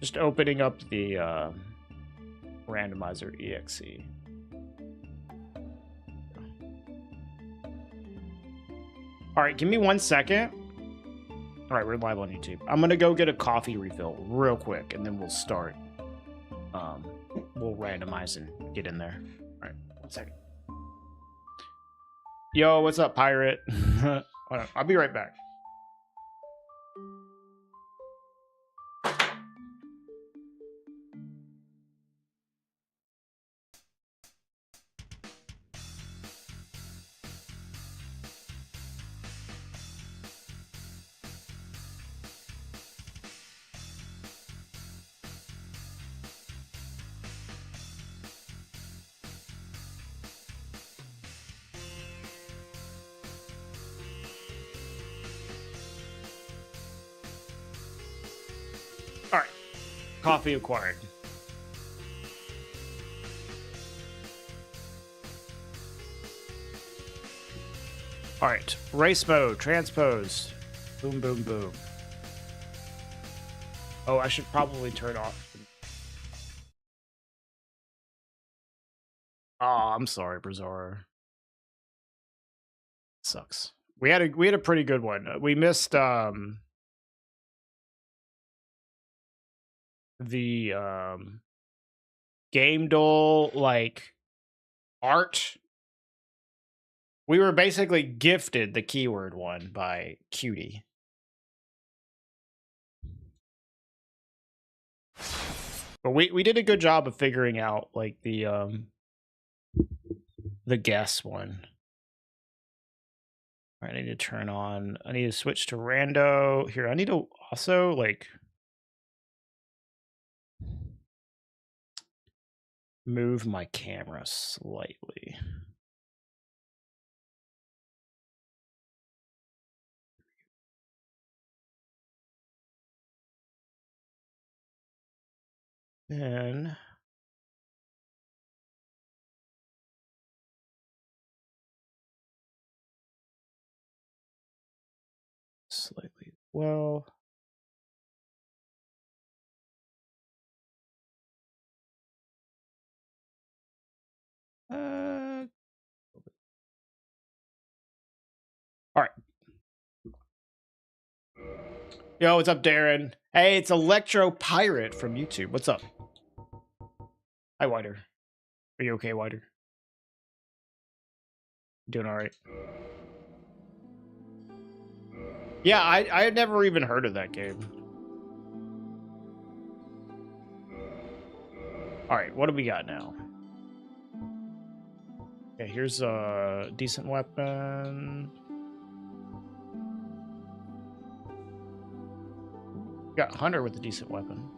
Just opening up the randomizer exe. All right, give me 1 second. All right, we're live on YouTube. I'm gonna go get a coffee refill real quick, and then we'll start. We'll randomize and get in there. All right, 1 second. Yo, what's up, pirate? Hold on, I'll be right back. All right, coffee acquired. All right, race mode, transpose. Boom, boom, boom. Oh, I should probably turn off. Oh, I'm sorry, Brazor. Sucks. We had a pretty good one. We missed the game doll like art. We were basically gifted the keyword one by Cutie. But we did a good job of figuring out like the guess one. All right, I need to turn on. I need to switch to rando. Here, I need to also like move my camera slightly. Then slightly well. All right. Yo, what's up, Darren? Hey, it's Electro Pirate from YouTube. What's up? Hi, Wider. Are you okay, Wider? Doing all right. Yeah, I had never even heard of that game. All right, what do we got now? Okay, here's a decent weapon. Got Hunter with a decent weapon.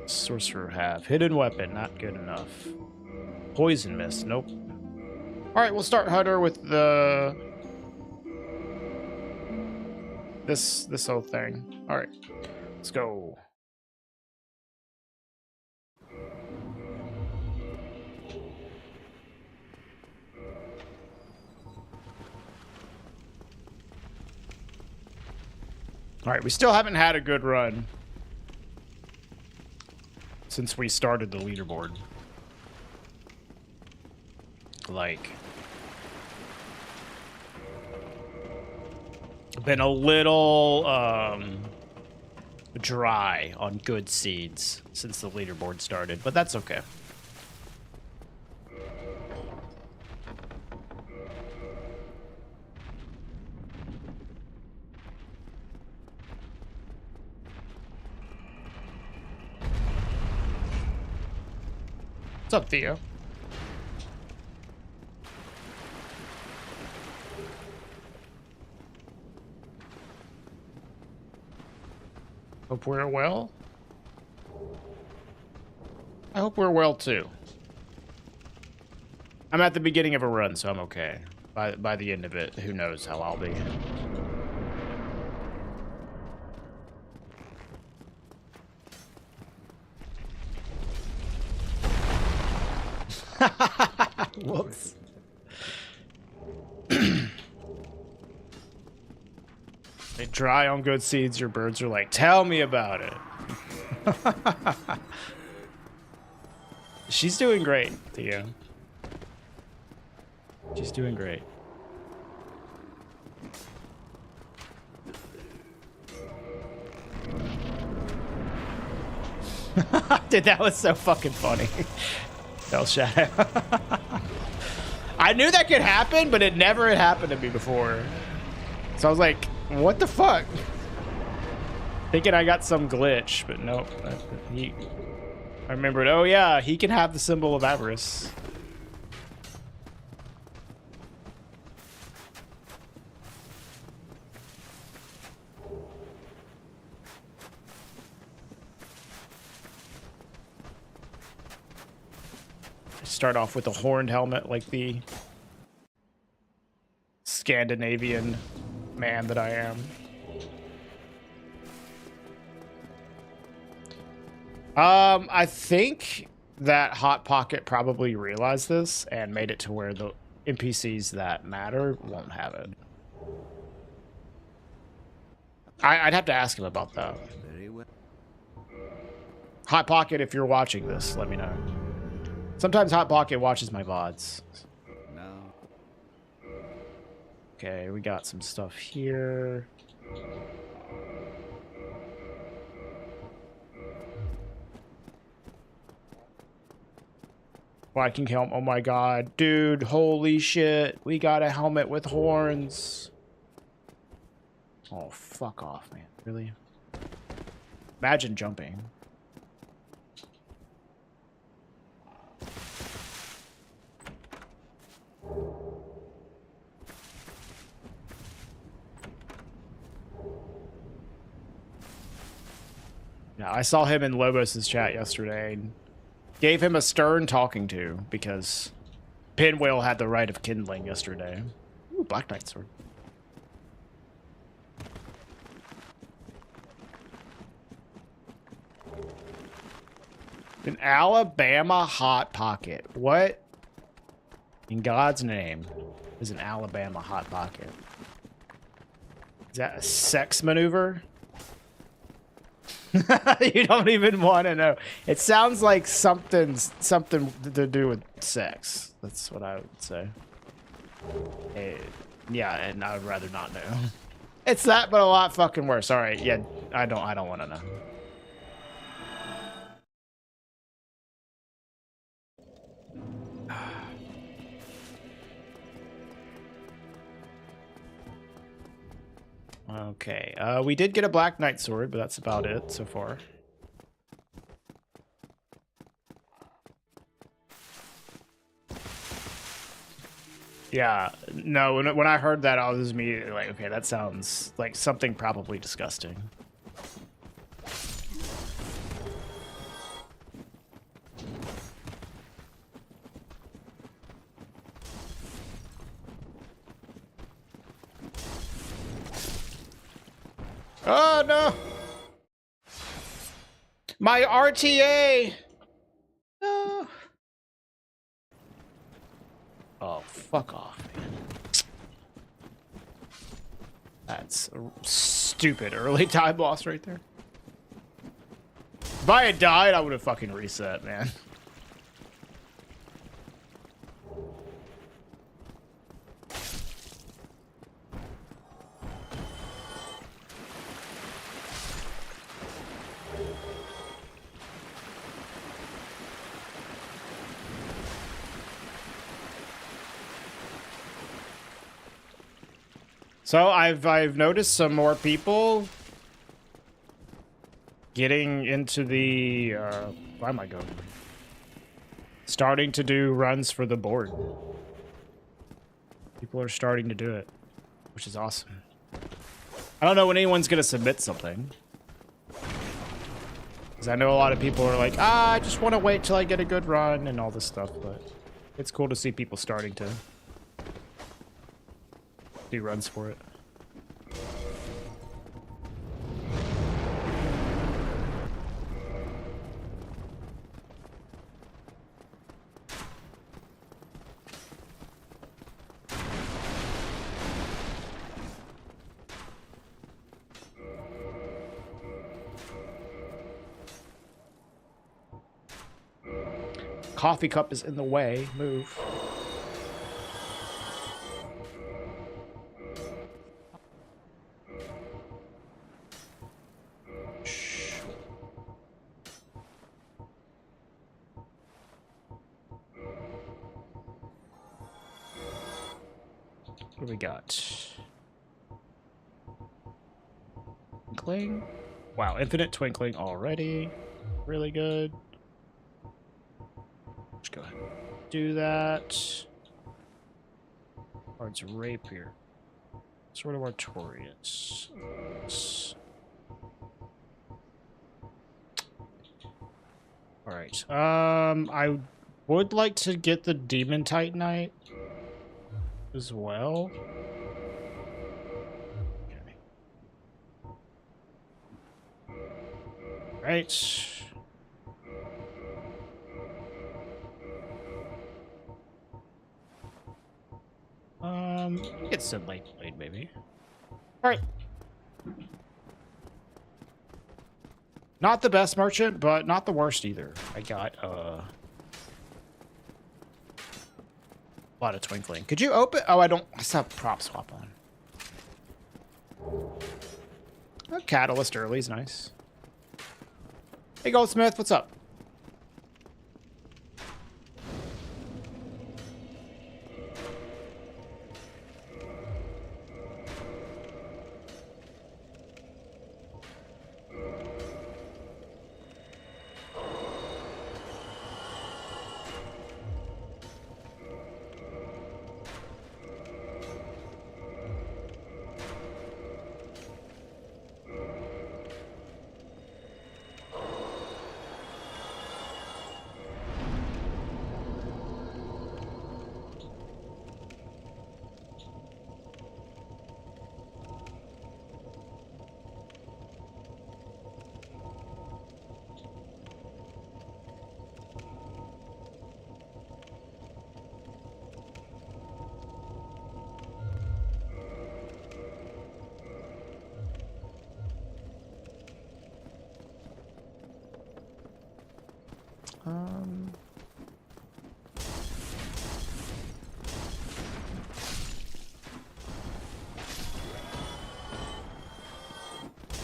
Sorcerer have hidden weapon, not good enough. Poison mist, nope. All right, we'll start Hunter with the this whole thing. All right, let's go. All right, we still haven't had a good run since we started the leaderboard. Like, been a little dry on good seeds since the leaderboard started, but that's okay. What's up, Theo? Hope we're well. I hope we're well too. I'm at the beginning of a run, so I'm okay. By the end of it, who knows how I'll be. Whoops. They dry on good seeds. Your birds are like, tell me about it. She's doing great, Theo. She's doing great. Dude, that was so fucking funny. Bell Shadow. I knew that could happen, but it never had happened to me before. So I was like, what the fuck? Thinking I got some glitch, but nope. I remembered, oh yeah, he can have the symbol of avarice. Start off with a horned helmet like the Scandinavian man that I am. I think that Hot Pocket probably realized this and made it to where the NPCs that matter won't have it. I'd have to ask him about that. Hot Pocket, if you're watching this, let me know. Sometimes Hot Pocket watches my VODs. No. Okay, we got some stuff here. Viking helmet, oh my god. Dude, holy shit. We got a helmet with horns. Oh, fuck off, man. Really? Imagine jumping. Yeah, I saw him in Lobos' chat yesterday and gave him a stern talking to because Pinwheel had the right of kindling yesterday. Ooh, Black Knight sword. An Alabama Hot Pocket. What in God's name is an Alabama Hot Pocket? Is that a sex maneuver? You don't even want to know. It sounds like something to do with sex. That's what I would say. Yeah, and I would rather not know. It's that, but a lot fucking worse. All right, yeah, I don't want to know. Okay, we did get a Black Knight sword, but that's about it so far. Yeah, no, when I heard that, I was immediately like, okay, that sounds like something probably disgusting. Oh, no. My RTA. No. Oh, fuck off, man. That's a stupid early time loss right there. If I had died, I would have fucking reset, man. So I've noticed some more people getting into the why am I going? Starting to do runs for the board. People are starting to do it, which is awesome. I don't know when anyone's gonna submit something. Because I know a lot of people are like, I just want to wait till I get a good run and all this stuff, but it's cool to see people starting to do runs for it. coffee cup is in the way. Move. What do we got? Twinkling. Wow, infinite twinkling already. Really good. Let's go ahead and do that. Cards rapier. Sword of Artorias. Alright. I would like to get the Demon Titanite as well. Okay. Right. Get some light blade, maybe. Alright. Not the best merchant, but not the worst either. I got a lot of twinkling. Could you open? Oh, I don't. I saw prop swap on. A catalyst early is nice. Hey, Goldsmith, what's up?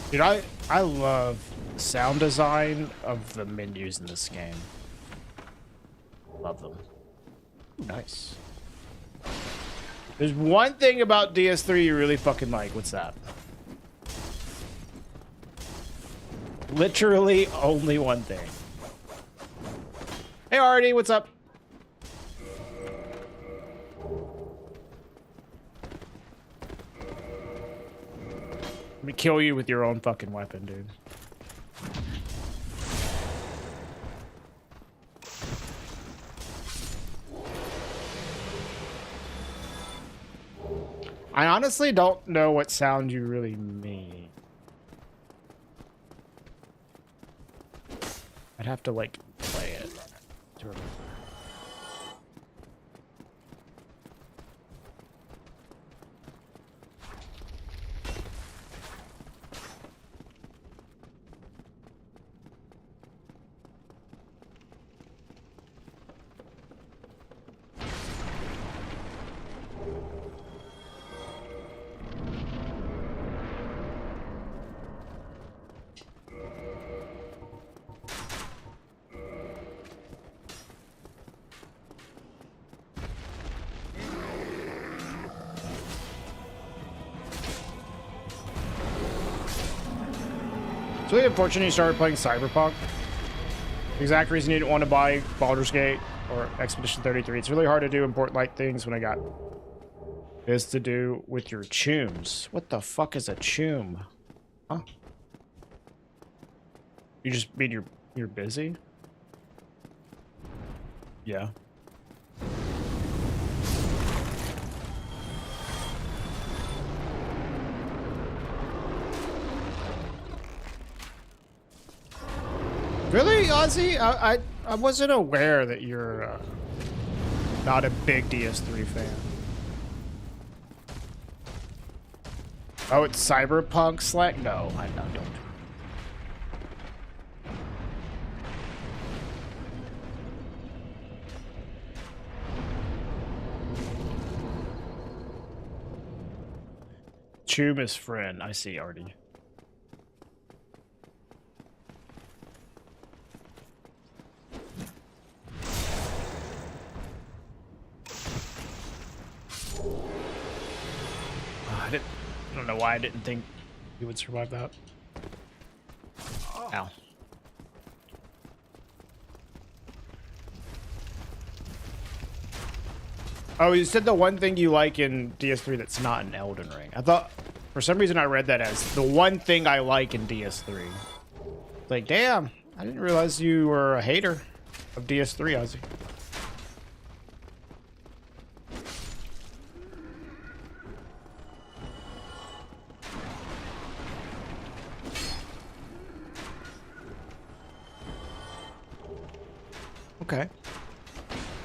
Dude, I love the sound design of the menus in this game. Love them. Ooh, nice. There's one thing about DS3 you really fucking like. What's that? Literally only one thing. Hey, Artie, what's up? Let me kill you with your own fucking weapon, dude. I honestly don't know what sound you really mean. I'd have to, like, play it to remember. It's really unfortunate you started playing Cyberpunk. The exact reason you didn't want to buy Baldur's Gate or Expedition 33. It's really hard to do important things when I got this to do with your chooms. What the fuck is a choom? Huh? You just mean you're busy? Yeah. Really, Ozzy? I wasn't aware that you're not a big DS3 fan. Oh, it's Cyberpunk Slack? No, I don't. Choom is friend. I see, Artie. I don't know why I didn't think he would survive that. Ow. Oh, you said the one thing you like in DS3 that's not in Elden Ring. I thought, for some reason, I read that as the one thing I like in DS3. Like, damn, I didn't realize you were a hater of DS3, Ozzy. Okay.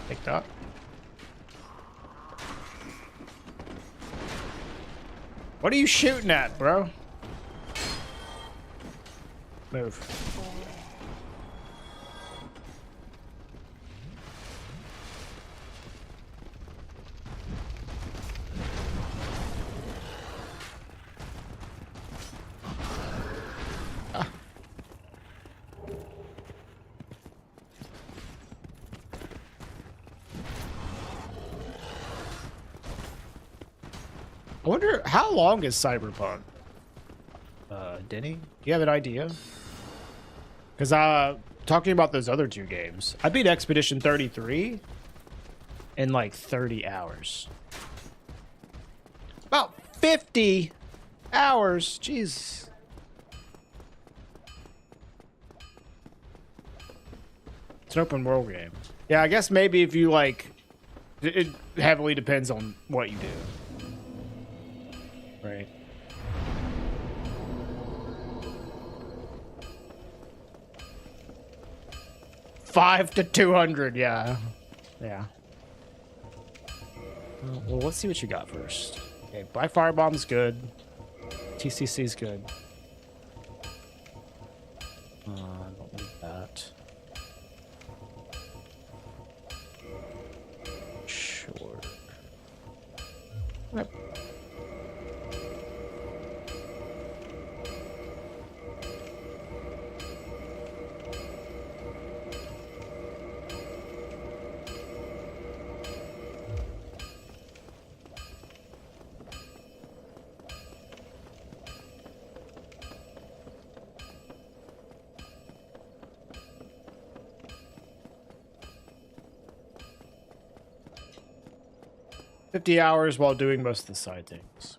Take that. What are you shooting at, bro? Move. Ah. I wonder, how long is Cyberpunk? Denny? Do you have an idea? Because, talking about those other two games, I beat Expedition 33 in like 30 hours. About 50 hours. Jeez. It's an open world game. Yeah, I guess maybe if you like, it heavily depends on what you do. Right. $5 to $200, yeah. Yeah. Well, let's see what you got first. Okay, Black Firebomb's good. TCC's good. I don't need that. Sure. Yep. $50 hours while doing most of the side things.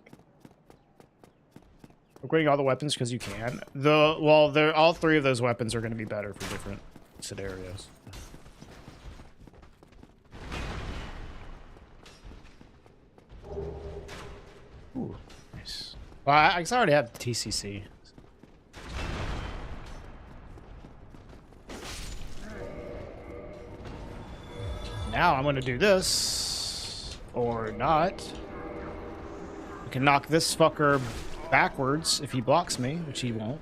Upgrading all the weapons because you can. All three of those weapons are going to be better for different scenarios. Ooh, nice. Well, I guess I already have the TCC. Now I'm going to do this. Or not. I can knock this fucker backwards if he blocks me, which he won't.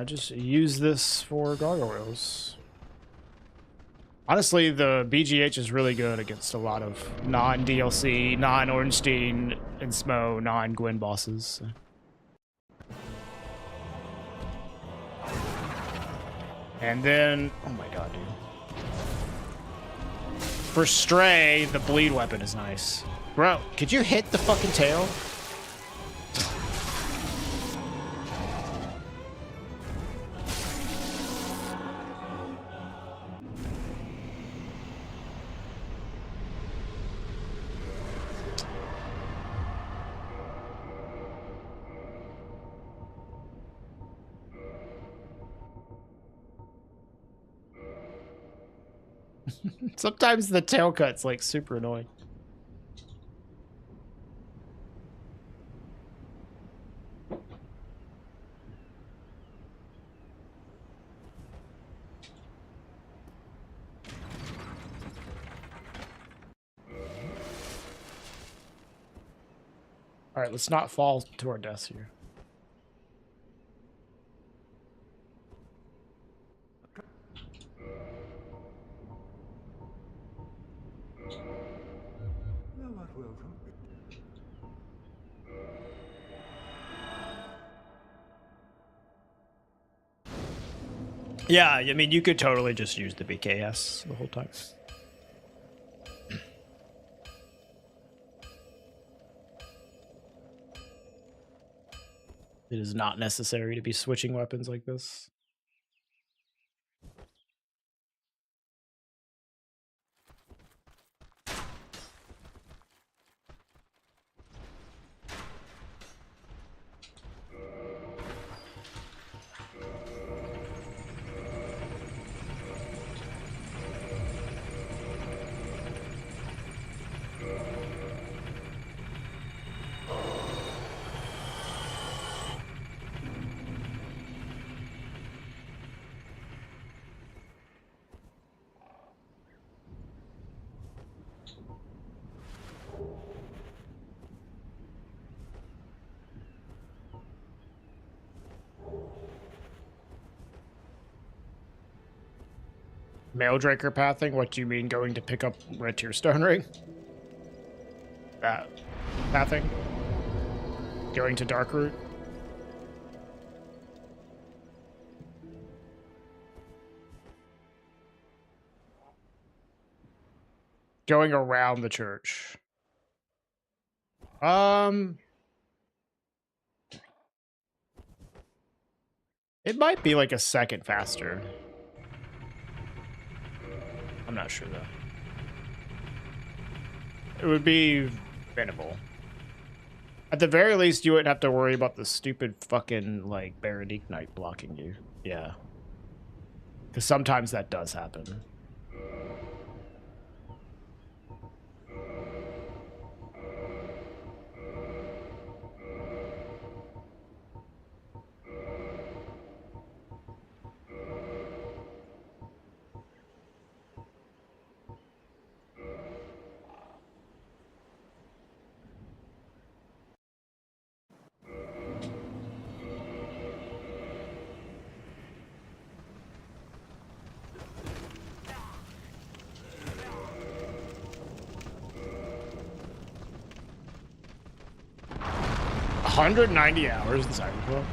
Just use this for gargoyles. Honestly, the BGH is really good against a lot of non-DLC, non-Ornstein and Smo, non-Gwyn bosses. And then, oh my god, dude. For Stray, the bleed weapon is nice. Bro, could you hit the fucking tail? Sometimes the tail cut's like super annoying. All right, let's not fall to our deaths here. Yeah, I mean, you could totally just use the BKS the whole time. It is not necessary to be switching weapons like this. Maildrinker pathing? What do you mean, going to pick up Red Tier Stone Ring? That pathing? Going to Darkroot? Going around the church. It might be like a second faster. I'm not sure though. It would be minimal. At the very least, you wouldn't have to worry about the stupid fucking like Baradique Knight blocking you. Yeah. Because sometimes that does happen. $190 hours, the Cyberpunk.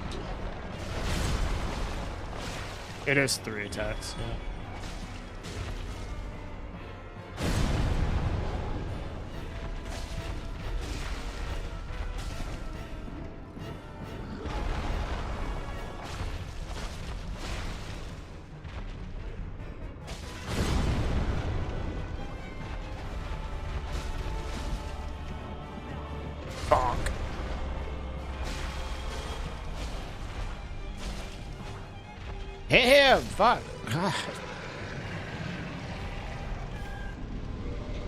It is 3 attacks, yeah. Hit him! Fuck! God.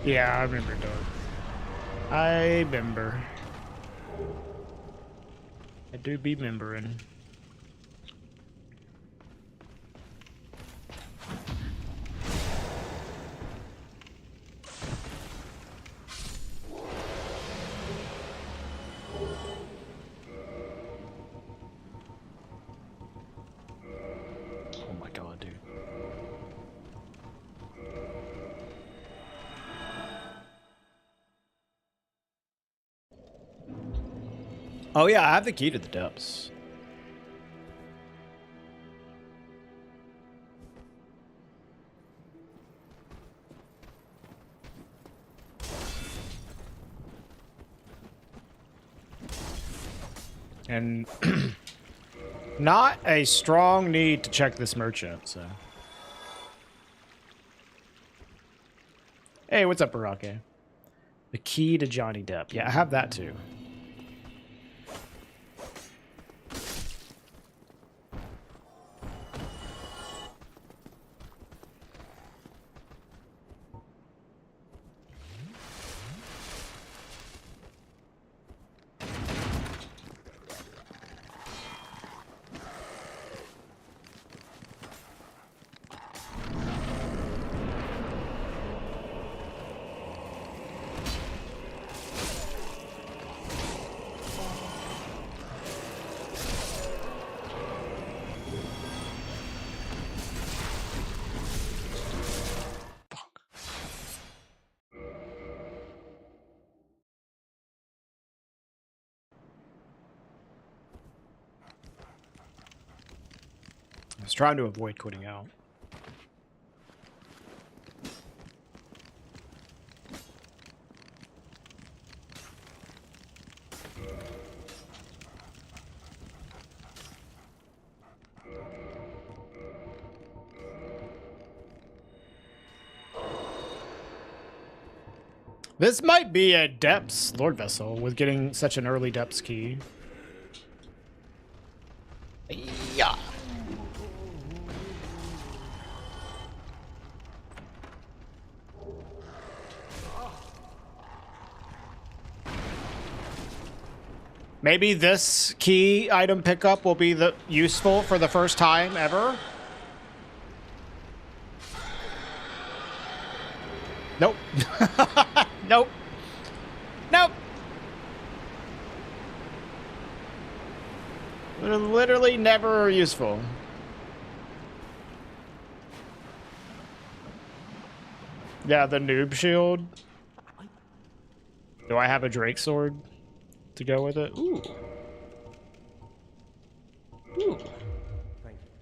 Yeah, I remember, dog. I remember. I do be remembering. Oh yeah, I have the key to the depths. And not a strong need to check this merchant, so. Hey, what's up, Barake? The key to Johnny Depp. Yeah, I have that too. trying to avoid quitting out. This might be a depths Lord Vessel with getting such an early depths key. Yeah. Maybe this key item pickup will be useful for the first time ever. Nope. Nope. Nope. They're literally never useful. Yeah, the noob shield. Do I have a Drake sword to go with it? Ooh. Ooh. Thank you.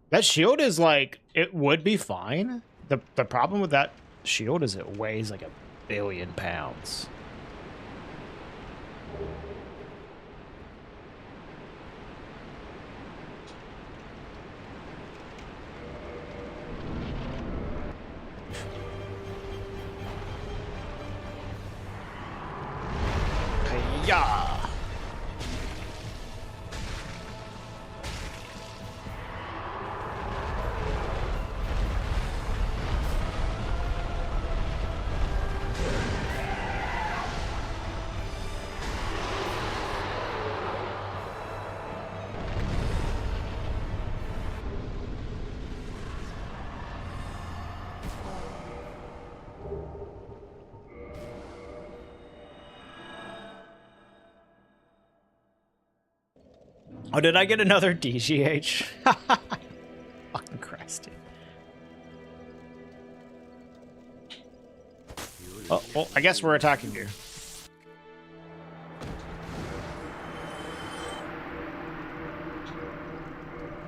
That shield is like, it would be fine. The problem with that shield is it weighs like 1 billion pounds. Yeah. Oh, did I get another DGH? Fucking Christ, dude. Oh, well, I guess we're attacking you.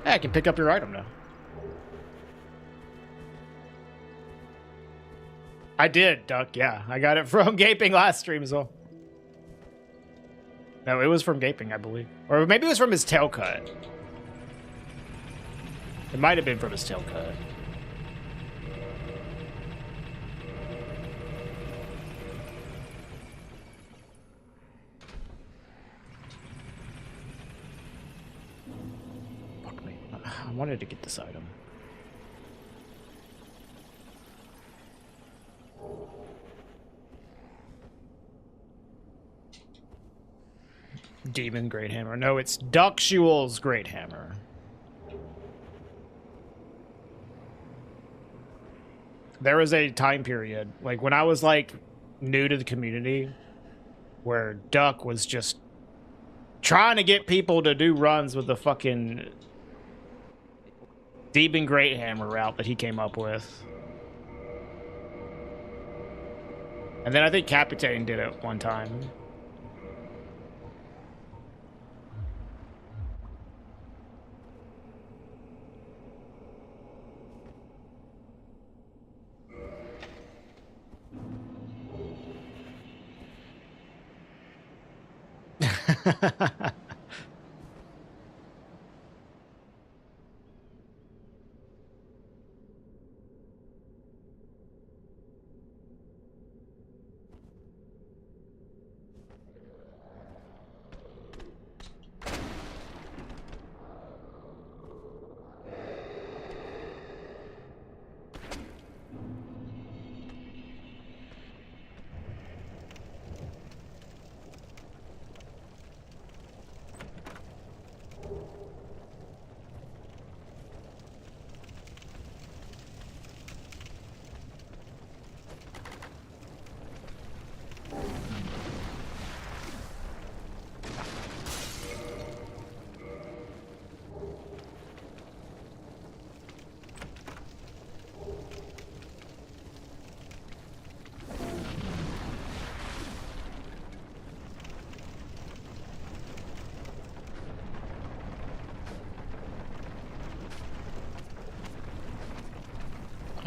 Hey, I can pick up your item now. I did, Duck, yeah. I got it from Gaping last stream as well. No, it was from Gaping, I believe. Or maybe it was from his tail cut. It might have been from his tail cut. Fuck me. I wanted to get this item. Demon Great Hammer. No, it's Duxual's Great Hammer. There was a time period, like when I was like new to the community, where Duck was just trying to get people to do runs with the fucking Demon Great Hammer route that he came up with. And then I think Capitaine did it one time.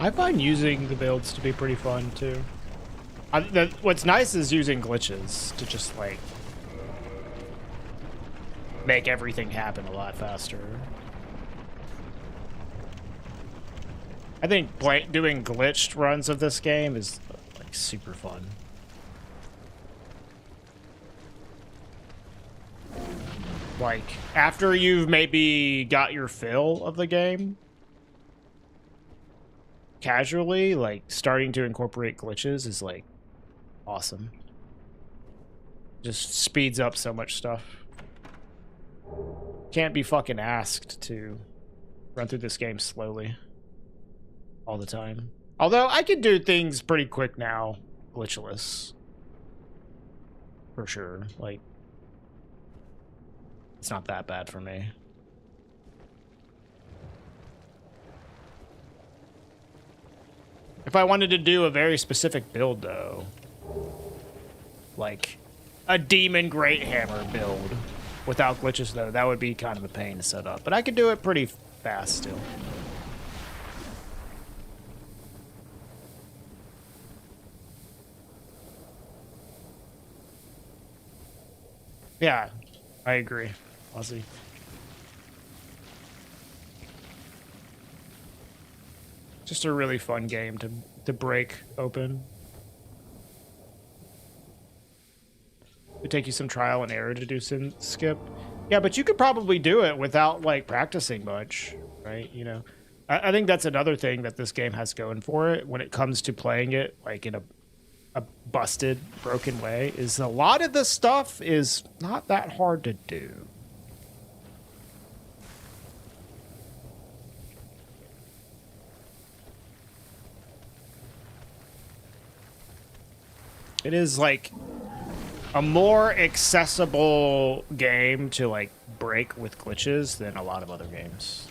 I find using the builds to be pretty fun too. What's nice is using glitches to just like make everything happen a lot faster. I think doing glitched runs of this game is like super fun. Like after you've maybe got your fill of the game, casually, like starting to incorporate glitches is like awesome. Just speeds up so much stuff. Can't be fucking asked to run through this game slowly all the time. Although I can do things pretty quick now, glitchless. For sure. Like, it's not that bad for me. If I wanted to do a very specific build, though, like a Demon Great Hammer build without glitches, though, that would be kind of a pain to set up. But I could do it pretty fast still. Yeah, I agree, Ozzy. Just a really fun game to break open. It would take you some trial and error to do skip. Yeah, but you could probably do it without like practicing much, right? You know, I think that's another thing that this game has going for it when it comes to playing it like in a busted, broken way, is a lot of the stuff is not that hard to do. It is like a more accessible game to like break with glitches than a lot of other games.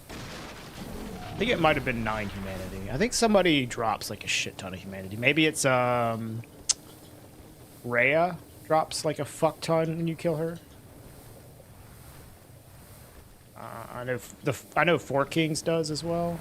I think it might have been 9 humanity. I think somebody drops like a shit ton of humanity. Maybe it's Rhea drops like a fuck ton when you kill her. I know Four Kings does as well.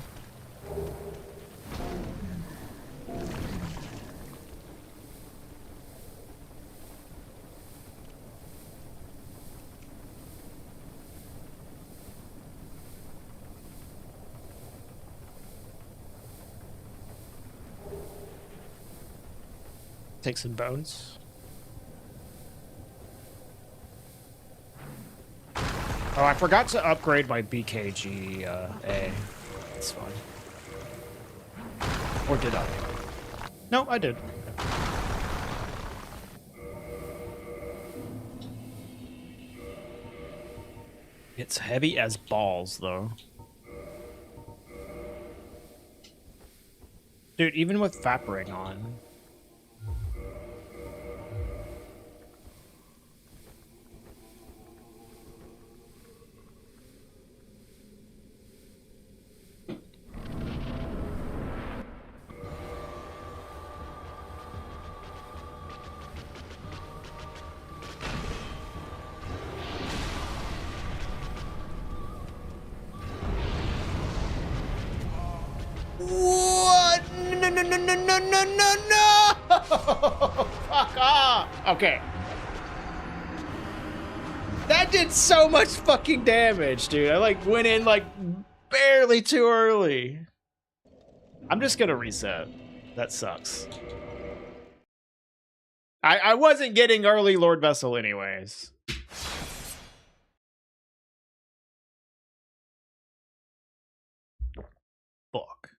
Take some bones. Oh, I forgot to upgrade my BKG A. It's fine. Or did I? No, I did. It's heavy as balls, though. Dude, even with Vapring on. What? No, no, no, no, no, no, no, no! Fuck off! Okay. That did so much fucking damage, dude. I like went in like barely too early. I'm just gonna reset. That sucks. I wasn't getting early Lord Vessel anyways. Fuck.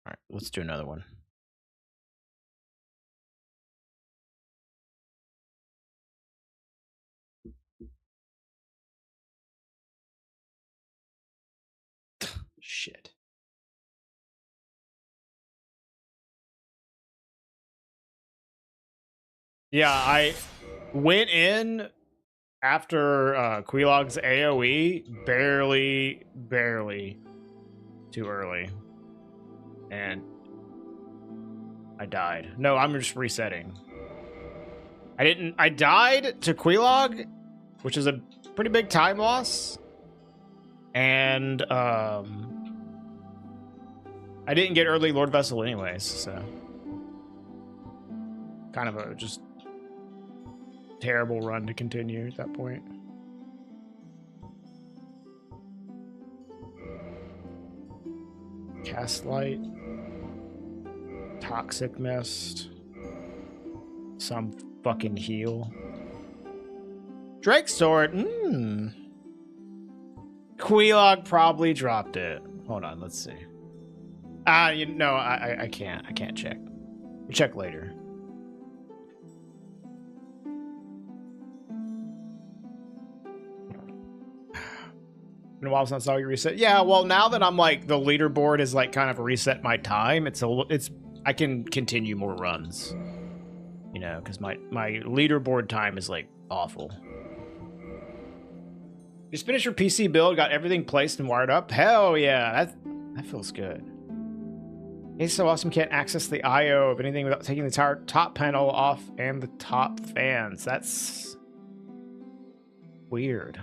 All right, let's do another one. Shit. Yeah, I went in after Quilog's AoE barely too early. And I died. No, I'm just resetting. I died to Quelaag, which is a pretty big time loss. And I didn't get early Lord Vessel anyways, so kind of a just terrible run to continue at that point. Cast Light, Toxic Mist, some fucking heal. Drake Sword, Quelaag probably dropped it. Hold on, let's see. You know, I can't check. We'll check later. Been a while since I saw you reset. Yeah, well, now that I'm like the leaderboard is like kind of reset my time, it's I can continue more runs. You know, because my leaderboard time is like awful. Just finished your PC build, got everything placed and wired up. Hell yeah, that feels good. It's so awesome. Can't access the I/O of anything without taking the entire top panel off and the top fans. That's weird.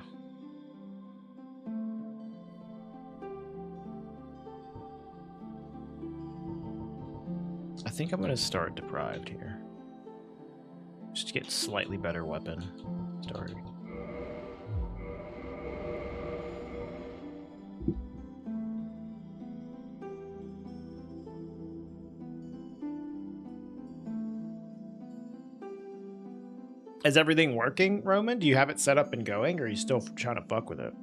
I think I'm gonna start deprived here. Just to get slightly better weapon started. Is everything working, Roman? Do you have it set up and going, or are you still trying to fuck with it?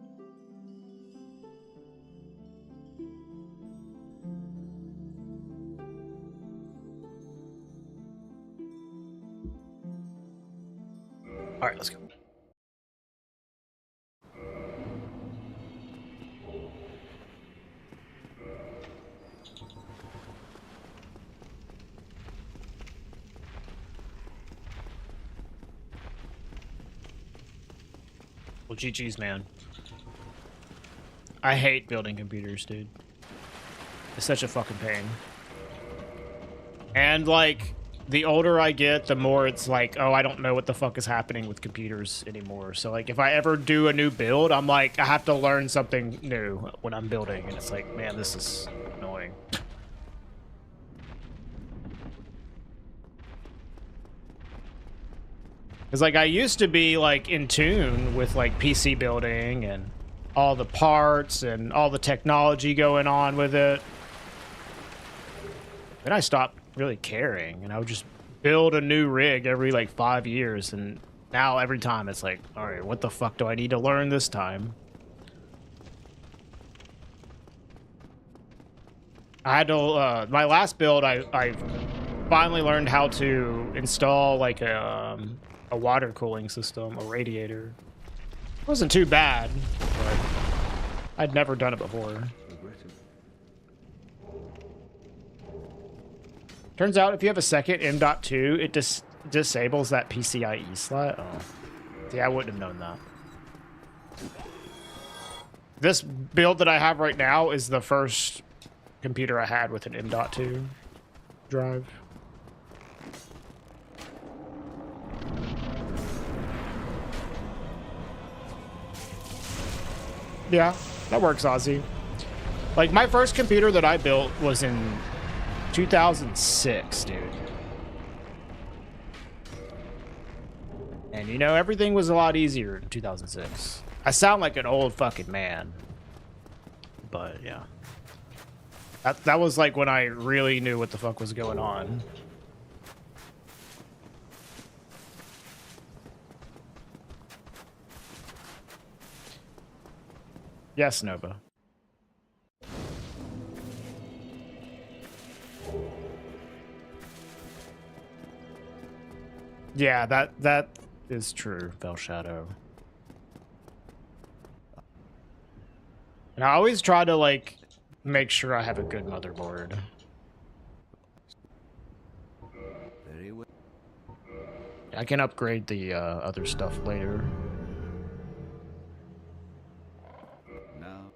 All right, let's go. Well, GG's, man. I hate building computers, dude. It's such a fucking pain. And, like, the older I get, the more it's like, oh, I don't know what the fuck is happening with computers anymore. So, like, if I ever do a new build, I'm like, I have to learn something new when I'm building. And it's like, man, this is annoying. Because, like, I used to be, like, in tune with, like, PC building and all the parts and all the technology going on with it. Then I stopped really caring, and I would just build a new rig every, like, 5 years. And now every time it's like, all right, what the fuck do I need to learn this time? I had to, my last build, I finally learned how to install, like, a water cooling system, a radiator. It wasn't too bad, but I'd never done it before. Turns out if you have a second M.2, it disables that PCIe slot. Oh, see, I wouldn't have known that. This build that I have right now is the first computer I had with an M.2 drive. Yeah, that works, Ozzy. Like, my first computer that I built was in 2006, dude. And, you know, everything was a lot easier in 2006. I sound like an old fucking man. But, yeah. That was, like, when I really knew what the fuck was going on. Yes, Nova. Yeah, that is true, Belshadow. And I always try to, like, make sure I have a good motherboard. Very well. I can upgrade the other stuff later. Now.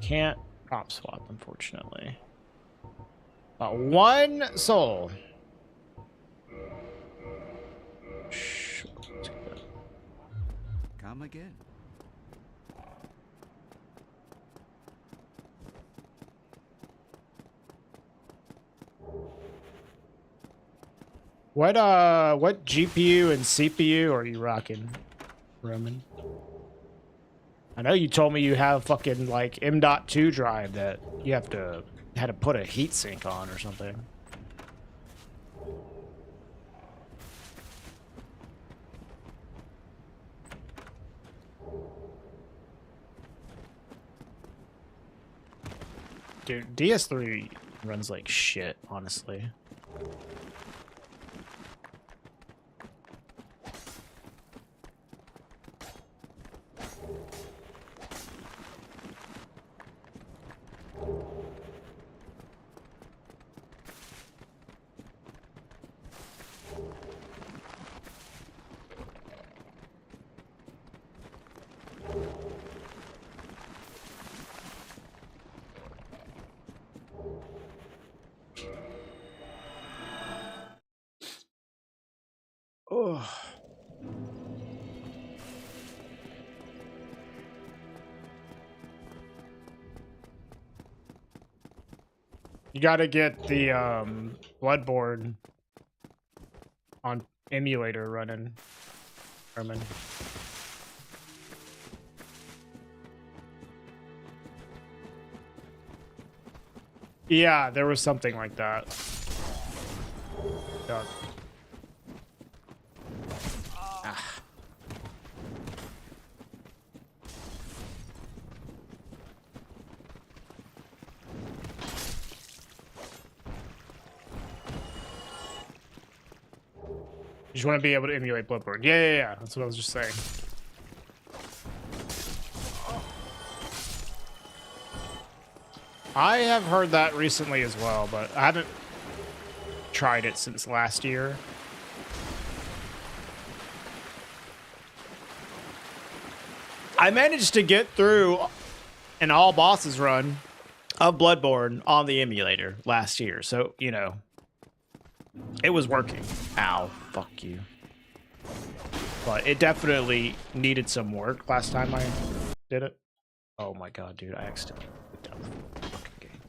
Can't Prop swap, unfortunately. One soul. Sure, let's get that. Come again. What GPU and CPU are you rocking, Roman? I know you told me you have fucking like M.2 drive that you had to put a heatsink on or something. Dude, DS3 runs like shit, honestly. Oh. You gotta get the Bloodborne on emulator running, Herman. Yeah, there was something like that. Done. Ah. You just want to be able to emulate Bloodborne. Yeah. That's what I was just saying. I have heard that recently as well, but I haven't tried it since last year. I managed to get through an all bosses run of Bloodborne on the emulator last year, so, you know, it was working. Ow, fuck you. But it definitely needed some work last time I did it. Oh my god, dude, I accidentally put down the fucking game.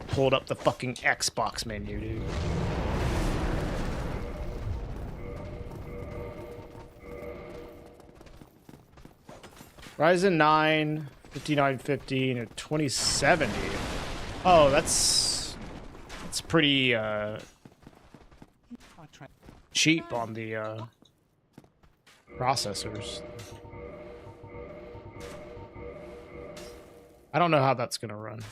Pulled up the fucking Xbox menu, dude. Ryzen 9, 5950, and a 2070. Oh, that's pretty cheap on the processors. I don't know how that's gonna run.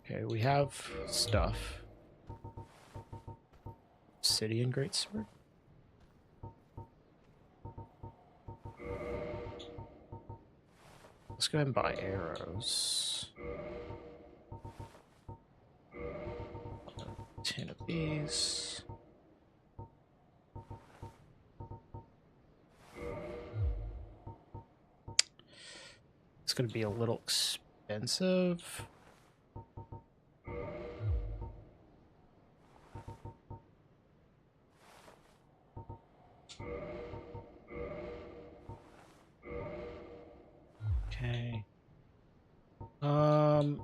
Okay, we have stuff. Obsidian Greatsword. Let's go ahead and buy arrows. 10 of these. It's going to be a little expensive. Okay.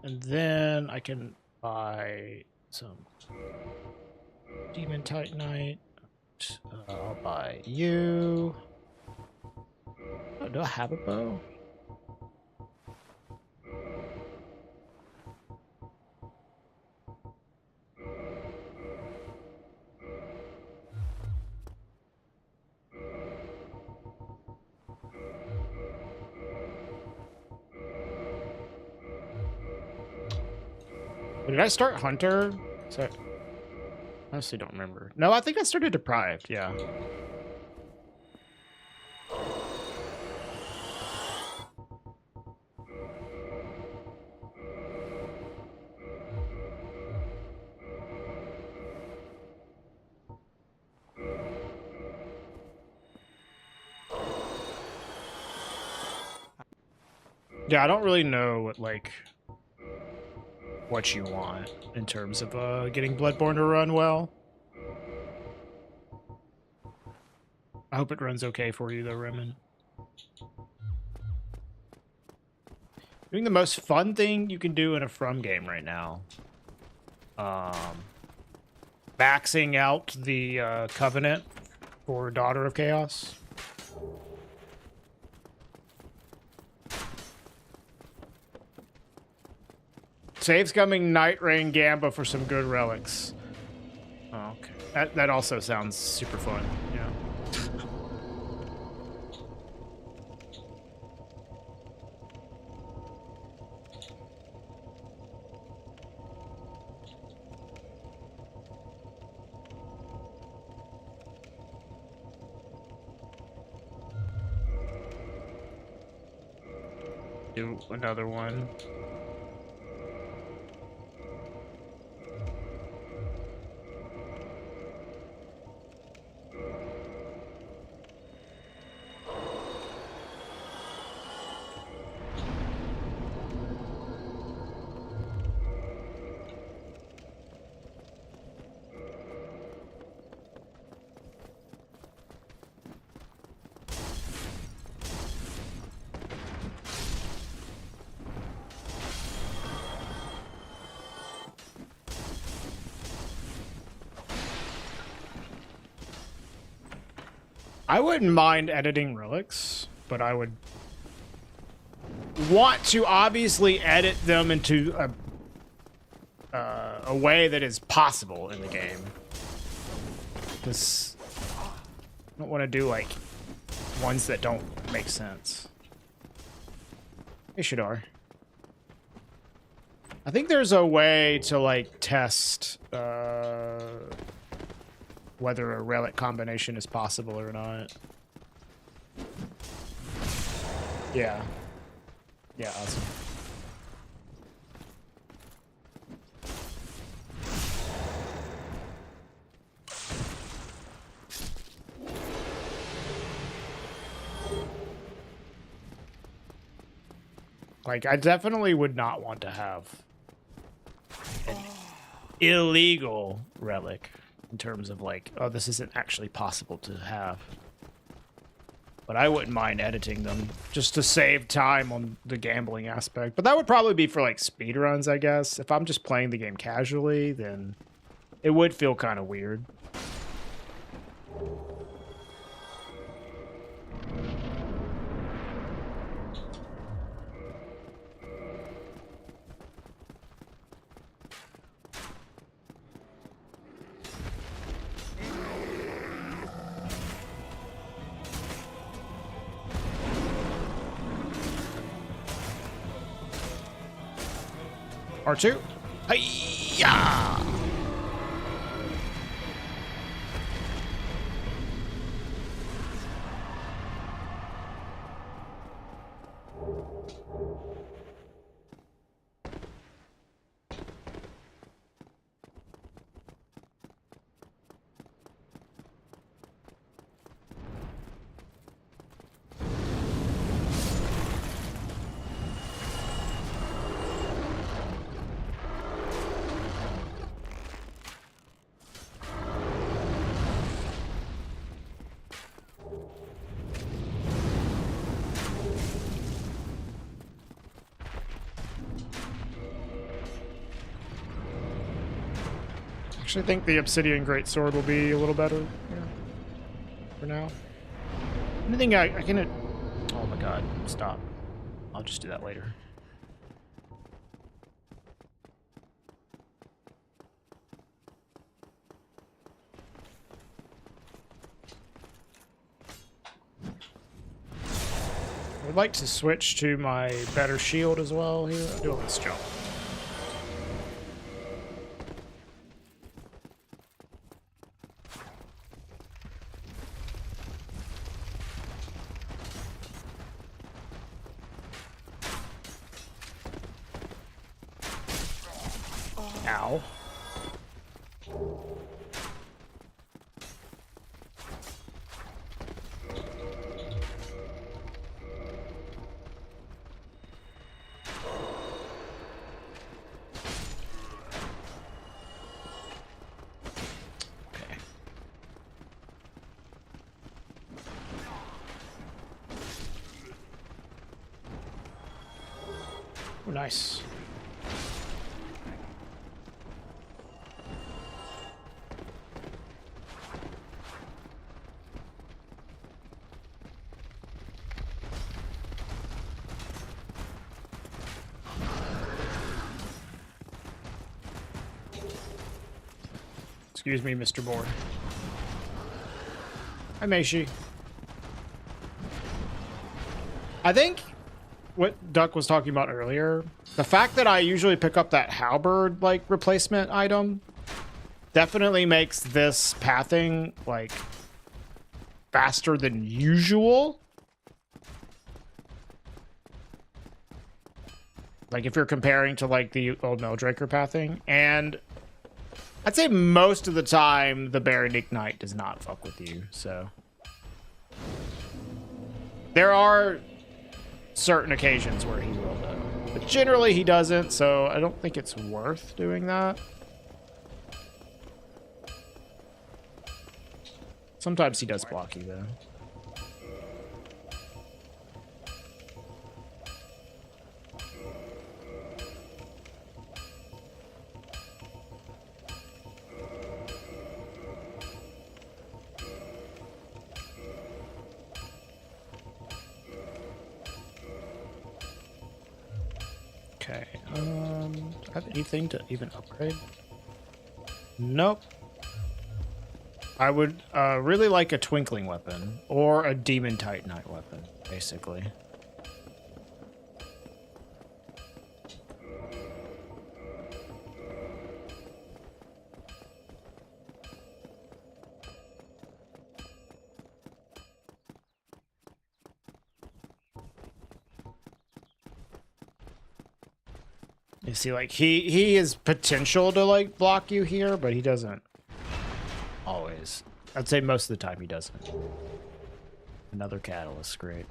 And then I can buy some Demon Titanite. I'll buy you. Oh, do I have a bow? Did I start Hunter? So, I honestly don't remember. No, I think I started Deprived, yeah. Yeah, I don't really know what you want in terms of getting Bloodborne to run well. I hope it runs okay for you though, Remen. Doing the most fun thing you can do in a From game right now. Maxing out the Covenant for Daughter of Chaos. Saves coming, Night Rain, Gamba for some good relics. Oh, okay. That also sounds super fun. Yeah. Do another one. I wouldn't mind editing relics, but I would want to obviously edit them into a way that is possible in the game. Because I don't want to do like ones that don't make sense. Hey, Shadar. I think there's a way to like test whether a relic combination is possible or not. Yeah. Yeah, awesome. Like, I definitely would not want to have an illegal relic in terms of like, oh, this isn't actually possible to have. But I wouldn't mind editing them just to save time on the gambling aspect. But that would probably be for like speedruns, I guess. If I'm just playing the game casually, then it would feel kind of weird. R2. Hi-ya! Actually, think the Obsidian Greatsword will be a little better, yeah, for now. Anything I can... Oh my god, stop. I'll just do that later. I'd like to switch to my better shield as well here. I'll do this jump. Ow. Nice. Excuse me, Mr. Board. Hi, Meishi. I think what Duck was talking about earlier, the fact that I usually pick up that halberd, like, replacement item definitely makes this pathing, like, faster than usual. Like, if you're comparing to, like, the old Meldraker pathing. And I'd say most of the time, the Baron Ignite does not fuck with you, so. There are certain occasions where he will, though. But generally, he doesn't, so I don't think it's worth doing that. Sometimes he does block you, though. Okay, do I have anything to even upgrade? Nope. I would really like a Twinkling weapon, or a Demon Titanite weapon, basically. You see, like, he has potential to, like, block you here, but he doesn't always. I'd say most of the time he doesn't. Another catalyst, great.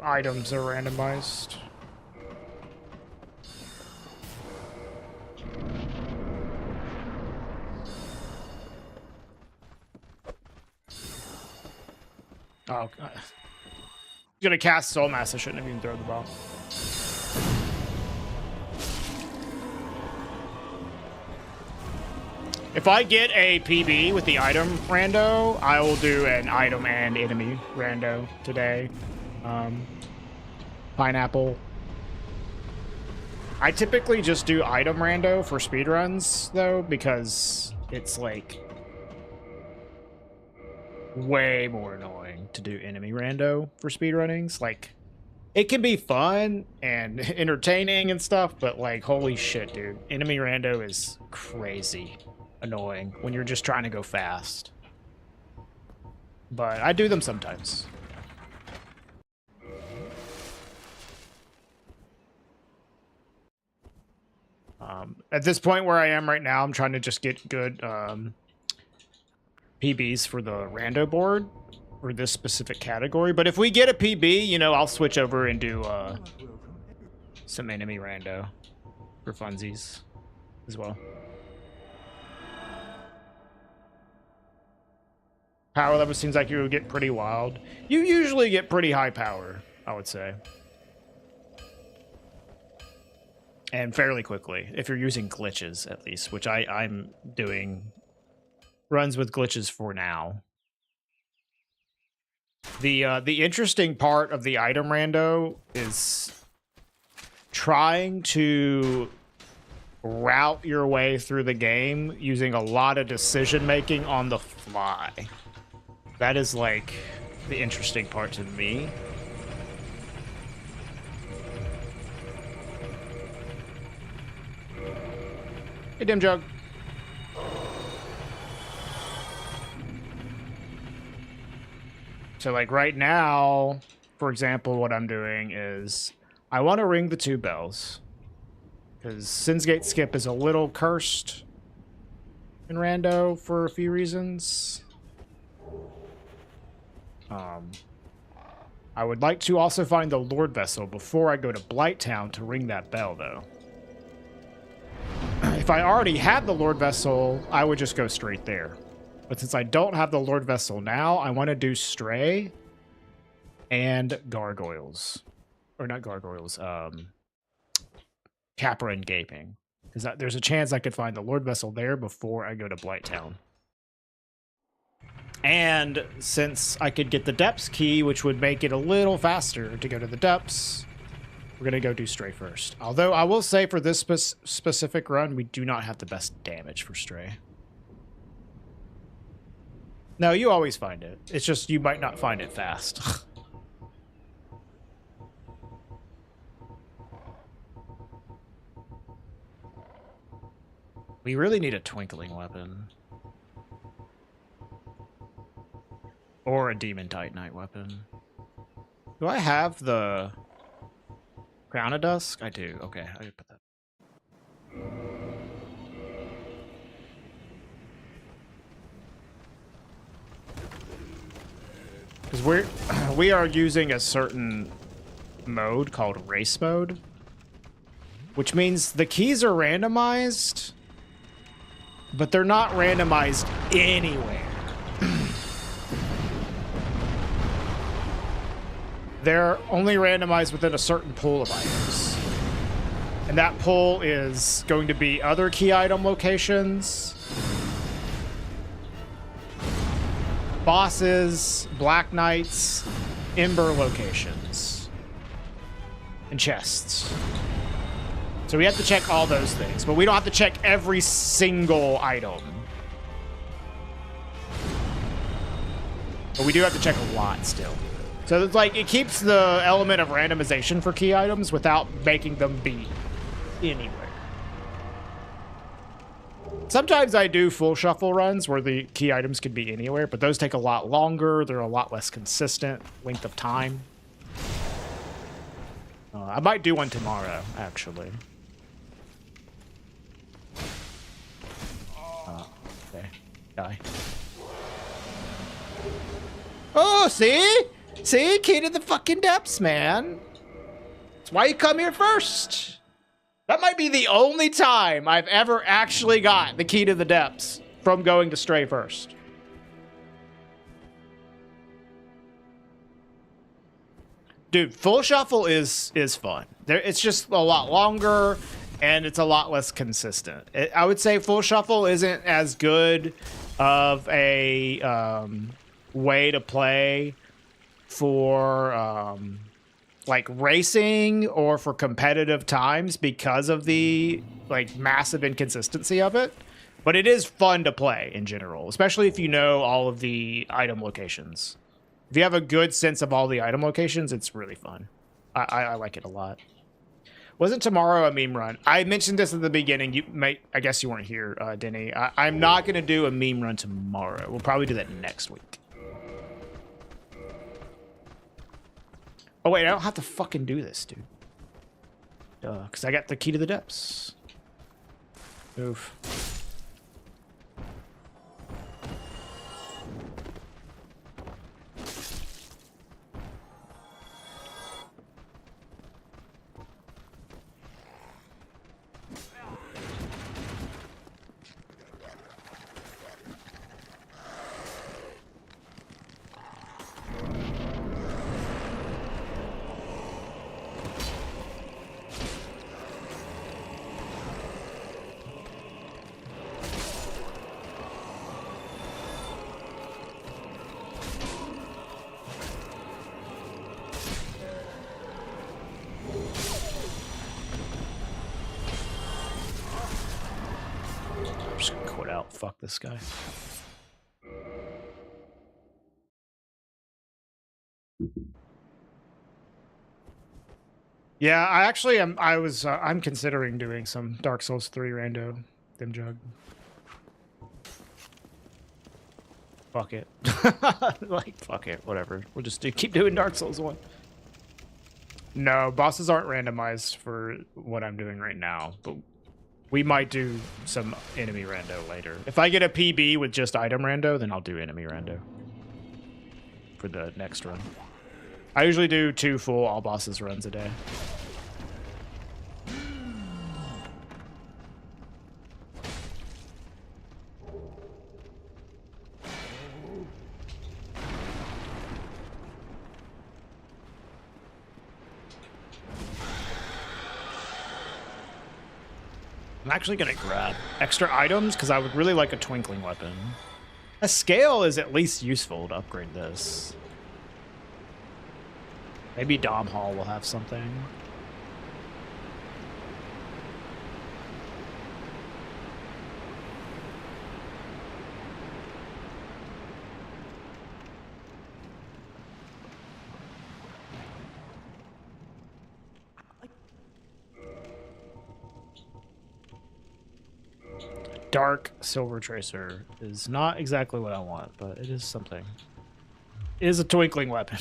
Items are randomized. Oh, God. Gonna cast Soul Mass. I shouldn't have even thrown the ball. If I get a PB with the item rando, I will do an item and enemy rando today. Pineapple. I typically just do item rando for speedruns, though, because it's, like, way more annoying to do enemy rando for speedrunnings. Like, it can be fun and entertaining and stuff, but, like, holy shit, dude. Enemy rando is crazy annoying when you're just trying to go fast. But I do them sometimes. At this point where I am right now, I'm trying to just get good PBs for the rando board for this specific category. But if we get a PB, you know, I'll switch over and do some enemy rando for funsies as well. Power level seems like you would get pretty wild. You usually get pretty high power, I would say. And fairly quickly, if you're using glitches, at least, which I'm doing runs with glitches for now. The interesting part of the item rando is trying to route your way through the game using a lot of decision making on the fly. That is, like, the interesting part to me. Hey, Dim Jug. So, like, right now, for example, what I'm doing is I want to ring the 2 bells. Because Sinsgate Skip is a little cursed in Rando for a few reasons. I would like to also find the Lord Vessel before I go to Blighttown to ring that bell, though. If I already had the Lord Vessel, I would just go straight there. But since I don't have the Lord Vessel now, I want to do Stray and Gargoyles. Or not Gargoyles, Capra and Gaping. Because there's a chance I could find the Lord Vessel there before I go to Blighttown. And since I could get the Depths key, which would make it a little faster to go to the Depths, we're going to go do Stray first. Although I will say for this specific run, we do not have the best damage for Stray. No, you always find it. It's just you might not find it fast. We really need a twinkling weapon. Or a Demon Titanite weapon. Do I have the Crown of Dusk? I do. Okay, I put that. Because we are using a certain mode called race mode, which means the keys are randomized, but they're not randomized anywhere. They're only randomized within a certain pool of items. And that pool is going to be other key item locations, bosses, Black Knights, Ember locations, and chests. So we have to check all those things, but we don't have to check every single item. But we do have to check a lot still. So it's like, it keeps the element of randomization for key items without making them be anywhere. Sometimes I do full shuffle runs where the key items can be anywhere, but those take a lot longer. They're a lot less consistent length of time. I might do one tomorrow, actually. Okay. Die. Oh, see? See? Key to the fucking Depths, man. That's why you come here first. That might be the only time I've ever actually got the key to the Depths from going to Stray first. Dude, full shuffle is fun. It's just a lot longer and it's a lot less consistent. I would say full shuffle isn't as good of a way to play for like racing or for competitive times because of the like massive inconsistency of it. But it is fun to play in general, especially if you know all of the item locations. If you have a good sense of all the item locations, it's really fun. I like it a lot. Wasn't tomorrow a meme run? I mentioned this at the beginning. I guess you weren't here, Denny. I'm not going to do a meme run tomorrow. We'll probably do that next week. Oh, wait, I don't have to fucking do this, dude. Duh, because I got the key to the Depths. Oof. Fuck this guy. Yeah, I actually am. I'm considering doing some Dark Souls 3 rando dim jug. Fuck it. Like, fuck it. Whatever. We'll just keep doing Dark Souls 1. No, bosses aren't randomized for what I'm doing right now, but we might do some enemy rando later. If I get a PB with just item rando, then I'll do enemy rando for the next run. I usually do 2 full all bosses runs a day. I'm actually gonna grab extra items because I would really like a twinkling weapon. A scale is at least useful to upgrade this. Maybe Dom Hall will have something. Dark Silver Tracer is not exactly what I want, but it is something. It is a twinkling weapon.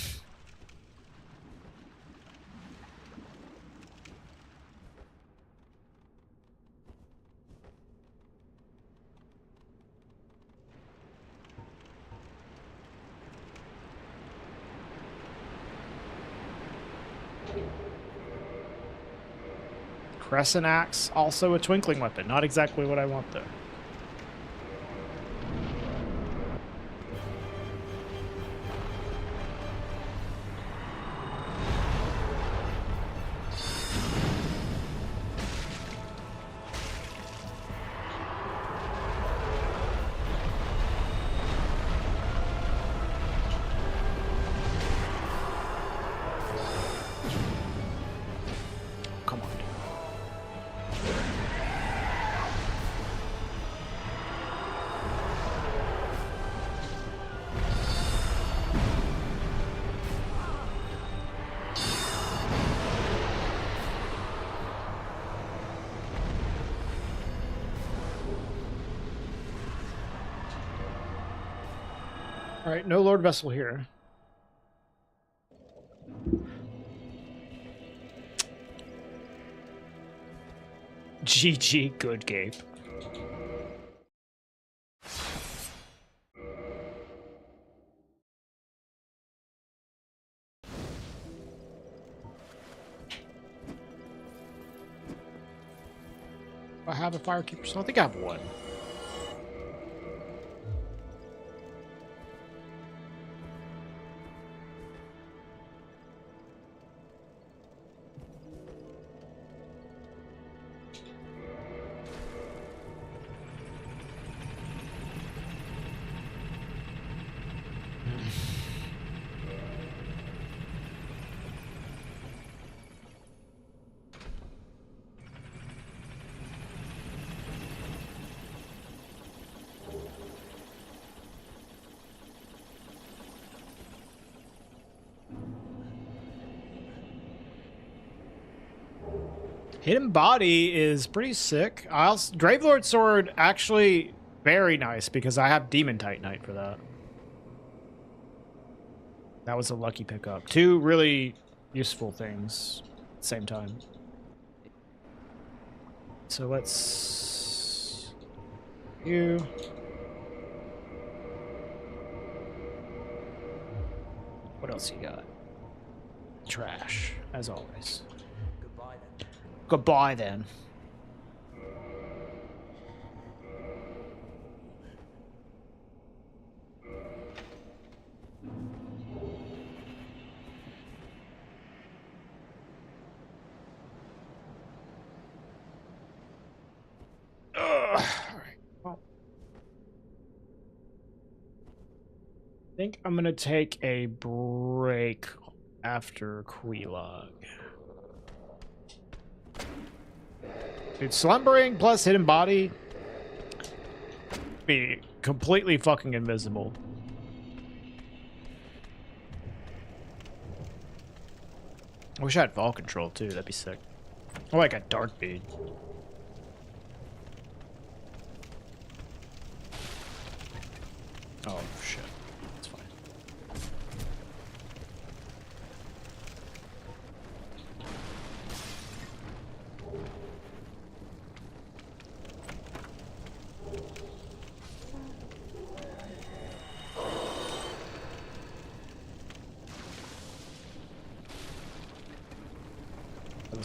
Crescent Axe, also a twinkling weapon. Not exactly what I want, though. Come on, dude. All right, no Lord Vessel here. GG, good game. I have a Firekeeper, so I think I have one. Hidden Body is pretty sick. Gravelord Sword, actually very nice because I have Demon Titanite for that. That was a lucky pickup. 2 really useful things at the same time. So let's... You... What else you got? Trash, as always. Goodbye then. All right. Well, I think I'm gonna take a break after Quelaag. Dude, slumbering plus hidden body be completely fucking invisible. I wish I had fall control too, that'd be sick. Oh, like a dark bead. Oh shit. It's fine.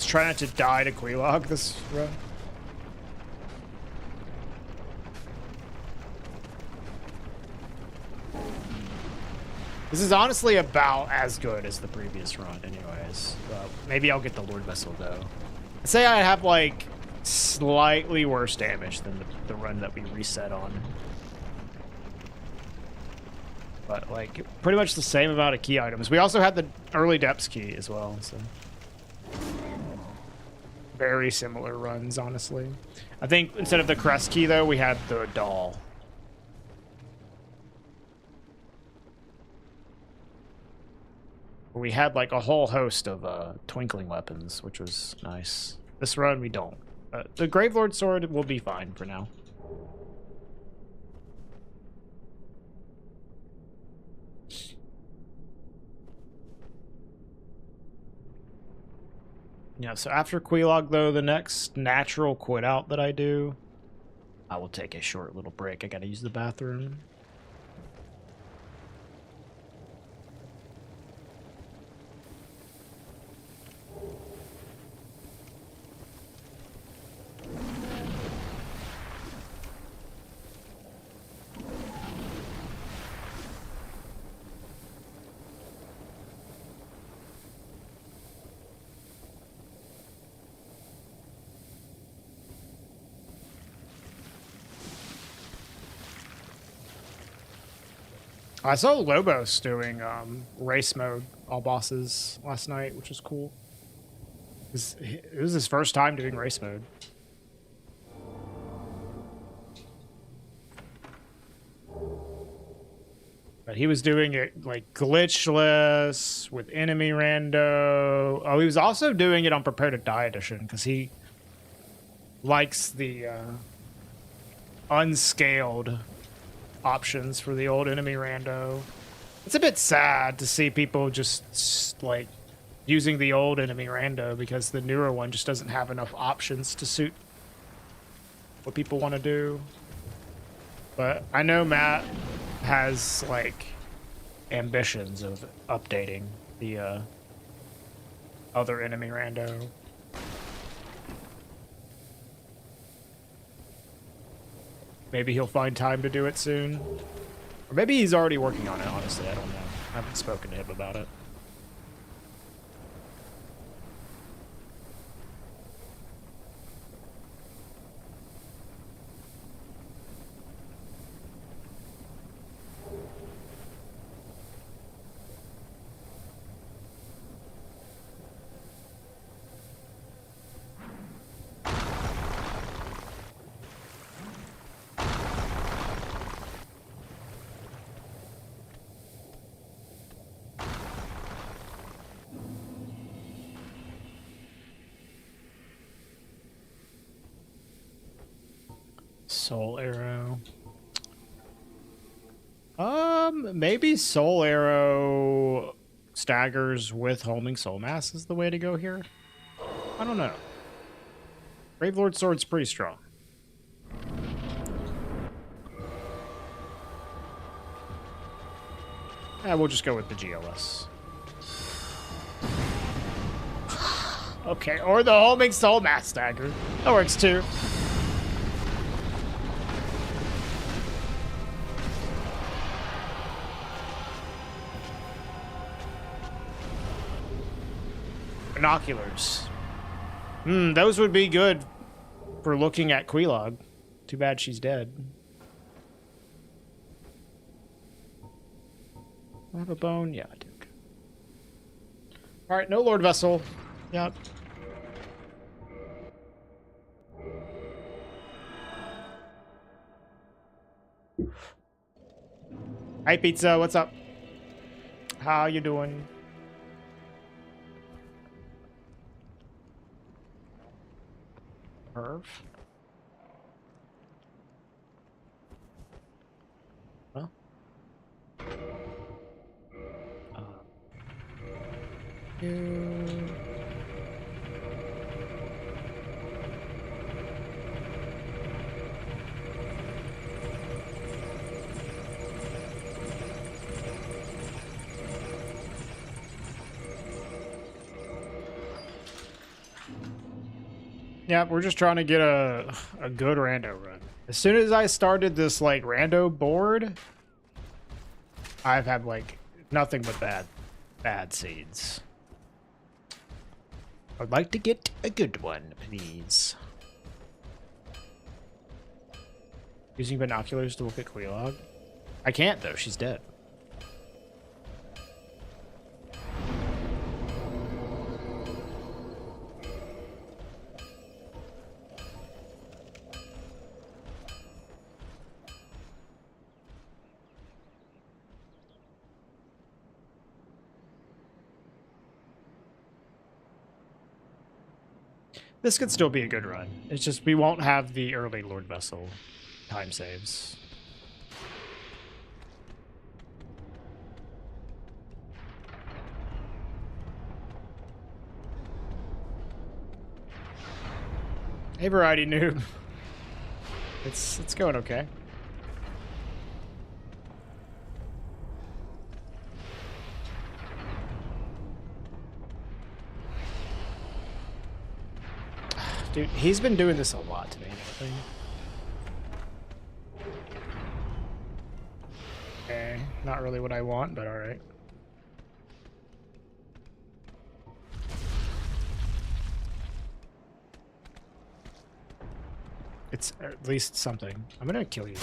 Let's try not to die to Quelaag this run. This is honestly about as good as the previous run anyways. Maybe I'll get the Lord Vessel though. I'd say I have like slightly worse damage than the run that we reset on. But like pretty much the same amount of key items. We also had the early depths key as well, so very similar runs, honestly. I think instead of the crest key though, we had the doll. We had like a whole host of twinkling weapons, which was nice. This run we don't. The Gravelord sword will be fine for now. Yeah, so after Quelaag though, the next natural quit out that I do, I will take a short little break. I gotta use the bathroom. I saw Lobos doing race mode all bosses last night, which was cool. It was his first time doing race mode. But he was doing it like glitchless with enemy rando. Oh, he was also doing it on Prepare to Die edition because he likes the unscaled options for the old enemy rando. It's a bit sad to see people just like using the old enemy rando because the newer one just doesn't have enough options to suit what people want to do. But I know Matt has like ambitions of updating the other enemy rando. Maybe he'll find time to do it soon. Or maybe he's already working on it, honestly. I don't know. I haven't spoken to him about it. Soul Arrow. Maybe Soul Arrow staggers with Homing Soul Mass is the way to go here. I don't know. Gravelord Sword's pretty strong. Yeah, we'll just go with the GLS. Okay, or the Homing Soul Mass stagger. That works too. Binoculars. Those would be good for looking at Quelaag. Too bad she's dead. I have a bone? Yeah, I do. Alright, no Lord Vessel. Yep. Hi, Pizza. What's up? How you doing? Perv. Well. Yeah, we're just trying to get a good rando run. As soon as I started this like rando board, I've had like nothing but bad seeds. I'd like to get a good one, please. Using binoculars to look at Quelaag? I can't though, she's dead. This could still be a good run. It's just we won't have the early Lord Vessel time saves. Hey, Variety Noob. It's going okay. Dude, he's been doing this a lot to me. Okay, not really what I want, but alright. It's at least something. I'm gonna kill you.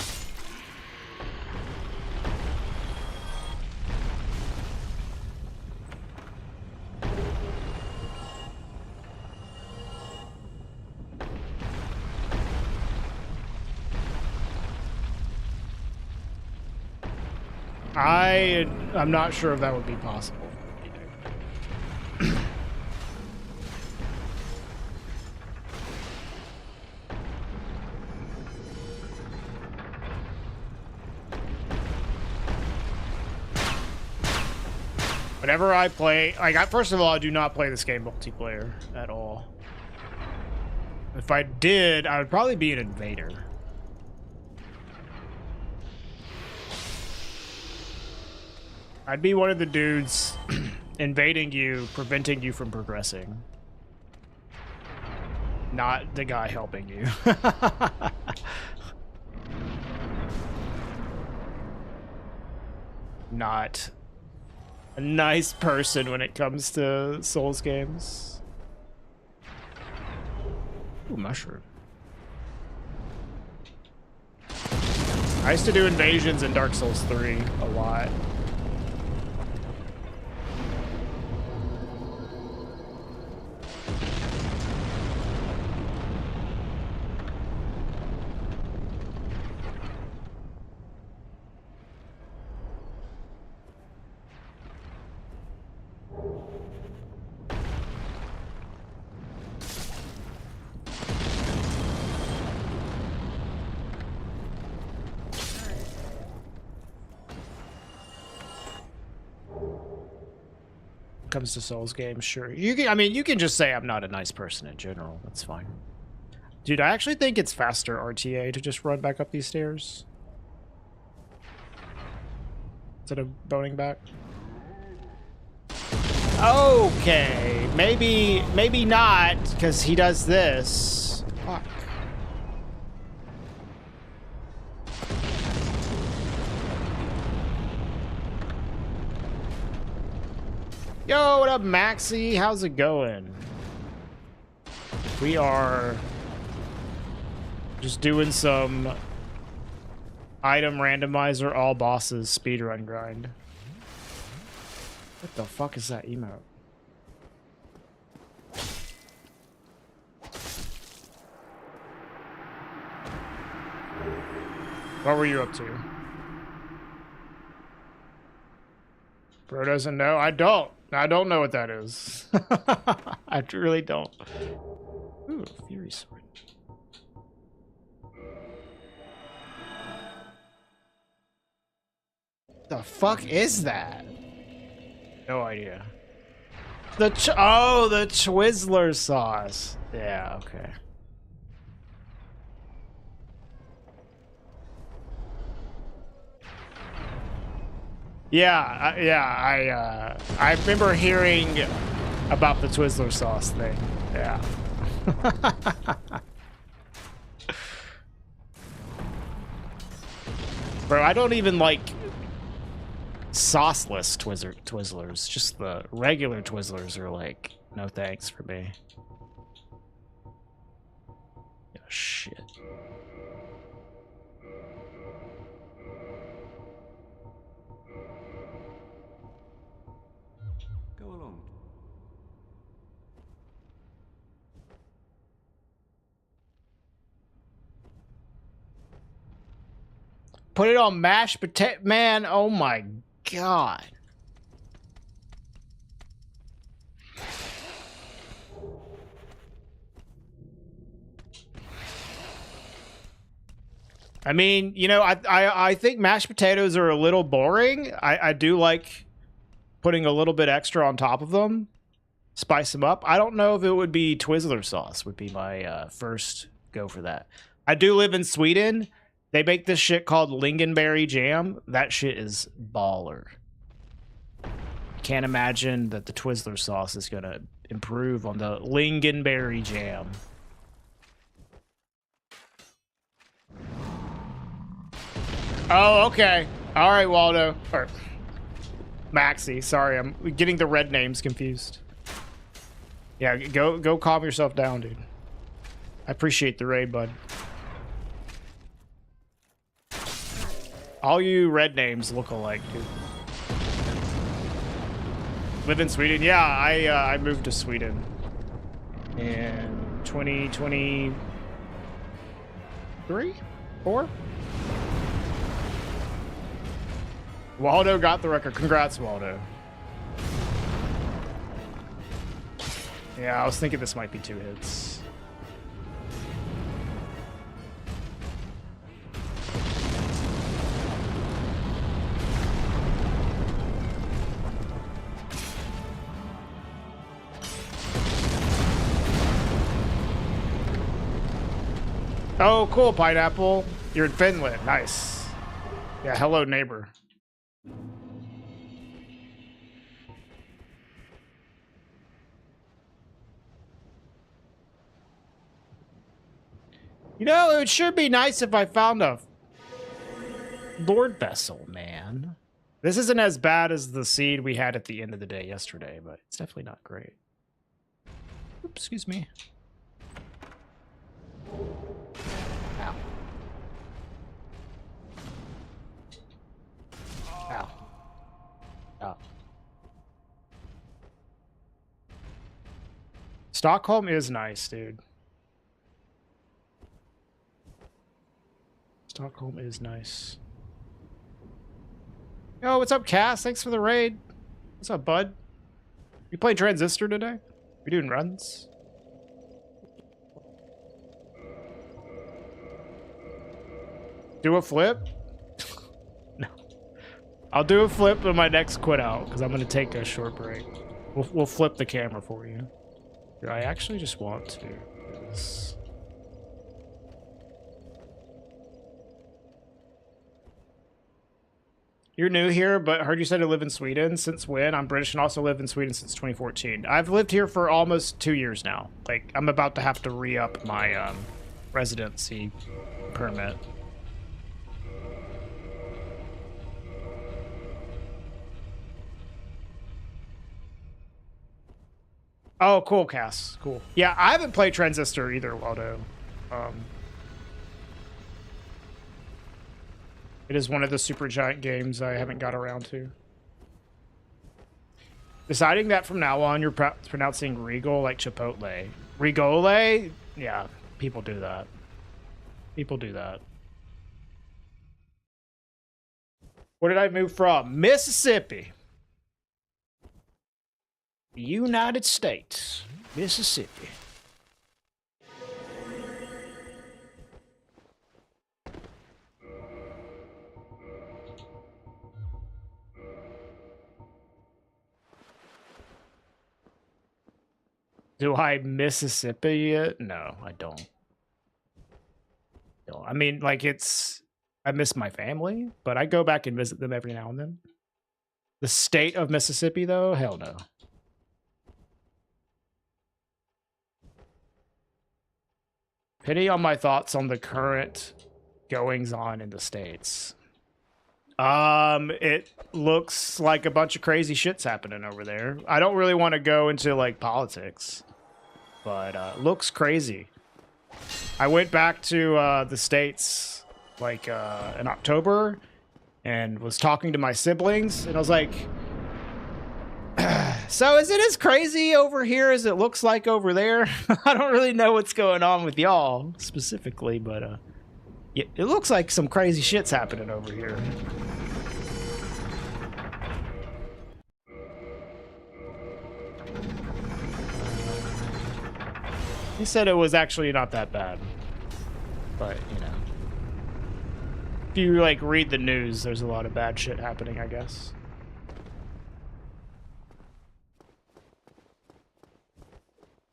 I'm not sure if that would be possible. Whenever I play, like, first of all, I do not play this game multiplayer at all. If I did, I would probably be an invader. I'd be one of the dudes invading you, preventing you from progressing. Not the guy helping you. Not a nice person when it comes to Souls games. Ooh, mushroom. I used to do invasions in Dark Souls 3 a lot. Comes to Souls games, sure. You can, I mean, you can just say I'm not a nice person in general. That's fine. Dude, I actually think it's faster RTA to just run back up these stairs instead of boning back. Okay, maybe not, because he does this. Fuck. Yo, what up, Maxie? How's it going? We are just doing some item randomizer all bosses speedrun grind. What the fuck is that emote? What were you up to? Bro doesn't know? I don't know what that is. I really don't. Ooh, Fury Sword. The fuck is that? No idea. The Twizzler sauce. Yeah, okay. Yeah, I remember hearing about the Twizzler sauce thing. Yeah. Bro, I don't even like sauceless Twizzlers. Just the regular Twizzlers are like, no thanks for me. Oh, shit. Go along. Put it on mashed potato. Man, oh my god. I mean, you know, I think mashed potatoes are a little boring. I do like putting a little bit extra on top of them. Spice them up. I don't know if it would be Twizzler sauce would be my first go for that. I do live in Sweden. They make this shit called lingonberry jam. That shit is baller. Can't imagine that the Twizzler sauce is gonna improve on the lingonberry jam. Oh, okay. All right, Waldo. Or Maxi. Sorry, I'm getting the red names confused. Yeah, go calm yourself down, dude. I appreciate the raid, bud. All you red names look alike, dude. Live in Sweden? Yeah, I moved to Sweden in 2023, 4. Waldo got the record. Congrats, Waldo. Yeah, I was thinking this might be 2 hits. Oh, cool, Pineapple. You're in Finland. Nice. Yeah, hello, neighbor. You know, it would sure be nice if I found a Lord Vessel, man. This isn't as bad as the seed we had at the end of the day yesterday, but it's definitely not great. Oops, excuse me. Ow. Ow. Ow. Stockholm is nice, dude. Stockholm is nice. Yo, what's up, Cass? Thanks for the raid. What's up, bud? You playing Transistor today? We doing runs? Do a flip? No. I'll do a flip in my next quit out because I'm going to take a short break. We'll flip the camera for you. I actually just want to do this. You're new here, but I heard you said you live in Sweden. Since when? I'm British and also live in Sweden since 2014. I've lived here for almost 2 years now. Like, I'm about to have to re-up my residency permit. Oh, cool, Cass. Cool. Yeah, I haven't played Transistor either, Waldo. It is one of the super giant games I haven't got around to. Deciding that from now on you're pronouncing Regal like Chipotle. Rigole? Yeah, people do that. People do that. Where did I move from? Mississippi. United States. Mississippi. Do I Mississippi it? No, I don't. No, I mean, like, I miss my family, but I go back and visit them every now and then. The state of Mississippi, though? Hell no. Pity on my thoughts on the current goings on in the States. It looks like a bunch of crazy shit's happening over there. I don't really want to go into like politics, but looks crazy. I went back to the States like in October and was talking to my siblings, and I was like, so is it as crazy over here as it looks like over there? I don't really know what's going on with y'all specifically, but it looks like some crazy shit's happening over here. He said it was actually not that bad, but you know, if you like read the news, there's a lot of bad shit happening, I guess.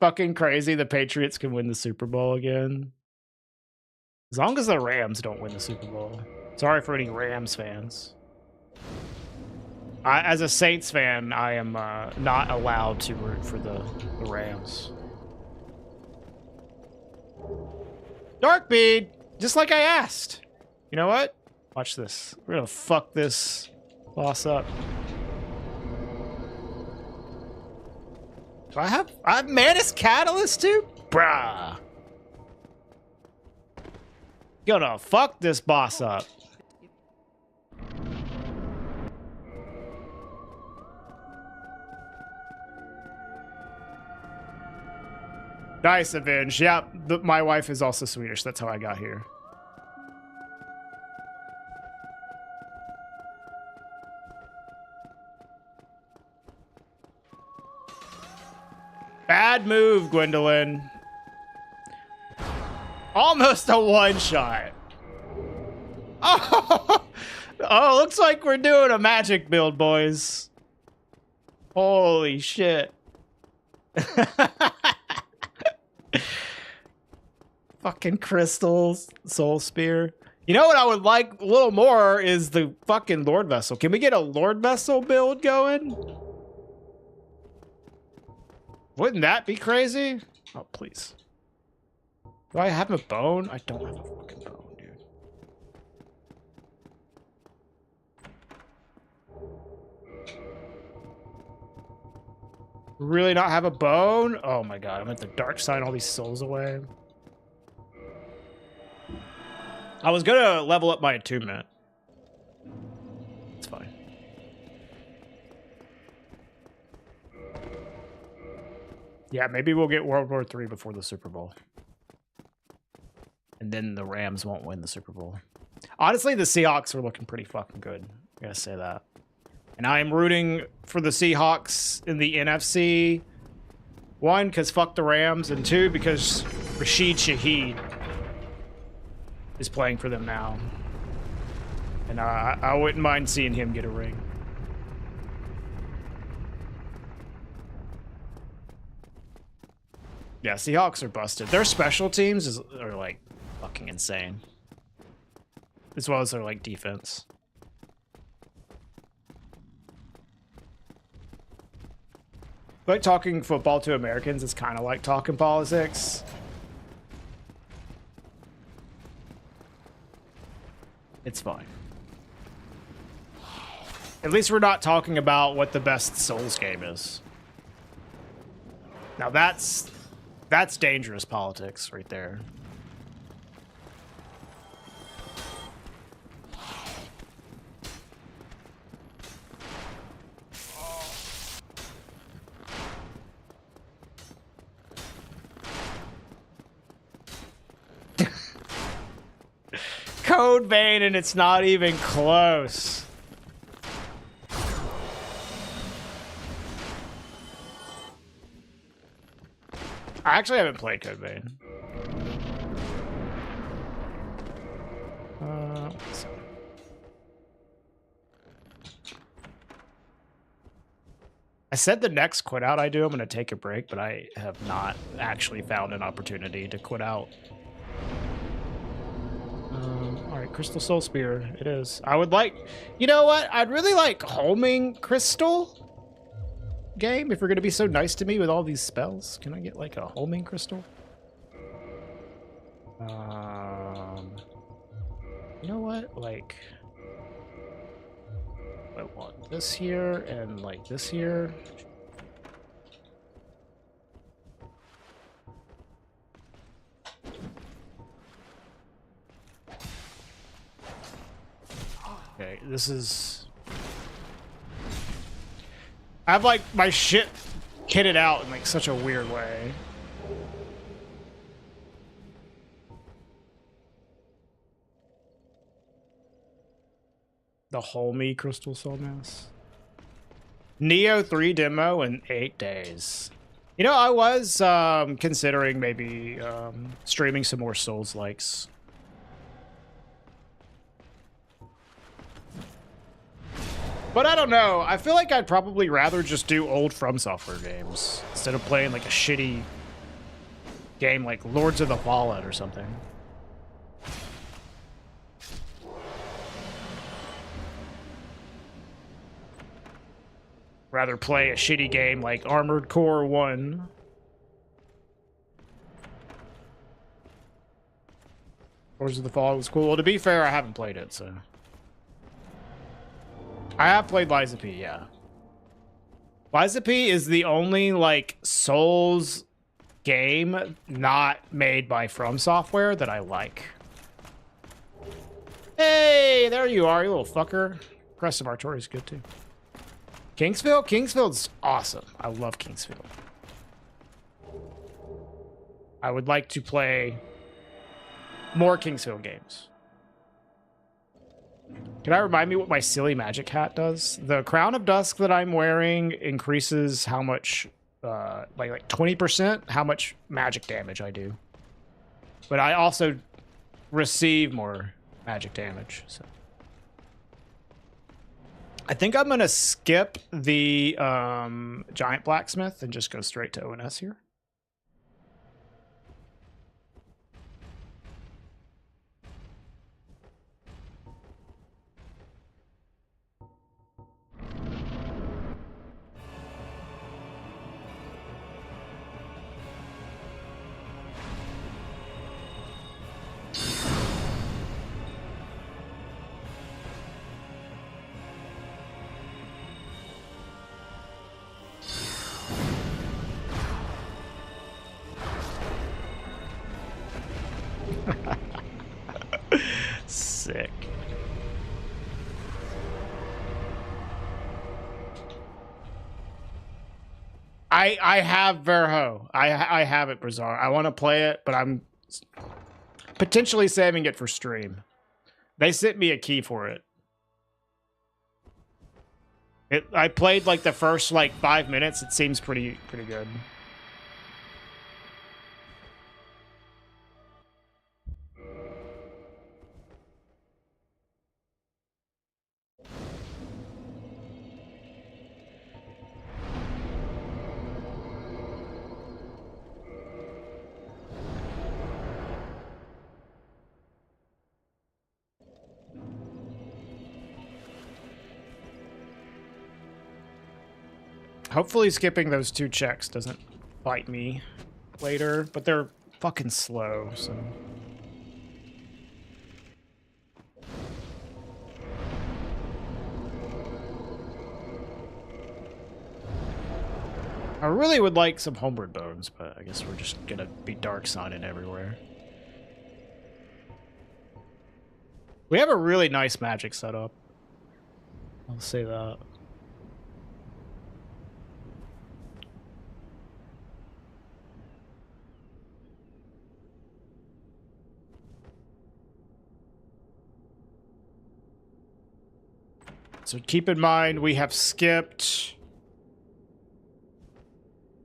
Fucking crazy the Patriots can win the Super Bowl again. As long as the Rams don't win the Super Bowl. Sorry for any Rams fans. As a Saints fan, I am not allowed to root for the Rams. Darkbead! Just like I asked. You know what? Watch this. We're gonna fuck this boss up. Do I have Manus Catalyst too? Bruh. Gonna fuck this boss up. Nice, Avenge. Yeah, my wife is also Swedish. That's how I got here. Bad move, Gwendolyn. Almost a one-shot. Oh! Oh, looks like we're doing a magic build, boys. Holy shit. Fucking crystals, soul spear. You know what I would like a little more is the fucking Lord Vessel. Can we get a Lord Vessel build going? Wouldn't that be crazy? Oh, please. Do I have a bone? I don't have a fucking bone, dude. Really not have a bone? Oh my god, I'm at the dark side, all these souls away. I was gonna level up my attunement. It's fine. Yeah, maybe we'll get World War III before the Super Bowl. And then the Rams won't win the Super Bowl. Honestly, the Seahawks are looking pretty fucking good. I gotta say that. And I am rooting for the Seahawks in the NFC. One, because fuck the Rams. And two, because Rashid Shaheed is playing for them now. And I wouldn't mind seeing him get a ring. Yeah, Seahawks are busted. Their special teams are like fucking insane. As well as their like defense. Like talking football to Americans is kind of like talking politics. It's fine. At least we're not talking about what the best Souls game is. Now that's dangerous politics right there. Code Vein, and it's not even close. I actually haven't played Code Vein. I said the next quit out I do, I'm going to take a break, but I have not actually found an opportunity to quit out. Alright, Crystal Soul Spear, it is. I would like, you know what? I'd really like Homing Crystal game, if you're going to be so nice to me with all these spells. Can I get like a Homing Crystal? You know what? Like, I want this here and like this here. Okay, this is... I have like my shit kitted out in like such a weird way. The whole me crystal soul mass. Neo 3 demo in 8 days. You know, I was considering maybe streaming some more Souls-likes. But I don't know. I feel like I'd probably rather just do old From Software games instead of playing like a shitty game like Lords of the Fallen or something. Rather play a shitty game like Armored Core 1. Lords of the Fallen was cool. Well, to be fair, I haven't played it, so... I have played Lies of P, yeah. Lies of P is the only, like, Souls game not made by From Software that I like. Hey, there you are, you little fucker. Crest of Artorias is good, too. Kingsfield? Kingsfield's awesome. I love Kingsfield. I would like to play more Kingsfield games. Can I remind me what my silly magic hat does? The Crown of Dusk that I'm wearing increases how much, like 20%, how much magic damage I do. But I also receive more magic damage, so. I think I'm gonna skip the giant blacksmith and just go straight to ONS here. Sick. I have Verho. I have it, Bizarre. I want to play it, but I'm potentially saving it for stream. They sent me a key for it. I played like the first like 5 minutes. It seems pretty good. Hopefully skipping those 2 checks doesn't bite me later, but they're fucking slow, so... I really would like some homeward bones, but I guess we're just gonna be dark signing everywhere. We have a really nice magic setup. I'll say that. So keep in mind, we have skipped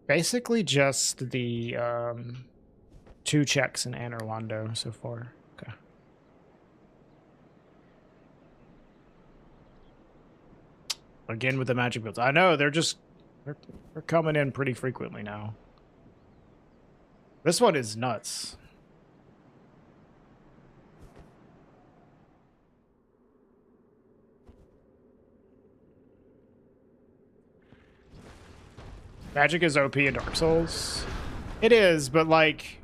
basically just the 2 checks in Anorlando so far. Okay. Again with the magic builds. I know, they're coming in pretty frequently now. This one is nuts. Magic is OP in Dark Souls. It is, but like,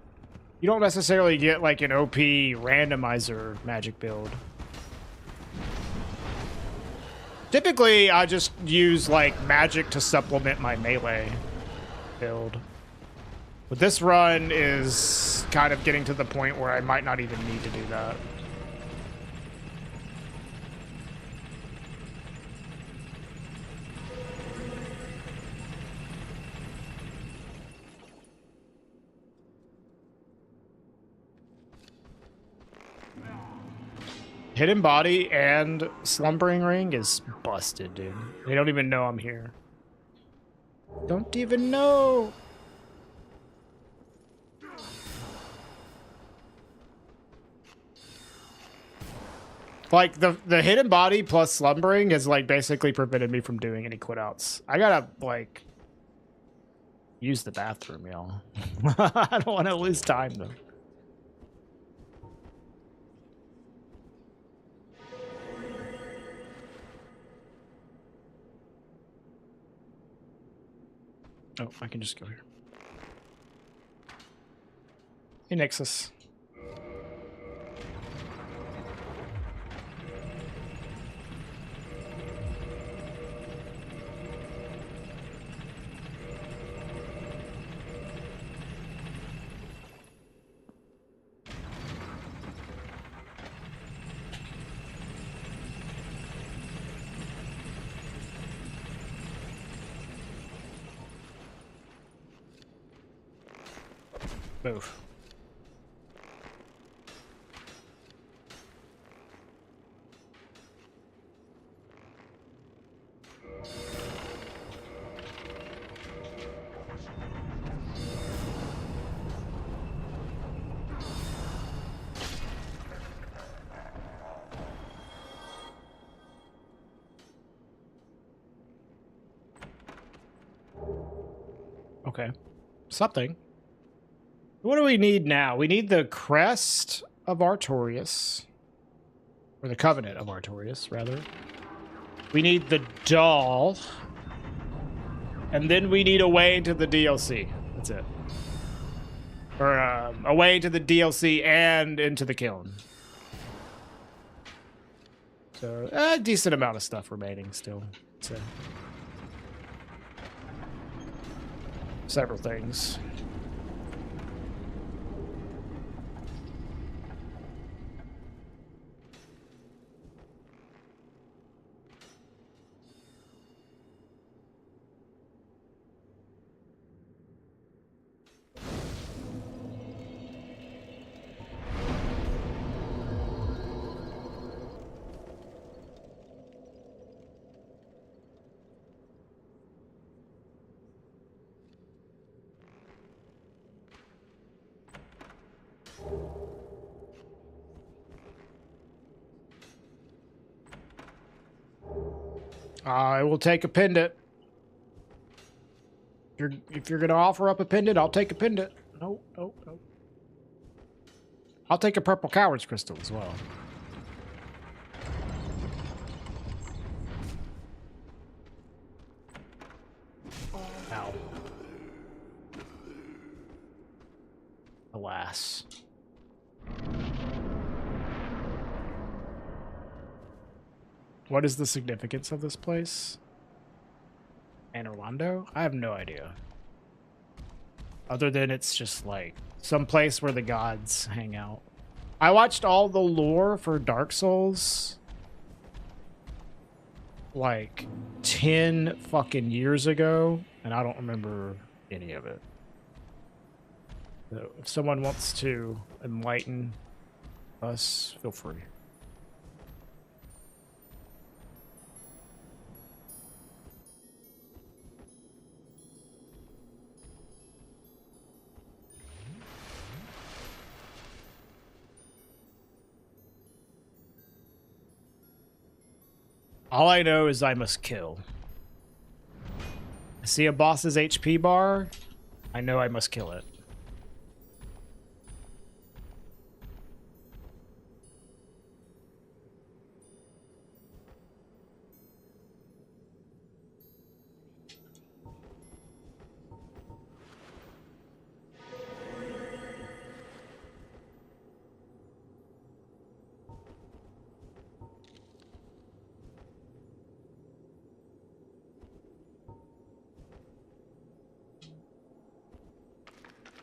You don't necessarily get like an OP randomizer magic build. Typically, I just use like magic to supplement my melee build. But this run is kind of getting to the point where I might not even need to do that. Hidden Body and Slumbering Ring is busted, dude. They don't even know I'm here. Don't even know. Like, the Hidden Body plus Slumbering has, like, basically prevented me from doing any quit-outs. I gotta, like, use the bathroom, y'all. I don't want to lose time, though. Oh, I can just go here. Hey, Nexus. Move. Okay. Something. What do we need now? We need the Crest of Artorias. Or the Covenant of Artorias, rather. We need the doll. And then we need a way into the DLC. That's it. Or a way to the DLC and into the kiln. So, a decent amount of stuff remaining still. So, several things. I will take a pendant. If you're gonna offer up a pendant, I'll take a pendant. No. I'll take a purple coward's crystal as well. Ow. Alas. What is the significance of this place? Anne Orlando? I have no idea. Other than it's just like some place where the gods hang out. I watched all the lore for Dark Souls like 10 fucking years ago, and I don't remember any of it. So if someone wants to enlighten us, feel free. All I know is I must kill. I see a boss's HP bar. I know I must kill it.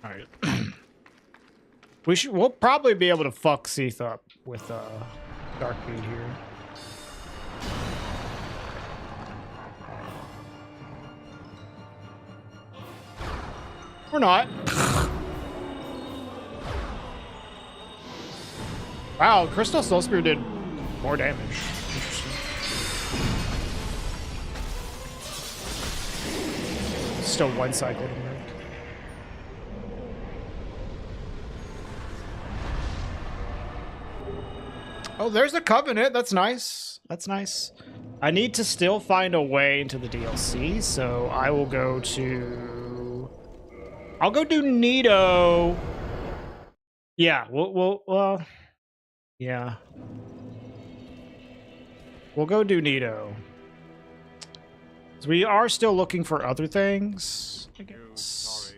All right. We'll probably be able to fuck Seath up with Darkbeat here. Or not. Wow, Crystal Soul Spear did more damage. Interesting. Still one cycle to make. Oh, there's a Covenant. That's nice. That's nice. I need to still find a way into the DLC, so I will go to... I'll go do Nito. Yeah, well, yeah. We'll go do Nito. So we are still looking for other things, I guess.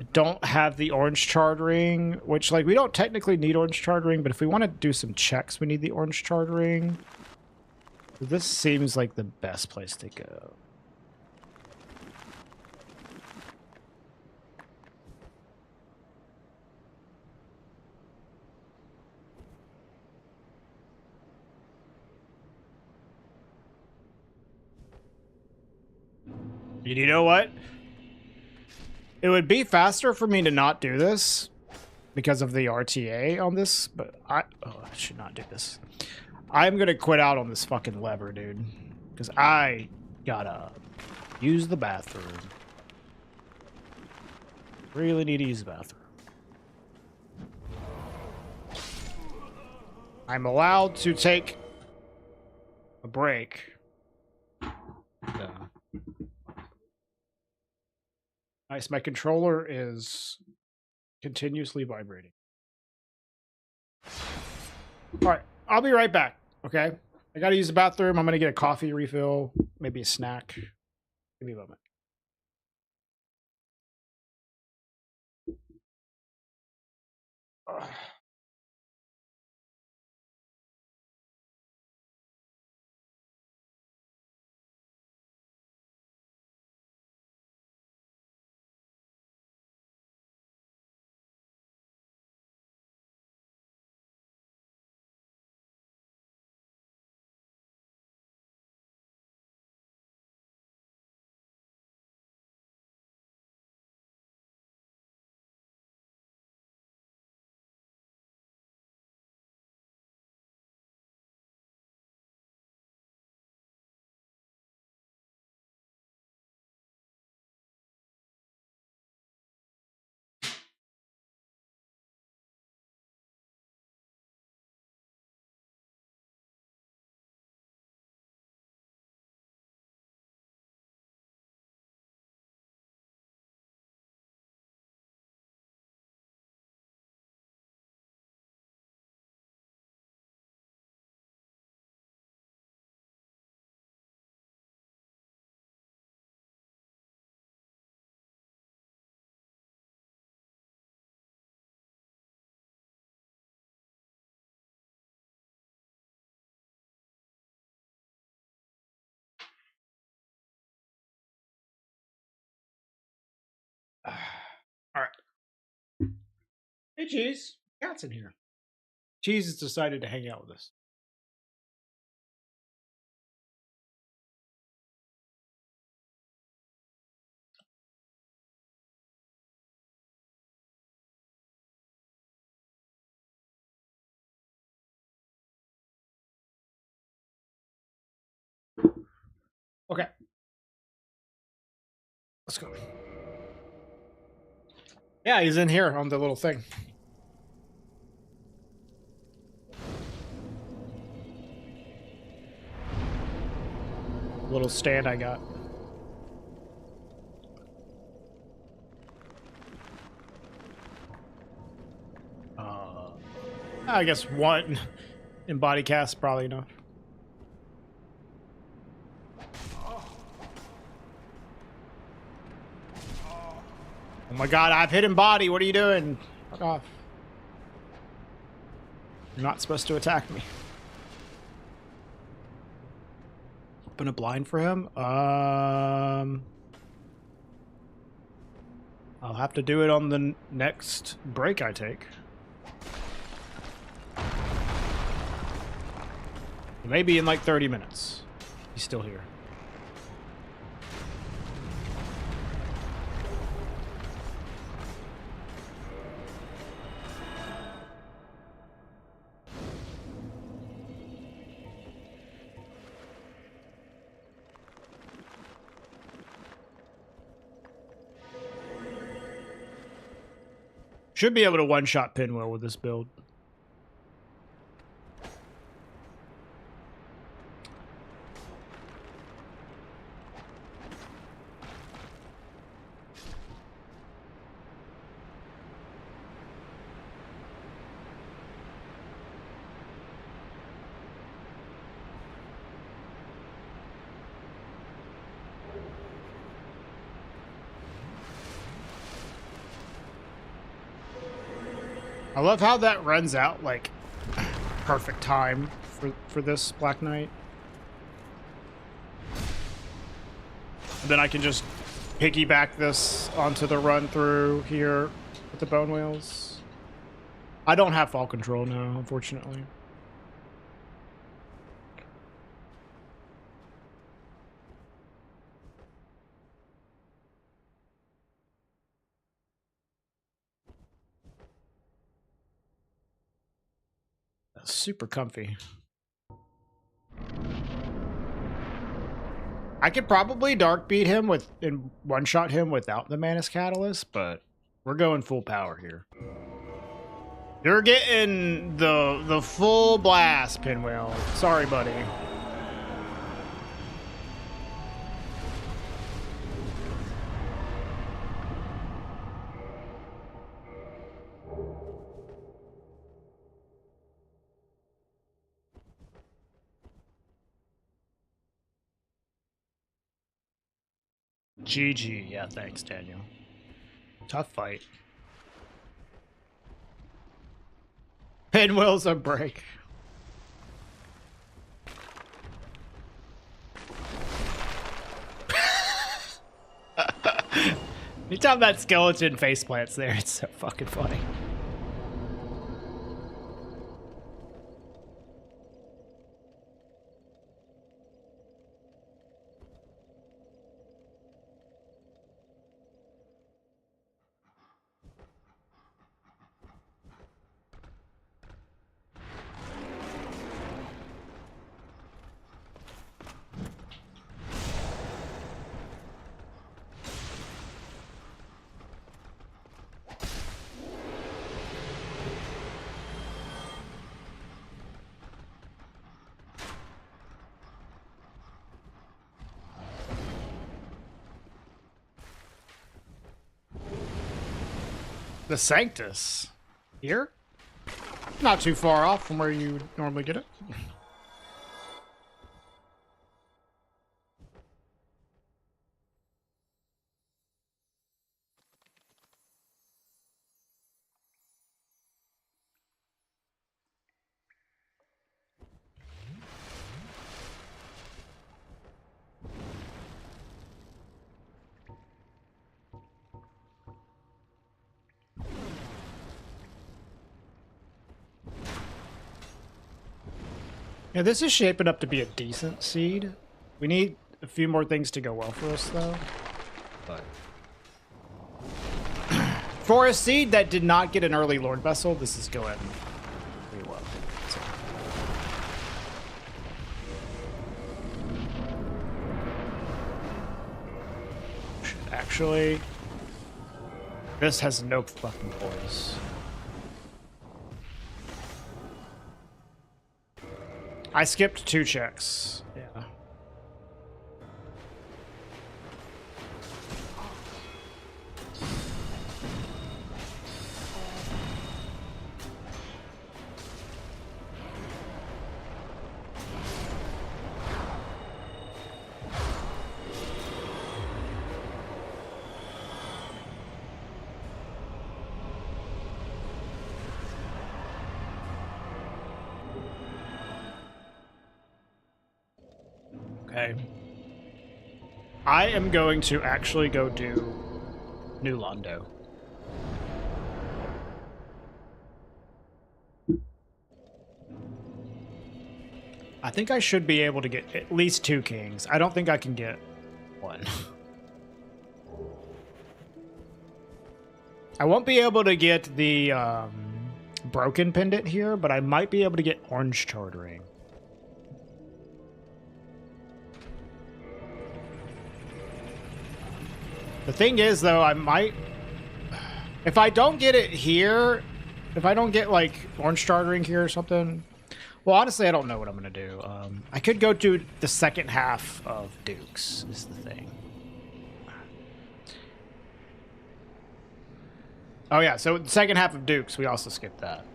I don't have the orange charred ring, which, like, we don't technically need orange charred ring, but if we want to do some checks, we need the orange charred ring. This seems like the best place to go. You know what? It would be faster for me to not do this because of the RTA on this, but I should not do this. I'm going to quit out on this fucking lever, dude, because I gotta use the bathroom. Really need to use the bathroom. I'm allowed to take a break. Yeah. Nice. My controller is continuously vibrating. All right. I'll be right back. Okay. I got to use the bathroom. I'm going to get a coffee refill, maybe a snack. Give me a moment. All right. Hey, Cheese. Cat's in here. Cheese has decided to hang out with us. Okay. Let's go. Yeah, he's in here on the little thing. Little stand I got. I guess one in body cast probably enough. Oh my god, I've hit him body. What are you doing? Fuck off. You're not supposed to attack me. Open a blind for him? I'll have to do it on the next break I take. Maybe in like 30 minutes. He's still here. Should be able to one-shot Pinwheel with this build. I love how that runs out like perfect time for this Black Knight. And then I can just piggyback this onto the run through here with the bone wheels. I don't have fall control now, unfortunately. That's super comfy. I could probably dark beat him with and one shot him without the Manus Catalyst, but we're going full power here. You're getting the full blast, Pinwheel. Sorry, buddy. GG. Yeah, thanks, Daniel. Tough fight. Pinwheel's a break. Anytime that skeleton faceplants there, it's so fucking funny. The Sanctus. Here? Not too far off from where you would normally get it. Yeah, this is shaping up to be a decent seed. We need a few more things to go well for us, though. But for a seed that did not get an early Lord Vessel, this is going pretty well. So. Actually, this has no fucking poise. I skipped 2 checks. Yeah. Okay. I am going to actually go do New Londo. I think I should be able to get at least 2 kings. I don't think I can get 1. I won't be able to get the broken pendant here, but I might be able to get orange chartering. The thing is, though, I might... If I don't get it here, if I don't get, like, orange chartering here or something... Well, honestly, I don't know what I'm going to do. I could go to the second half of Dukes, is the thing. Oh, yeah, so the second half of Dukes, we also skipped that.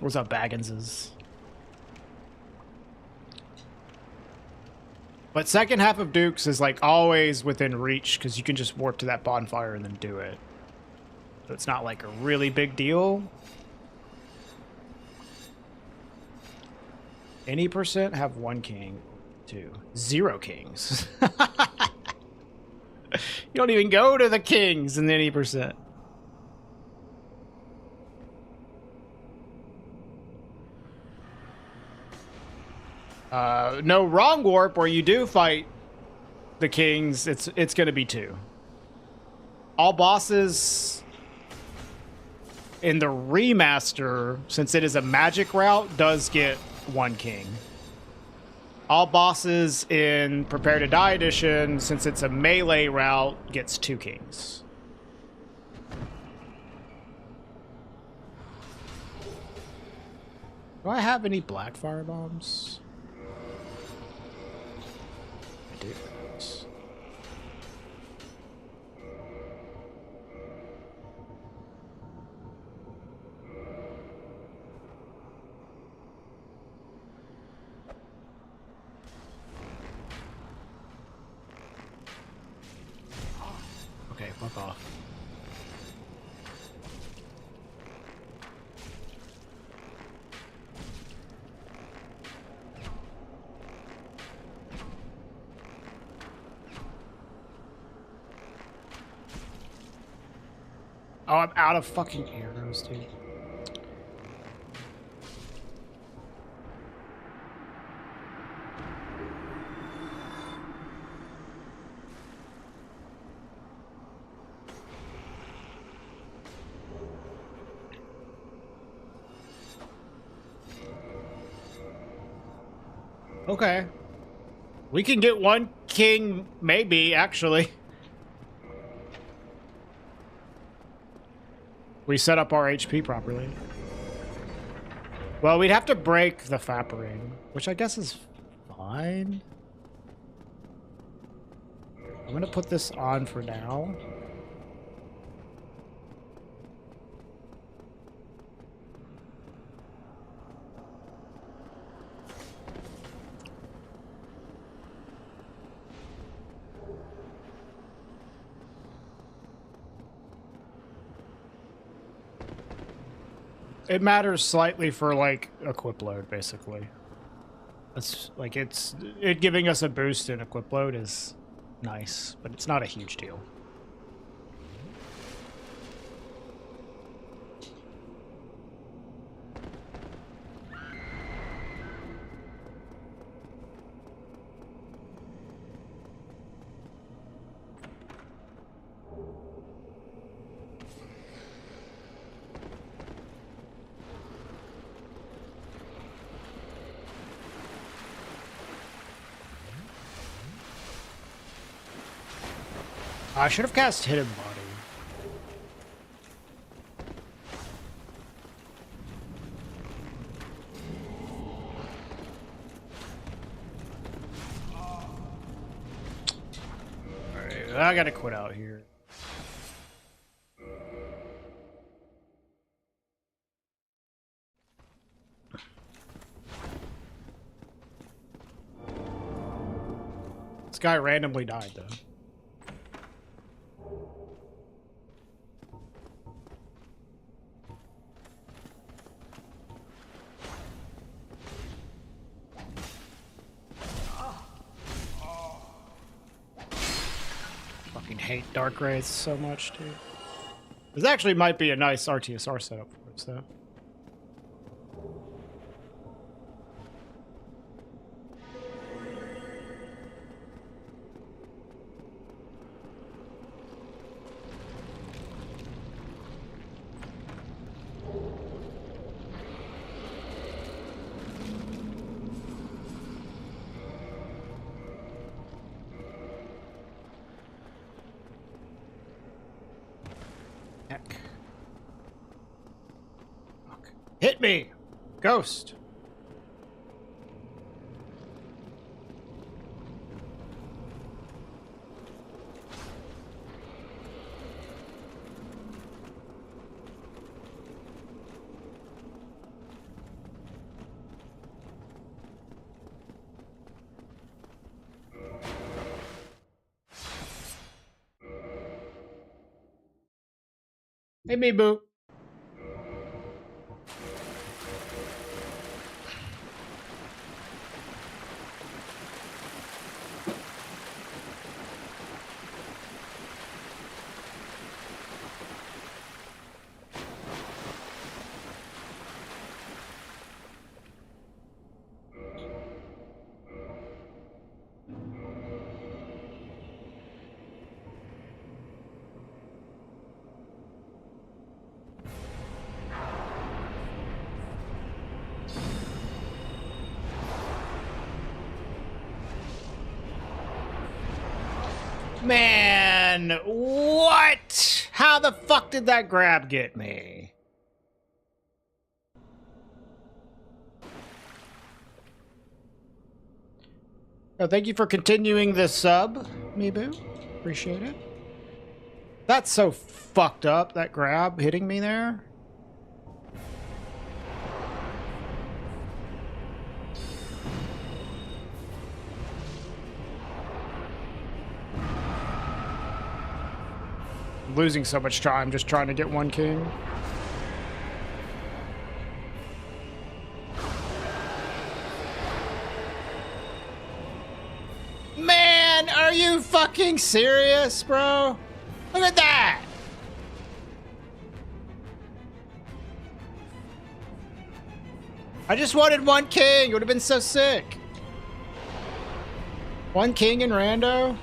What's up, Bagginses? But second half of Dukes is, like, always within reach, because you can just warp to that bonfire and then do it. So it's not, like, a really big deal. Any percent have 1 king, 2. 0 kings. You don't even go to the kings in any percent. No, wrong warp where you do fight the kings, it's going to be 2. All bosses in the remaster, since it is a magic route, does get 1 king. All bosses in Prepare to Die edition, since it's a melee route, gets 2 kings. Do I have any black fire bombs? I do. Okay, fuck off. Oh, I'm out of fucking arrows, dude. Okay. We can get 1 king, maybe, actually. We set up our HP properly. Well, we'd have to break the FAP ring, which I guess is fine. I'm gonna put this on for now. It matters slightly for, like, equip load, basically. It's like it giving us a boost in equip load is nice, but it's not a huge deal. I should have cast Hidden Body. Alright, I gotta quit out here. This guy randomly died, though. hate Dark Wraiths so much, dude. This actually might be a nice RTSR setup for us, though. Heck. Fuck. Hit me! Ghost! Hey, me boo. Man, what? How the fuck did that grab get me? Oh, thank you for continuing the sub, Meeboo. Appreciate it. That's so fucked up, that grab hitting me there. Losing so much time just trying to get one king. Man, are you fucking serious, bro? Look at that! I just wanted one king. It would have been so sick. One king in rando?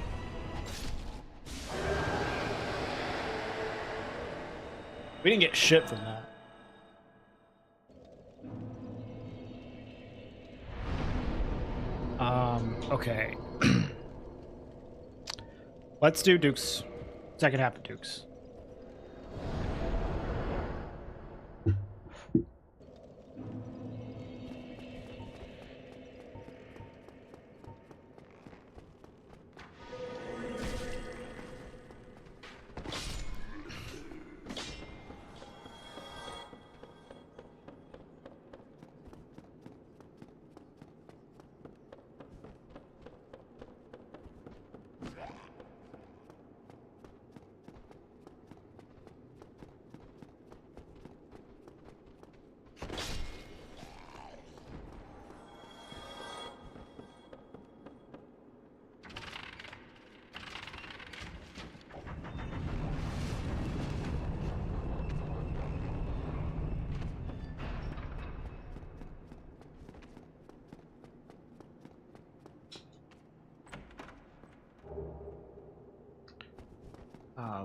We didn't get shit from that. Okay. Let's do Dukes. Second half of Dukes.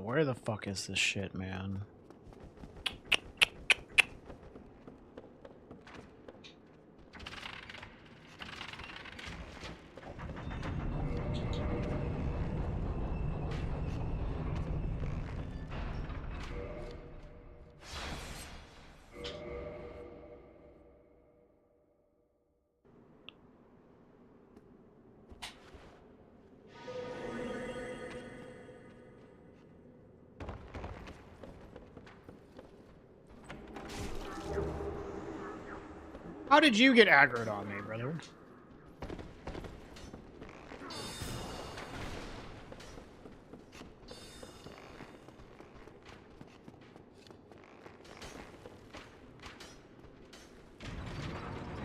Where the fuck is this shit, man? How did you get aggroed on me, brother?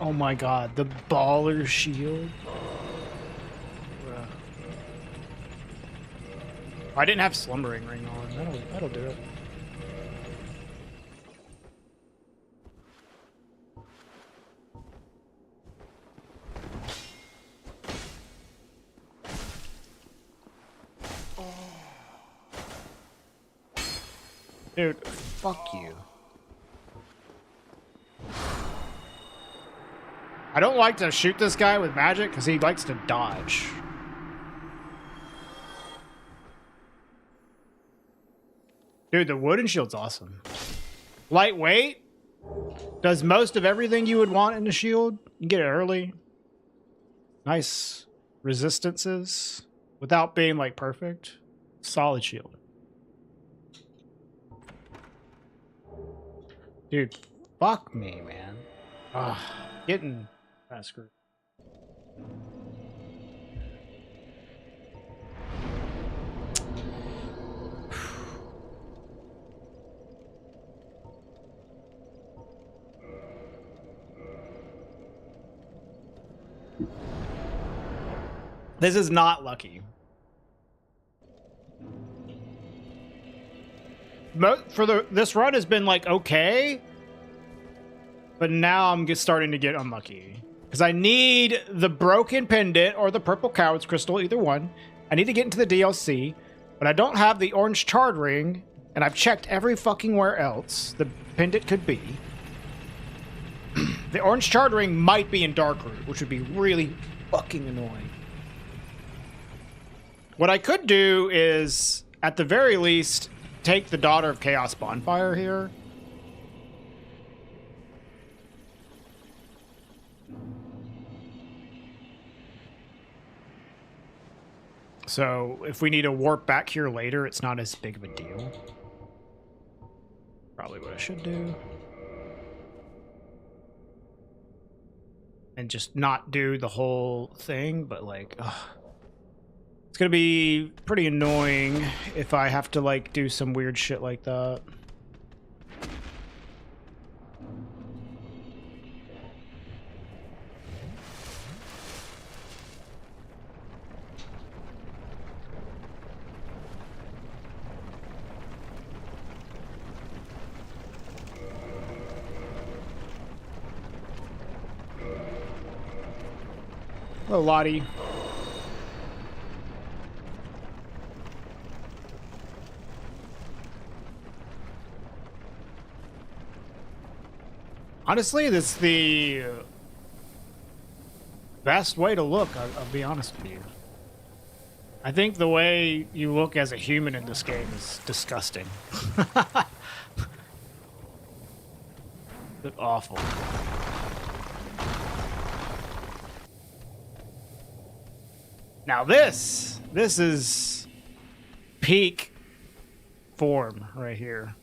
Oh my god, the baller shield. I didn't have Slumbering Ring on. That'll do it. Dude, fuck you. I don't like to shoot this guy with magic because he likes to dodge. Dude, the wooden shield's awesome. Lightweight. Does most of everything you would want in a shield. You get it early. Nice resistances. Without being, like, perfect. Solid shield. Dude, fuck me, man. Ugh, getting screwed. This is not lucky. This run has been like okay, but now I'm just starting to get unlucky because I need the broken pendant or the purple coward's crystal, either one. I need to get into the DLC, but I don't have the orange charred ring, and I've checked every fucking where else the pendant could be. The orange charred ring might be in Darkroot, which would be really fucking annoying. What I could do is, at the very least, take the Daughter of Chaos Bonfire here. So, if we need to warp back here later, it's not as big of a deal. Probably what I should do. And just not do the whole thing, but like, ugh. It's gonna be pretty annoying if I have to, like, do some weird shit like that. Hello, Lottie. Honestly, this is the best way to look, I'll be honest with you. I think the way you look as a human in this game is disgusting. Look awful. Now this is peak form right here.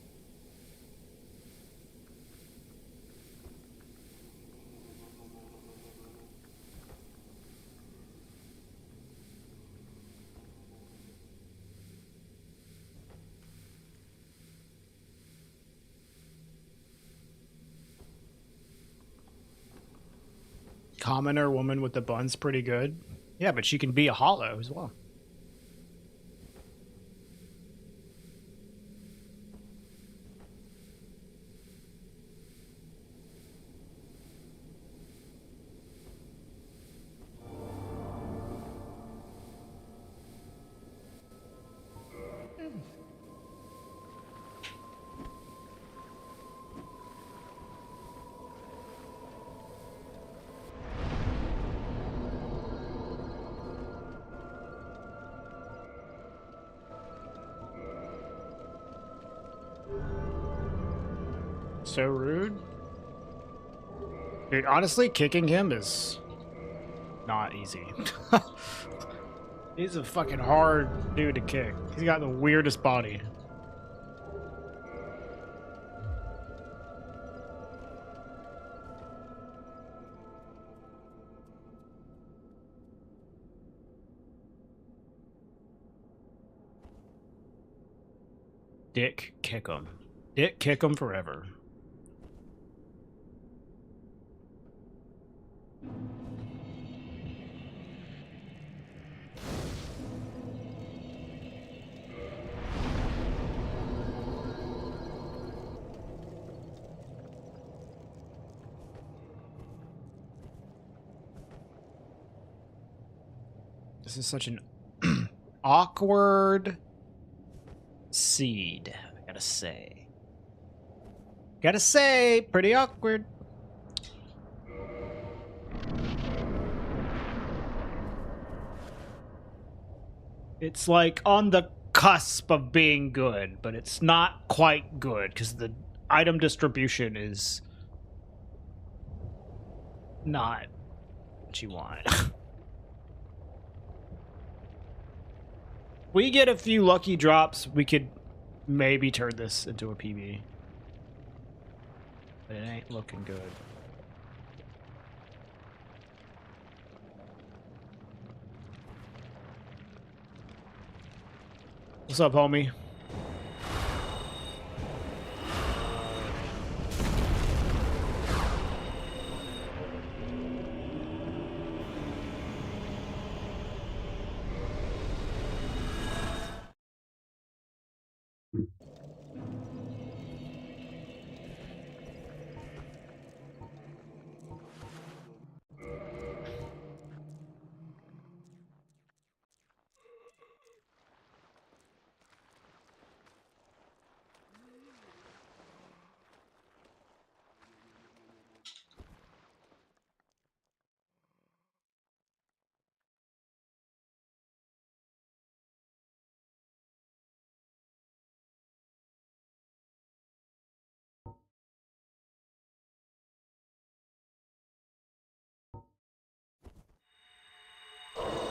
Commoner woman with the bun's pretty good. Yeah, but she can be a hollow as well. So rude. Dude, honestly, kicking him is not easy. He's a fucking hard dude to kick. He's got the weirdest body. Dick kick him. Dick kick him forever. This is such an awkward seed, I gotta say. Gotta say, pretty awkward. It's like on the cusp of being good, but it's not quite good because the item distribution is not what you want. We get a few lucky drops, we could maybe turn this into a PB. But it ain't looking good. What's up, homie?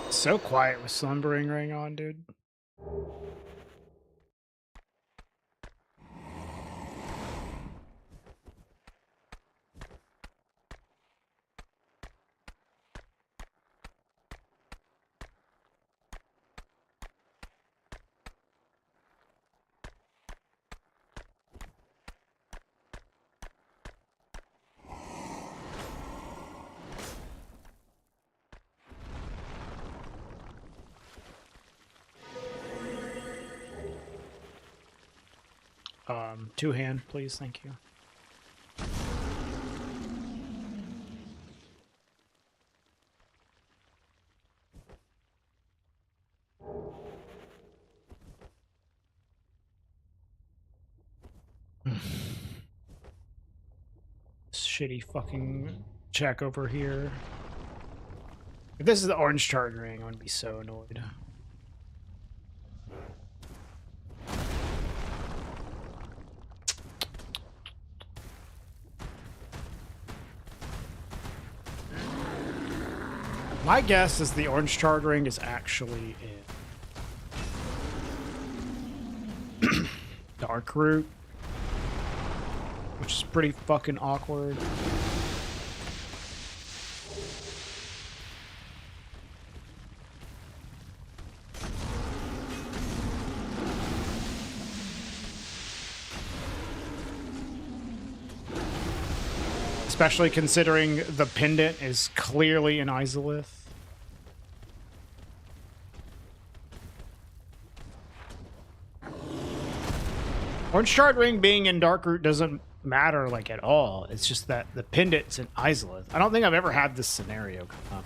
So quiet with Slumbering Ring on, dude. Two hand, please, thank you. Shitty fucking check over here. If this is the orange charge ring, I'm gonna be so annoyed. My guess is the orange charge ring is actually in Dark Root, which is pretty fucking awkward. Especially considering the pendant is clearly an Izalith. Orange Shard Ring being in Darkroot doesn't matter, like, at all. It's just that the pendant's in Izalith. I don't think I've ever had this scenario come up.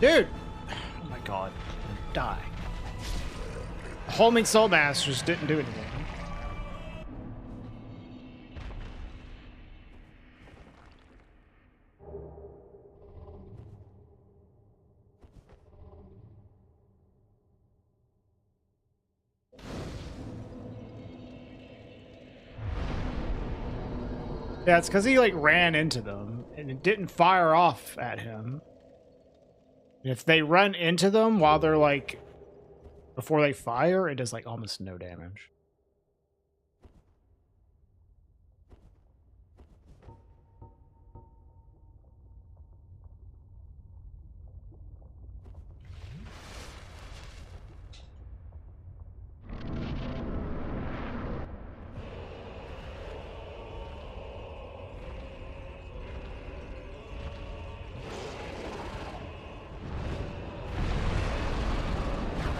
Dude! Oh my god. I'm gonna die. Homing Soul Mass just didn't do anything. Yeah, it's because he, like, ran into them, and it didn't fire off at him. If they run into them while they're like, before they fire, it does like almost no damage.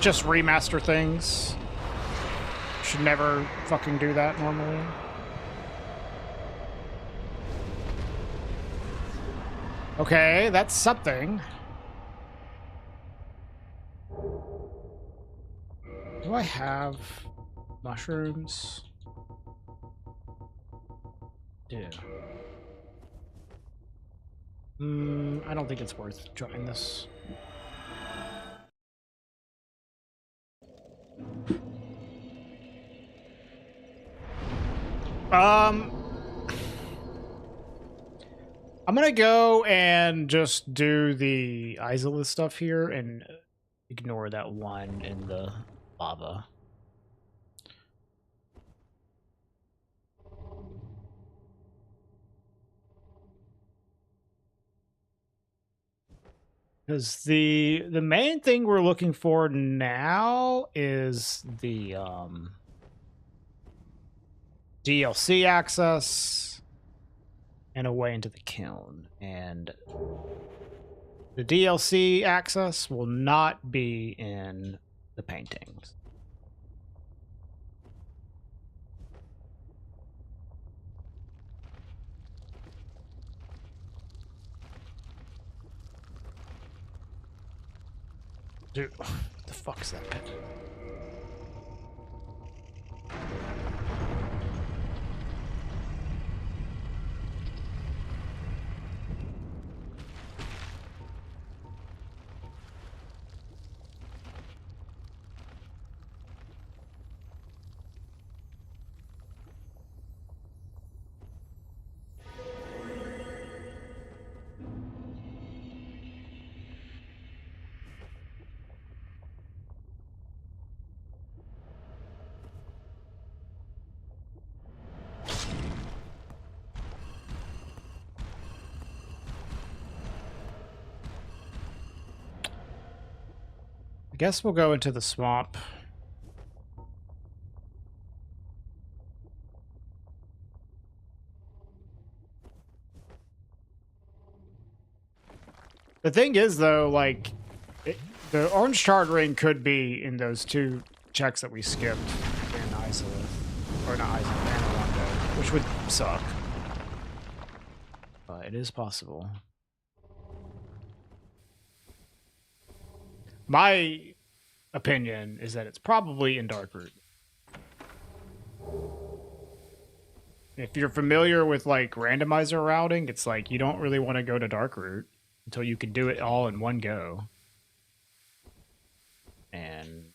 just remaster things. Should never fucking do that normally. Okay, that's something. Do I have mushrooms? Do. I don't think it's worth trying this. I'm gonna go and just do the Isola stuff here and ignore that one in the lava. Because the main thing we're looking for now is the DLC access and a way into the kiln. And the DLC access will not be in the paintings. Dude, what the fuck's that pit? I guess we'll go into the swamp. The thing is, though, like, the orange shard ring could be in those two checks that we skipped in Isola. Or not Isola, Anne, which would suck. But it is possible. My opinion is that it's probably in Darkroot. If you're familiar with like randomizer routing, it's like you don't really want to go to Darkroot until you can do it all in one go. And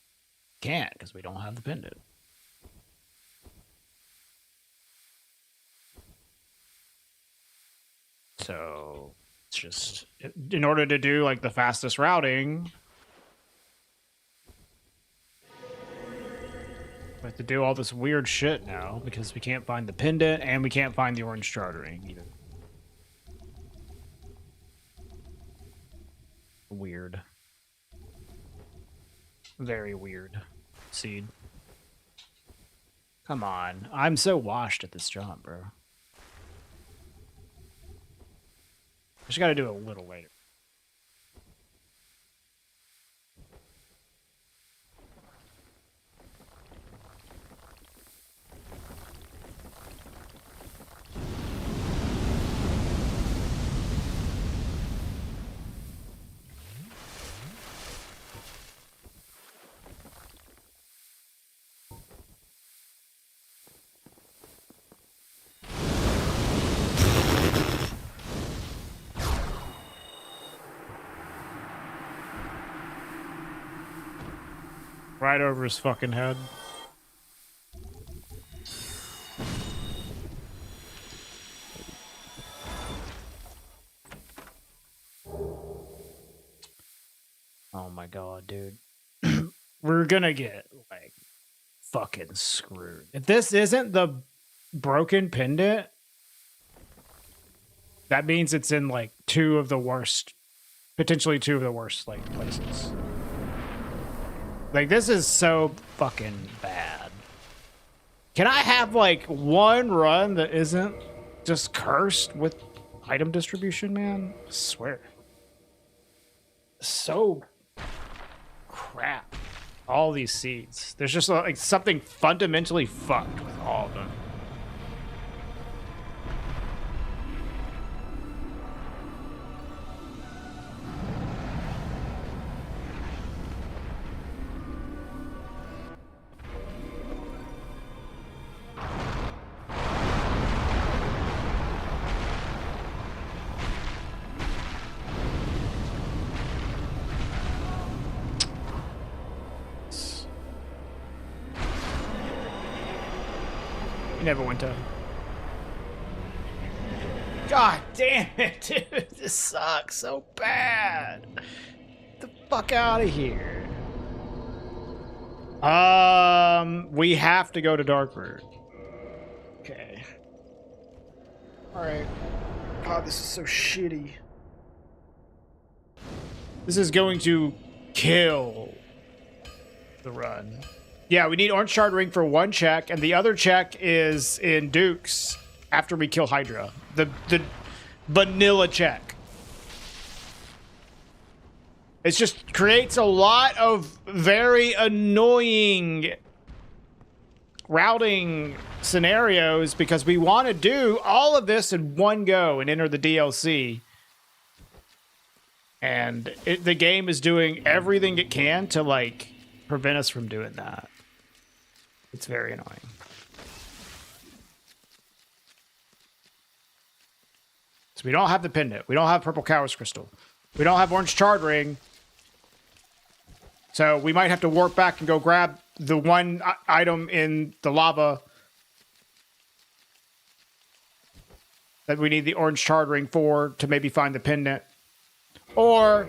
can't because we don't have the pendant. So it's just in order to do like the fastest routing, we have to do all this weird shit now because we can't find the pendant and we can't find the orange chartering either. Weird. Very weird. Seed. Come on. I'm so washed at this job, bro. I just gotta do it a little later. Right over his fucking head. Oh my god, dude. We're gonna get, like, fucking screwed. If this isn't the broken pendant, that means it's in, like, potentially two of the worst, like, places. Like, this is so fucking bad. Can I have, like, one run that isn't just cursed with item distribution, man? I swear. So crap. all these seeds. There's just like something fundamentally fucked with all of them. You never went to. God damn it, dude. This sucks so bad. Get the fuck out of here. We have to go to Darkroot. Okay. Alright. God, this is so shitty. This is going to kill the run. Yeah, we need Orange Shard Ring for one check, and the other check is in Duke's after we kill Hydra. The vanilla check. It just creates a lot of very annoying routing scenarios because we want to do all of this in one go and enter the DLC. And the game is doing everything it can to, like, prevent us from doing that. It's very annoying. So we don't have the pendant. We don't have purple Cow's crystal. We don't have orange Shard Ring. So we might have to warp back and go grab the one item in the lava that we need the orange Shard Ring for to maybe find the pendant. Or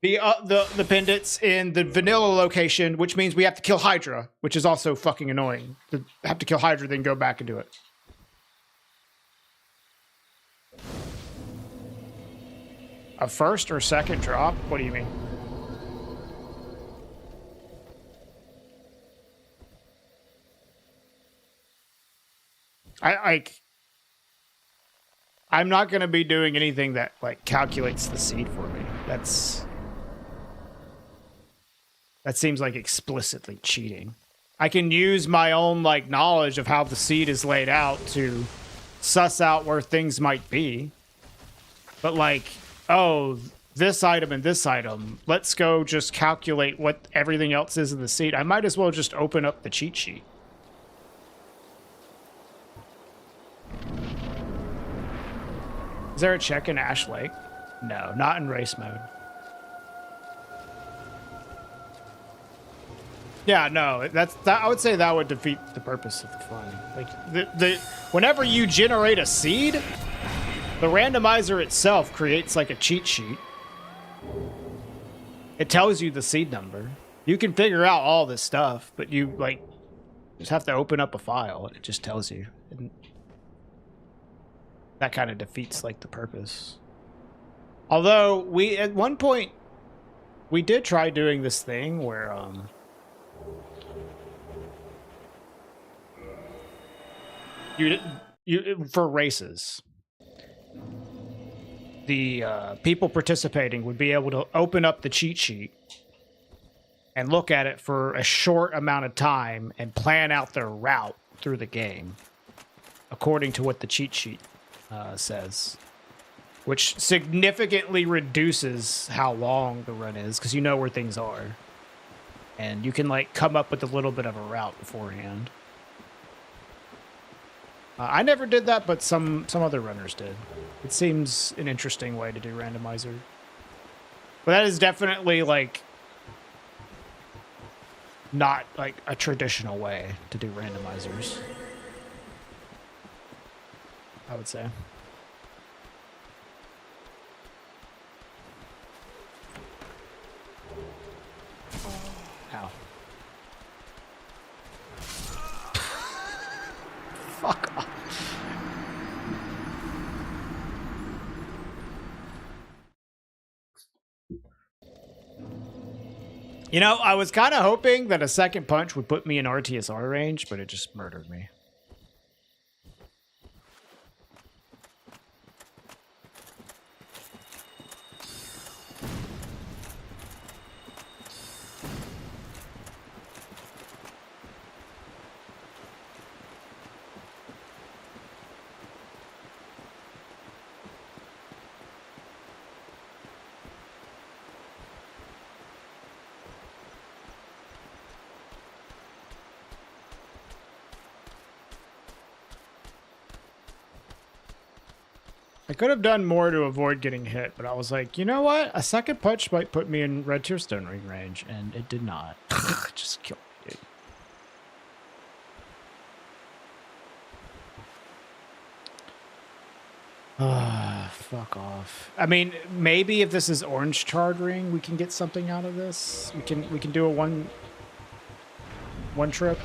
the pendants in the vanilla location, which means we have to kill Hydra, which is also fucking annoying. To have to kill Hydra, then go back and do it. A first or second drop? What do you mean? I'm not going to be doing anything that, like, calculates the seed for me. That seems like explicitly cheating. I can use my own, like, knowledge of how the seed is laid out to suss out where things might be. But, like, oh, this item and this item, let's go just calculate what everything else is in the seed. I might as well just open up the cheat sheet. Is there a check in Ash Lake? No, not in race mode. Yeah, no, I would say that would defeat the purpose of the fun. Like whenever you generate a seed, the randomizer itself creates like a cheat sheet. It tells you the seed number. You can figure out all this stuff, but you like just have to open up a file and it just tells you. And that kind of defeats like the purpose. Although we at one point we did try doing this thing where you for races, the people participating would be able to open up the cheat sheet and look at it for a short amount of time and plan out their route through the game according to what the cheat sheet says, which significantly reduces how long the run is because you know where things are and you can like come up with a little bit of a route beforehand. I never did that, but some other runners did. It seems an interesting way to do randomizer, but that is definitely like not like a traditional way to do randomizers, I would say. Ow. Fuck off. You know, I was kind of hoping that a second punch would put me in RTSR range, but it just murdered me. I could have done more to avoid getting hit, but I was like, you know what? A second punch might put me in red tier stone ring range, and it did not. Just killed me, dude. Fuck off. I mean, maybe if this is orange charred ring, we can get something out of this. We can do a one trip.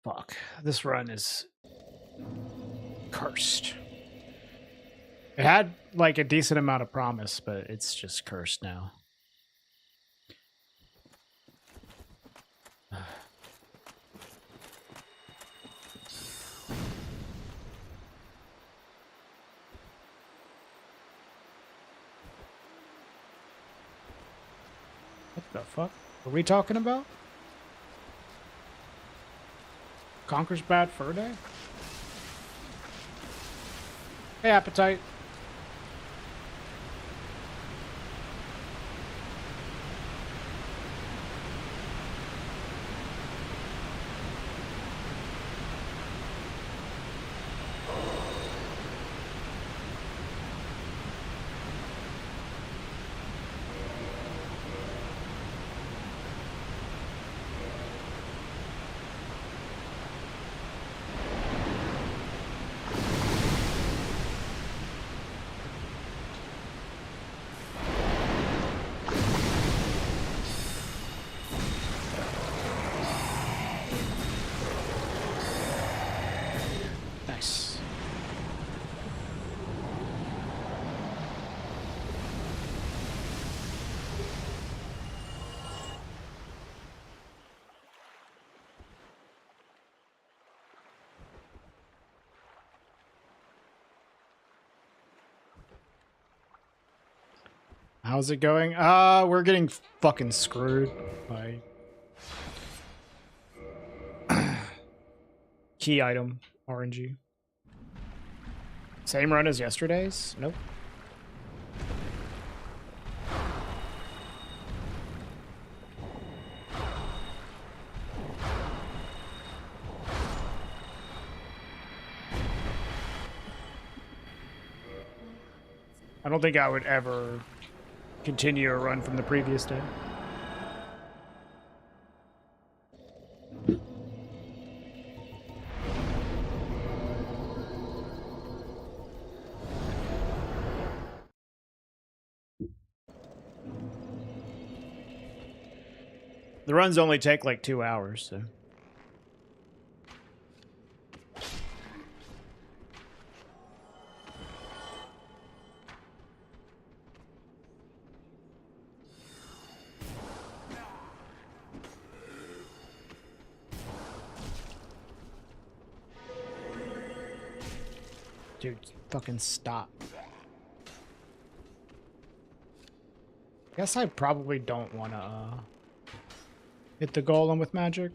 Fuck. This run is cursed. It had like a decent amount of promise, but it's just cursed now. What the fuck are we talking about? Conquer's Bad Fur Day? Hey, Appetite. How's it going? We're getting fucking screwed by key item RNG. Same run as yesterday's? Nope. I don't think I would ever continue a run from the previous day. The runs only take like 2 hours, so. Dude, fucking stop. Guess I probably don't want to hit the golem with magic.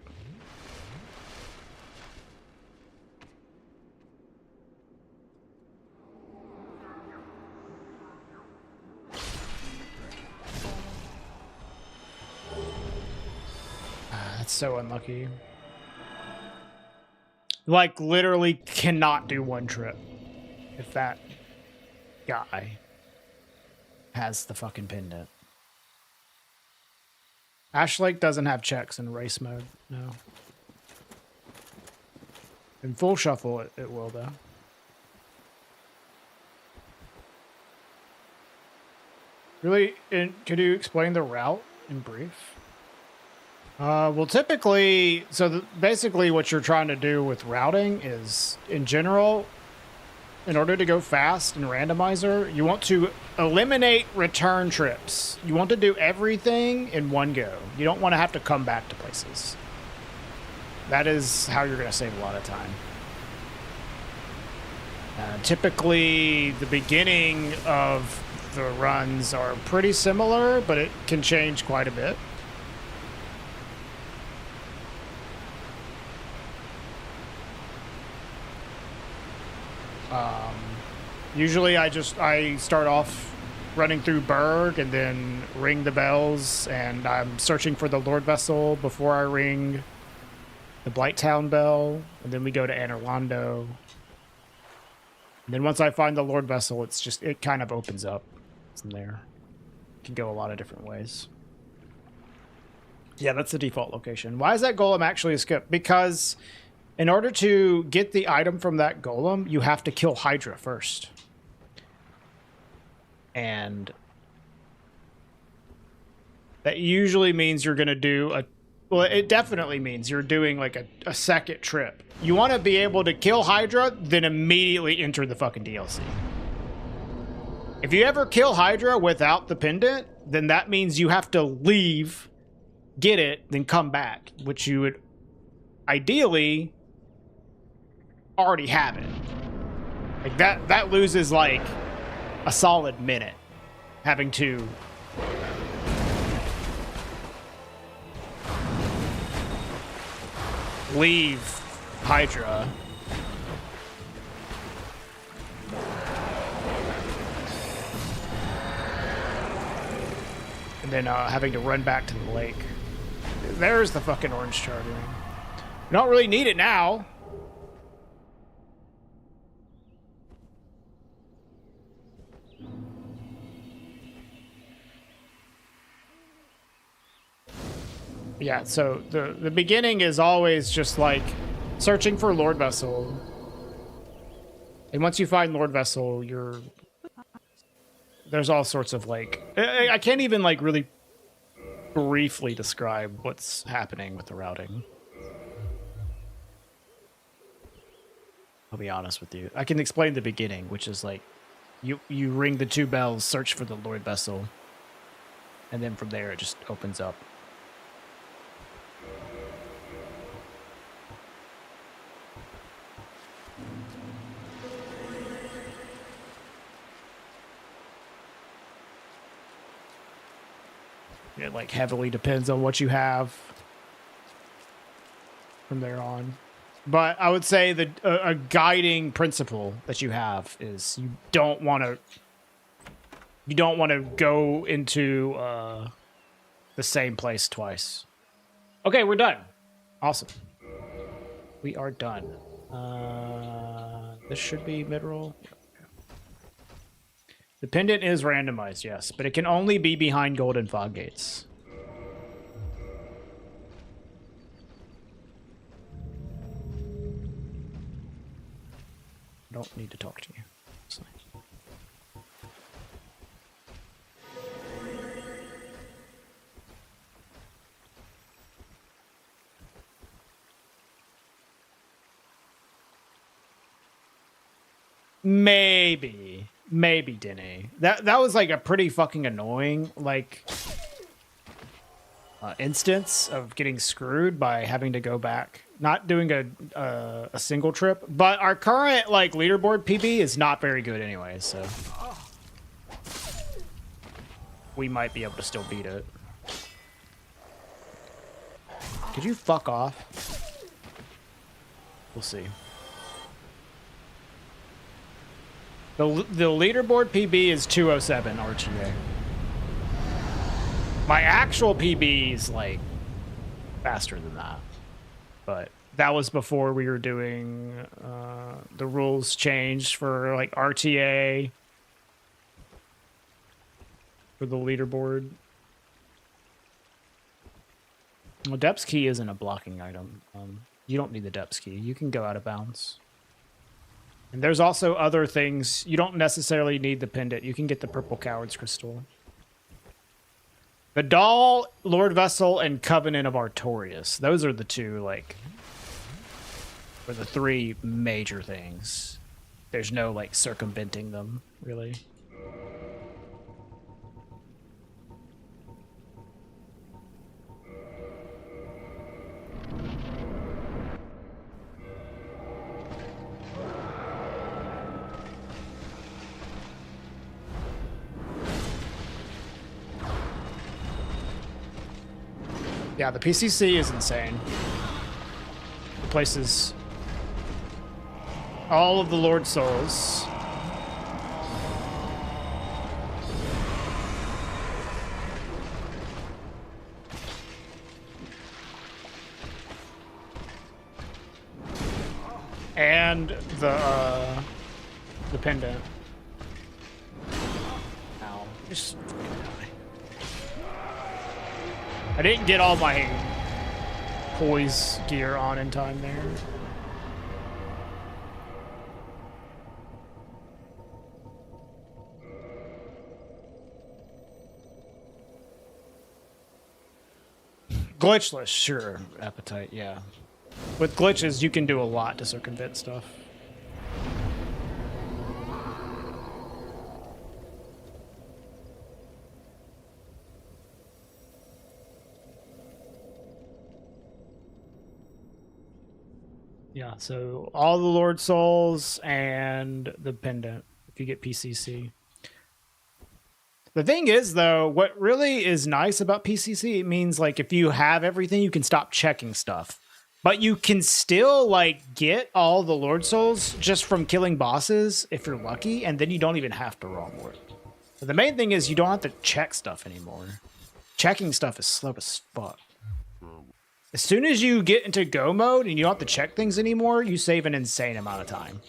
That's so unlucky. Like, literally cannot do one trip if that guy has the fucking pendant. Ash Lake doesn't have checks in race mode, no. In full shuffle, it will, though. Really, could you explain the route in brief? Well, typically, so basically what you're trying to do with routing is, in general, in order to go fast in Randomizer, you want to eliminate return trips. You want to do everything in one go. You don't want to have to come back to places. That is how you're going to save a lot of time. Typically, the beginning of the runs are pretty similar, but it can change quite a bit. Usually I start off running through Berg and then ring the bells, and I'm searching for the Lord Vessel before I ring the Blighttown bell, and then we go to Anor Londo. And then once I find the Lord Vessel, it kind of opens up from there. It can go a lot of different ways. Yeah, that's the default location. Why is that golem actually a skip? Because in order to get the item from that golem, you have to kill Hydra first. And that usually means you're going to do well, it definitely means you're doing like a second trip. You want to be able to kill Hydra, then immediately enter the fucking DLC. If you ever kill Hydra without the pendant, then that means you have to leave, get it, then come back, which you would ideally already have it. Like that loses like a solid minute having to leave Hydra and then having to run back to the lake. There's the fucking orange charter. You don't really need it now. Yeah, so the beginning is always just like searching for Lord Vessel. And once you find Lord Vessel, there's all sorts of like, I can't even like really briefly describe what's happening with the routing. I'll be honest with you. I can explain the beginning, which is like you ring the 2 bells, search for the Lord Vessel, and then from there it just opens up. It like heavily depends on what you have from there on. But I would say that a guiding principle that you have is you don't want to go into the same place twice. Okay, we're done. Awesome. We are done. This should be mid-roll. The pendant is randomized, yes, but it can only be behind golden fog gates. I don't need to talk to you. It's fine. Maybe Denny. That was like a pretty fucking annoying like instance of getting screwed by having to go back, not doing a single trip. But our current like leaderboard PB is not very good anyway, so we might be able to still beat it. Could you fuck off? We'll see. The leaderboard PB is 207 RTA. My actual PB is like faster than that, but that was before we were doing the rules changed for like RTA for the leaderboard. Well, depths key isn't a blocking item. You don't need the depths key. You can go out of bounds. And there's also other things. You don't necessarily need the pendant. You can get the purple coward's crystal. The doll, Lord Vessel, and Covenant of Artorias. Those are the two, like, or the 3 major things. There's no, like, circumventing them, really. Yeah, the PCC is insane. The place is all of the Lord Souls. And the pendant. Ow. Just I didn't get all my poise gear on in time there. Glitchless, sure. Appetite, yeah. With glitches, you can do a lot to circumvent stuff. Yeah, so all the Lord Souls and the pendant, if you get PCC. The thing is, though, what really is nice about PCC, it means, like, if you have everything, you can stop checking stuff. But you can still, like, get all the Lord Souls just from killing bosses, if you're lucky, and then you don't even have to wrong work. But the main thing is you don't have to check stuff anymore. Checking stuff is slow as fuck. As soon as you get into go mode and you don't have to check things anymore, you save an insane amount of time.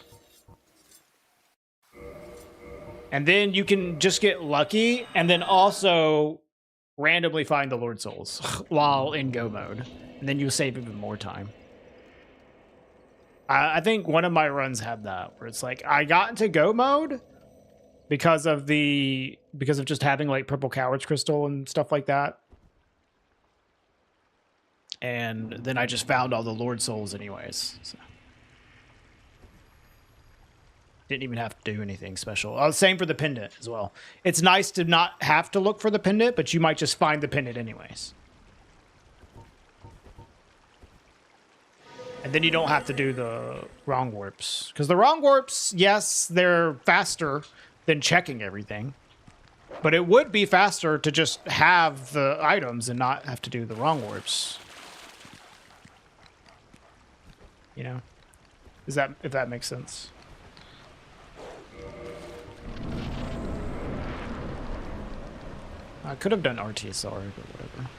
And then you can just get lucky and then also randomly find the Lord Souls while in go mode. And then you save even more time. I think one of my runs had that, where it's like I got into go mode because of just having like purple coward's crystal and stuff like that. And then I just found all the Lord Souls anyways. So. Didn't even have to do anything special. Same for the pendant as well. It's nice to not have to look for the pendant, but you might just find the pendant anyways. And then you don't have to do the wrong warps. Because the wrong warps, yes, they're faster than checking everything. But it would be faster to just have the items and not have to do the wrong warps. You know? If that makes sense. I could have done RTSR, but whatever.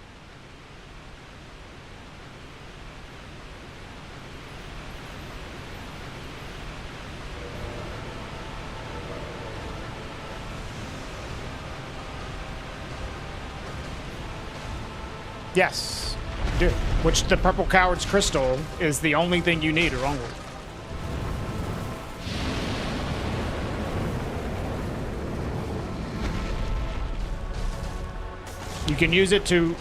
Yes, you do. Which the purple coward's crystal is the only thing you need, or wrong with. You can use it to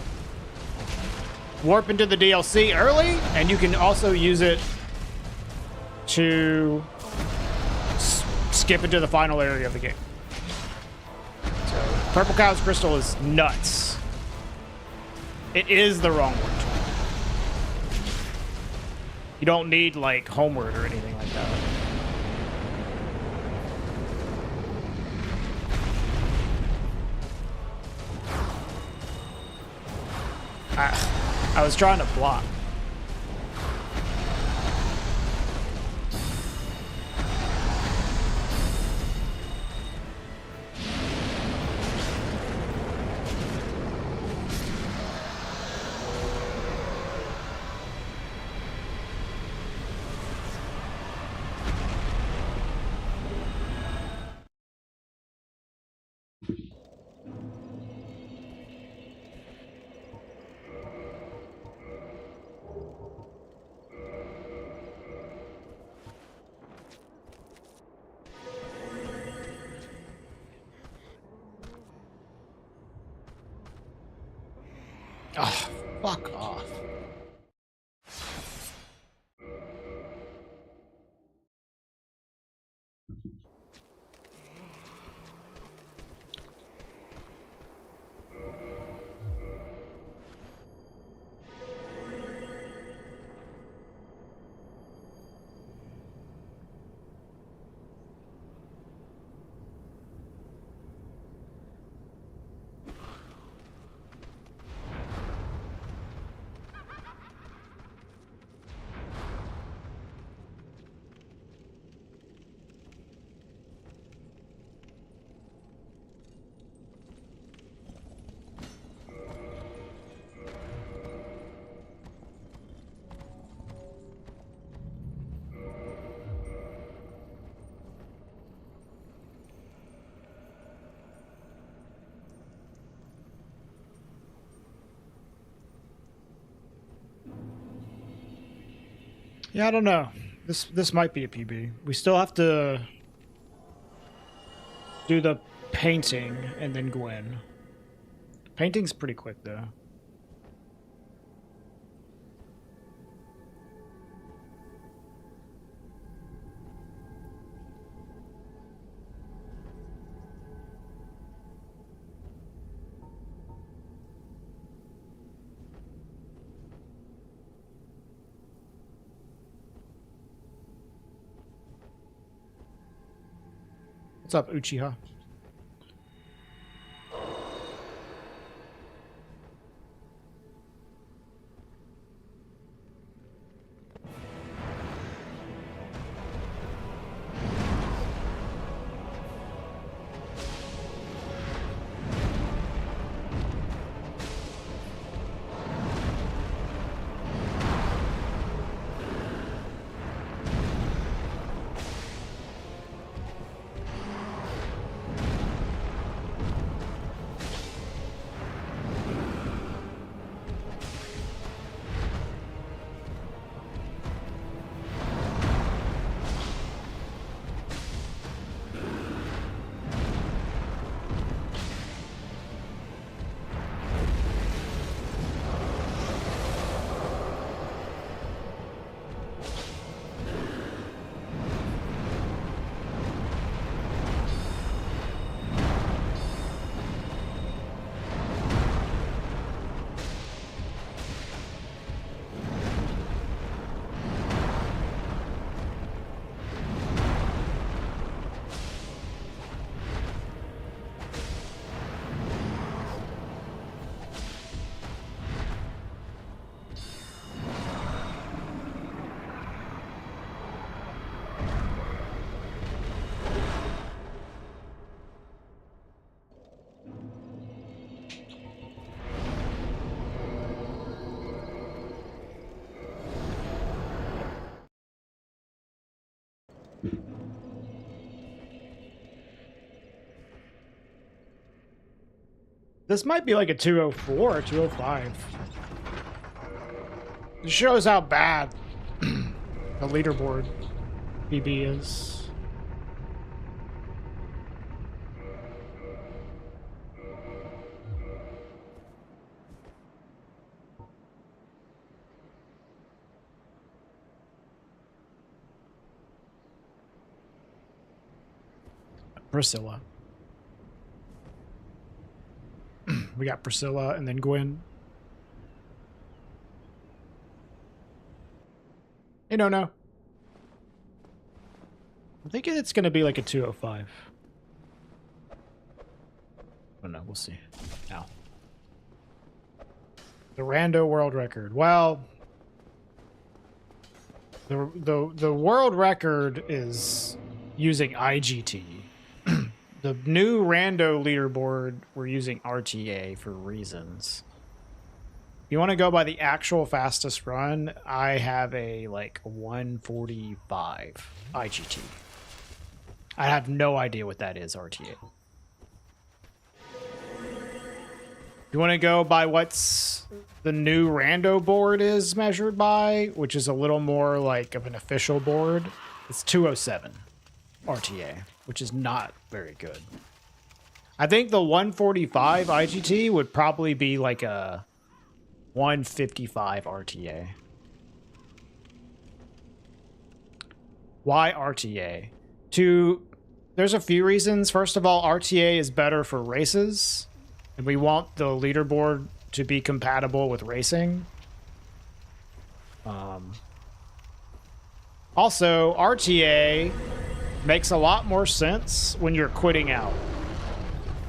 warp into the DLC early, and you can also use it to skip into the final area of the game. So, purple cow's crystal is nuts. It is the wrong word. You don't need, like, homeward or anything like that. I was trying to block. Oh, fuck off. Yeah, I don't know. This might be a PB. We still have to do the painting and then Gwen. Painting's pretty quick though. What's up, Uchiha? This might be like a 204 or 205. It shows how bad the leaderboard PB is. Priscilla. We got Priscilla and then Gwen. Hey, no. I'm thinking it's going to be like a 205. Oh no, we'll see. Now. The rando world record. Well, the world record is using IGT. The new rando leaderboard, we're using RTA for reasons. If you want to go by the actual fastest run, I have a like 145 IGT. I have no idea what that is, RTA. You want to go by what's the new rando board is measured by, which is a little more like of an official board. It's 207 RTA, which is not very good. I think the 145 IGT would probably be like a 155 RTA. Why RTA? There's a few reasons. First of all, RTA is better for races, and we want the leaderboard to be compatible with racing. Also, RTA makes a lot more sense when you're quitting out.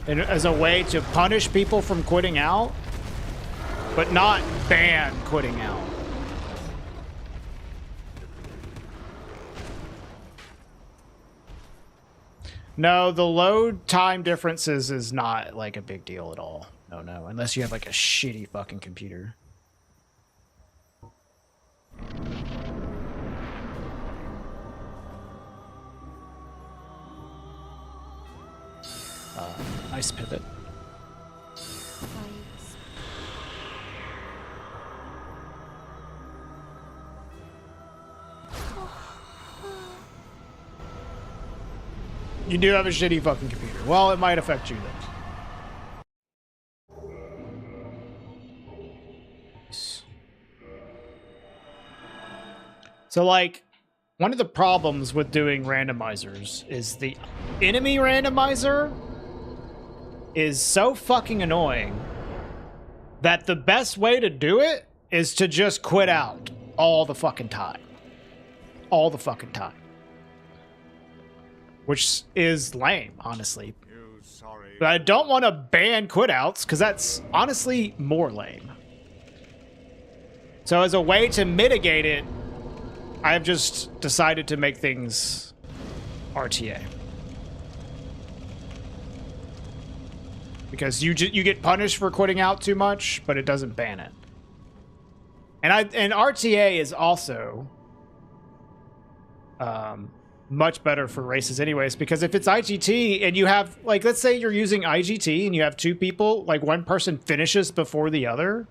And as a way to punish people from quitting out, but not ban quitting out. No, the load time differences is not like a big deal at all. No, unless you have like a shitty fucking computer. Nice pivot. You do have a shitty fucking computer. Well, it might affect you then. So, like, one of the problems with doing randomizers is the enemy randomizer is so fucking annoying that the best way to do it is to just quit out all the fucking time. All the fucking time. Which is lame, honestly. But I don't want to ban quit outs, because that's honestly more lame. So as a way to mitigate it, I've just decided to make things RTA. Because you get punished for quitting out too much, but it doesn't ban it. And RTA is also much better for races anyways, because if it's IGT and you have, like, let's say you're using IGT and you have two people, like one person finishes before the other,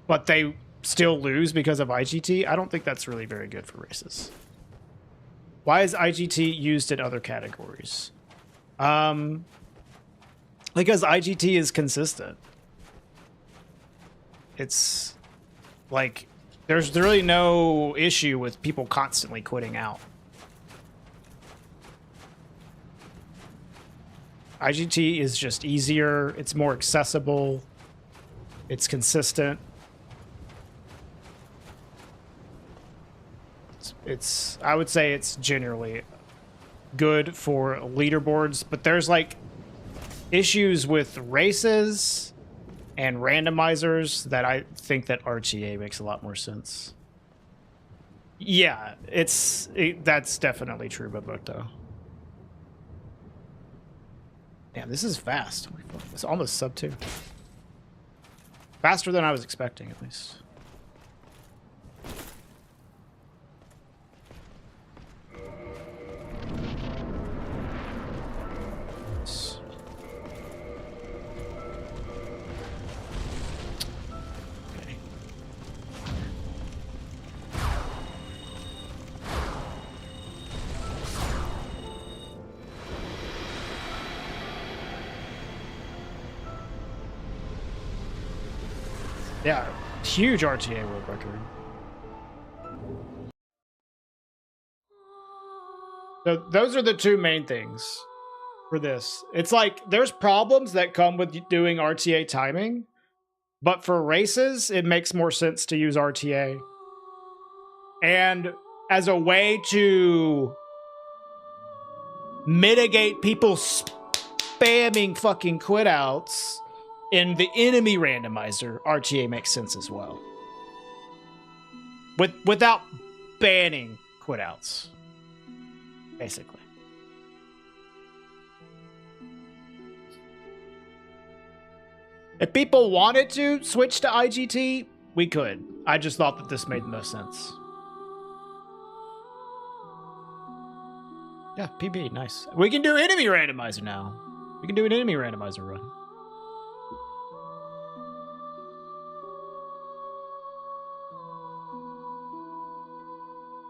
but they still lose because of IGT, I don't think that's really very good for races. Why is IGT used in other categories? Because IGT is consistent. It's like there's really no issue with people constantly quitting out. IGT is just easier, it's more accessible, it's consistent. It's I would say it's generally good for leaderboards, but there's like issues with races and randomizers that I think that RTA makes a lot more sense. Yeah, that's definitely true, Babuto. Damn, this is fast. It's almost sub 2. Faster than I was expecting, at least. Yeah, huge RTA world record. So those are the two main things for this. It's like there's problems that come with doing RTA timing, but for races, it makes more sense to use RTA. And as a way to mitigate people spamming fucking quit outs in the enemy randomizer, RTA makes sense as well. Without banning quit outs, basically. If people wanted to switch to IGT, we could. I just thought that this made the most sense. Yeah, PB, nice. We can do enemy randomizer now. We can do an enemy randomizer run.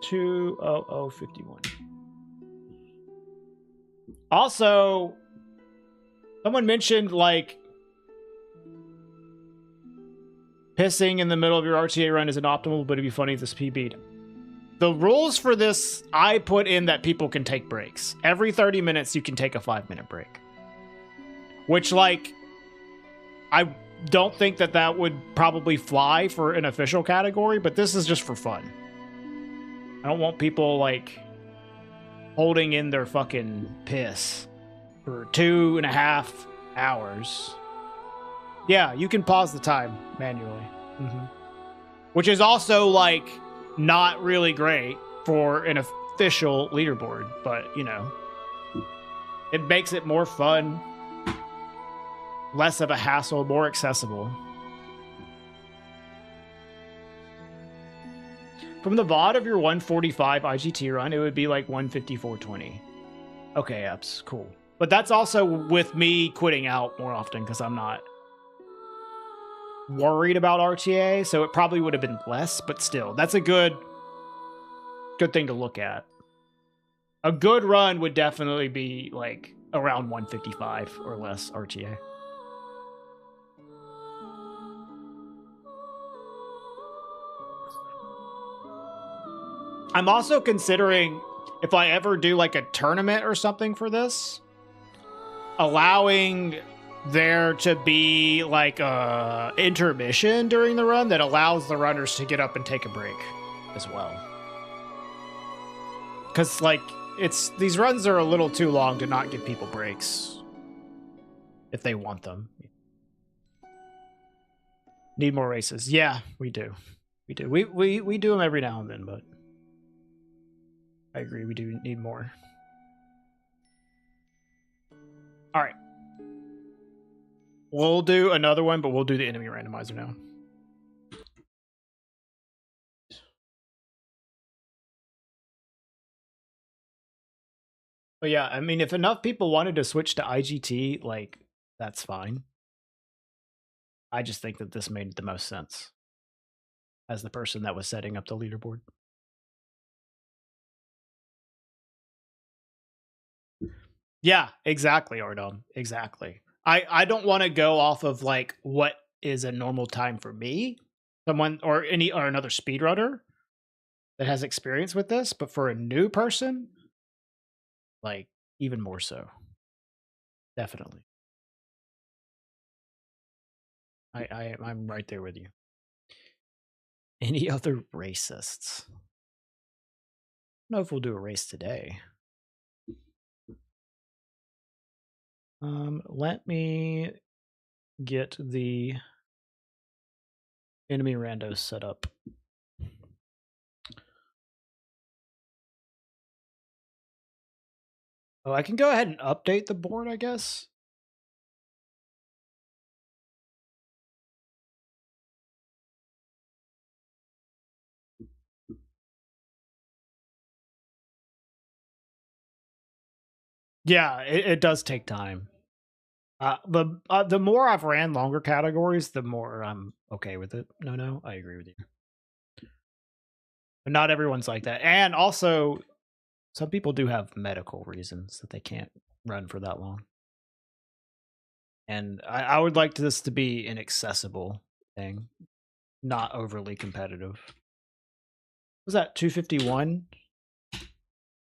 20051. Also, someone mentioned like pissing in the middle of your RTA run isn't optimal, but it'd be funny if this PB'd. The rules for this, I put in that people can take breaks. Every 30 minutes, you can take a 5-minute break. Which, like, I don't think that that would probably fly for an official category, but this is just for fun. I don't want people, like, holding in their fucking piss for 2.5 hours. Yeah, you can pause the time manually. Which is also, like, not really great for an official leaderboard, but, you know, it makes it more fun, less of a hassle, more accessible. From the VOD of your 145 IGT run, it would be like 154.20. Okay, Eps, cool. But that's also with me quitting out more often because I'm not worried about RTA, so it probably would have been less, but still, that's a good thing to look at. A good run would definitely be like around 155 or less RTA. I'm also considering if I ever do like a tournament or something for this, allowing there to be like a intermission during the run that allows the runners to get up and take a break as well. Because like these runs are a little too long to not give people breaks if they want them. Need more races. Yeah, we do. We do. We do them every now and then, but I agree, we do need more. All right. We'll do another one, but we'll do the enemy randomizer now. But yeah, I mean, if enough people wanted to switch to IGT, like, that's fine. I just think that this made the most sense as the person that was setting up the leaderboard. Yeah, exactly, Ardom. Exactly. I don't want to go off of like what is a normal time for me, someone or another speedrunner that has experience with this, but for a new person, like even more so. Definitely. I'm right there with you. Any other racists? I don't know if we'll do a race today. Let me get the enemy randos set up. Oh, I can go ahead and update the board, I guess. Yeah, it does take time. The more I've ran longer categories, the more I'm okay with it. No, I agree with you. But not everyone's like that. And also, some people do have medical reasons that they can't run for that long. And I would like this to be an accessible thing, not overly competitive. Was that 251?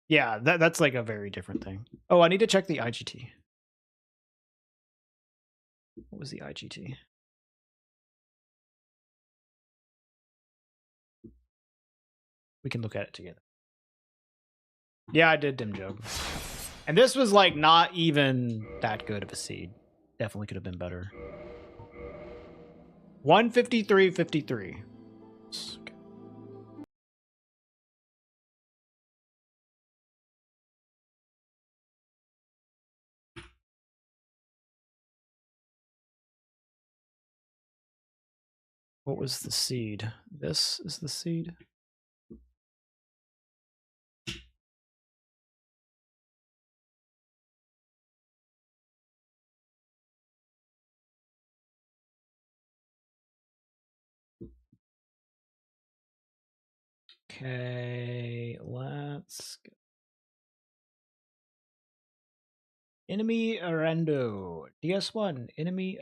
Yeah, that's like a very different thing. Oh, I need to check the IGT. What was the IGT? We can look at it together. Yeah, I did dim joke. And this was like not even that good of a seed. Definitely could have been better. 153.53. Okay. What was the seed? This is the seed. Okay, let's go. Enemy Arendo. DS1. Enemy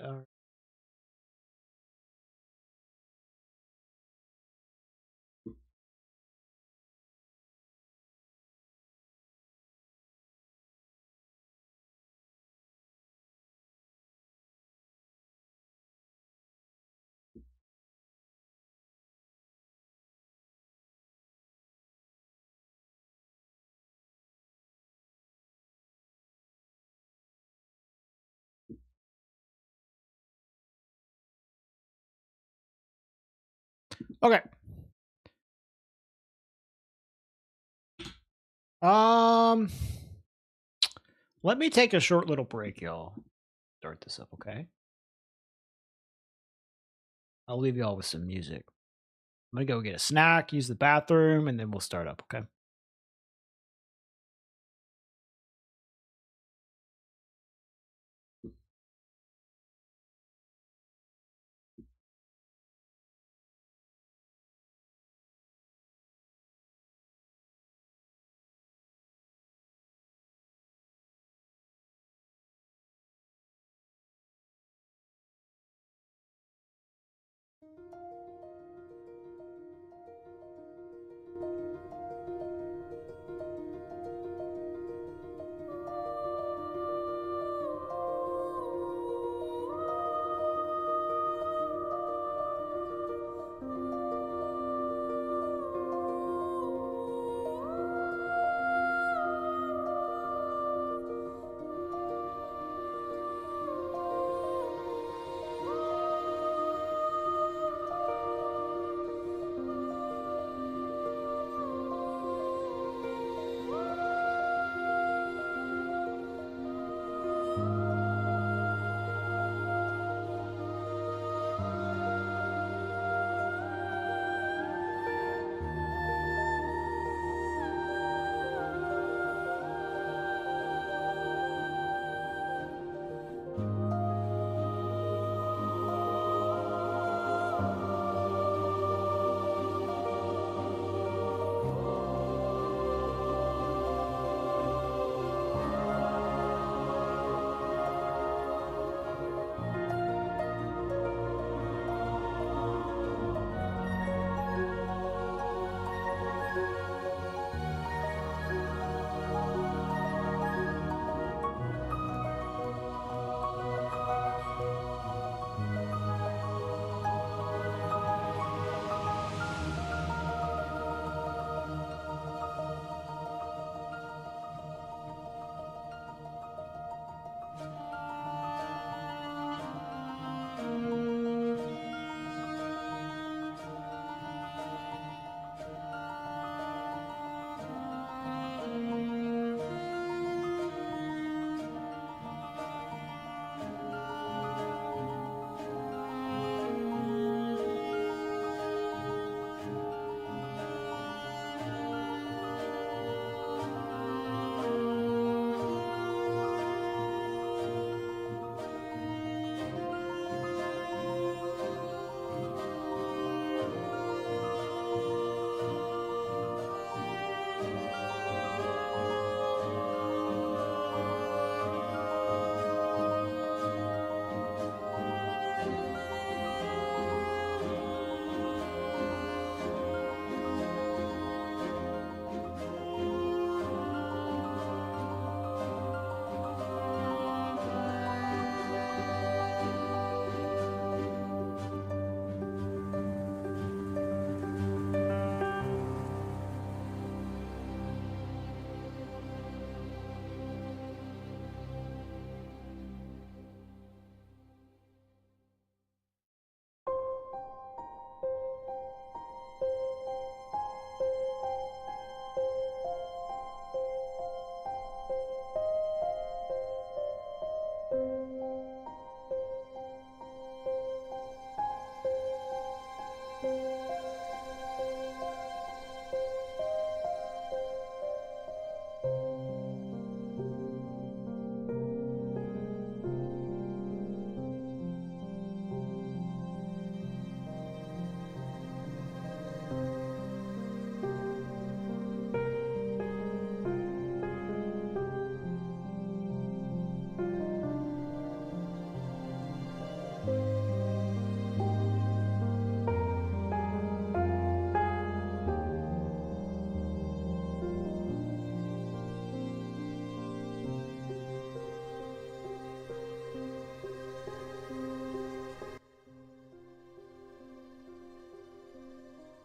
Okay. Let me take a short little break, y'all. Start this up, okay? I'll leave y'all with some music. I'm gonna go get a snack, use the bathroom, and then we'll start up, okay?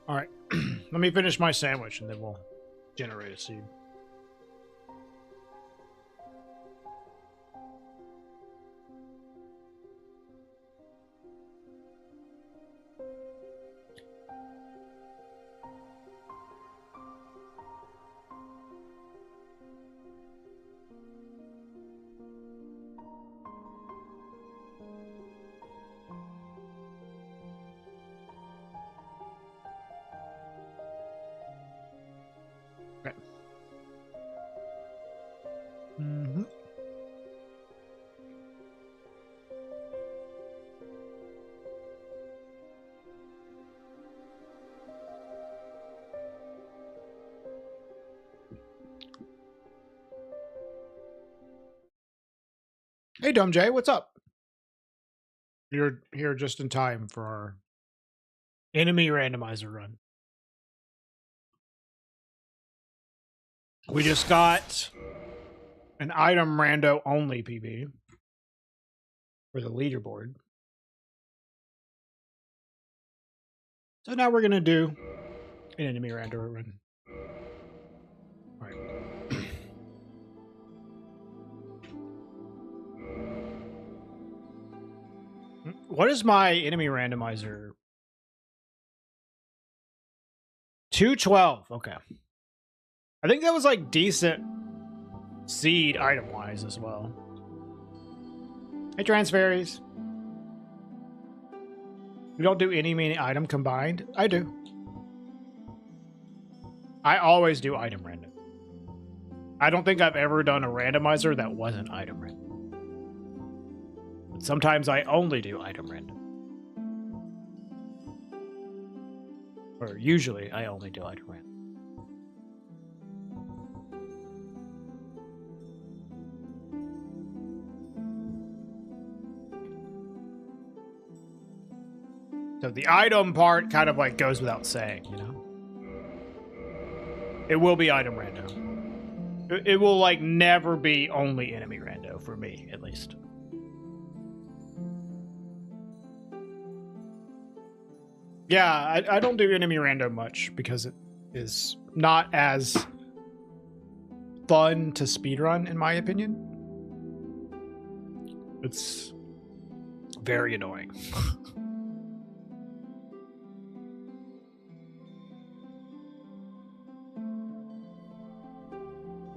All right, let me finish my sandwich and then we'll generate a seed. Okay. Mm-hmm. Hey, Dumb Jay, what's up? You're here just in time for our Enemy randomizer run. We just got an item rando only PB for the leaderboard. So now we're gonna do an enemy rando run. All right. What is my enemy randomizer? 212. Okay. I think that was like decent seed item wise as well. Hey, transferries. You don't do any mini item combined? I do. I always do item random. I don't think I've ever done a randomizer that wasn't item random. But sometimes I only do item random. Or usually I only do item random. So the item part kind of like goes without saying, you know? It will be item rando. It will like never be only enemy rando for me, at least. Yeah, I don't do enemy rando much because it is not as fun to speedrun, in my opinion. It's very annoying.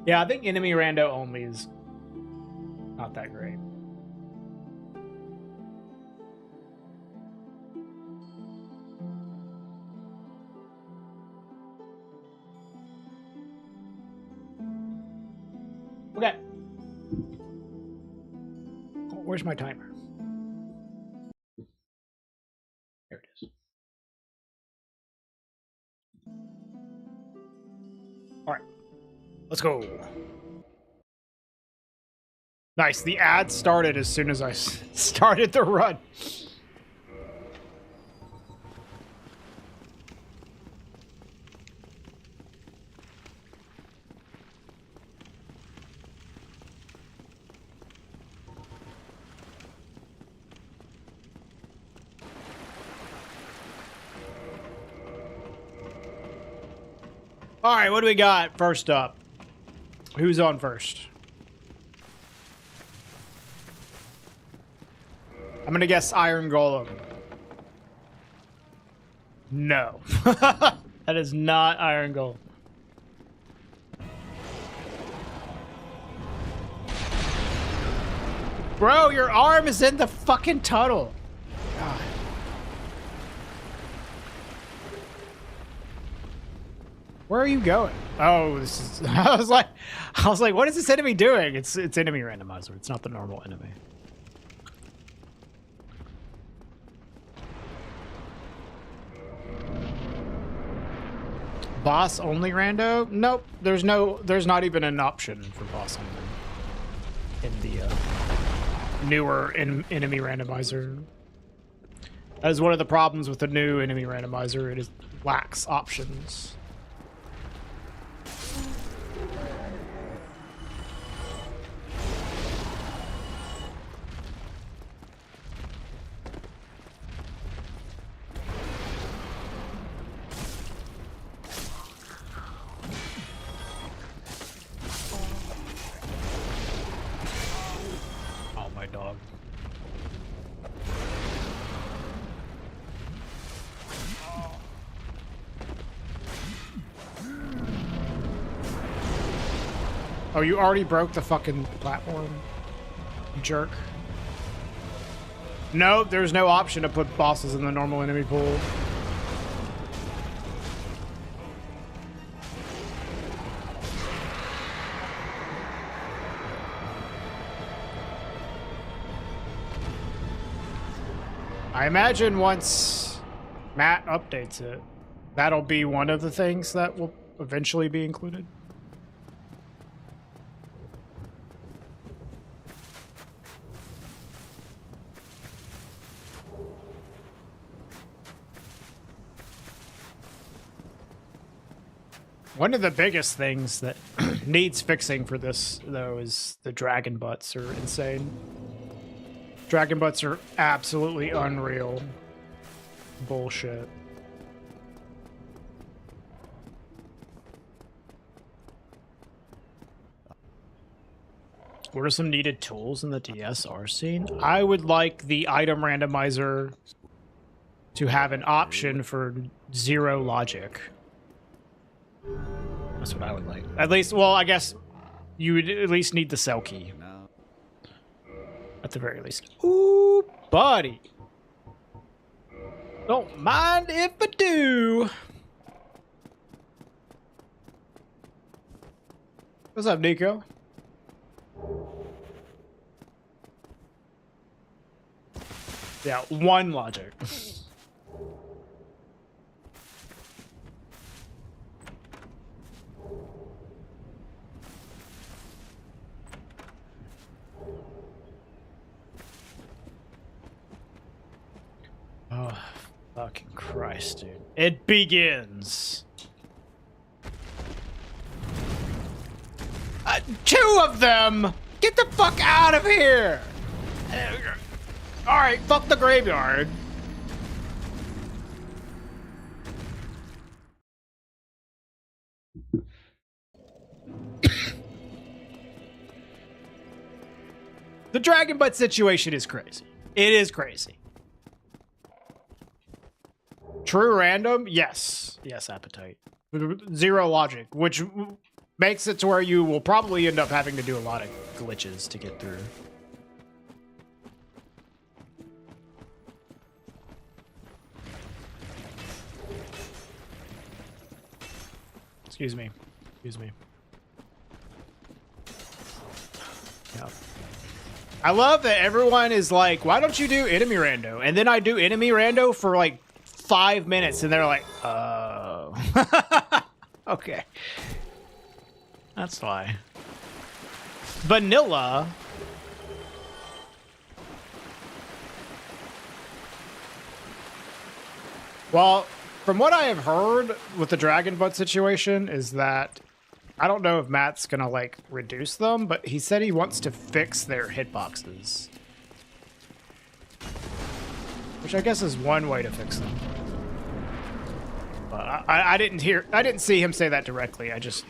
Yeah, I think enemy rando only is not that great. Okay. Where's my timer? There it is. All right. Let's go. Nice. The ad started as soon as I started the run. All right, what do we got first up? Who's on first? I'm gonna guess Iron Golem. No. That is not Iron Golem. Bro, your arm is in the fucking tunnel. God. Where are you going? Oh, this is. I was like, what is this enemy doing? It's enemy randomizer. It's not the normal enemy. Boss only rando? Nope. There's not even an option for boss only in the newer enemy randomizer. That is one of the problems with the new enemy randomizer. It lacks options. Oh, my dog. Oh, you already broke the fucking platform, you jerk. Nope, there's no option to put bosses in the normal enemy pool. I imagine once Matt updates it, that'll be one of the things that will eventually be included. One of the biggest things that needs fixing for this, though, is the dragon butts are insane. Dragon butts are absolutely unreal. Bullshit. What are some needed tools in the DSR scene? I would like the item randomizer to have an option for zero logic. That's what I would like. At least, well, I guess you would at least need the cell key. No. At the very least. Ooh, buddy. Don't mind if I do. What's up, Nico? Yeah, one logic. Oh, fucking Christ, dude. It begins. Two of them! Get the fuck out of here! Alright, fuck the graveyard. The dragon butt situation is crazy. It is crazy. True random? Yes. Yes, appetite. Zero logic, which makes it to where you will probably end up having to do a lot of glitches to get through. Excuse me. Excuse me. Yeah. I love that everyone is like, why don't you do enemy rando? And then I do enemy rando for like 5 minutes and they're like, oh. Okay. That's why. Vanilla. Well, from what I have heard with the dragon butt situation is that I don't know if Matt's gonna like reduce them, but he said he wants to fix their hitboxes. Which I guess is one way to fix them. But I didn't see him say that directly. I just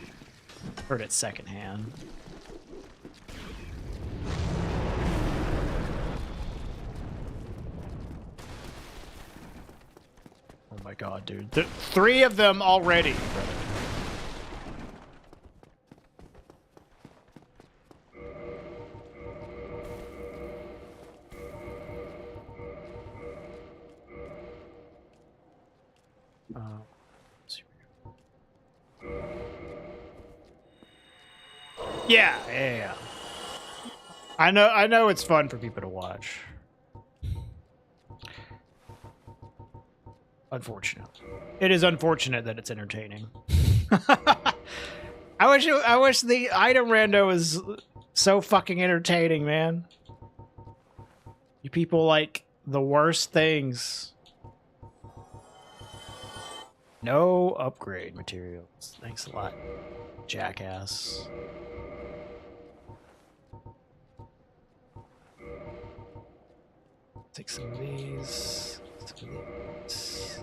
heard it secondhand. Oh my god, dude. 3 of them already, brother. Yeah. I know it's fun for people to watch. Unfortunate. It is unfortunate that it's entertaining. I wish the item rando was so fucking entertaining, man. You people like the worst things. No upgrade materials. Thanks a lot, jackass. Take some of these. Some of these.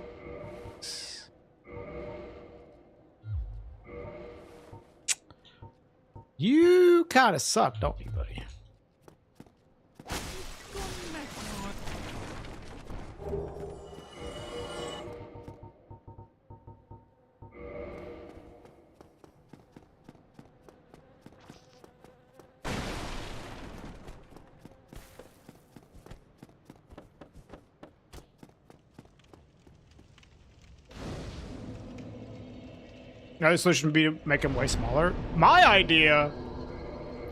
You kind of suck, don't you, buddy? Another solution would be to make them way smaller. My idea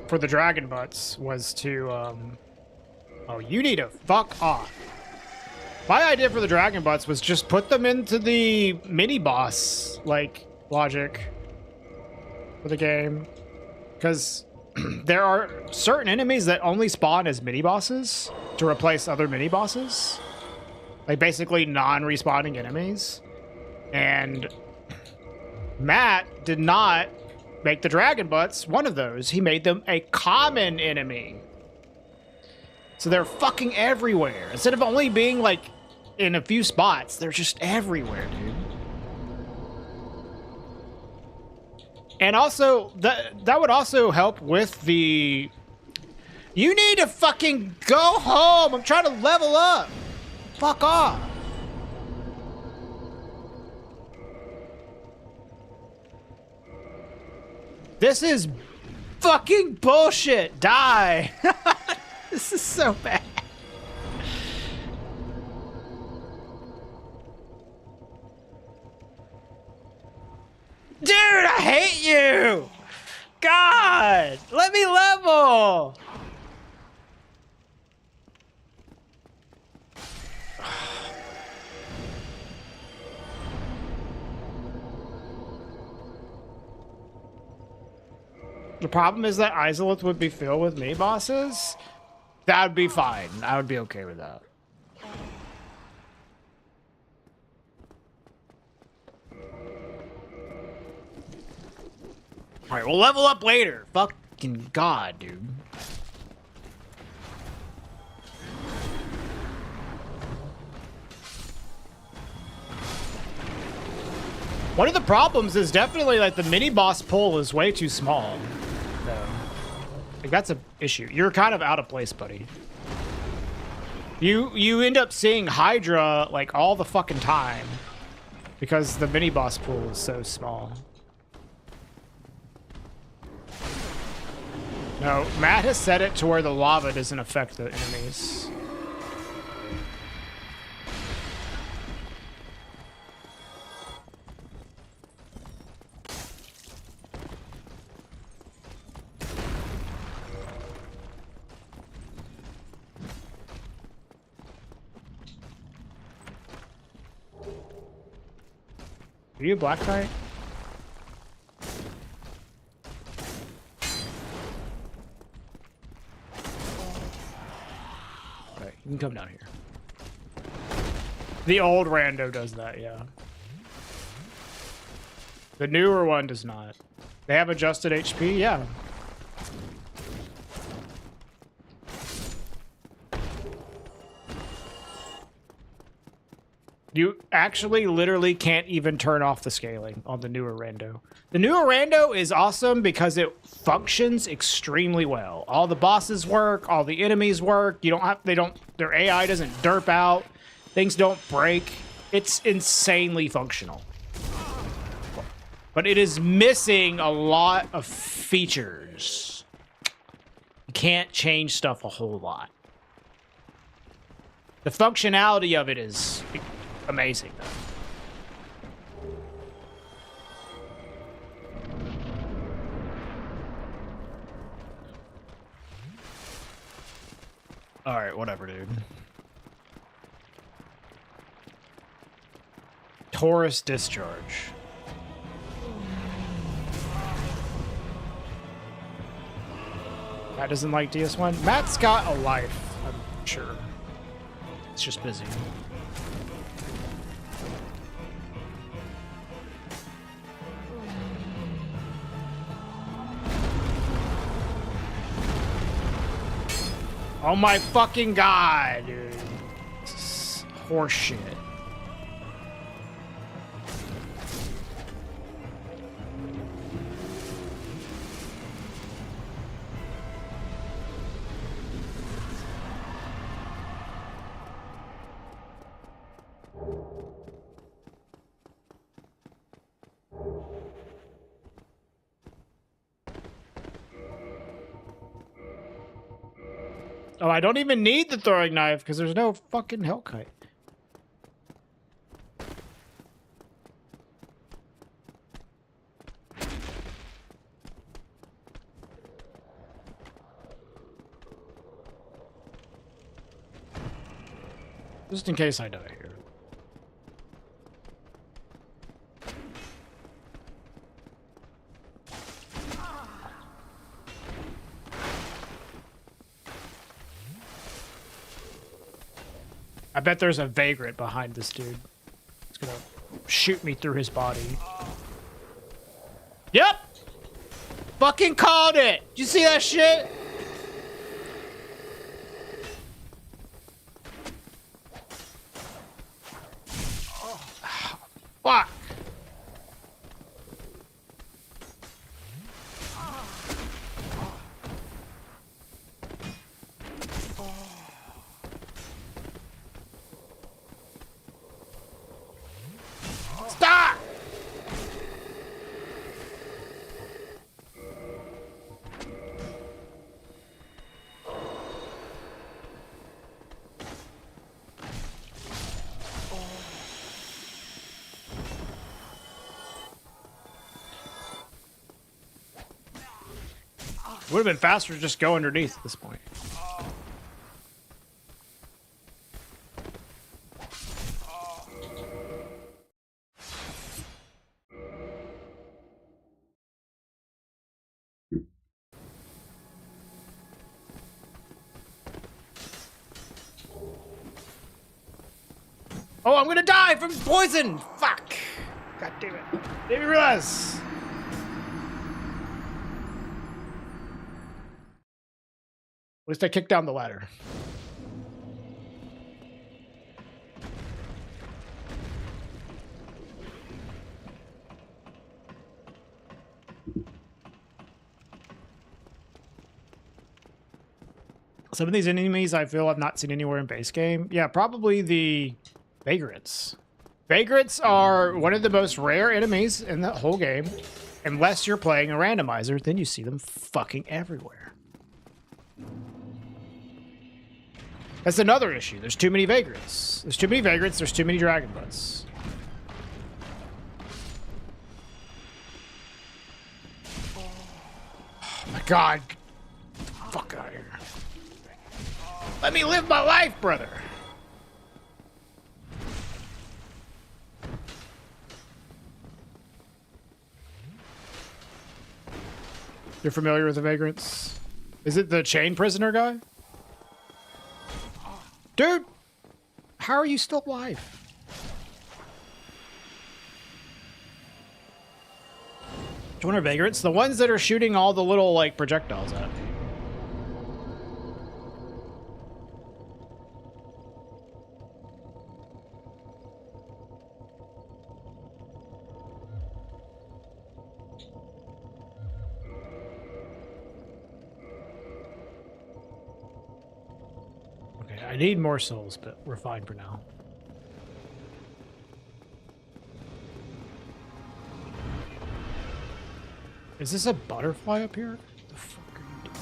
for the dragon butts was to, oh, you need to fuck off. My idea for the dragon butts was just put them into the mini boss, like, logic for the game. Because there are certain enemies that only spawn as mini bosses to replace other mini bosses. Like, basically non-respawning enemies. And Matt did not make the dragon butts one of those. He made them a common enemy. So they're fucking everywhere. Instead of only being like in a few spots, they're just everywhere, dude. And also, that would also help with the... You need to fucking go home! I'm trying to level up! Fuck off! This is fucking bullshit! Die! This is so bad. Dude, I hate you! God! Let me level! The problem is that Izalith would be filled with mini bosses. That would be fine. I would be okay with that. Alright, we'll level up later. Fucking God, dude. One of the problems is definitely like the mini boss pool is way too small. Though. Like that's an issue. You're kind of out of place, buddy. You end up seeing Hydra like all the fucking time because the mini boss pool is so small. No, Matt has set it to where the lava doesn't affect the enemies. Are you a black knight? Alright, you can come down here. The old rando does that, yeah. The newer one does not. They have adjusted HP, yeah. You actually literally can't even turn off the scaling on the newer rando. The newer rando is awesome because it functions extremely well. All the bosses work, all the enemies work. You don't have, their AI doesn't derp out. Things don't break. It's insanely functional. But it is missing a lot of features. You can't change stuff a whole lot. The functionality of it is amazing, though. All right, whatever, dude. Taurus discharge. Matt doesn't like DS1. Matt's got a life, I'm sure. It's just busy. Oh my fucking God, dude. This is horseshit. Oh, I don't even need the throwing knife because there's no fucking Hellkite. Just in case I die here. I bet there's a vagrant behind this dude. It's gonna shoot me through his body. Yep. Fucking called it. Did you see that shit? Fuck. Stop! Would have been faster to just go underneath at this point. Oh, I'm gonna die from poison! Fuck! God damn it. Didn't even realize. At least I kicked down the ladder. Some of these enemies I feel I've not seen anywhere in base game. Yeah, probably the vagrants. Vagrants are one of the most rare enemies in the whole game. Unless you're playing a randomizer, then you see them fucking everywhere. That's another issue. There's too many vagrants. There's too many vagrants. There's too many dragon butts. Oh my god. Fuck out of here. Let me live my life, brother. You're familiar with the vagrants? Is it the chain prisoner guy? Dude, how are you still alive? 200 vagrants? The ones that are shooting all the little, like, projectiles at me. I need more souls, but we're fine for now. Is this a butterfly up here? What the fuck are you doing?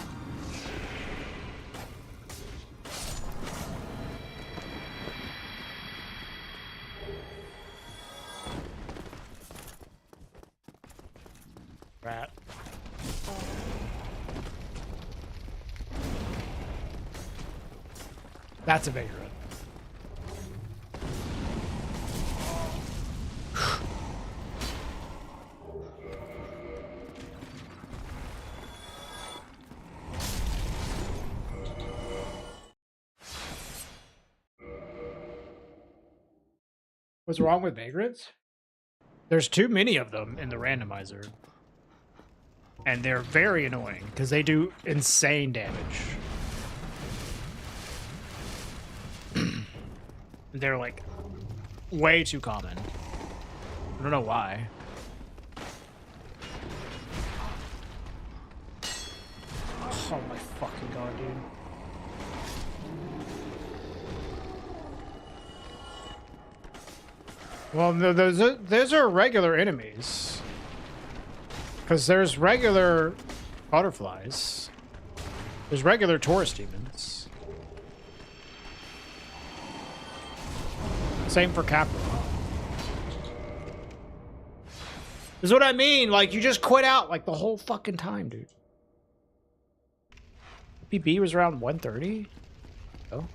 Rat. That's a vagrant. What's wrong with vagrants? There's too many of them in the randomizer. And they're very annoying because they do insane damage. They're like way too common. I don't know why. Oh my fucking god, dude. Well, no, those are regular enemies. Because there's regular butterflies. There's regular tourist demons. Same for Capra. This is what I mean. Like, you just quit out like the whole fucking time, dude. PB was around 130. Oh.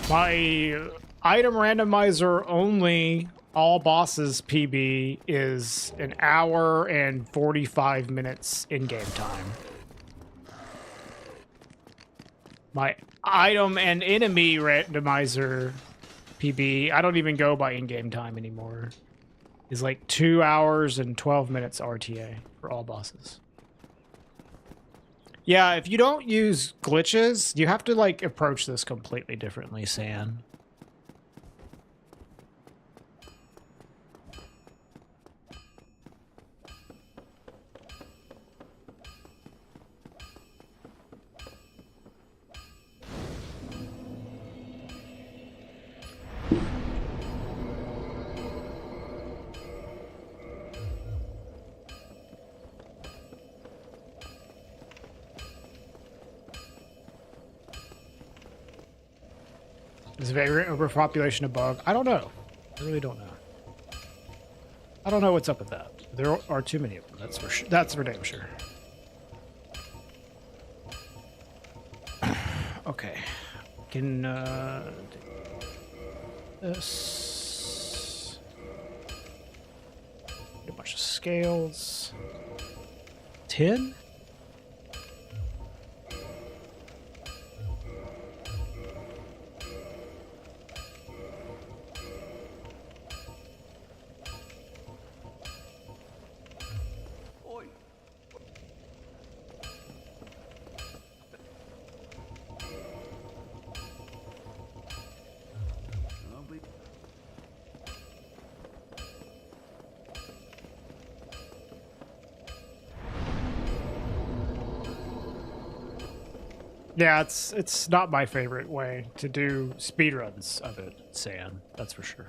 My item randomizer only all bosses PB is an hour and 45 minutes in-game time. My item and enemy randomizer PB, I don't even go by in-game time anymore, is like 2 hours and 12 minutes RTA for all bosses. Yeah, if you don't use glitches, you have to like approach this completely differently, San. Is vagrant overpopulation a bug? I don't know. I really don't know. I don't know what's up with that. There are too many of them. That's for sure. That's for damn sure. Okay. Can this. A bunch of scales. 10? Yeah, it's not my favorite way to do speedruns of it, San. That's for sure.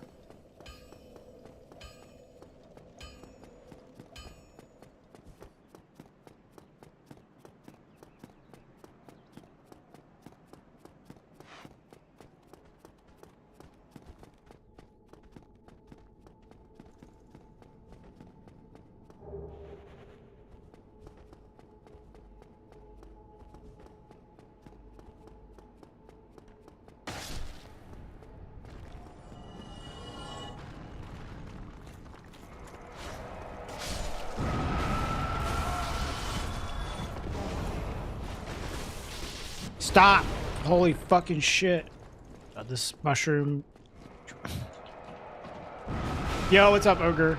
Stop! Holy fucking shit. This mushroom. Yo, what's up, Ogre?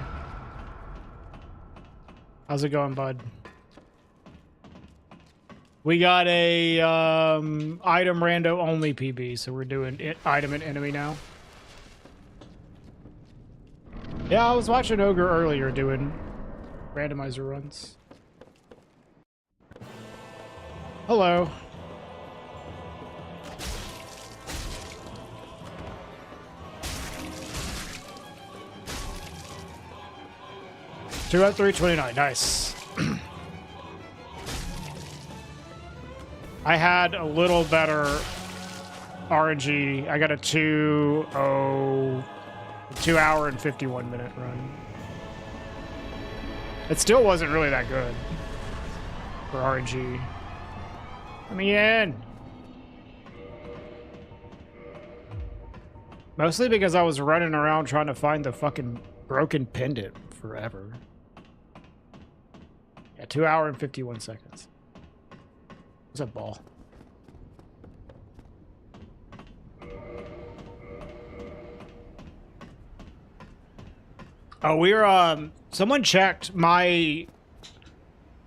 How's it going, bud? We got a item rando only PB, so we're doing item and enemy now. Yeah, I was watching Ogre earlier doing randomizer runs. Hello. Two out 329, nice. I had a little better RNG. I got a 2 hour and 51 minute run. It still wasn't really that good for RNG. Let me in. Mostly because I was running around trying to find the fucking broken pendant forever. Yeah, 2 hour and 51 seconds. What's that ball? Oh, we're someone checked my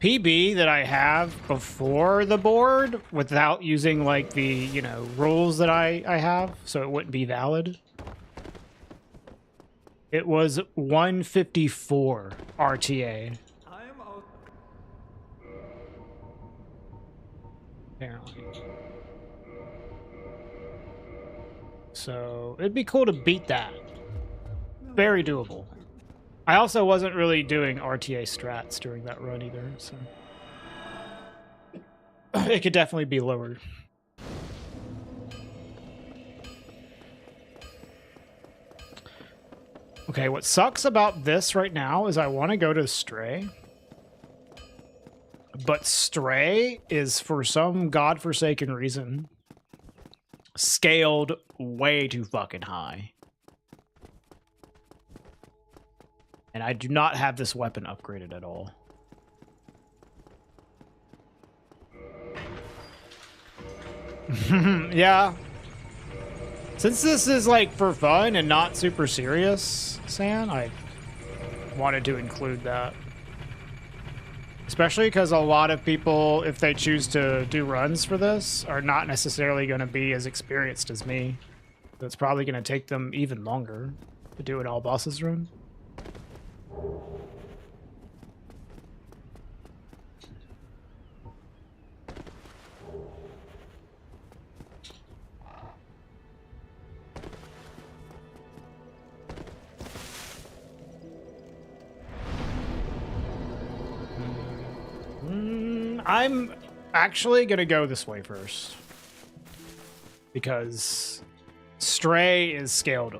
PB that I have before the board without using like the, you know, rules that I have, so it wouldn't be valid. It was 154 RTA. Apparently. So it'd be cool to beat that. Very doable. I also wasn't really doing RTA strats during that run either, so it could definitely be lowered. Okay, what sucks about this right now is I want to go to Stray. But Stray is, for some godforsaken reason, scaled way too fucking high. And I do not have this weapon upgraded at all. Yeah. Since this is like for fun and not super serious, San, I wanted to include that. Especially because a lot of people, if they choose to do runs for this, are not necessarily going to be as experienced as me. So it's probably going to take them even longer to do an all bosses run. I'm actually gonna go this way first because Stray is scaled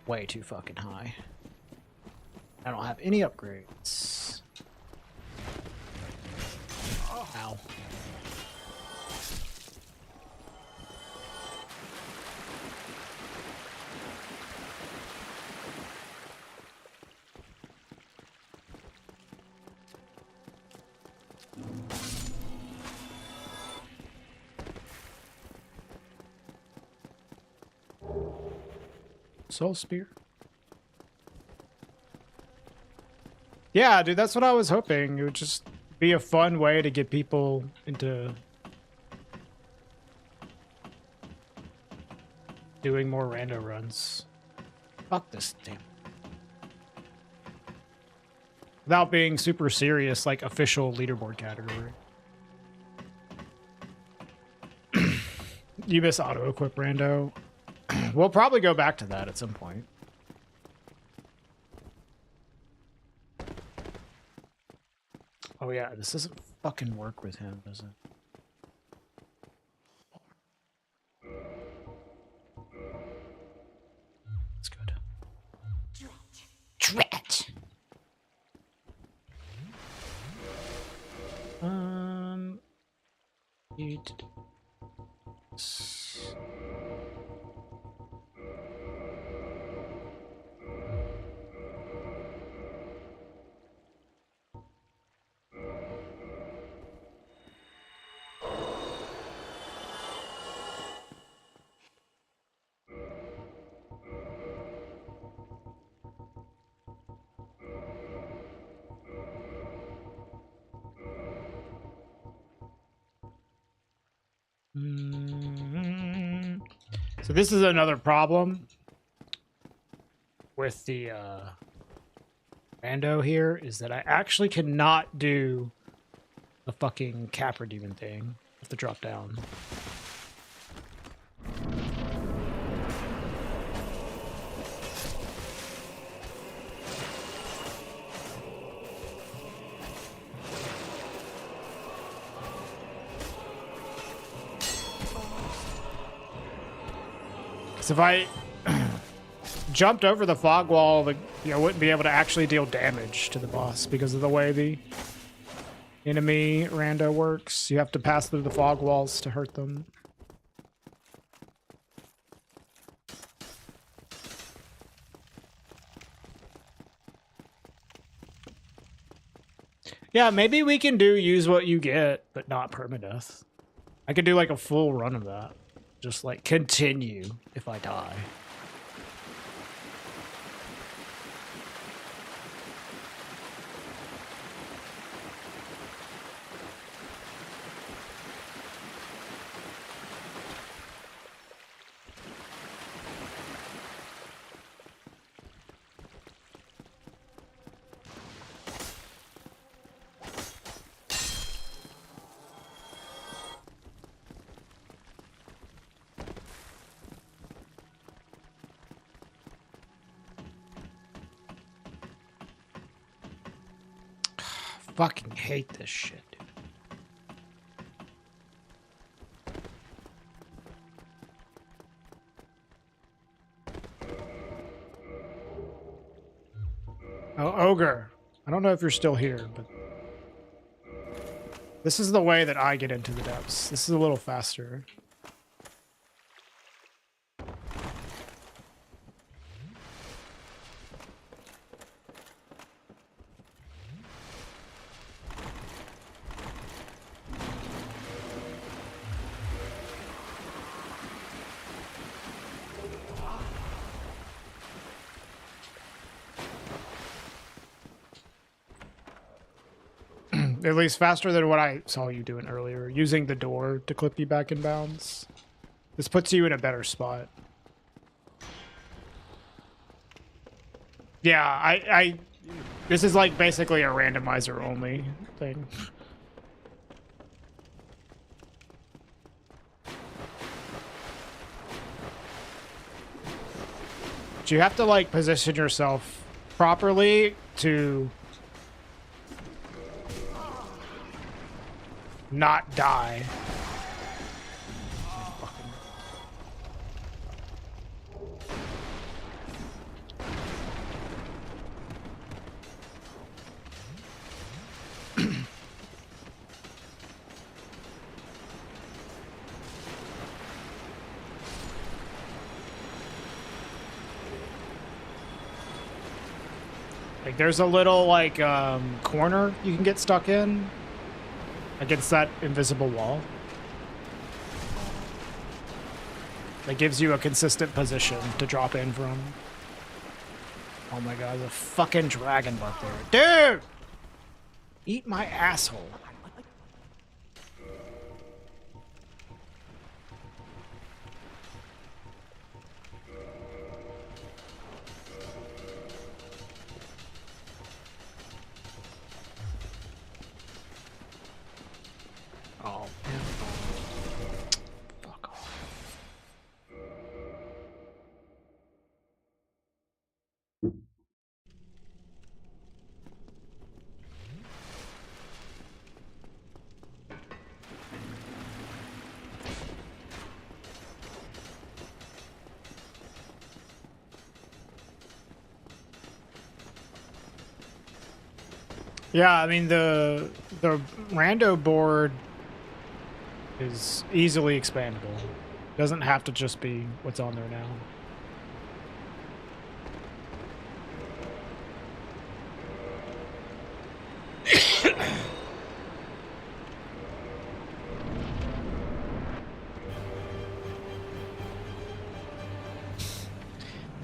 way too fucking high. I don't have any upgrades. Ow. Soul Spear. Yeah, dude, that's what I was hoping. It would just be a fun way to get people into doing more rando runs. Fuck this damn. Without being super serious, like official leaderboard category. You miss auto equip rando. We'll probably go back to that at some point. Oh yeah, this doesn't fucking work with him, does it? That's good. Drat. You did. So this is another problem with the rando here, is that I actually cannot do the fucking Capra Demon thing. I have to drop down. So if I jumped over the fog wall, I wouldn't be able to actually deal damage to the boss because of the way the enemy rando works. You have to pass through the fog walls to hurt them. Yeah, maybe we can do use what you get, but not permadeath. I could do like a full run of that. Just like continue if I die. Fucking hate this shit, dude. Oh, Ogre. I don't know if you're still here, but this is the way that I get into the depths. This is a little faster. At least faster than what I saw you doing earlier, using the door to clip you back in bounds. This puts you in a better spot. Yeah, this is like basically a randomizer only thing. But you have to like position yourself properly to not die. Like there's a little like corner you can get stuck in against that invisible wall. That gives you a consistent position to drop in from. Oh my god, there's a fucking dragon butt there. Dude! Eat my asshole. Oh, man. Fuck off. Yeah, I mean the rando board is easily expandable. Doesn't have to just be what's on there now.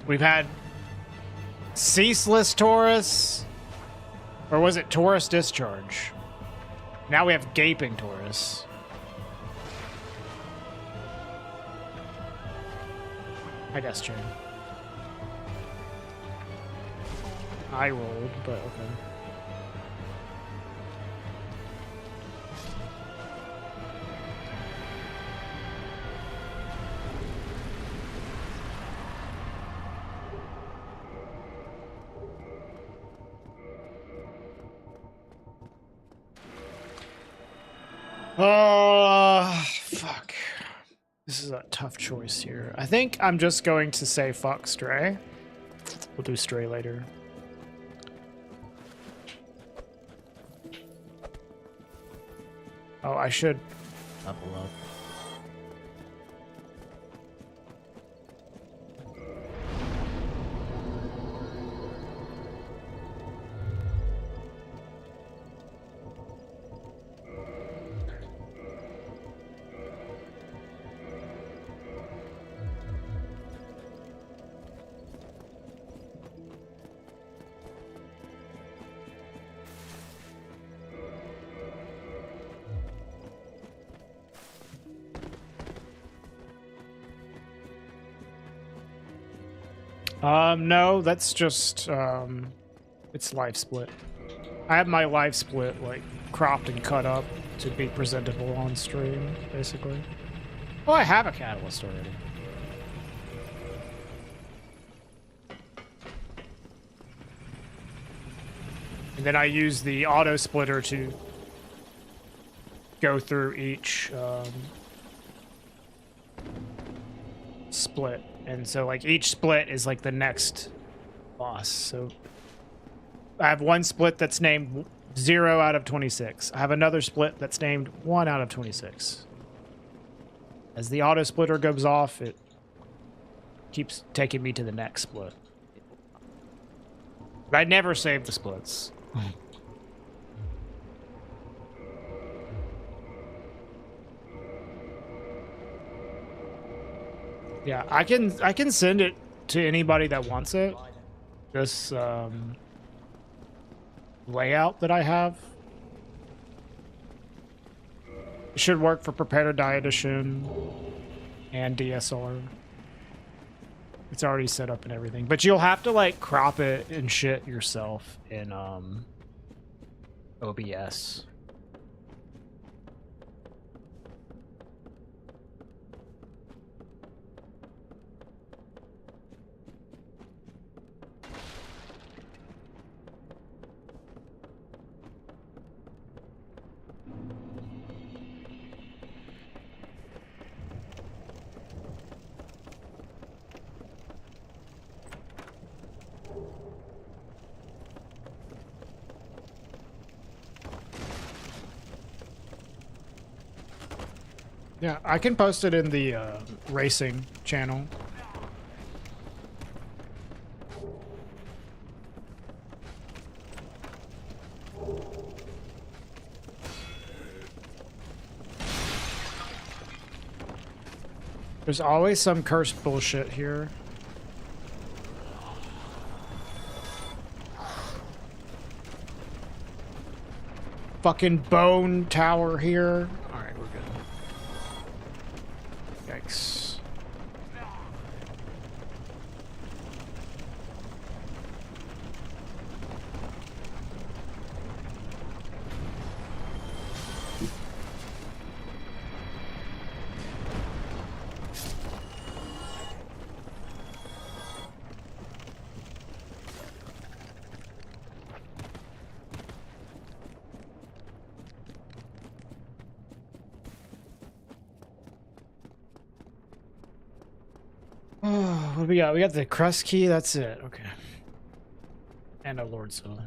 We've had Ceaseless Taurus, or was it Taurus Discharge? Now we have Gaping Taurus. I guess true. I rolled, but okay. Fuck. This is a tough choice here. I think I'm just going to say fuck Stray. We'll do Stray later. Oh, I should level up. No, that's just, it's life split. I have my life split, like, cropped and cut up to be presentable on stream, basically. Oh, I have a catalyst already. And then I use the auto splitter to go through each, split. And so, like, each split is, like, the next boss. So, I have one split that's named 0 out of 26. I have another split that's named 1 out of 26. As the auto splitter goes off, it keeps taking me to the next split. But I never save the splits. Yeah, I can send it to anybody that wants it. This layout that I have. It should work for Prepare to Die Edition and DSR. It's already set up and everything. But you'll have to like crop it and shit yourself in OBS. Yeah, I can post it in the racing channel. There's always some cursed bullshit here. Fucking bone tower here. Alright, we're good. Yikes. What do we got? We got the crust key. That's it. Okay. And a Lord Soul.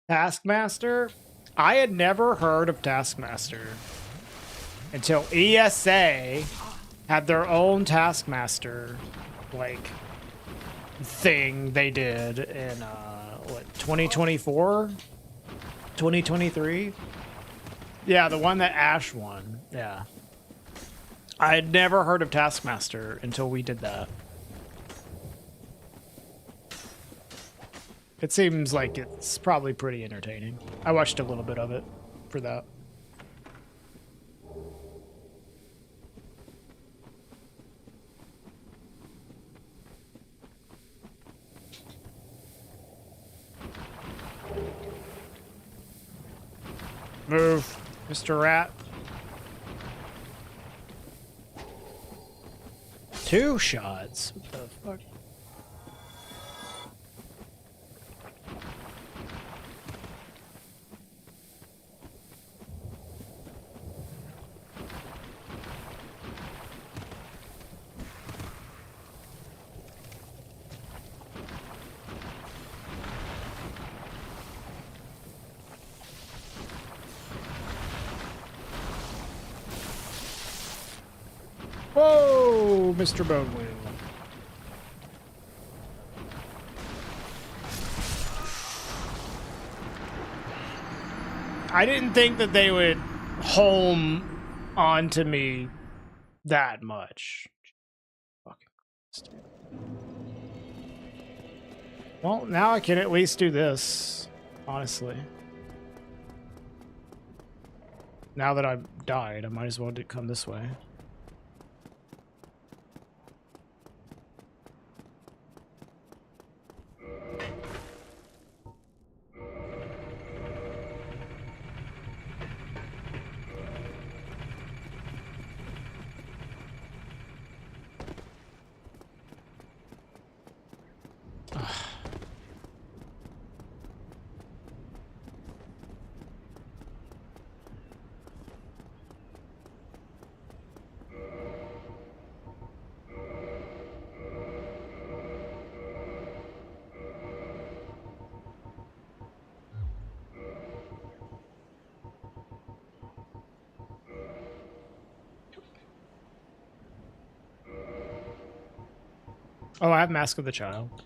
Taskmaster? I had never heard of Taskmaster until ESA had their own Taskmaster, like, thing they did in, what, 2024? 2023? Yeah, the one that Ash won. Yeah. I had never heard of Taskmaster until we did that. It seems like it's probably pretty entertaining. I watched a little bit of it for that. Move, Mr. Rat. 2 shots? What the fuck? Whoa, Mr. Bonewheel. I didn't think that they would home onto me that much. Fucking Christ. Well, now I can at least do this, honestly. Now that I've died, I might as well come this way. Oh, I have Mask of the Child.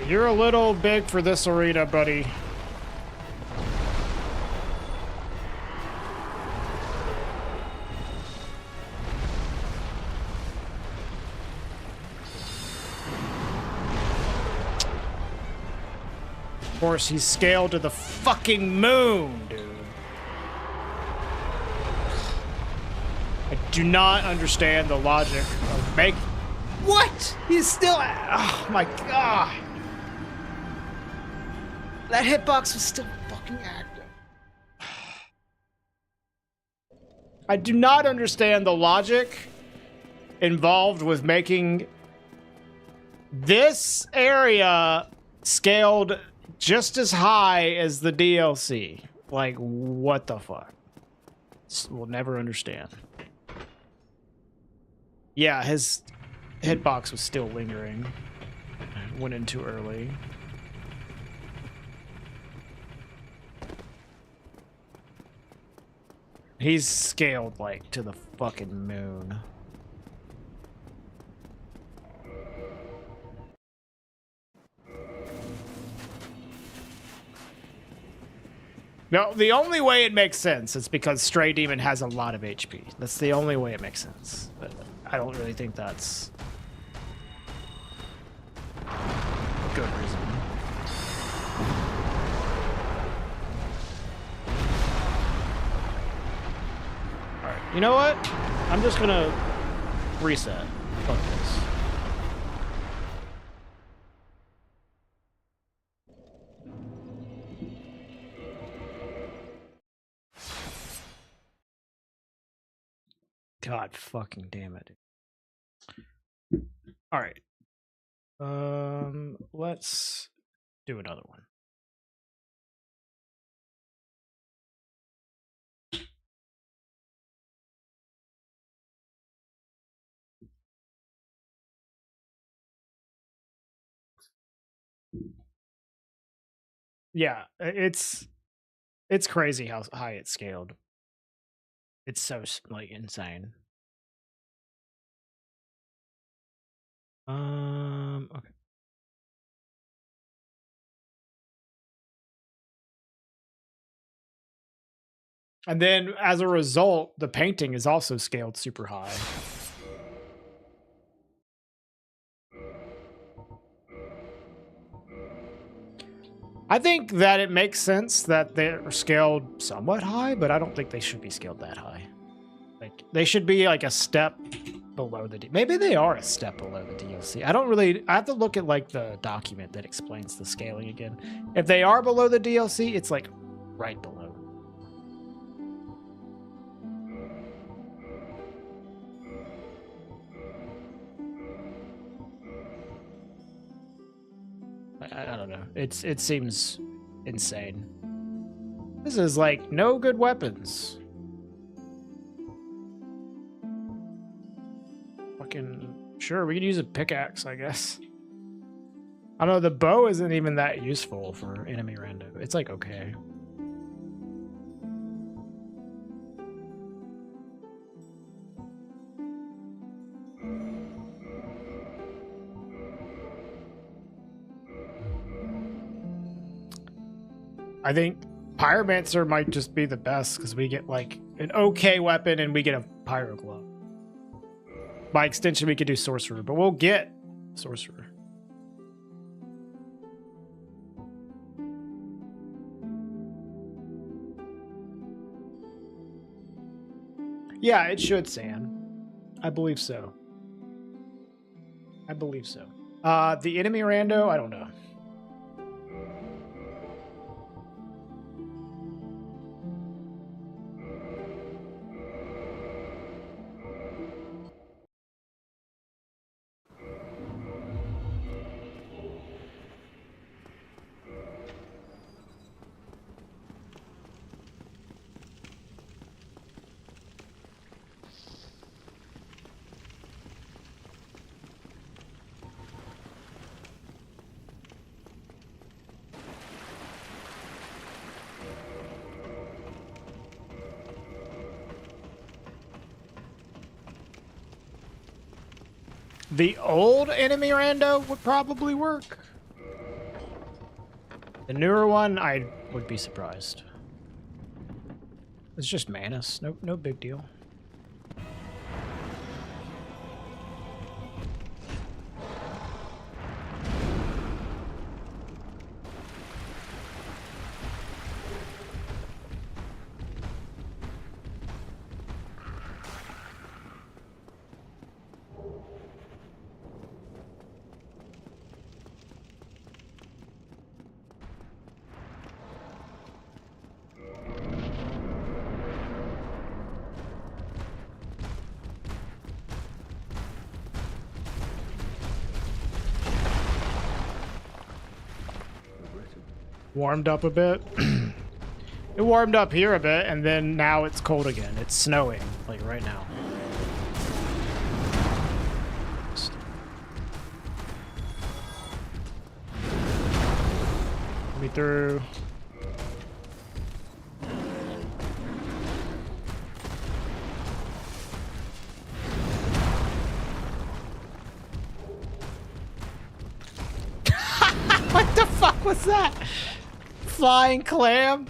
You're a little big for this arena, buddy. Of course, he's scaled to the fucking moon, dude. I do not understand the logic of making... What? He's still... Oh my god. That hitbox was still fucking active. I do not understand the logic involved with making this area scaled just as high as the DLC. Like, what the fuck? We'll never understand. Yeah, his hitbox was still lingering. Went in too early. He's scaled, like, to the fucking moon. No, the only way it makes sense is because Stray Demon has a lot of HP. That's the only way it makes sense. But I don't really think that's a good reason. You know what? I'm just gonna reset. Fuck this. God fucking damn it. Alright. Let's do another one. Yeah, it's crazy how high it's scaled. It's so like insane. Okay. And then as a result, the painting is also scaled super high. I think that it makes sense that they're scaled somewhat high, but I don't think they should be scaled that high. Like, they should be like a step below the... Maybe they are a step below the DLC. I don't really... I have to look at, like, the document that explains the scaling again. If they are below the DLC, it's, like, right below. I don't know. It seems insane. This is like no good weapons. Fucking sure, we could use a pickaxe, I guess. I don't know, the bow isn't even that useful for enemy rando. It's like okay. I think Pyromancer might just be the best because we get like an okay weapon and we get a Pyro Glove. By extension, we could do Sorcerer, but we'll get Sorcerer. Yeah, it should, Sam. I believe so. I believe so. The enemy rando, I don't know. The old enemy rando would probably work. The newer one, I would be surprised. It's just Manus. No big deal. Warmed up a bit. It warmed up here a bit, and then now it's cold again. It's snowing, like right now. Let me through. What the fuck was that? Flying clam?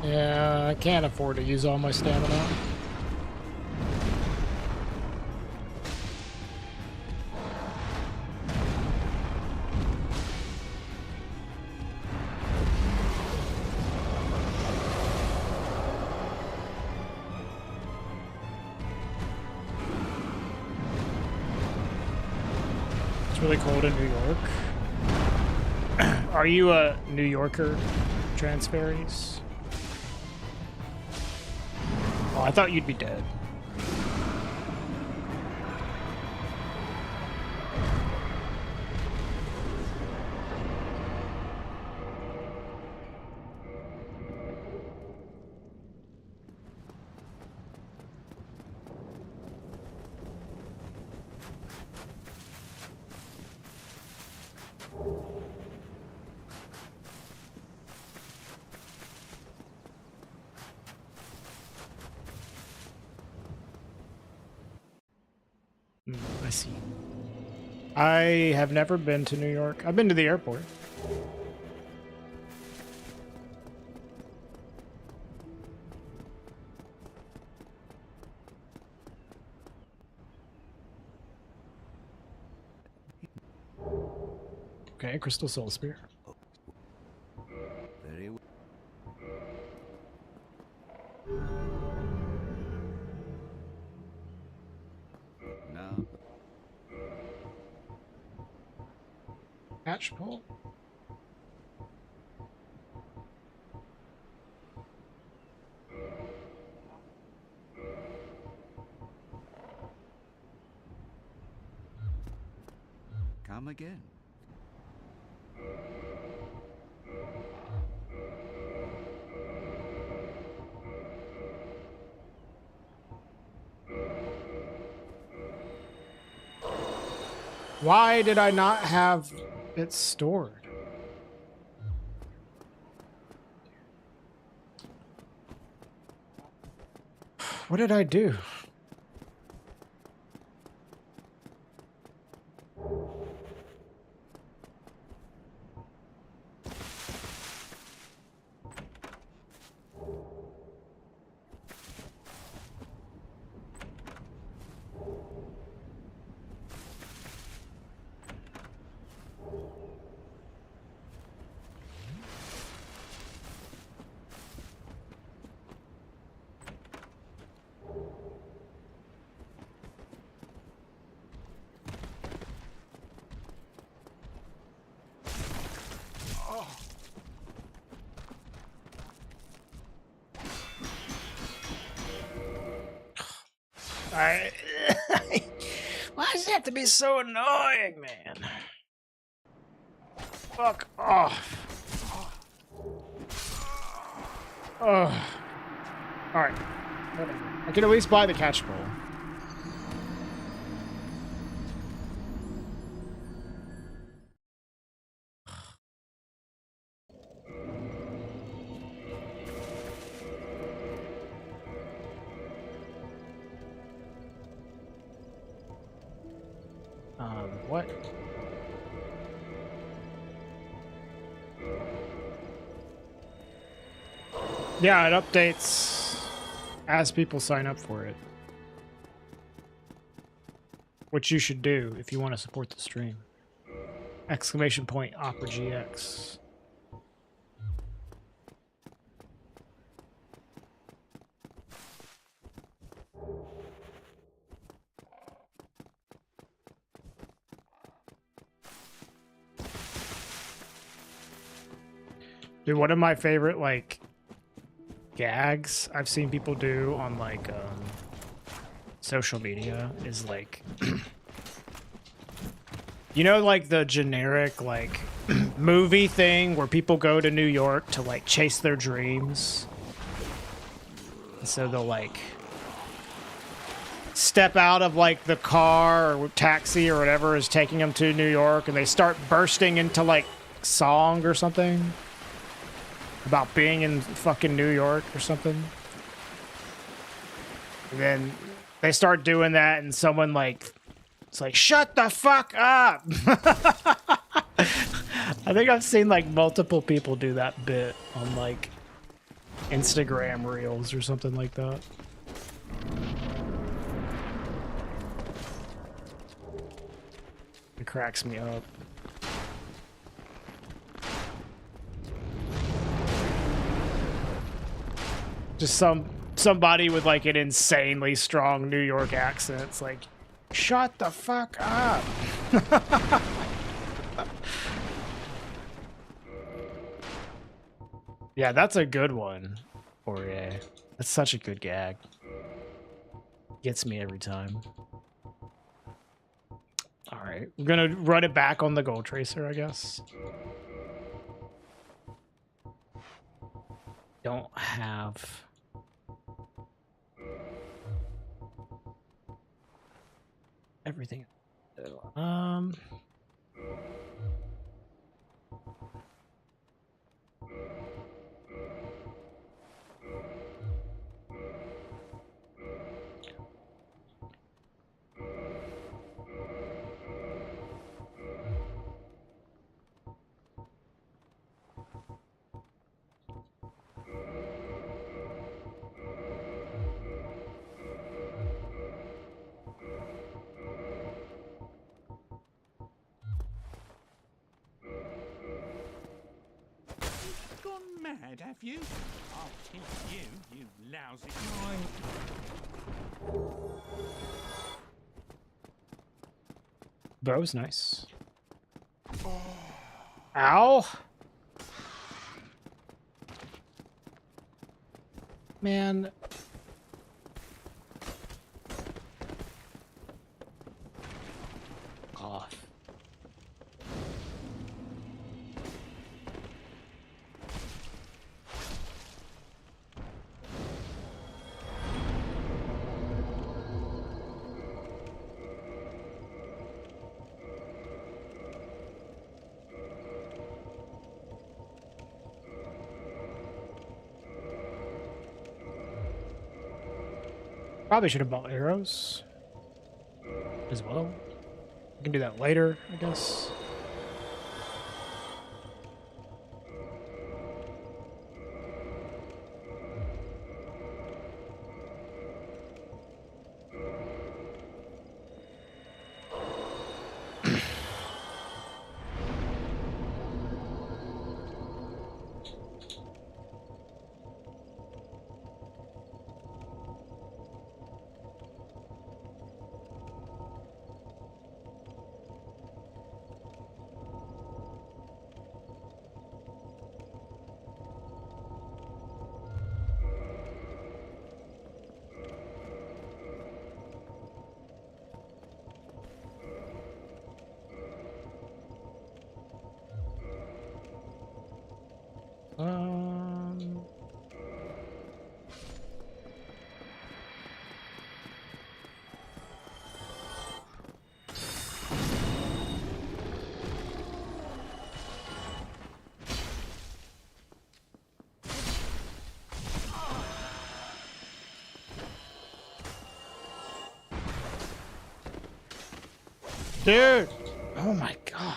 Yeah, I can't afford to use all my stamina. It's really cold in New York. Are you a New Yorker, Transferries? Oh, I thought you'd be dead. I see. I have never been to New York. I've been to the airport. Okay, Crystal Soul Spear. Very well. Now, Patch pull. come again. Why did I not have it stored? What did I do? I. Why does it have to be so annoying, man? Fuck off. Ugh. Alright. Whatever. I can at least buy the catch bowl. What? Yeah, it updates as people sign up for it. Which you should do if you want to support the stream. Exclamation point Opera GX. Dude, one of my favorite, like, gags I've seen people do on, like, social media is, like... you know, like, the generic, like, movie thing where people go to New York to, like, chase their dreams? And so they'll, like... step out of, like, the car or taxi or whatever is taking them to New York, and they start bursting into, like, song or something about being in fucking New York or something. And then they start doing that, and someone, like, it's like, shut the fuck up. I think I've seen, like, multiple people do that bit on, like, Instagram Reels or something like that. It cracks me up. Just somebody with, like, an insanely strong New York accent. It's like, shut the fuck up. Yeah, that's a good one, Poirier. That's such a good gag. Gets me every time. All right, we're gonna run it back on the Gold Tracer, I guess. Don't have... everything. Mad, have you? I'll teach you, you lousy guy. Bow's nice. Ow! Man. Off. Probably should have bought arrows as well. I can do that later, I guess. Um. Dude! Oh my god.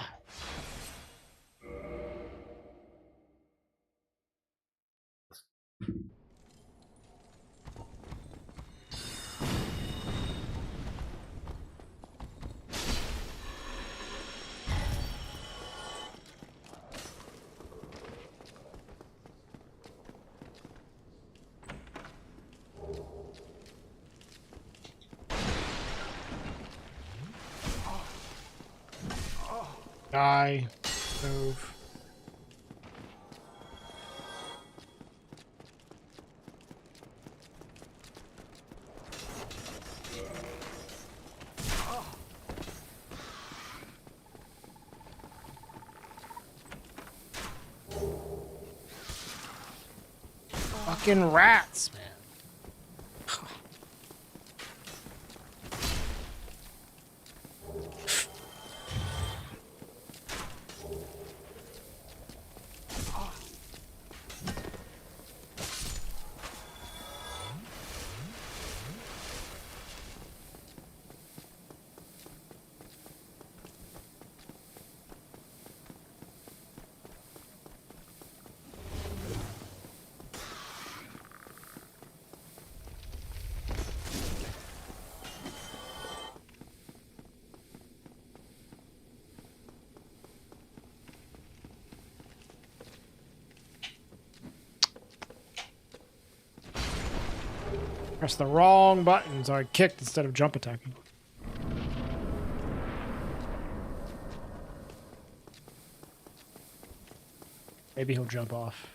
Die. Move. Fucking rats, man. Press the wrong button, so I kicked instead of jump attacking. Maybe he'll jump off.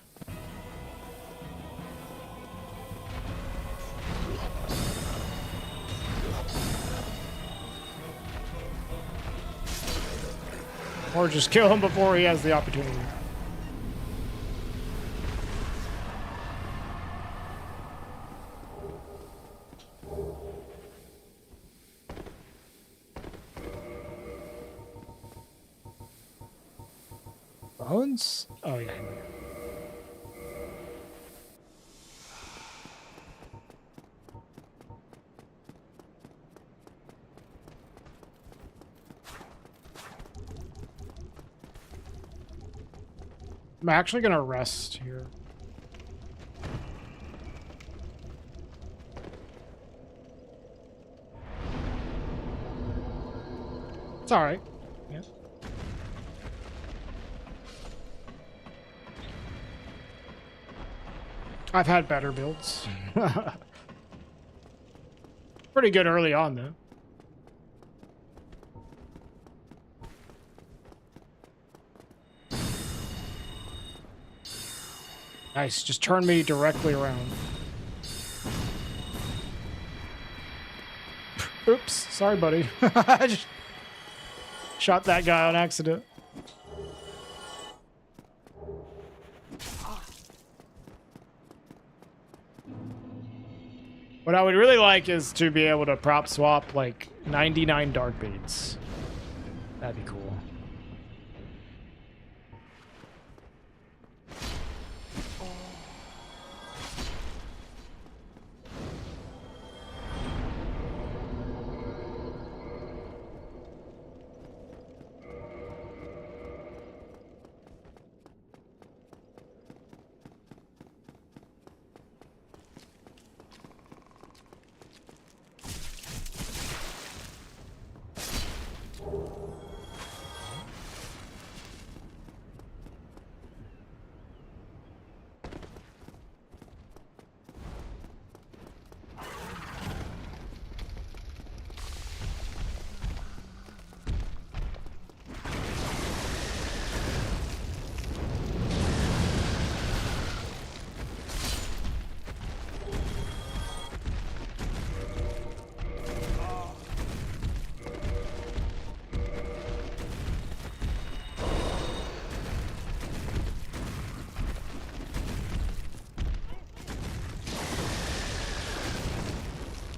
Or just kill him before he has the opportunity. Bones? Oh, yeah. I'm actually gonna rest here. It's alright. Yeah. I've had better builds. Pretty good early on, though. Nice, just turn me directly around. Oops, sorry, buddy. I just shot that guy on accident. What I would really like is to be able to prop swap like 99 dark beads. That'd be cool.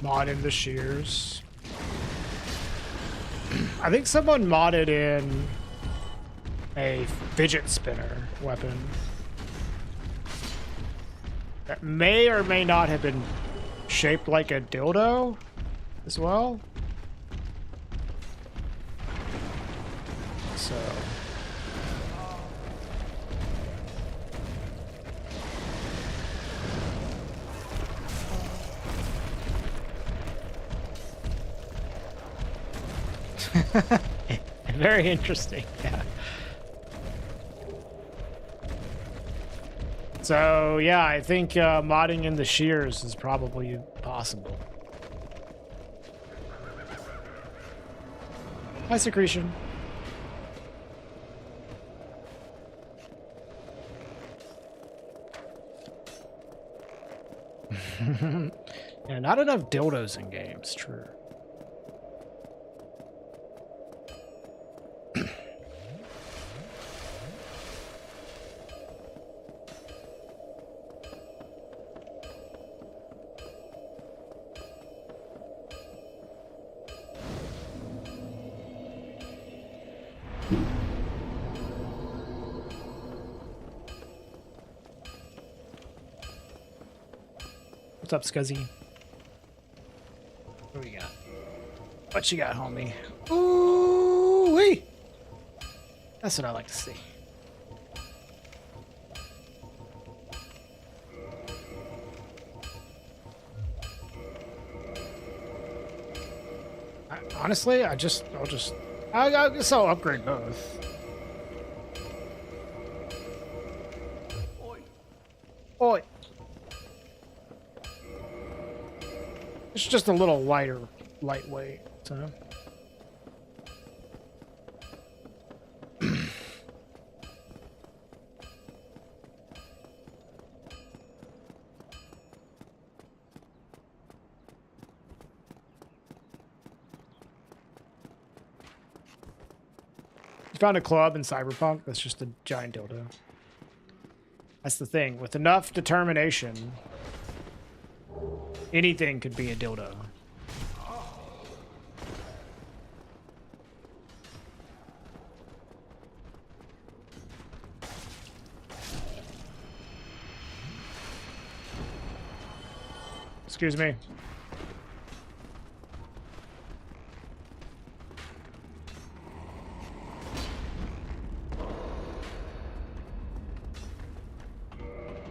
Mod in the shears. I think someone modded in a fidget spinner weapon that may or may not have been shaped like a dildo as well. So very interesting, yeah. So yeah, I think modding in the shears is probably possible. Hi, Secretion. Yeah, not enough dildos in games, true. What's up, Scuzzy? What do we got? What you got, homie? Ooh wee! That's what I like to see. Honestly, I guess I'll upgrade both. Oi! It's just a little lightweight, so. You found a club in Cyberpunk that's just a giant dildo. That's the thing. With enough determination, anything could be a dildo. Excuse me.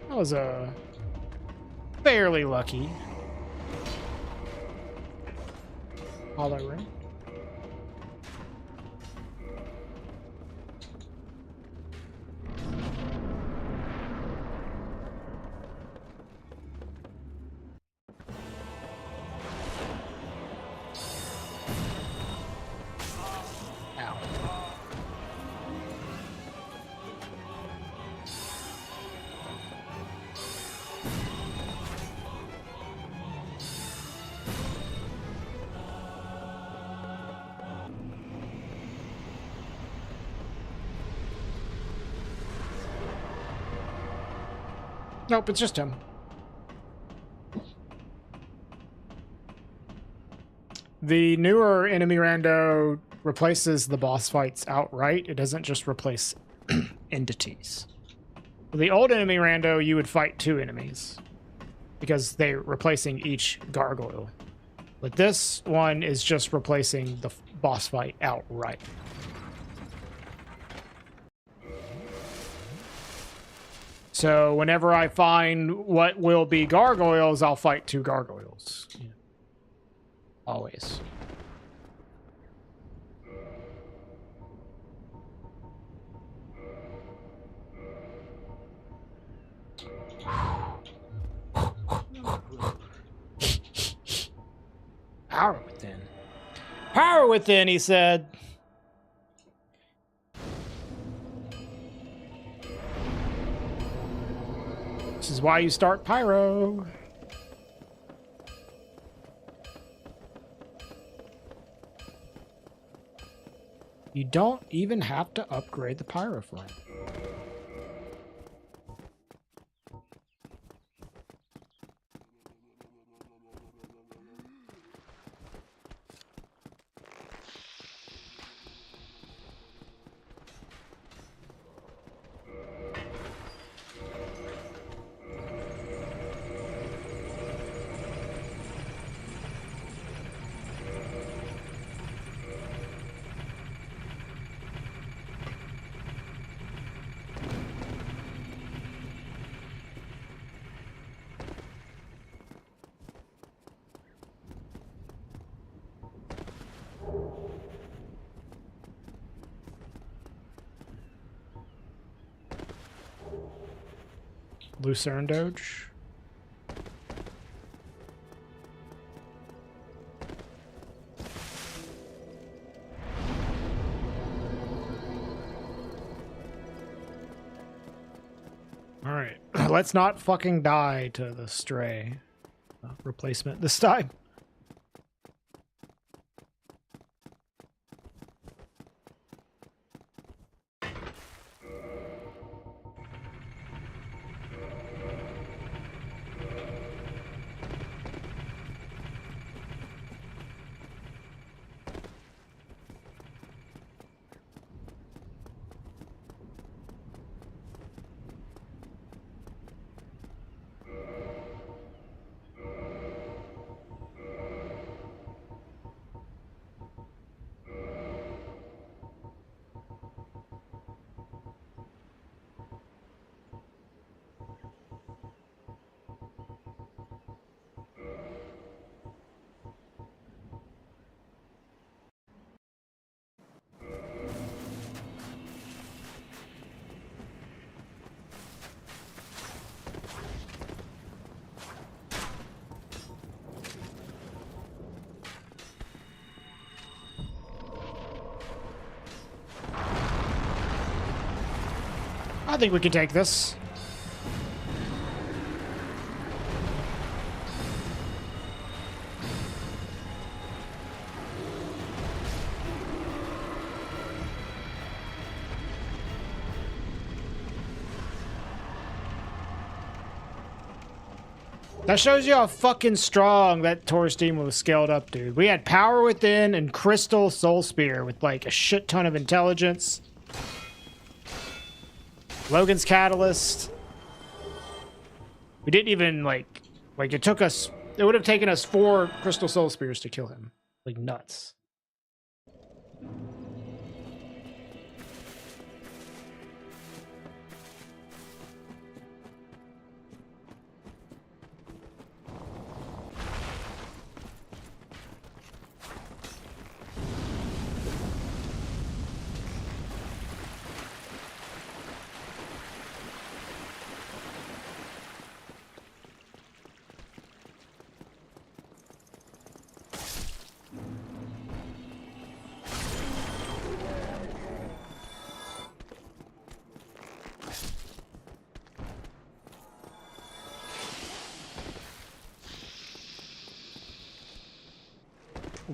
That was fairly lucky. Hollow room. Ow. Nope, it's just him. The newer enemy rando replaces the boss fights outright. It doesn't just replace entities. For the old enemy rando, you would fight two enemies because they're replacing each gargoyle. But this one is just replacing the boss fight outright. So whenever I find what will be gargoyles, I'll fight two gargoyles. Yeah. Always. Power within. Power within, he said. This is why you start Pyro. You don't even have to upgrade the Pyro flame. Lucerne Doge. All right, let's not fucking die to the stray replacement this time. I think we can take this. That shows you how fucking strong that Taurus team was scaled up, dude. We had Power Within and Crystal Soul Spear with like a shit ton of intelligence. Logan's Catalyst. We didn't even like it took us, it would have taken us 4 Crystal Soul Spears to kill him. Like nuts.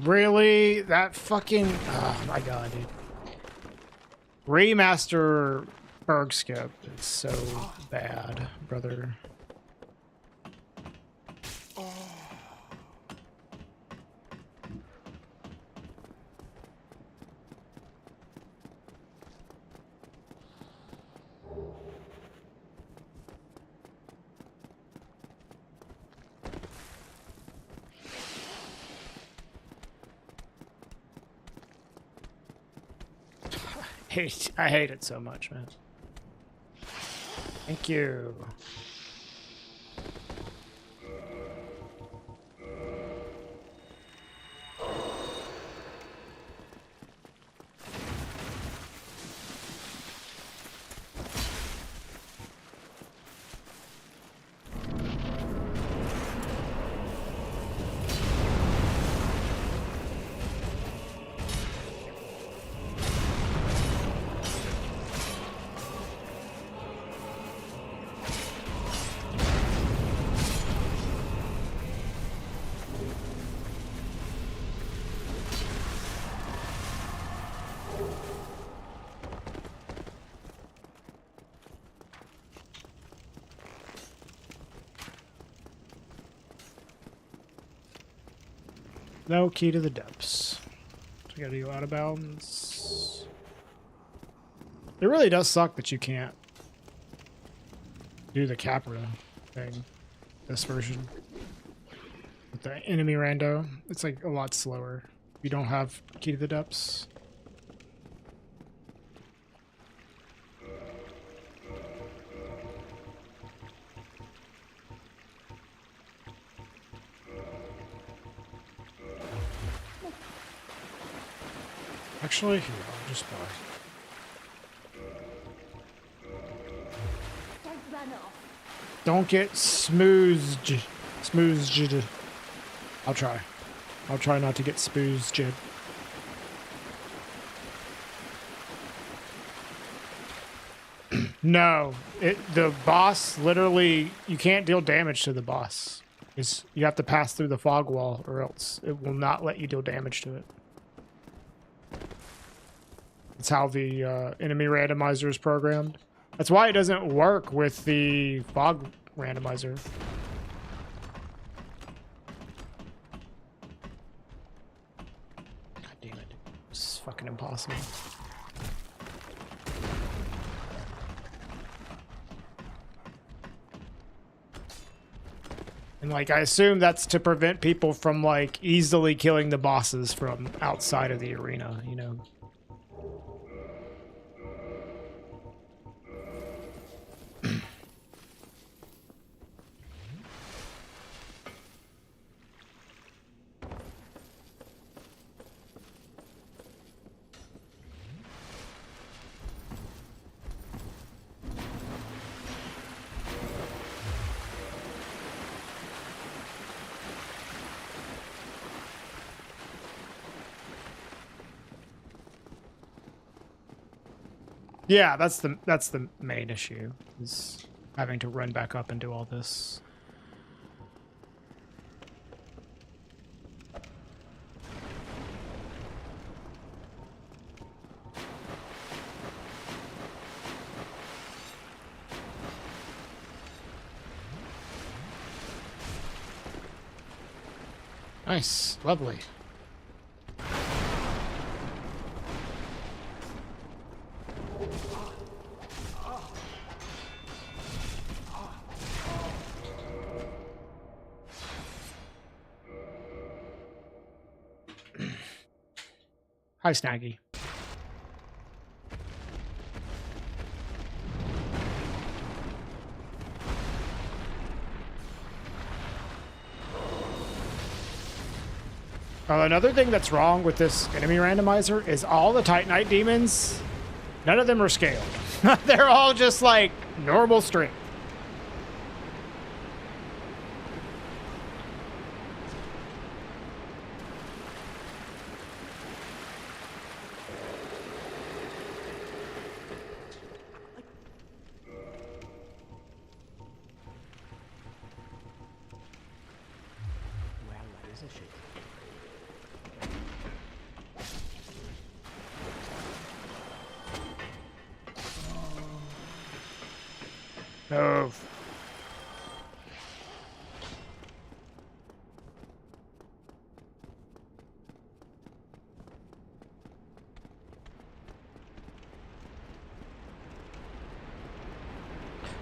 Really? That fucking... Oh my god, dude. Remaster Berg Skip is so bad, brother. I hate it so much, man. Thank you. No key to the depths. We gotta go out of bounds. It really does suck that you can't do the Capra thing. This version. With the enemy rando. It's like a lot slower. You don't have key to the depths. Actually, here, I'll just buy. Don't run off. Don't get smoozed. Smoozed. I'll try. I'll try not to get spoozed. No, the boss literally, you can't deal damage to the boss. You have to pass through the fog wall or else it will not let you deal damage to it. That's how the enemy randomizer is programmed. That's why it doesn't work with the fog randomizer. God damn it. This is fucking impossible. And like, I assume that's to prevent people from like easily killing the bosses from outside of the arena, you know? Yeah, that's the main issue, is having to run back up and do all this. Nice, lovely. Hi, Snaggy. Another thing that's wrong with this enemy randomizer is all the Titanite demons, none of them are scaled. They're all just like normal strength. Oh.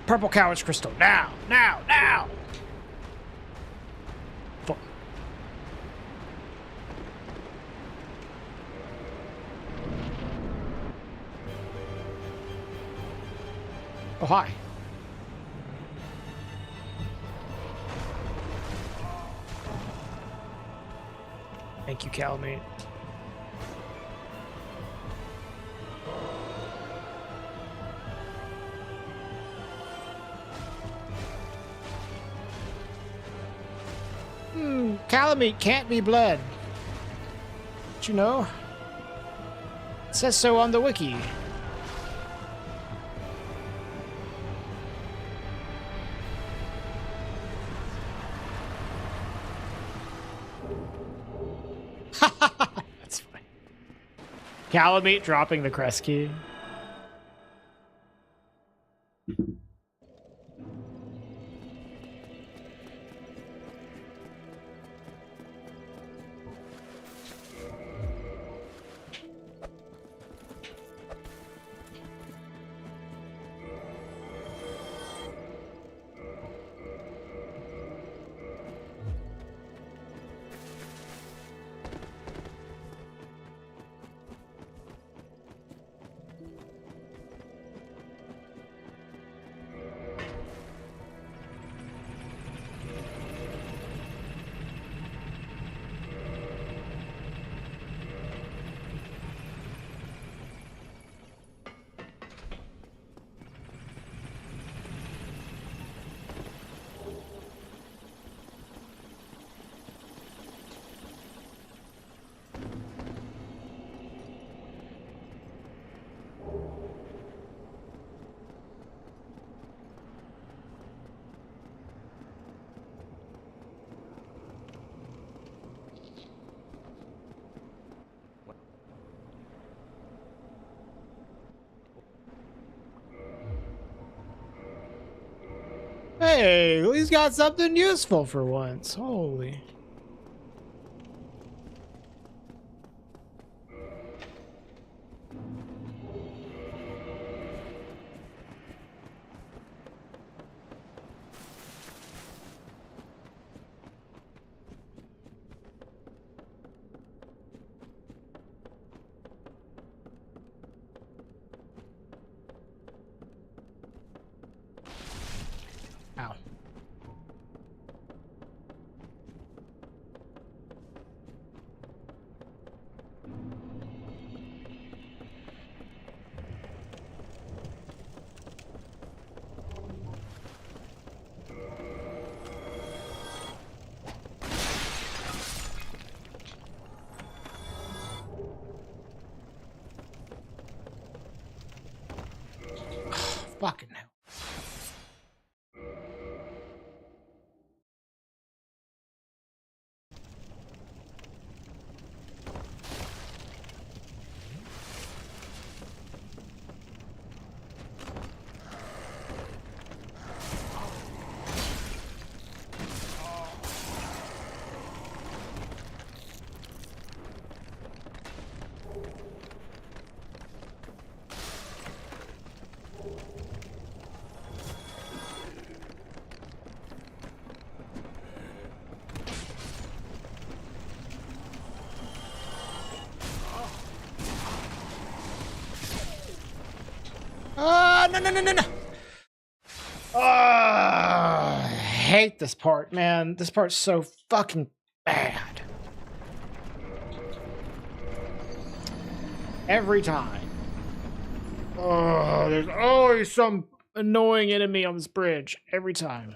Purple Cowage Crystal. Now! Now! Now! Fuck. Oh, hi. Thank you, Calamate. Calamate can't be blood. Did you know? It says so on the wiki. That's funny. Calamate dropping the crest key. Hey, he's got something useful for once. Holy. Ow. Fucking hell. No, no, no, no, no. I hate this part, man. This part's so fucking bad. Every time. Oh, there's always some annoying enemy on this bridge. Every time.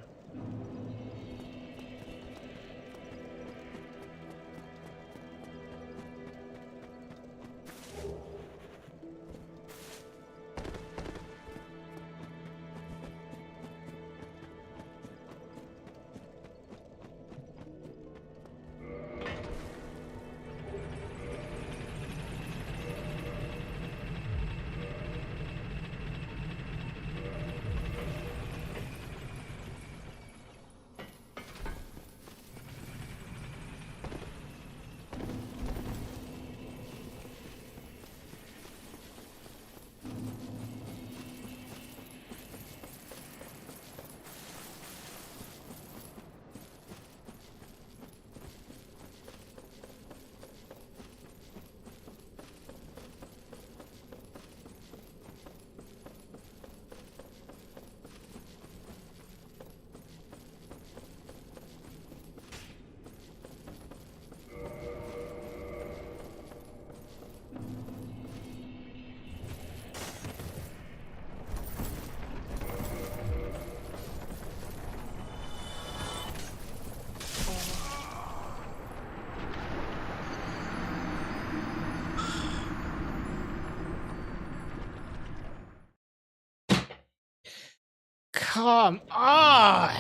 Come on!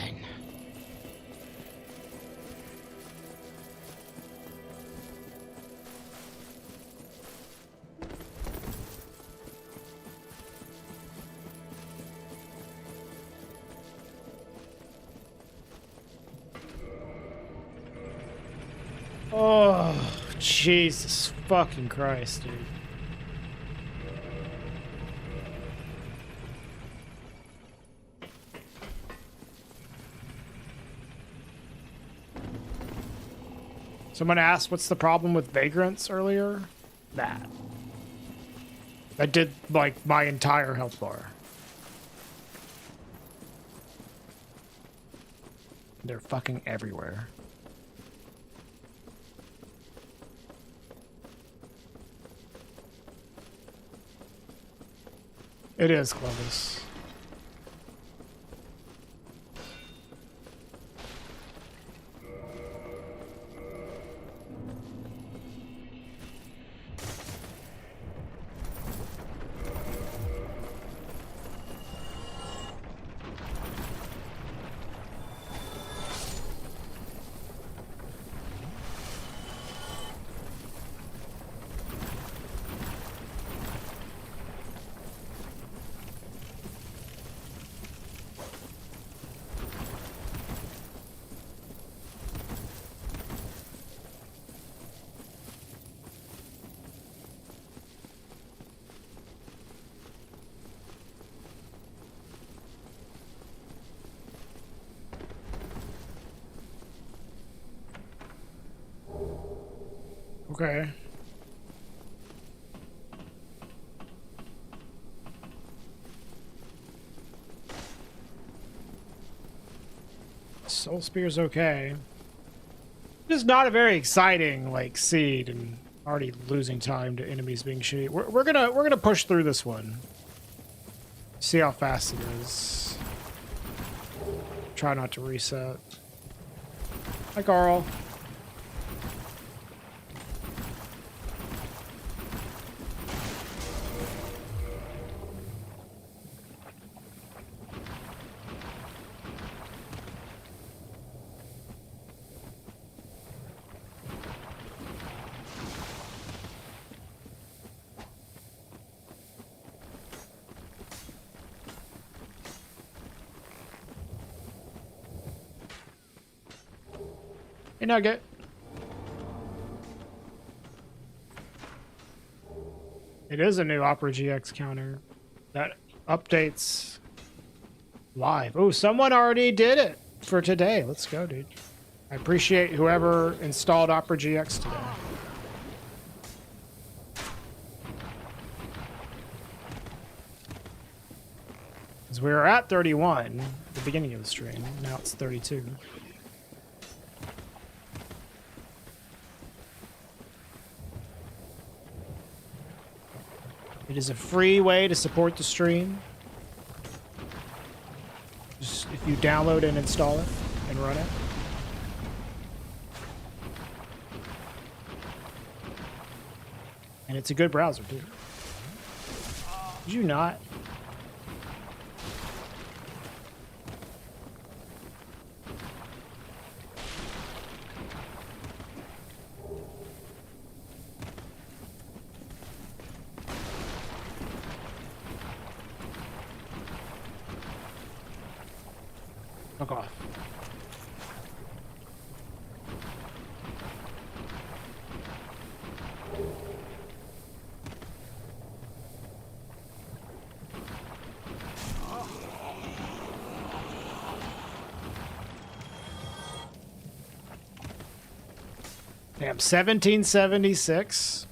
Oh, Jesus fucking Christ, dude. Someone asked what's the problem with vagrants earlier? That. That did, like, my entire health bar. They're fucking everywhere. It is, Clovis. Okay. Soul Spear's okay. It's not a very exciting like seed, and already losing time to enemies being shitty. We're gonna push through this one. See how fast it is. Try not to reset. Hi, Carl. Hey, Nugget. It is a new Opera GX counter that updates live. Oh, someone already did it for today. Let's go, dude. I appreciate whoever installed Opera GX today. Because we were at 31 at the beginning of the stream. Now it's 32. It is a free way to support the stream. Just if you download and install it and run it. And it's a good browser, too. Did you not? Fuck off. Damn, 1776.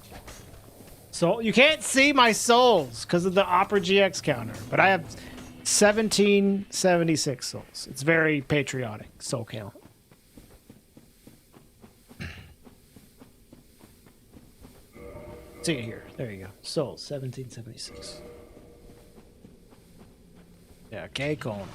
So you can't see my souls because of the Opera GX counter, but I have 1776 souls. It's very patriotic soul count. See it here. There you go. Souls 1776. Yeah, cake on.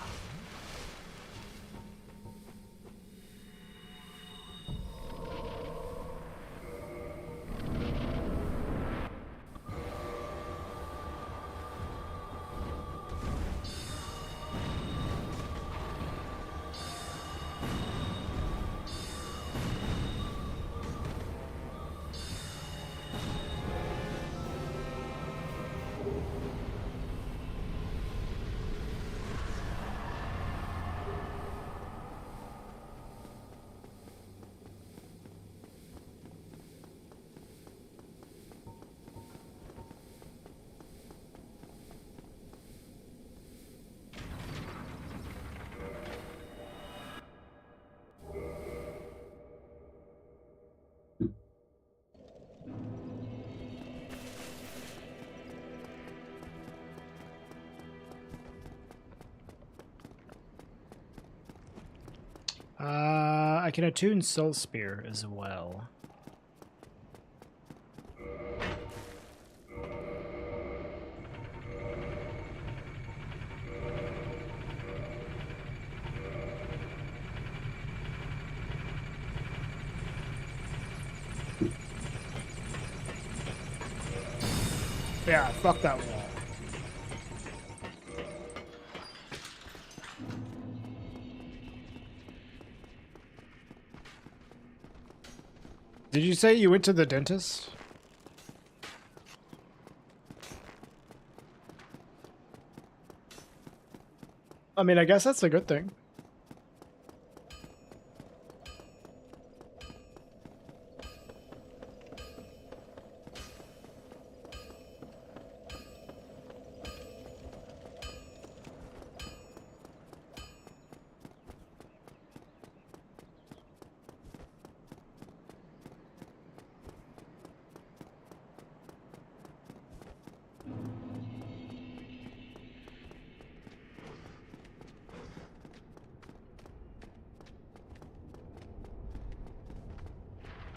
I can attune Soul Spear as well. Yeah, fuck that wall. Did you say you went to the dentist? I mean, I guess that's a good thing.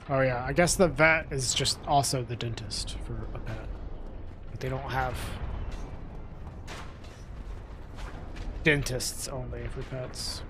Oh yeah, I guess the vet is just also the dentist for a pet. But they don't have dentists only for pets.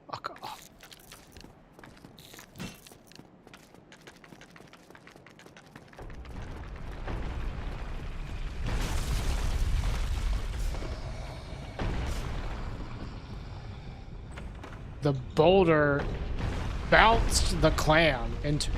Fuck off. The boulder bounced the clam into it.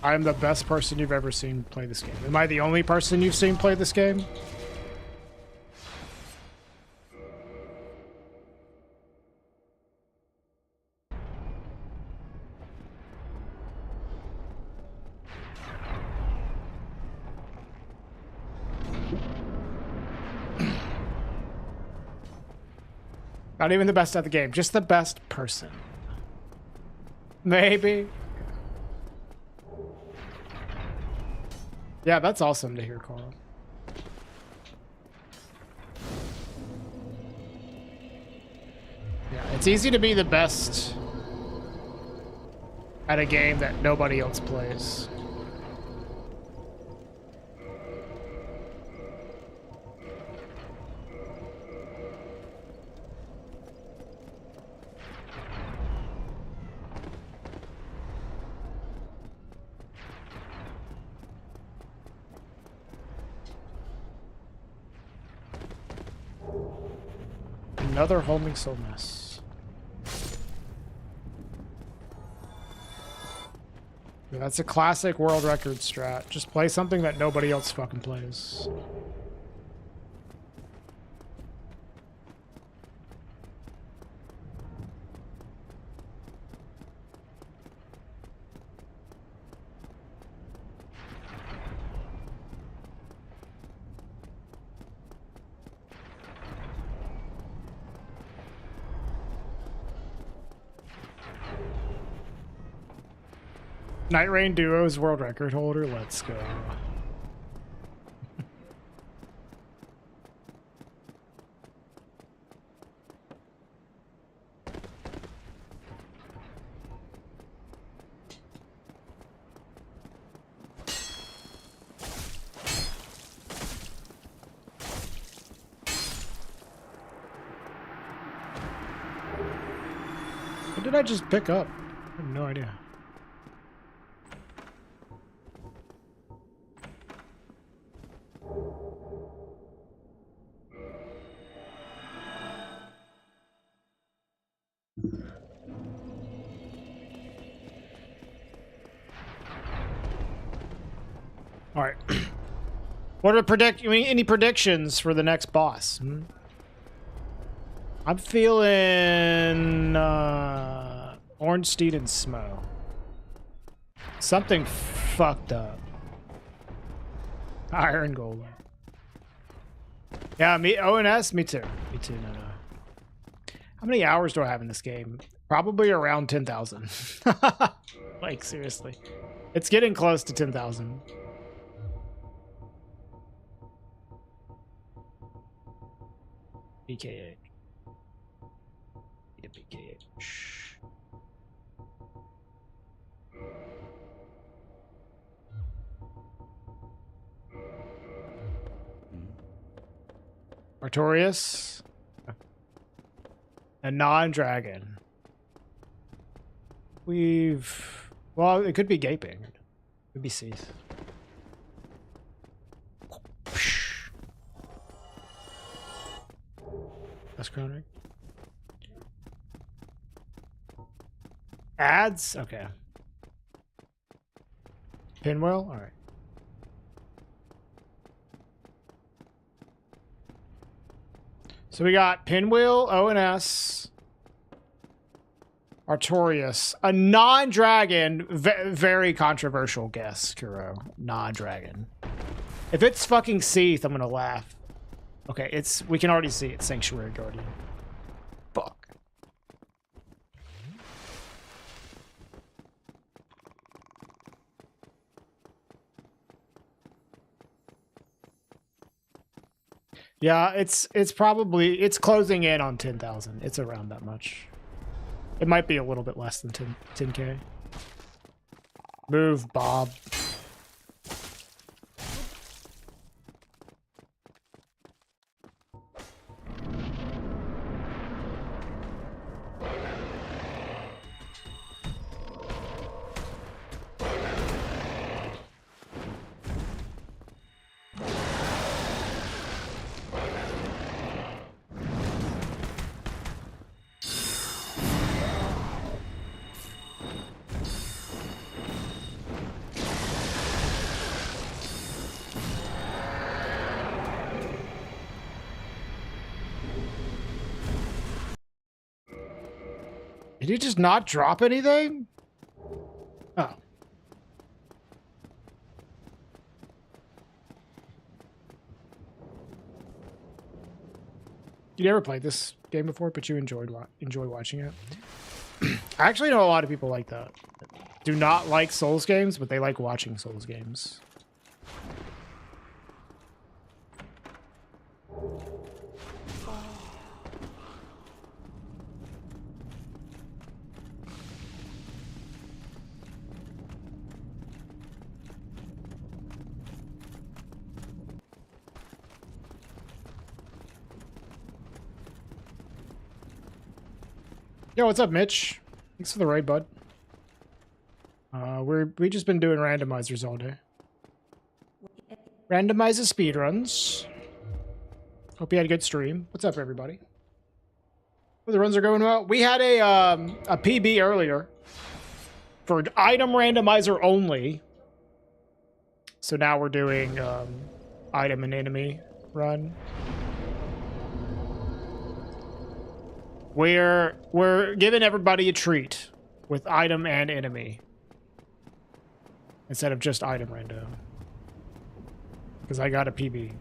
I'm the best person you've ever seen play this game. Am I the only person you've seen play this game? Not even the best at the game, just the best person. Maybe. Yeah, that's awesome to hear, Carl. Yeah, it's easy to be the best at a game that nobody else plays. Another homing soul mess. Yeah, that's a classic world record strat. Just play something that nobody else fucking plays. Night Rain Duo's world record holder. Let's go. What did I just pick up? I have no idea. All right. What are any predictions for the next boss? I'm feeling Ornstein and Smo. Something fucked up. Iron Golem. Yeah, me ONS, me too. Me too, no. How many hours do I have in this game? Probably around 10,000. Like, seriously. It's getting close to 10,000. BKH. BKH. Artorias. A non-dragon. We've... Well, it could be gaping. It could be Seath. That's chronic. Ads? Okay. Pinwheel? Alright. So we got Pinwheel, ONS, Artorias, a non-dragon, very controversial guess, Kuro. Non-dragon. If it's fucking Seath, I'm gonna laugh. Okay, we can already see it, Sanctuary Guardian. Fuck. Yeah, it's probably, it's closing in on 10,000. It's around that much. It might be a little bit less than 10K. Move, Bob. Did he just not drop anything? Oh. You never played this game before, but you enjoy watching it. I actually know a lot of people like that. Do not like Souls games, but they like watching Souls games. Yo, what's up, Mitch? Thanks for the raid, bud. We just been doing randomizers all day. Randomizer speedruns. Hope you had a good stream. What's up, everybody? Oh, the runs are going well. We had a PB earlier for item randomizer only. So now we're doing item and enemy run. We're giving everybody a treat with item and enemy instead of just item random. Because I got a PB.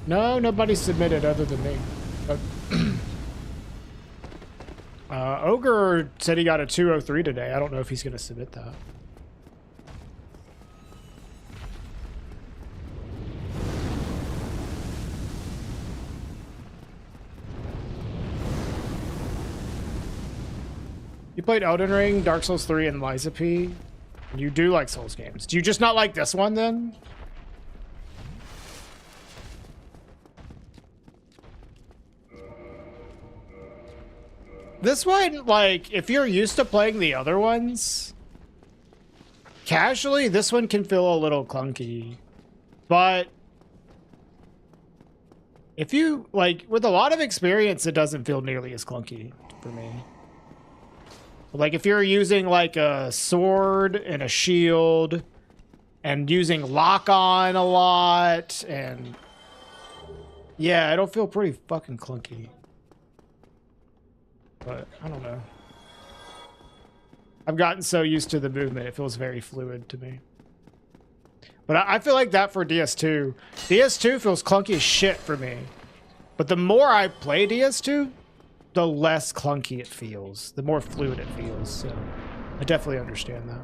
No, nobody submitted other than me. But Ogre said he got a 203 today. I don't know if he's going to submit that. You played Elden Ring, Dark Souls 3, and Liza P. You do like Souls games. Do you just not like this one then? This one, like, if you're used to playing the other ones, casually, this one can feel a little clunky. But if you, like, with a lot of experience, it doesn't feel nearly as clunky for me. Like, if you're using, like, a sword and a shield and using lock-on a lot, and yeah, it'll feel pretty fucking clunky. But I don't know. I've gotten so used to the movement, it feels very fluid to me. But I feel like that for DS2. DS2 feels clunky as shit for me. But the more I play DS2, the less clunky it feels. The more fluid it feels. So I definitely understand that.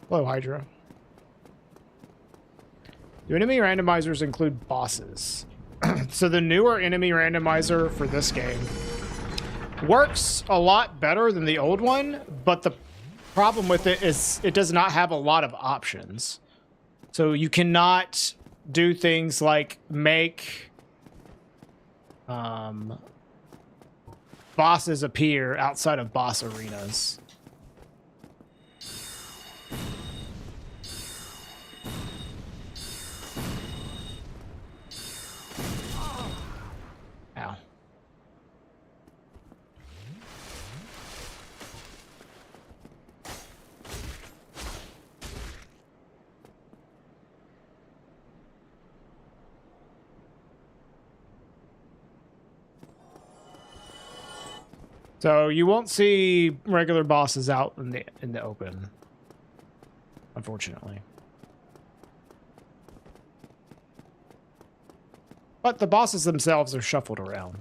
Hello, Hydra. Do enemy randomizers include bosses? So the newer enemy randomizer for this game works a lot better than the old one, but the problem with it is it does not have a lot of options. So you cannot do things like make bosses appear outside of boss arenas. Ow. So you won't see regular bosses out in the open, unfortunately. But the bosses themselves are shuffled around.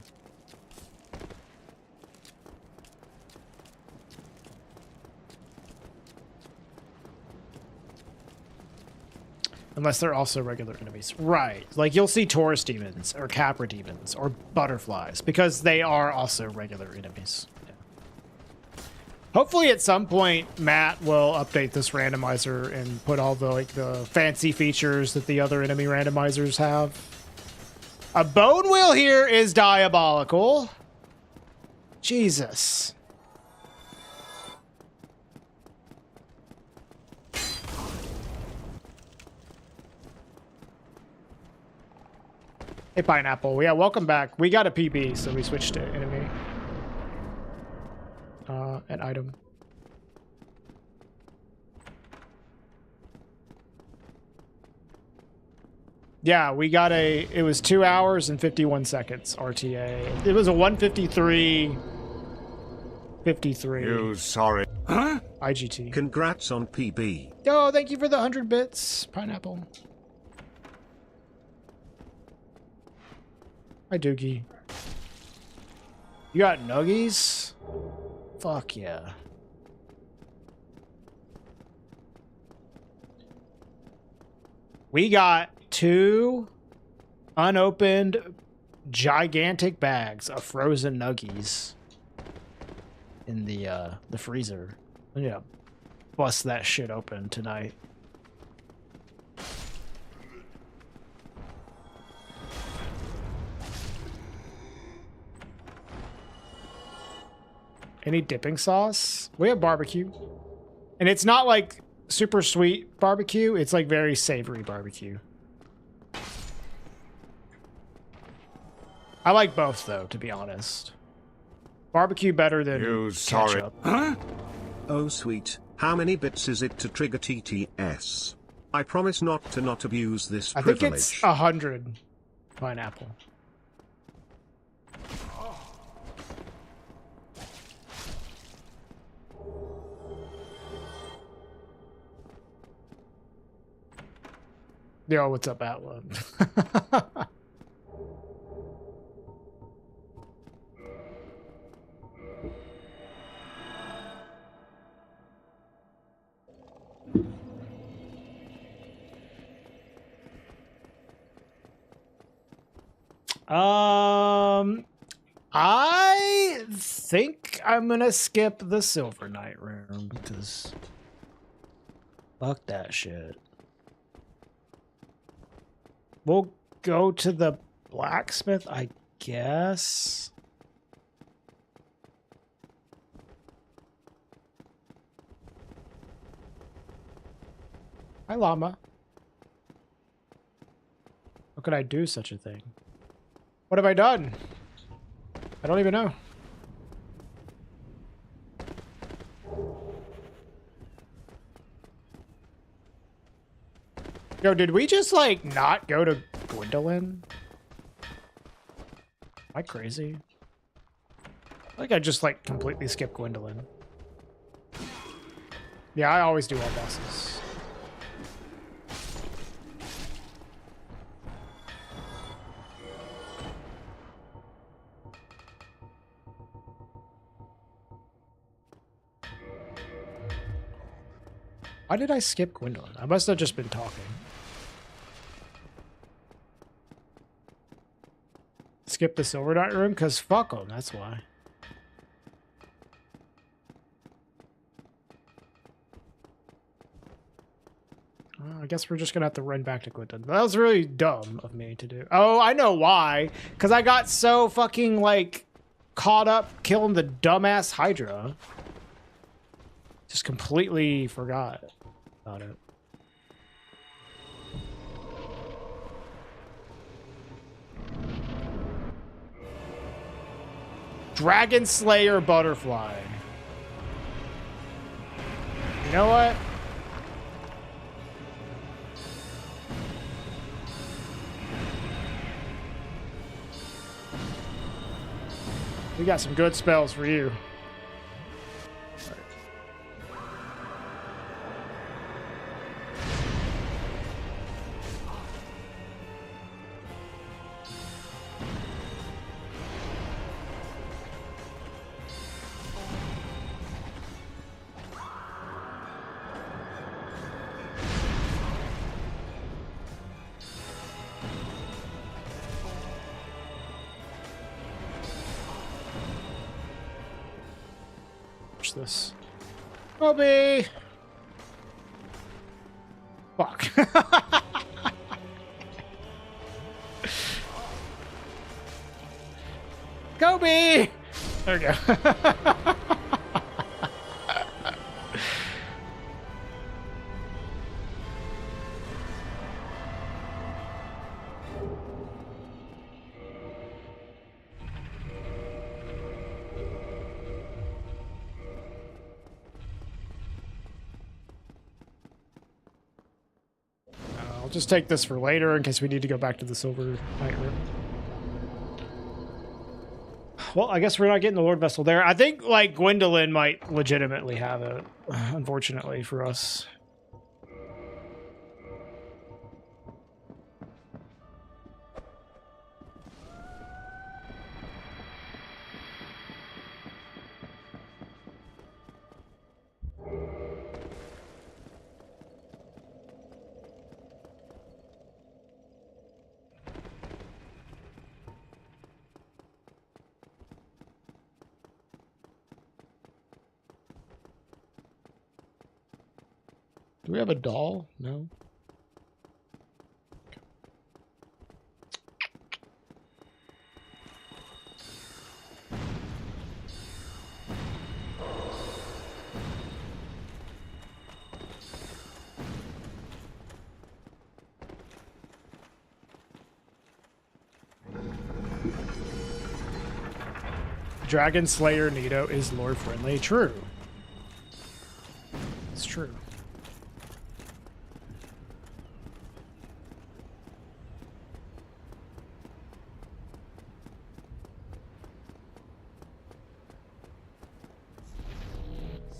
Unless they're also regular enemies. Right. Like you'll see Taurus demons or Capra demons or butterflies because they are also regular enemies. Yeah. Hopefully at some point Matt will update this randomizer and put all the the fancy features that the other enemy randomizers have. A bone wheel here is diabolical. Jesus. Hey, Pineapple. Yeah, welcome back. We got a PB, so we switched to enemy. An item. Yeah, we got it was 2 hours and 51 seconds RTA. It was a 153. You sorry. Huh? IGT. Congrats on PB. Oh, thank you for the 100 bits, Pineapple. Hi, Doogie. You got nuggies? Fuck yeah. We got 2 unopened gigantic bags of frozen nuggies in the freezer. Yeah, bust that shit open tonight. Any dipping sauce? We have barbecue. And it's not like super sweet barbecue. It's like very savory barbecue. I like both though, to be honest. Barbecue better than ketchup. Huh? Oh sweet, how many bits is it to trigger TTS? I promise not to abuse this privilege. I think it's 100. Pineapple. Yo, what's up, Atlan? I think I'm gonna skip the Silver Knight room because fuck that shit. We'll go to the blacksmith, I guess. Hi, llama. How could I do such a thing? What have I done? I don't even know. Yo, did we just, like, not go to Gwendolyn? Am I crazy? I think I just, like, completely skipped Gwendolyn. Yeah, I always do all bosses. Why did I skip Gwendolyn? I must have just been talking. Skip the Silver Knight room? Because fuck them, that's why. guess we're just gonna have to run back to Clinton. That was really dumb of me to do. Oh, I know why. Because I got so fucking, like, caught up killing the dumbass Hydra. Just completely forgot about it. Dragon Slayer Butterfly. You know what? We got some good spells for you. This. Kobe! Fuck. Kobe! There we go. I'll just take this for later in case we need to go back to the Silver Knight room. Well, I guess we're not getting the Lord Vessel there. I think, like, Gwendolyn might legitimately have it, unfortunately for us. Do we have a doll? No. Dragon Slayer Nito is lore friendly. True. It's true.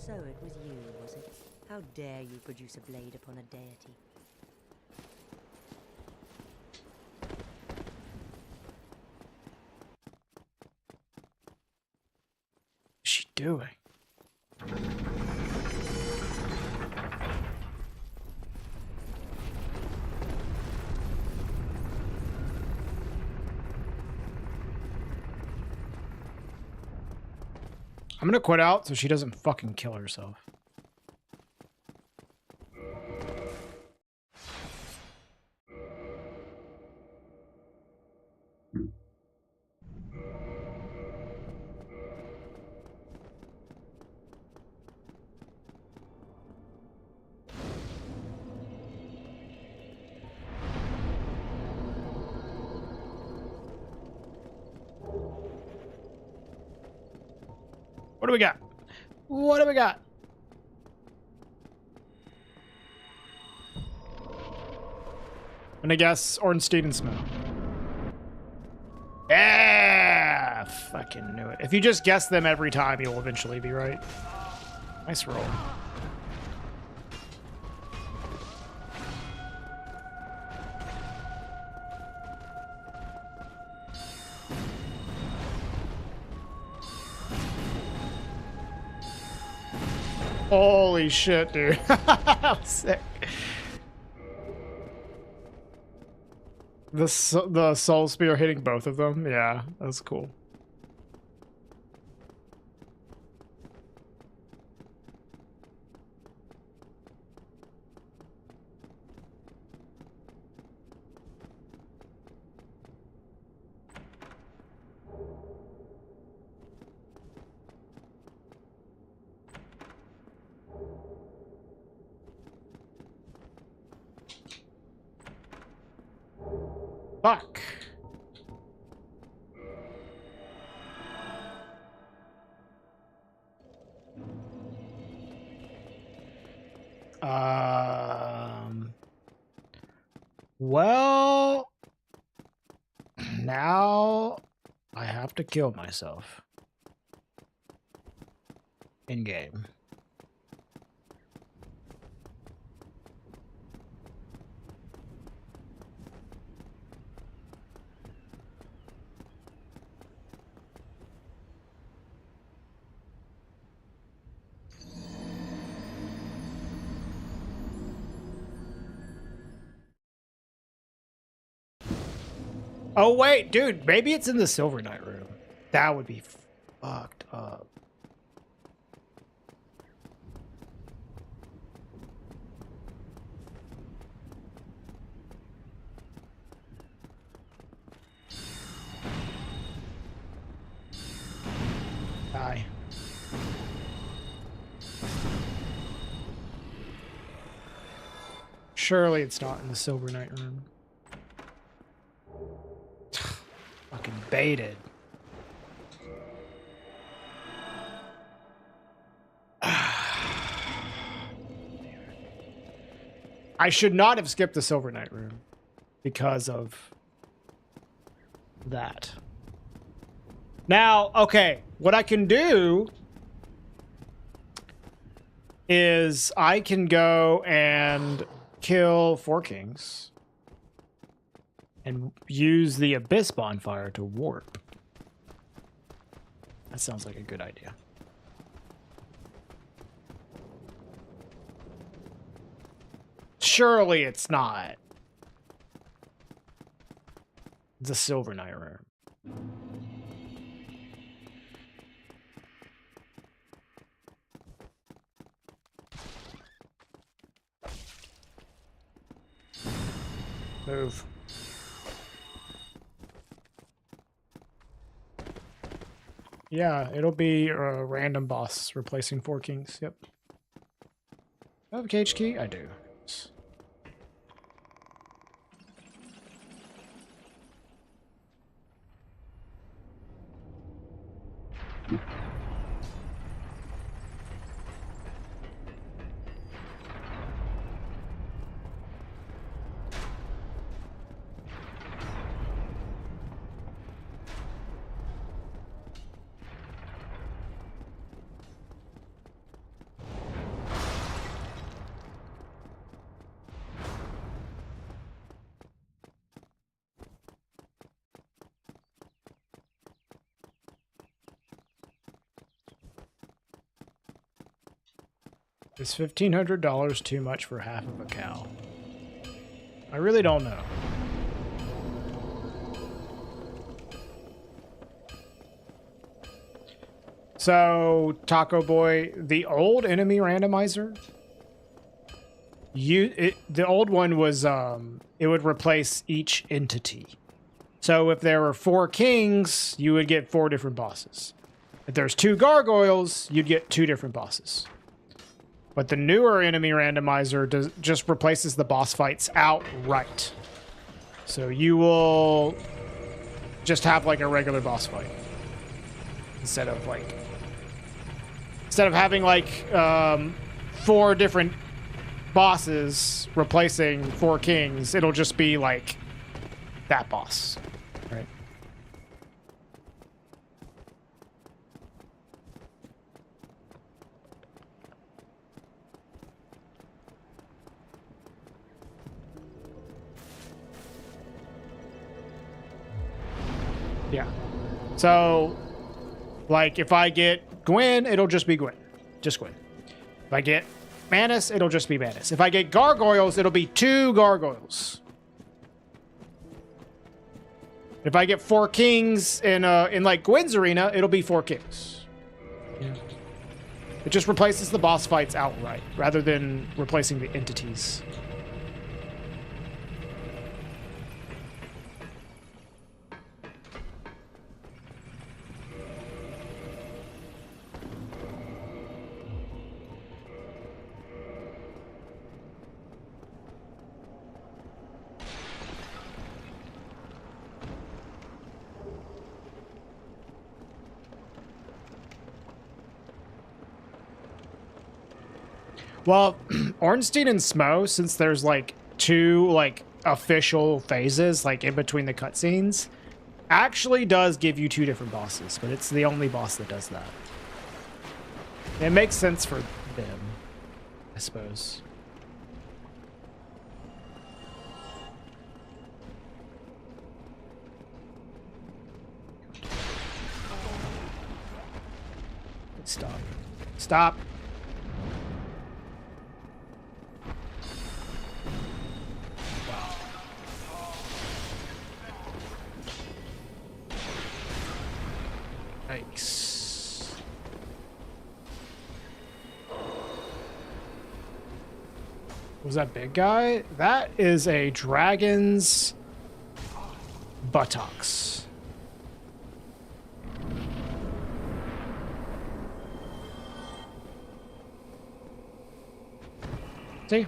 So it was you, was it? How dare you produce a blade upon a deity? What's she doing? I'm gonna quit out so she doesn't fucking kill herself. What do we got? What do we got? I'm gonna guess Ornstein and Snow. Yeah! Fucking knew it. If you just guess them every time, you'll eventually be right. Nice roll. Holy shit, dude. That was sick. The soul spear hitting both of them. Yeah, that was cool. Fuck. Well, now I have to kill myself in game. Oh wait, dude, maybe it's in the Silver Knight room. That would be fucked up. Die. Surely it's not in the Silver Knight room. Fucking baited. I should not have skipped the Silver Knight room because of that. Now, okay, what I can do is I can go and kill 4 kings and use the Abyss Bonfire to warp. That sounds like a good idea. Surely it's not the Silver Knight room. Move. Yeah, it'll be a random boss replacing 4 kings. Yep. Do I have a cage key? I do. Is $1,500 too much for half of a cow? I really don't know. So, Taco Boy, the old enemy randomizer, the old one was it would replace each entity. So if there were 4 kings, you would get 4 different bosses. If there's 2 gargoyles, you'd get 2 different bosses. But the newer enemy randomizer just replaces the boss fights outright. So you will just have like a regular boss fight. Instead of having like 4 different bosses replacing 4 kings, it'll just be like that boss. Right? Yeah. So, like, if I get Gwen, it'll just be Gwen. Just Gwen. If I get Manus, it'll just be Manus. If I get gargoyles, it'll be 2 gargoyles. If I get 4 kings in like Gwen's arena, it'll be 4 kings. Yeah. It just replaces the boss fights outright, rather than replacing the entities. Well, Ornstein and Smo, since there's like two like official phases like in between the cutscenes, actually does give you two different bosses, but it's the only boss that does that. It makes sense for them, I suppose. Stop. Stop. Yikes. Was that big guy? That is a dragon's buttocks. See?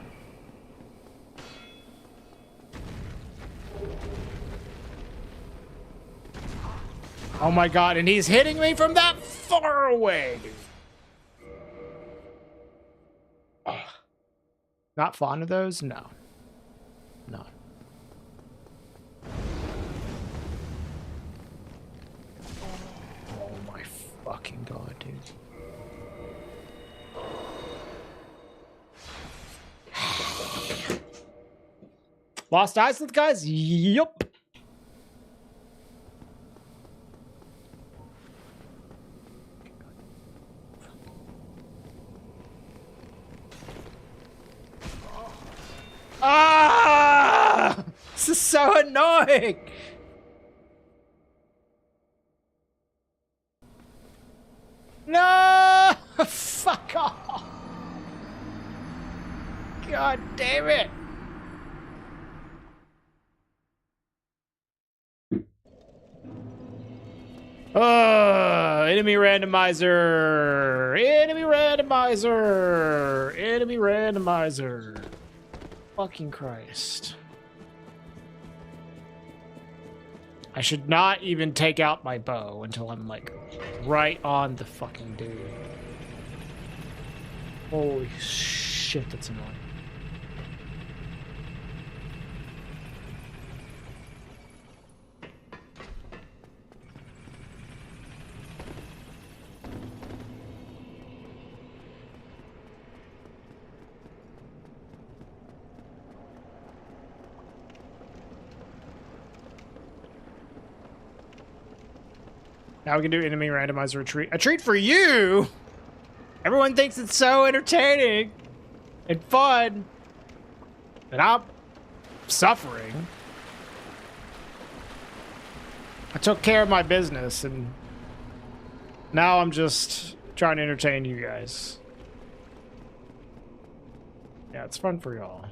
Oh my god, and he's hitting me from that far away. Ugh. Not fond of those? No. No. Oh my fucking god, dude. Lost Iceland, guys? Yup. Ah! This is so annoying. No! Fuck off. God damn it. Enemy randomizer. Enemy randomizer. Enemy randomizer. Fucking Christ. I should not even take out my bow until I'm like right on the fucking dude. Holy shit, that's annoying. Now we can do enemy randomizer retreat. A treat for you! Everyone thinks it's so entertaining and fun. And I'm suffering. I took care of my business and now I'm just trying to entertain you guys. Yeah, it's fun for y'all.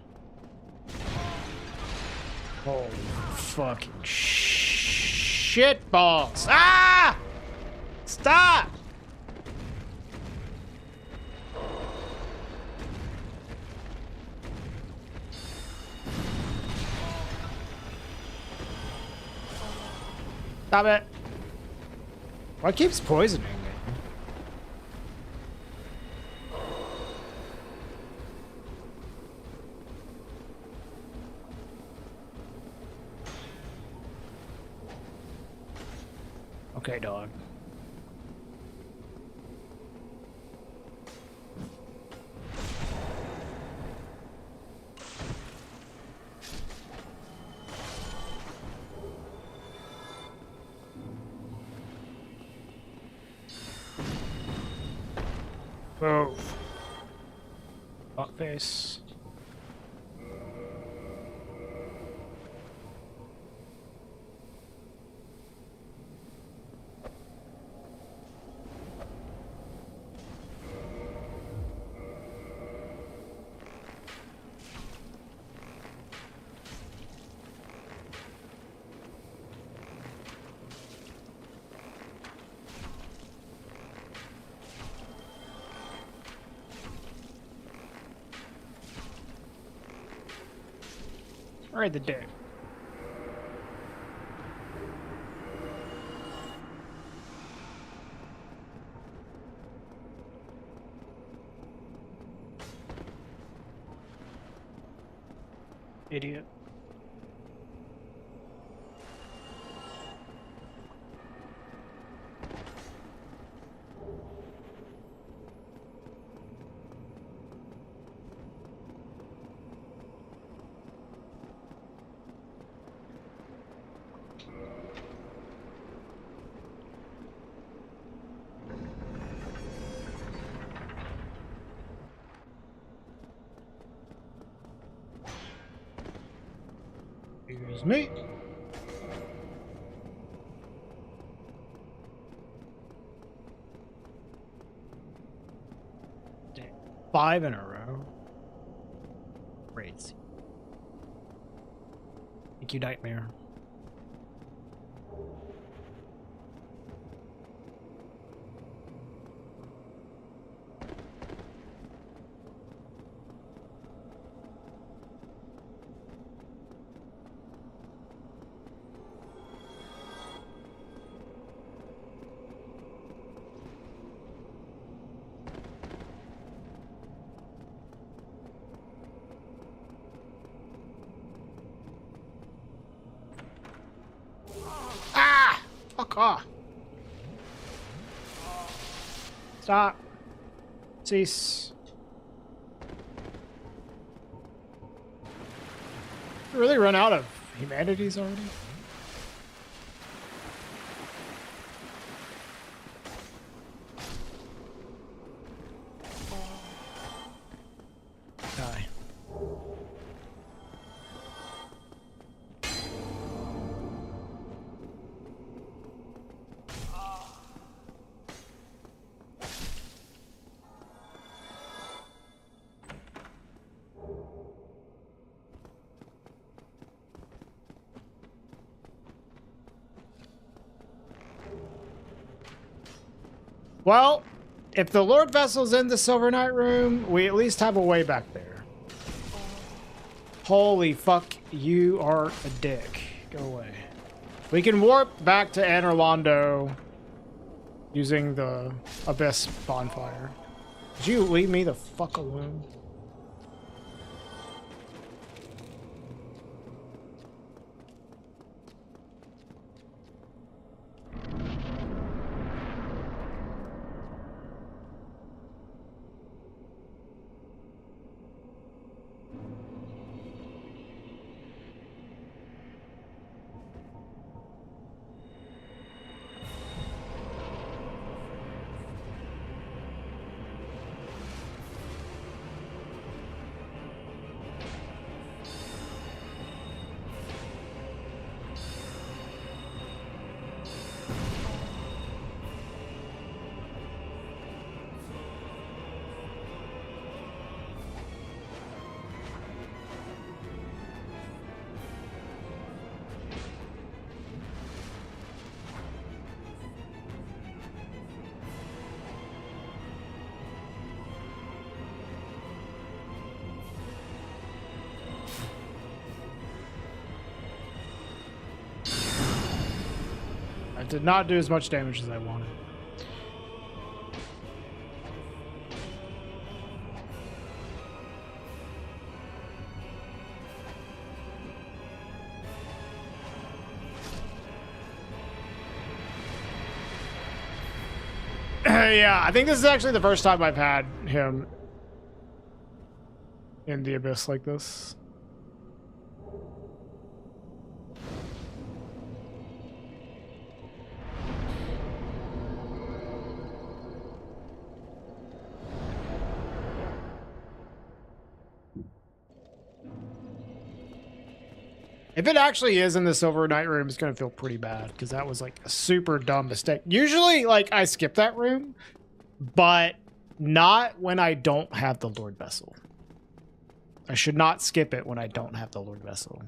Holy fucking shit balls. Ah! Stop! Stop it. What keeps poisoning me? Okay, dog. Oh. Fuck face. Alright, the dead. Idiot. Excuse me. Damn. 5 in a row. Great. Thank you, Nightmare. Fuck off. Stop. Cease. Really run out of humanities already? Die. Well, if the Lord Vessel's in the Silver Knight room, we at least have a way back there. Holy fuck, you are a dick. Go away. We can warp back to Anorlando using the Abyss bonfire. Did you leave me the fuck alone? Did not do as much damage as I wanted. Yeah, I think this is actually the first time I've had him in the Abyss like this. If it actually is in the Silver Knight room, it's going to feel pretty bad because that was like a super dumb mistake. Usually, like, I skip that room, but not when I don't have the Lord Vessel. I should not skip it when I don't have the Lord Vessel.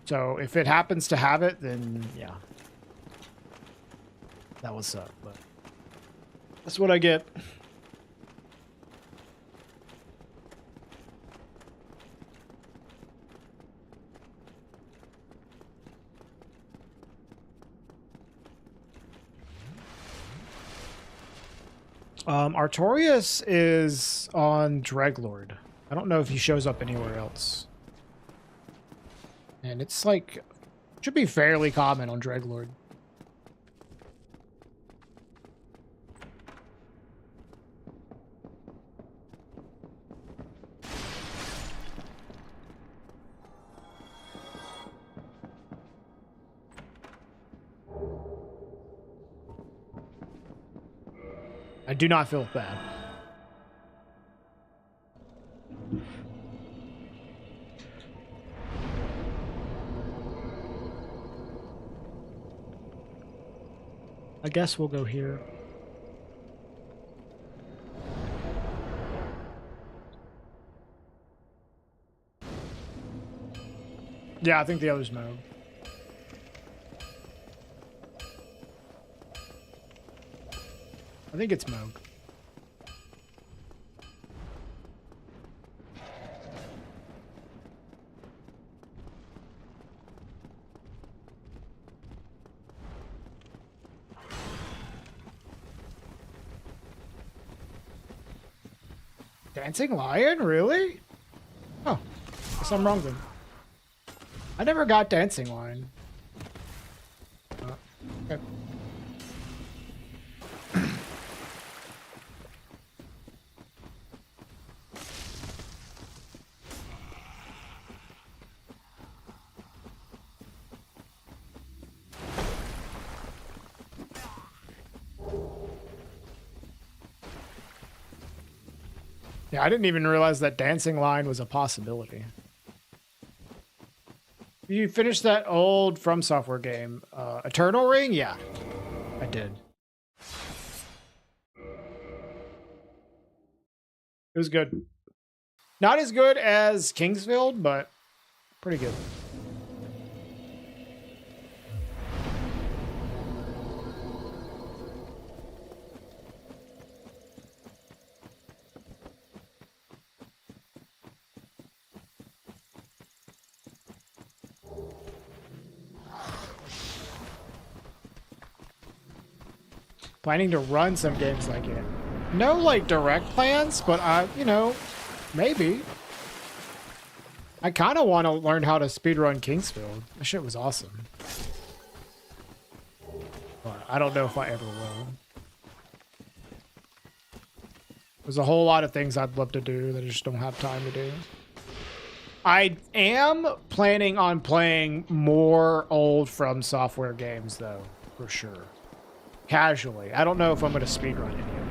So if it happens to have it, then yeah. That would suck, but that's what I get. Artorias is on Dreglord. I don't know if he shows up anywhere else. And it's like, should be fairly common on Dreadlord. I do not feel bad. I guess we'll go here. Yeah, I think the other's Moog. I think it's Moog. Dancing Lion? Really? Oh, guess I'm wrong then. I never got Dancing Lion. Okay. Yeah, I didn't even realize that Dancing Line was a possibility. You finished that old From Software game, Eternal Ring? Yeah, I did. It was good. Not as good as Kingsfield, but pretty good. Planning to run some games like it. No, like, direct plans, but you know, maybe. I kind of want to learn how to speedrun Kingsfield. That shit was awesome. But I don't know if I ever will. There's a whole lot of things I'd love to do that I just don't have time to do. I am planning on playing more old From Software games, though, for sure. Casually. I don't know if I'm going to speedrun any of them.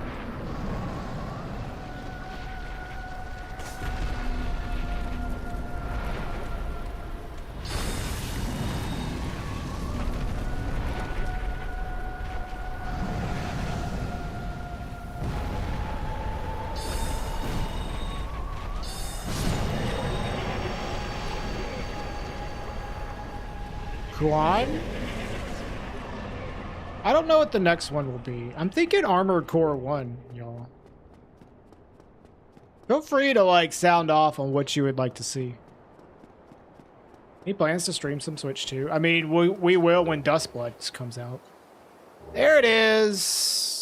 Kuan? I don't know what the next one will be. I'm thinking Armored Core 1, y'all. Feel free to, like, sound off on what you would like to see. Any plans to stream some Switch 2? I mean, we will when Dustblood comes out. There it is!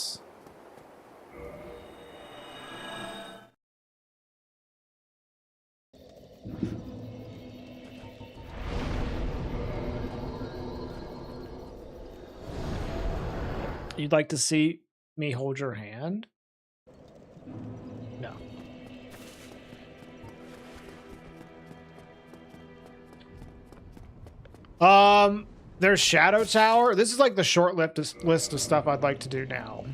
You'd like to see me hold your hand? No. There's Shadow Tower. This is like the short list of stuff I'd like to do now.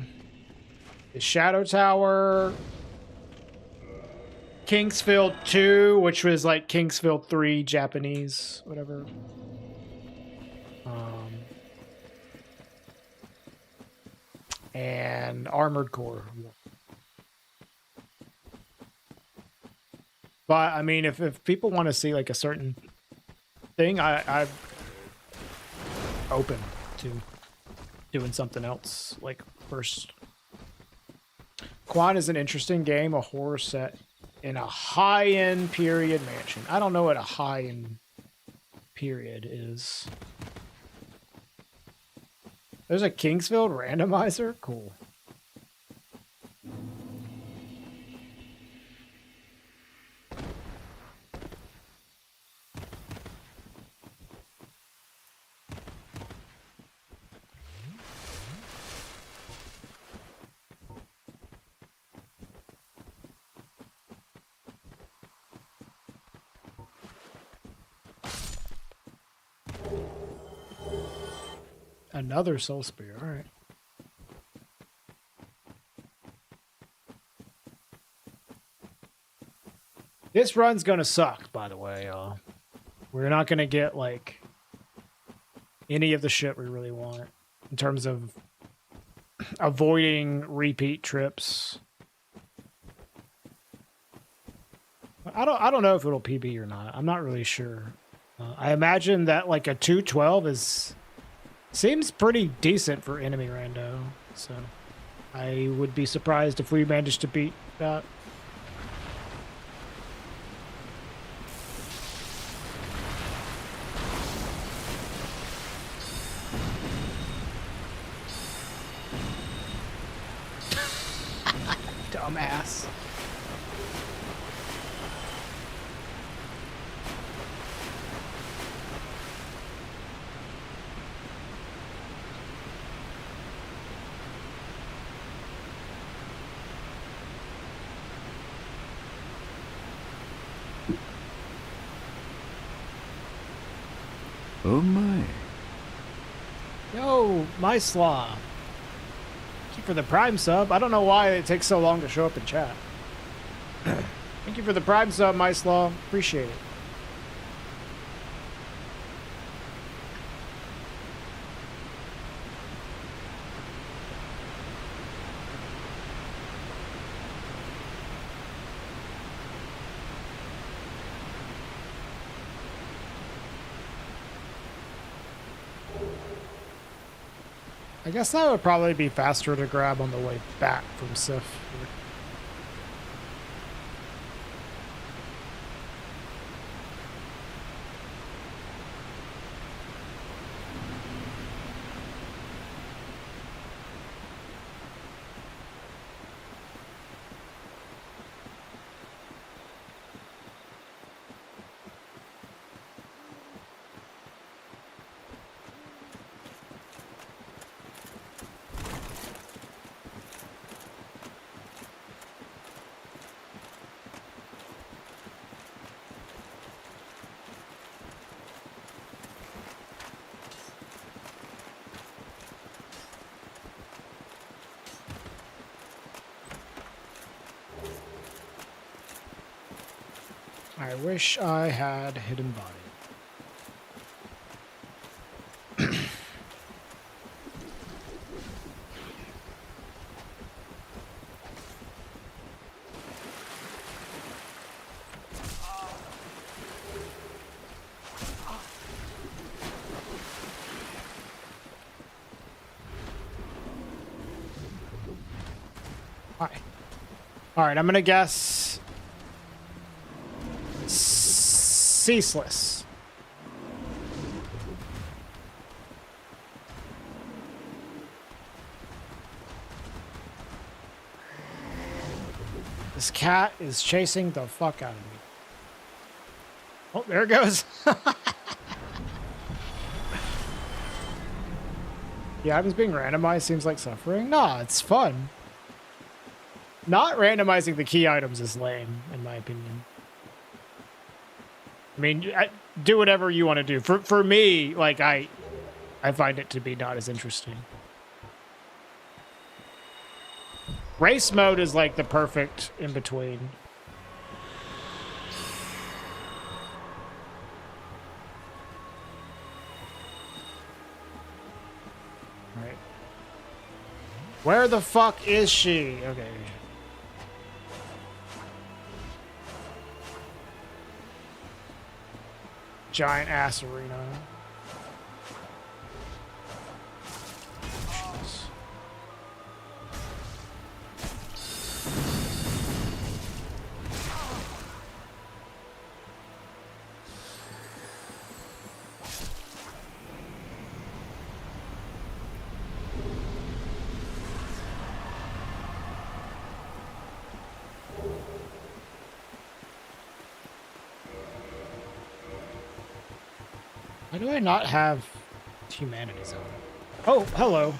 Is Shadow Tower, Kingsfield 2, which was like Kingsfield 3 Japanese, whatever. And Armored Core. But I mean, if people want to see like a certain thing, I'm open to doing something else. Like first, Quan is an interesting game, a horror set in a high-end period mansion. I don't know what a high-end period is. There's a Kingsfield randomizer? Cool. Another soul spear. All right. This run's gonna suck, by the way, y'all. We're not gonna get, like, any of the shit we really want in terms of avoiding repeat trips. I don't know if it'll PB or not. I'm not really sure. I imagine that, like, a 212 seems pretty decent for enemy rando, so I would be surprised if we managed to beat that. Dumbass. Oh my. Yo, my slaw. Thank you for the Prime sub. I don't know why it takes so long to show up in chat. Thank you for the Prime sub, my slaw. Appreciate it. I guess that would probably be faster to grab on the way back from Sif. I wish I had hidden body. All right, I'm gonna guess ceaseless. This cat is chasing the fuck out of me. Oh, there it goes. Yeah, items being randomized seems like suffering. Nah, it's fun. Not randomizing the key items is lame, in my opinion. I mean, do whatever you want to do. For me, like, I find it to be not as interesting. Race mode is like the perfect in between. Right. Where the fuck is she? Okay. Giant ass arena. Jeez. Why do I not have humanity zone? Oh, hello.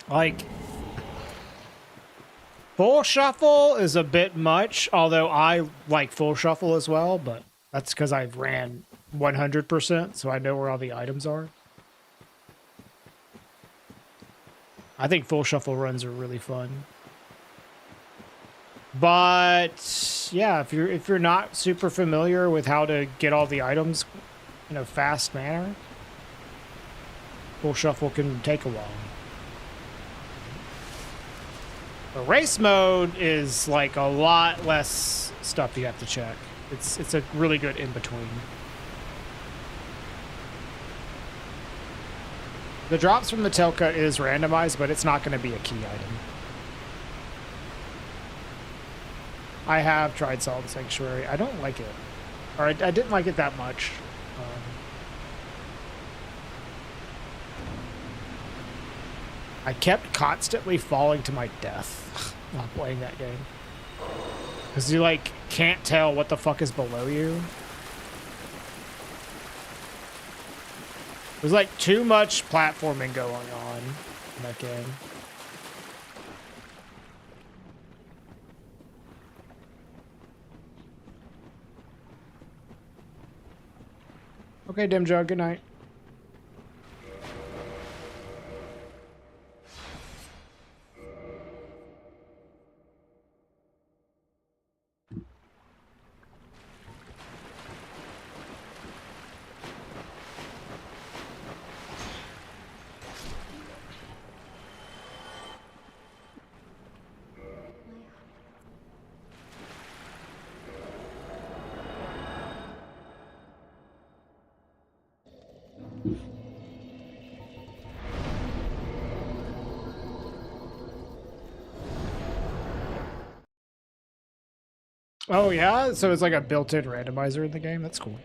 Like, Full shuffle is a bit much, although I like full shuffle as well, but that's because I've ran 100%, so I know where all the items are. I think full shuffle runs are really fun. But yeah, if you're not super familiar with how to get all the items in a fast manner, full shuffle can take a while. But race mode is like a lot less stuff you have to check. It's a really good in-between. The drops from the Telka is randomized, but it's not going to be a key item. I have tried Salt Sanctuary. I don't like it. Or I didn't like it that much. I kept constantly falling to my death while playing that game. Because you, like, can't tell what the fuck is below you. There's, like, too much platforming going on in that game. Okay, Dimjug, good night. Oh yeah, so it's like a built-in randomizer in the game. That's cool.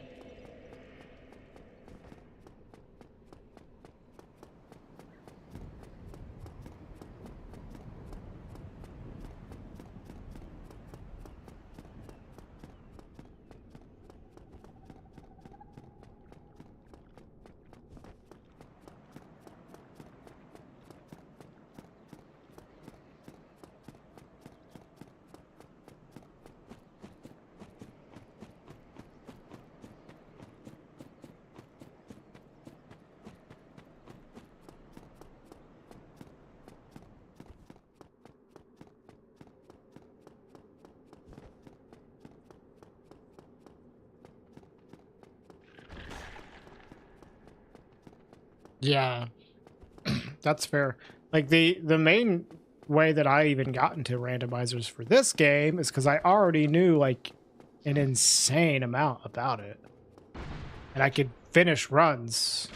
Yeah, that's fair. Like the main way that I even got into randomizers for this game is because I already knew like an insane amount about it. And I could finish runs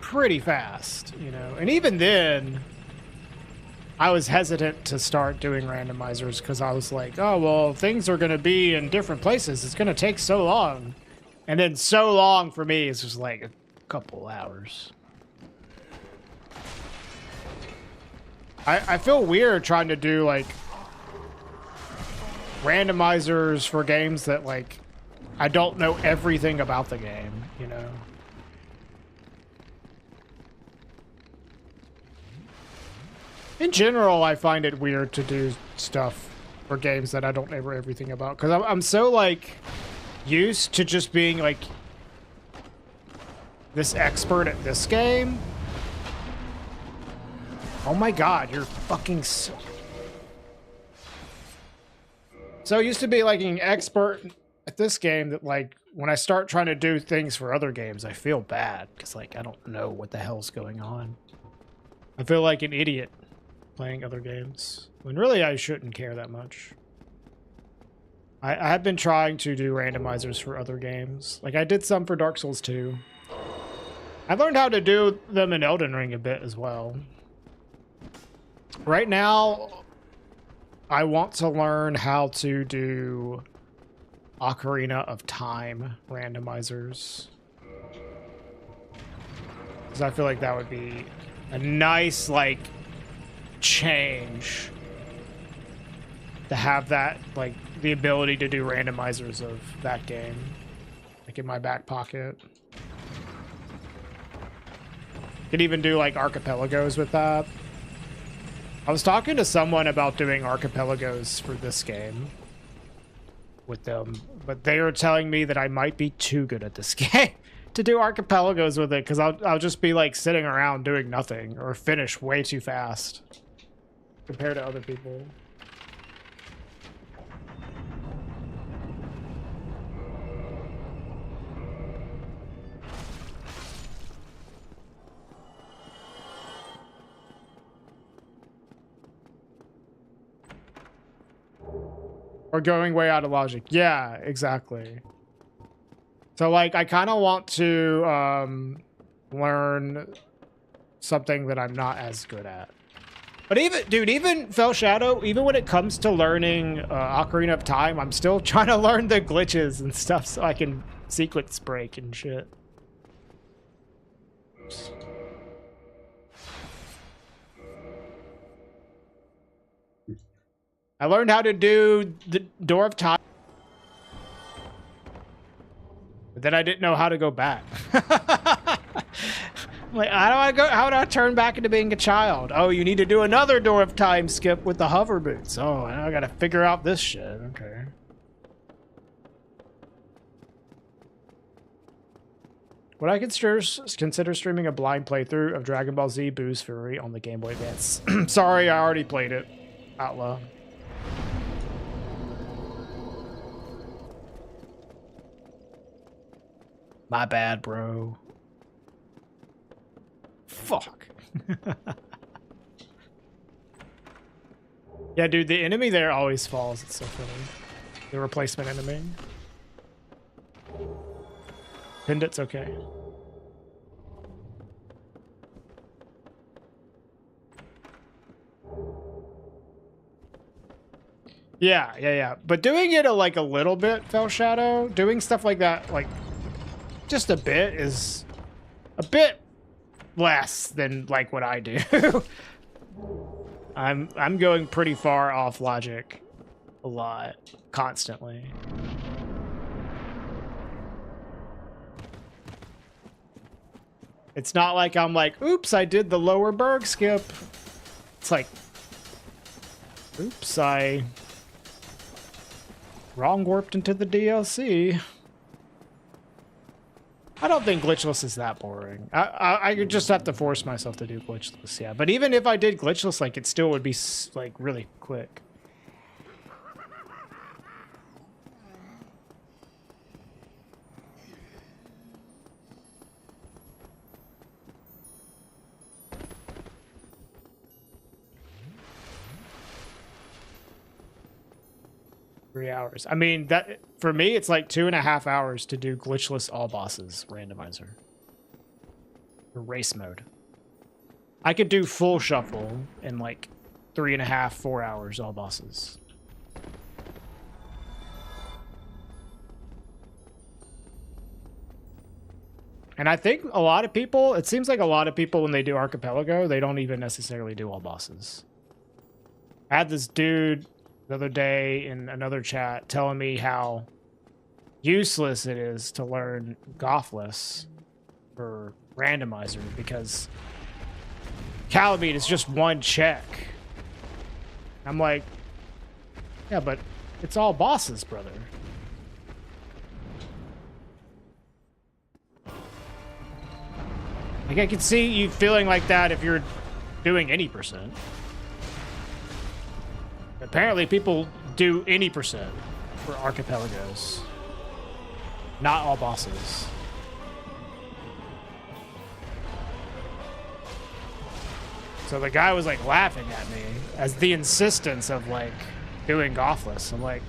pretty fast, you know. And even then, I was hesitant to start doing randomizers because I was like, oh, well, things are going to be in different places. It's going to take so long. And then so long for me is just like a couple hours. I feel weird trying to do like randomizers for games that like I don't know everything about the game, you know. In general, I find it weird to do stuff for games that I don't know everything about because I'm so like used to just being like this expert at this game. Oh my god, you're fucking so used to be like an expert at this game that like when I start trying to do things for other games, I feel bad because like I don't know what the hell's going on. I feel like an idiot playing other games when really I shouldn't care that much. I have been trying to do randomizers for other games. Like I did some for Dark Souls 2. I learned how to do them in Elden Ring a bit as well. Right now, I want to learn how to do Ocarina of Time randomizers. Because I feel like that would be a nice, like, change to have that, like, the ability to do randomizers of that game, like, in my back pocket. Could even do, like, archipelagos with that. I was talking to someone about doing archipelagos for this game with them, but they were telling me that I might be too good at this game to do archipelagos with it, because I'll just be like sitting around doing nothing or finish way too fast compared to other people. Or going way out of logic. Yeah, exactly. So, like, I kind of want to learn something that I'm not as good at. But even, dude, even Fell Shadow, even when it comes to learning Ocarina of Time, I'm still trying to learn the glitches and stuff so I can sequence break and shit. I learned how to do the Door of Time, but then I didn't know how to go back. Like, how do I turn back into being a child? Oh, you need to do another Door of Time skip with the hover boots. Oh, now I gotta figure out this shit. Okay. Would I consider streaming a blind playthrough of Dragon Ball Z Boo's Fury on the Game Boy Advance? Sorry, I already played it. Outlaw. My bad, bro. Fuck. Yeah, dude, the enemy there always falls. It's so funny. The replacement enemy. Pendant's okay. Yeah. But doing it like a little bit, Fell Shadow, doing stuff like that, like just a bit, is a bit less than like what I do. I'm going pretty far off logic a lot, constantly. It's not like I'm like, oops, I did the lower berg skip. It's like, oops, I wrong warped into the DLC. I don't think glitchless is that boring. I could just have to force myself to do glitchless, yeah. But even if I did glitchless, like, it still would be like really quick. Three hours. I mean, that for me, it's like 2.5 hours to do glitchless all bosses randomizer. Or race mode. I could do full shuffle in like 3.5, 4 hours all bosses. And I think a lot of people, it seems like a lot of people when they do Archipelago, they don't even necessarily do all bosses. I had this dude the other day in another chat telling me how useless it is to learn Gothless for randomizer because Calamite is just one check. I'm like, yeah, but it's all bosses, brother. Like, I can see you feeling like that if you're doing any percent. Apparently, people do any percent for archipelagos. Not all bosses. So the guy was like laughing at me as the insistence of like doing Gothless. I'm like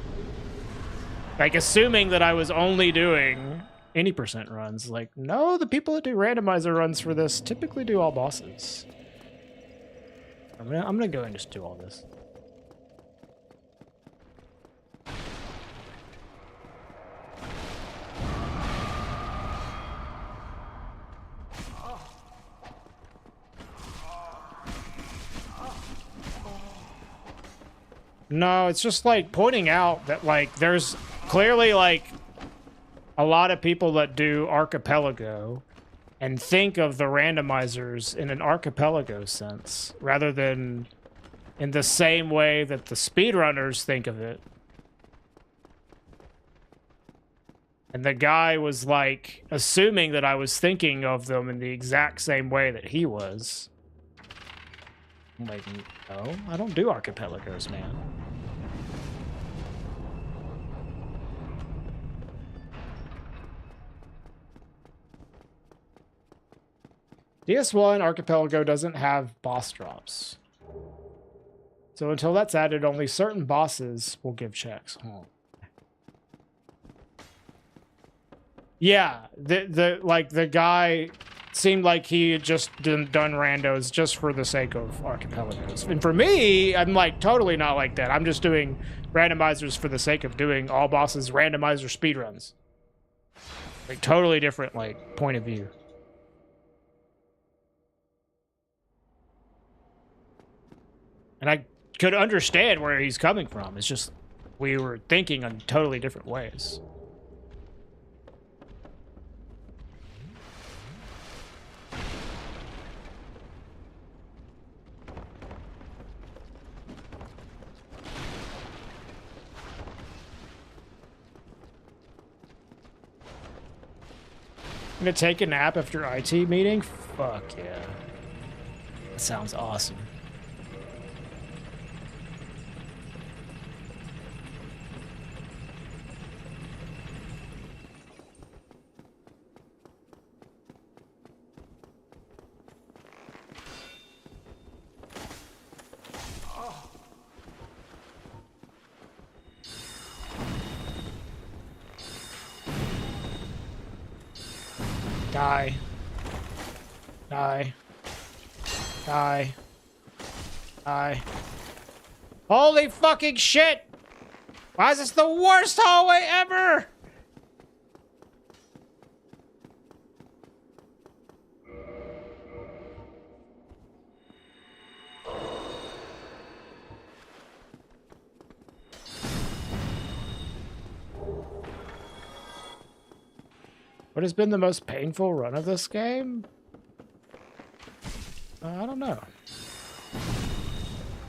assuming that I was only doing any percent runs. Like, no, the people that do randomizer runs for this typically do all bosses. I'm gonna go and just do all this. No, it's just like pointing out that like there's clearly like a lot of people that do Archipelago and think of the randomizers in an archipelago sense rather than in the same way that the speedrunners think of it. And the guy was like assuming that I was thinking of them in the exact same way that he was. I'm like, no, I don't do archipelagos, man. DS1 Archipelago doesn't have boss drops. So until that's added, only certain bosses will give checks. Oh. Yeah, the guy seemed like he had just done randos just for the sake of archipelagos. And for me, I'm like totally not like that. I'm just doing randomizers for the sake of doing all bosses randomizer speedruns. Like totally different like point of view. And I could understand where he's coming from. It's just we were thinking in totally different ways. Gonna take a nap after IT meeting? Fuck yeah. That sounds awesome. Die. Die. Die. Die. Holy fucking shit! Why is this the worst hallway ever? What has been the most painful run of this game? I don't know.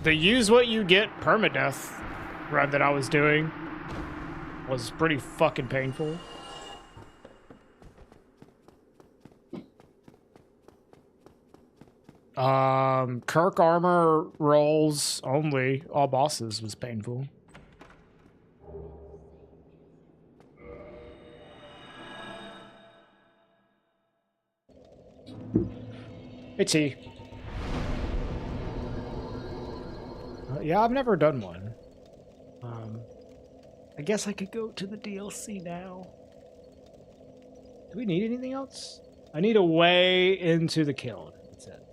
The use what you get permadeath run that I was doing was pretty fucking painful. Kirk armor rolls only, all bosses was painful. Hey, T. Yeah, I've never done one. I guess I could go to the DLC now. Do we need anything else? I need a way into the kiln. That's it.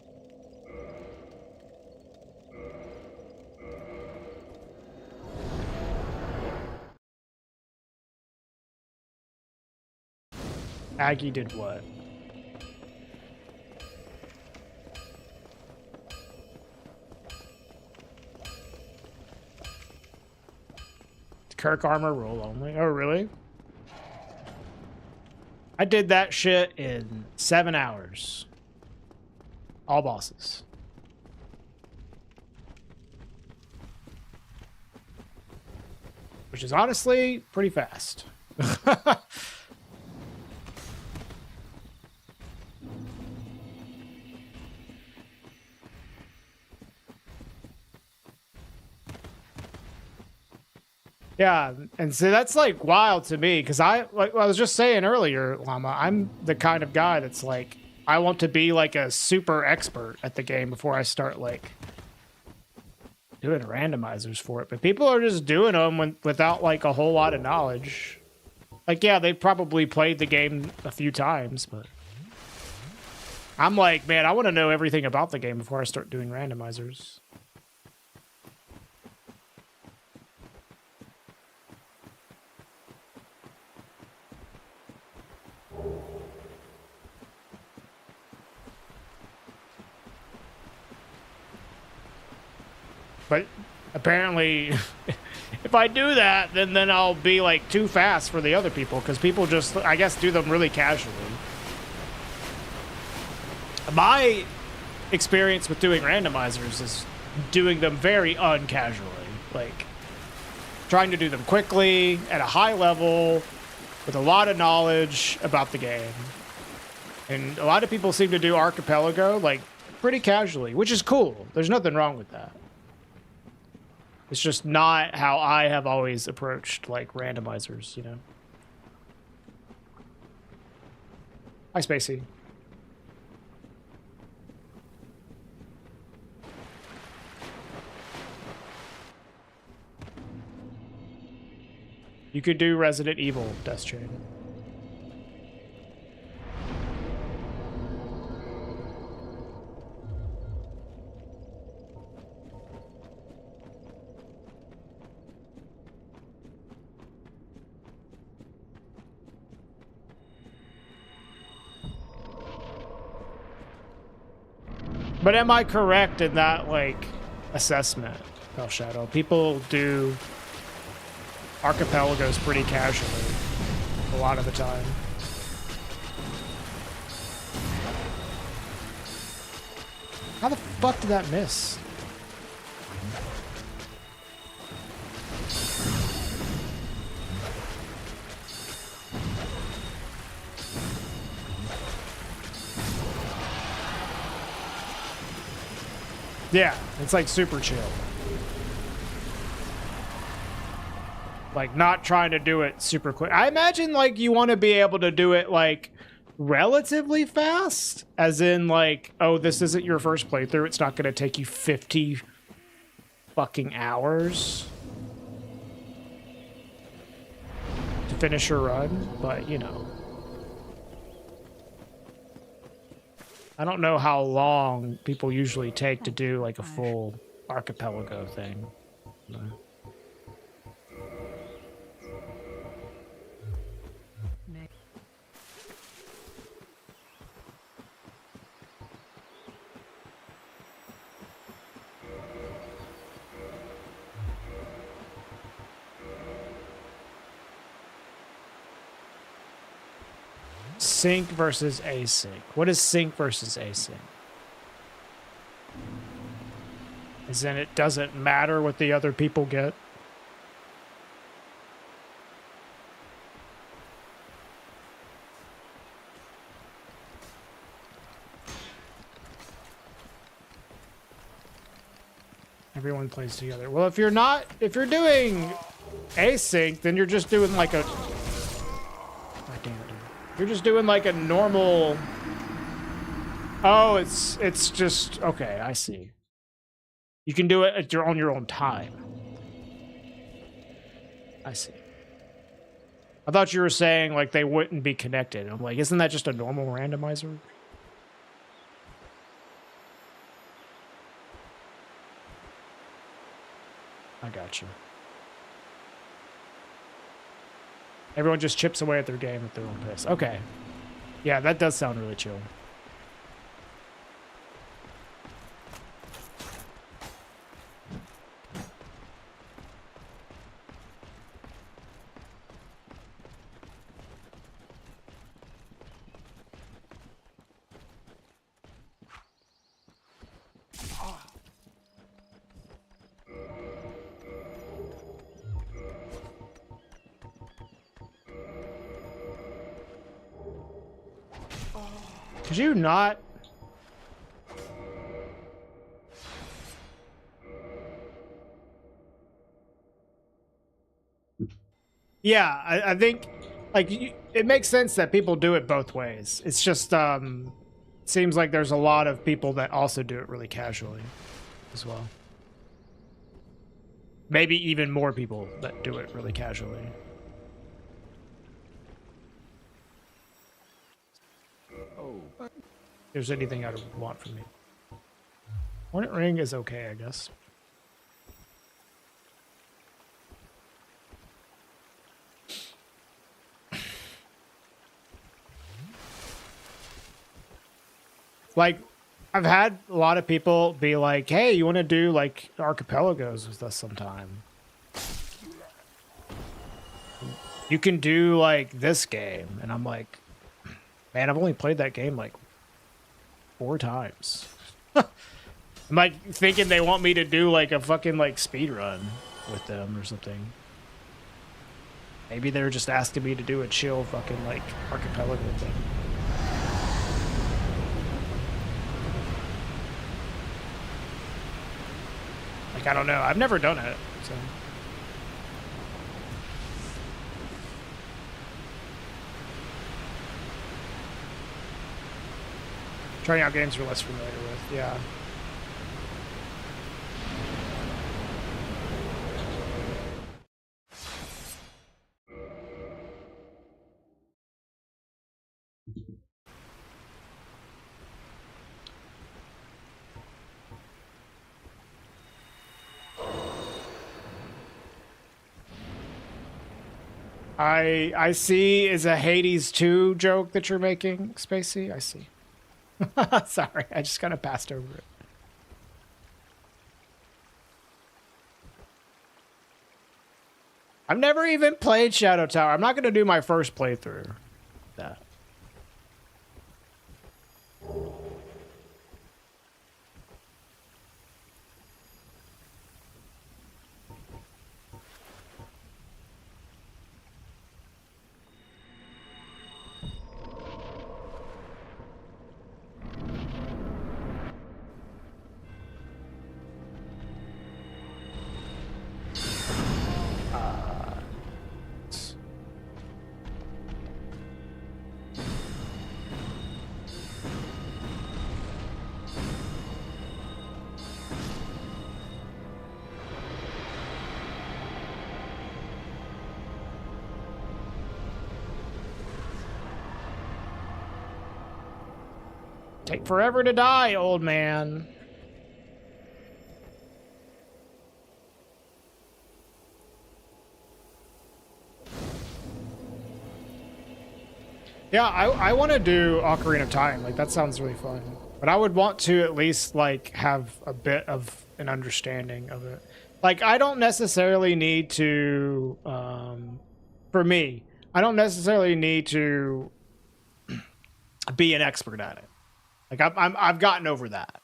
Aggie did what? Kirk armor roll only. Oh, really? I did that shit in 7 hours. All bosses. Which is honestly pretty fast. Yeah, and so that's like wild to me because I was just saying earlier, Llama, I'm the kind of guy that's like I want to be like a super expert at the game before I start like doing randomizers for it. But people are just doing them without like a whole lot of knowledge. Like, yeah, they probably played the game a few times, but I'm like, man, I want to know everything about the game before I start doing randomizers. But apparently, if I do that, then I'll be like too fast for the other people because people just, I guess, do them really casually. My experience with doing randomizers is doing them very uncasually, like trying to do them quickly at a high level with a lot of knowledge about the game. And a lot of people seem to do Archipelago like pretty casually, which is cool. There's nothing wrong with that. It's just not how I have always approached like randomizers, you know. Hi, Spacey. You could do Resident Evil, Death Chain. But am I correct in that, like, assessment, El Shadow? People do Archipelagos pretty casually a lot of the time. How the fuck did that miss? Yeah, it's like super chill. Like not trying to do it super quick. I imagine like you want to be able to do it like relatively fast, as in like, oh, this isn't your first playthrough. It's not going to take you 50 fucking hours to finish your run, but you know. I don't know how long people usually take to do like a full Archipelago thing. No. Sync versus async. What is sync versus async? As in it doesn't matter what the other people get? Everyone plays together. Well, if you're doing async, then you're just doing like a... God damn it. You're just doing like a normal... Oh, it's just... Okay, I see. You can do it at on your own time. I see. I thought you were saying like they wouldn't be connected. I'm like, isn't that just a normal randomizer? I got you. Everyone just chips away at their game at their own pace. Okay. Yeah, that does sound really chill. Could you not? Yeah, I think like it makes sense that people do it both ways. It's just seems like there's a lot of people that also do it really casually as well. Maybe even more people that do it really casually. If there's anything I would want from me. Hornet Ring is okay, I guess. Like, I've had a lot of people be like, hey, you want to do, like, Archipelagos with us sometime? You can do, like, this game. And I'm like, man, I've only played that game, like, 4 times. I'm I'm like thinking they want me to do like a fucking like speed run with them or something. Maybe they're just asking me to do a chill fucking like archipelago thing. Like, I don't know. I've never done it, so. Trying out games we're less familiar with, yeah. I see is a Hades 2 joke that you're making, Spacey. I see. Sorry, I just kind of passed over it. I've never even played Shadow Tower. I'm not going to do my first playthrough. That. Take forever to die, old man. Yeah, I want to do Ocarina of Time. Like, that sounds really fun. But I would want to at least, like, have a bit of an understanding of it. Like, I don't necessarily need to, for me, I don't necessarily need to be an expert at it. Like, I've gotten over that.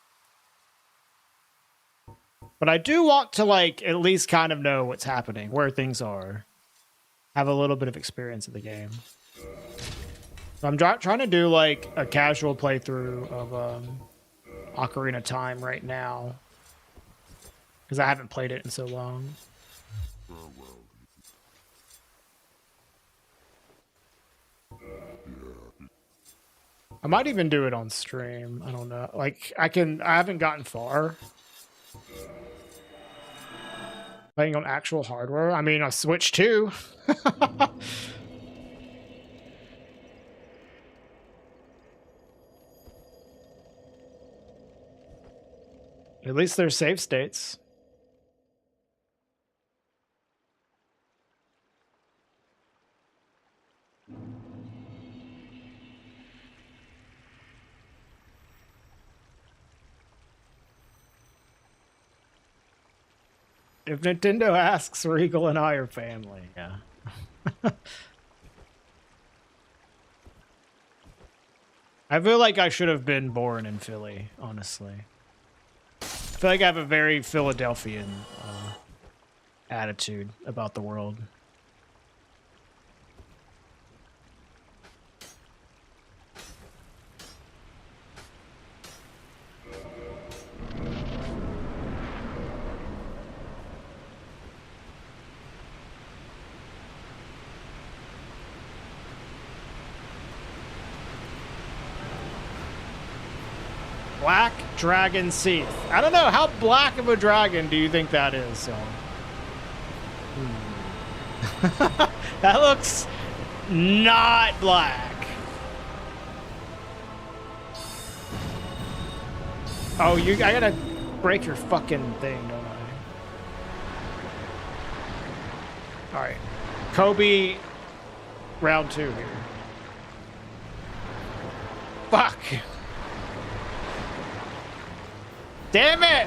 But I do want to, like, at least kind of know what's happening, where things are. Have a little bit of experience in the game. So I'm trying to do, like, a casual playthrough of Ocarina of Time right now. Because I haven't played it in so long. I might even do it on stream. I don't know. Like, I haven't gotten far. Playing on actual hardware. I mean, a Switch 2. At least there's save states. If Nintendo asks, Regal and I are family, yeah. I feel like I should have been born in Philly, honestly. I feel like I have a very Philadelphian attitude about the world. Black Dragon Seath. I don't know, how black of a dragon do you think that is? So. That looks not black. Oh, I gotta break your fucking thing, don't I? Alright. Kobe, round 2 here. Fuck! Damn it!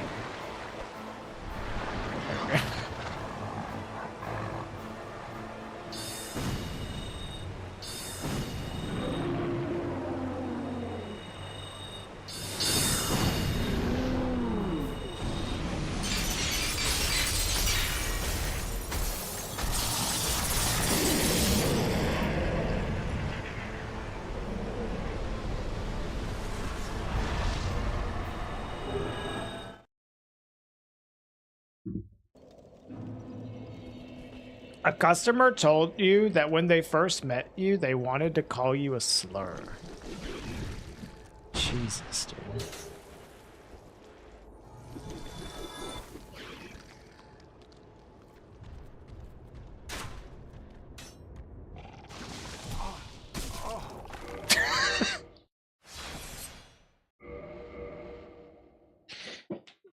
A customer told you that when they first met you, they wanted to call you a slur. Jesus, dude.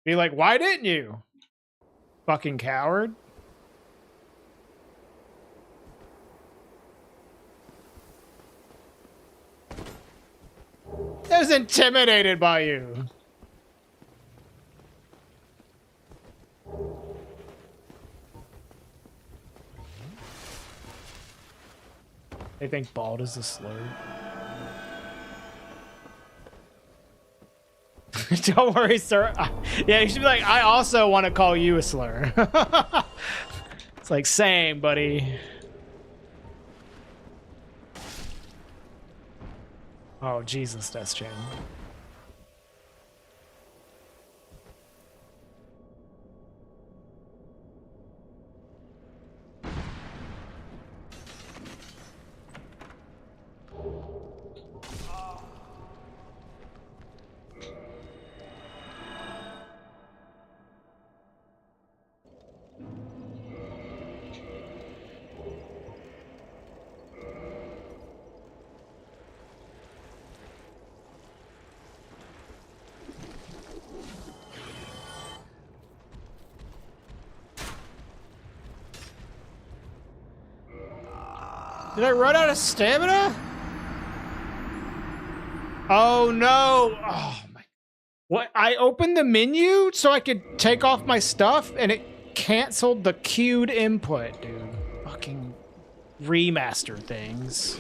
Be like, why didn't you? Fucking coward. I was intimidated by you. They think bald is a slur. Don't worry, sir. Yeah, you should be like, I also want to call you a slur. It's like, same, buddy. Oh, Jesus, Death Chain. Did I run out of stamina? Oh no! Oh my! What? I opened the menu so I could take off my stuff, and it canceled the queued input, dude. Fucking remaster things.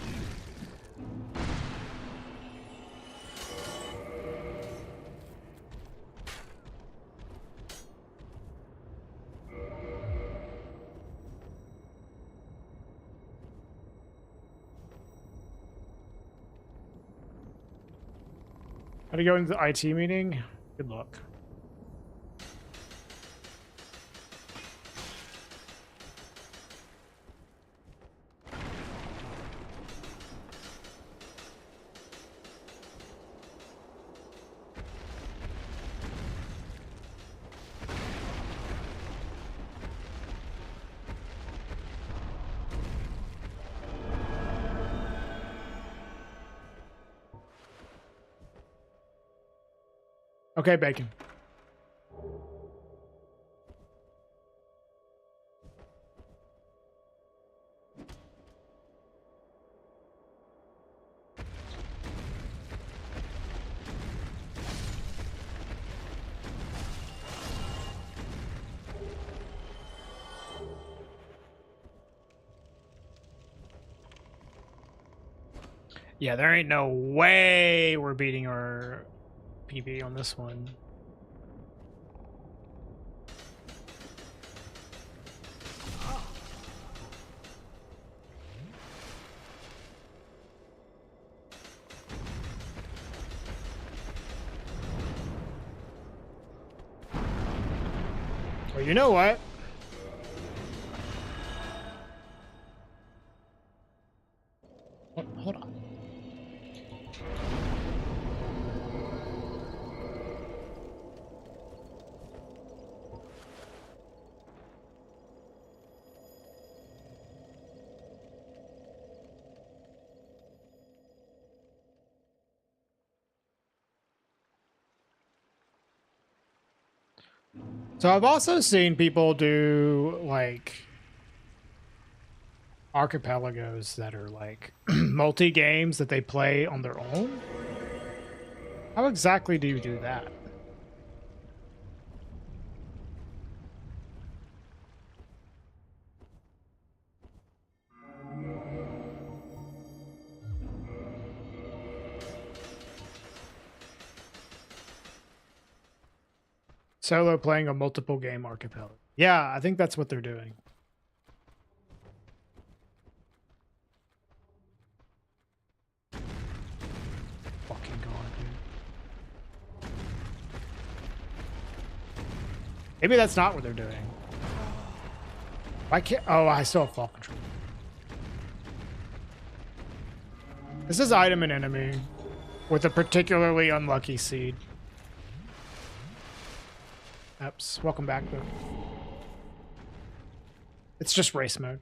How to go into the IT meeting? Good luck. Okay, Bacon. Yeah, there ain't no way we're beating our PB on this one. Well, you know what? Hold on. So I've also seen people do like archipelagos that are like multi games that they play on their own. How exactly do you do that? Solo playing a multiple game archipelago. Yeah, I think that's what they're doing. Fucking god, dude. Maybe that's not what they're doing. I can't. Oh, I still have fall control. This is item and enemy with a particularly unlucky seed. Oops. Welcome back, though. It's just race mode.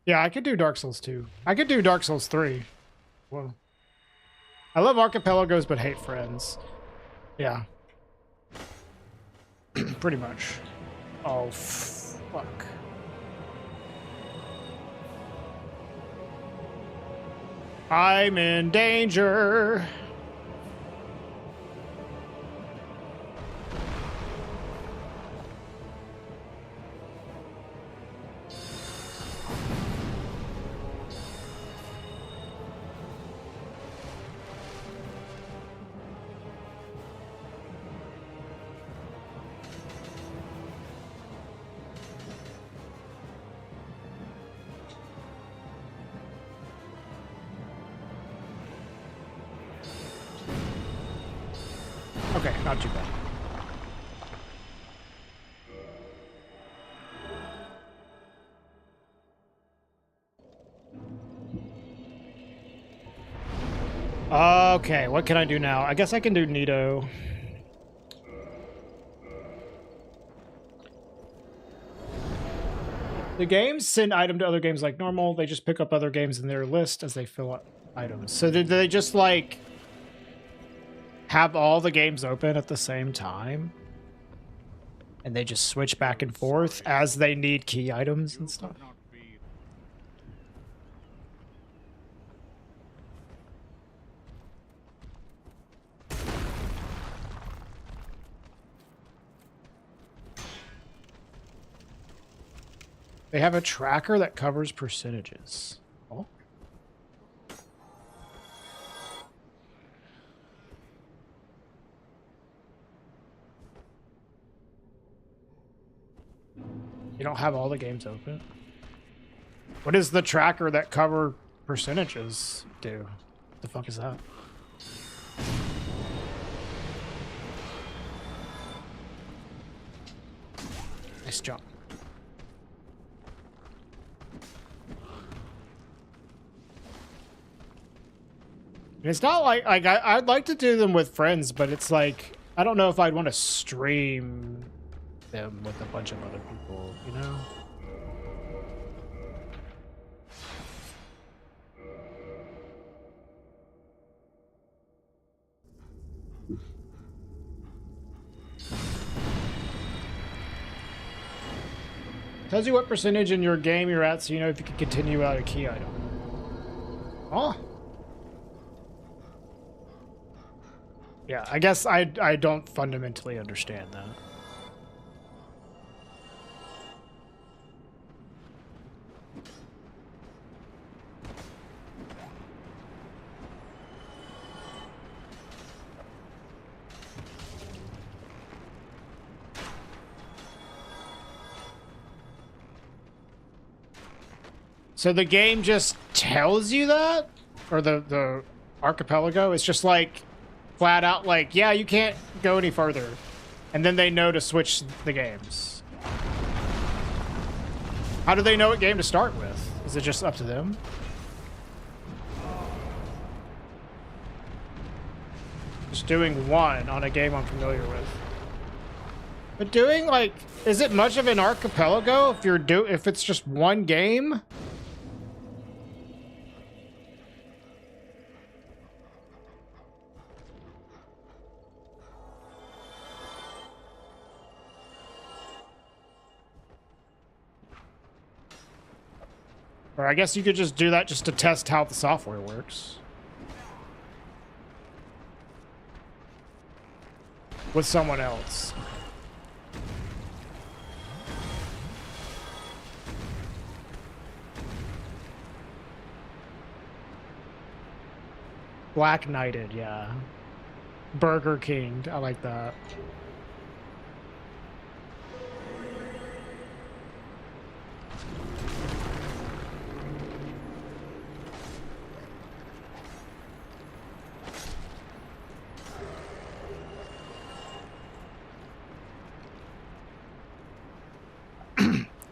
Yeah, I could do Dark Souls 2. I could do Dark Souls 3. Whoa. I love archipelagos, but hate friends. Yeah. Pretty much. Oh, fuck. I'm in danger. Okay, not too bad. Okay, what can I do now? I guess I can do Nito. The games send item to other games like normal. They just pick up other games in their list as they fill up items. So did they just like have all the games open at the same time? And they just switch back and forth as they need key items and stuff? They have a tracker that covers percentages. Oh. You don't have all the games open? What does the tracker that cover percentages do? What the fuck is that? Nice jump. It's not like I'd like to do them with friends, but it's like I don't know if I'd want to stream them with a bunch of other people, you know? Tells you what percentage in your game you're at, so you know if you can continue without a key item. Oh. Yeah, I guess I don't fundamentally understand that. So the game just tells you that? Or the archipelago? It's just like flat out like, yeah, you can't go any further. And then they know to switch the games. How do they know what game to start with? Is it just up to them? Just doing one on a game I'm familiar with. But doing like, is it much of an archipelago if it's just one game? Or I guess you could just do that just to test how the software works. With someone else. Black Knighted, yeah. Burger King, I like that.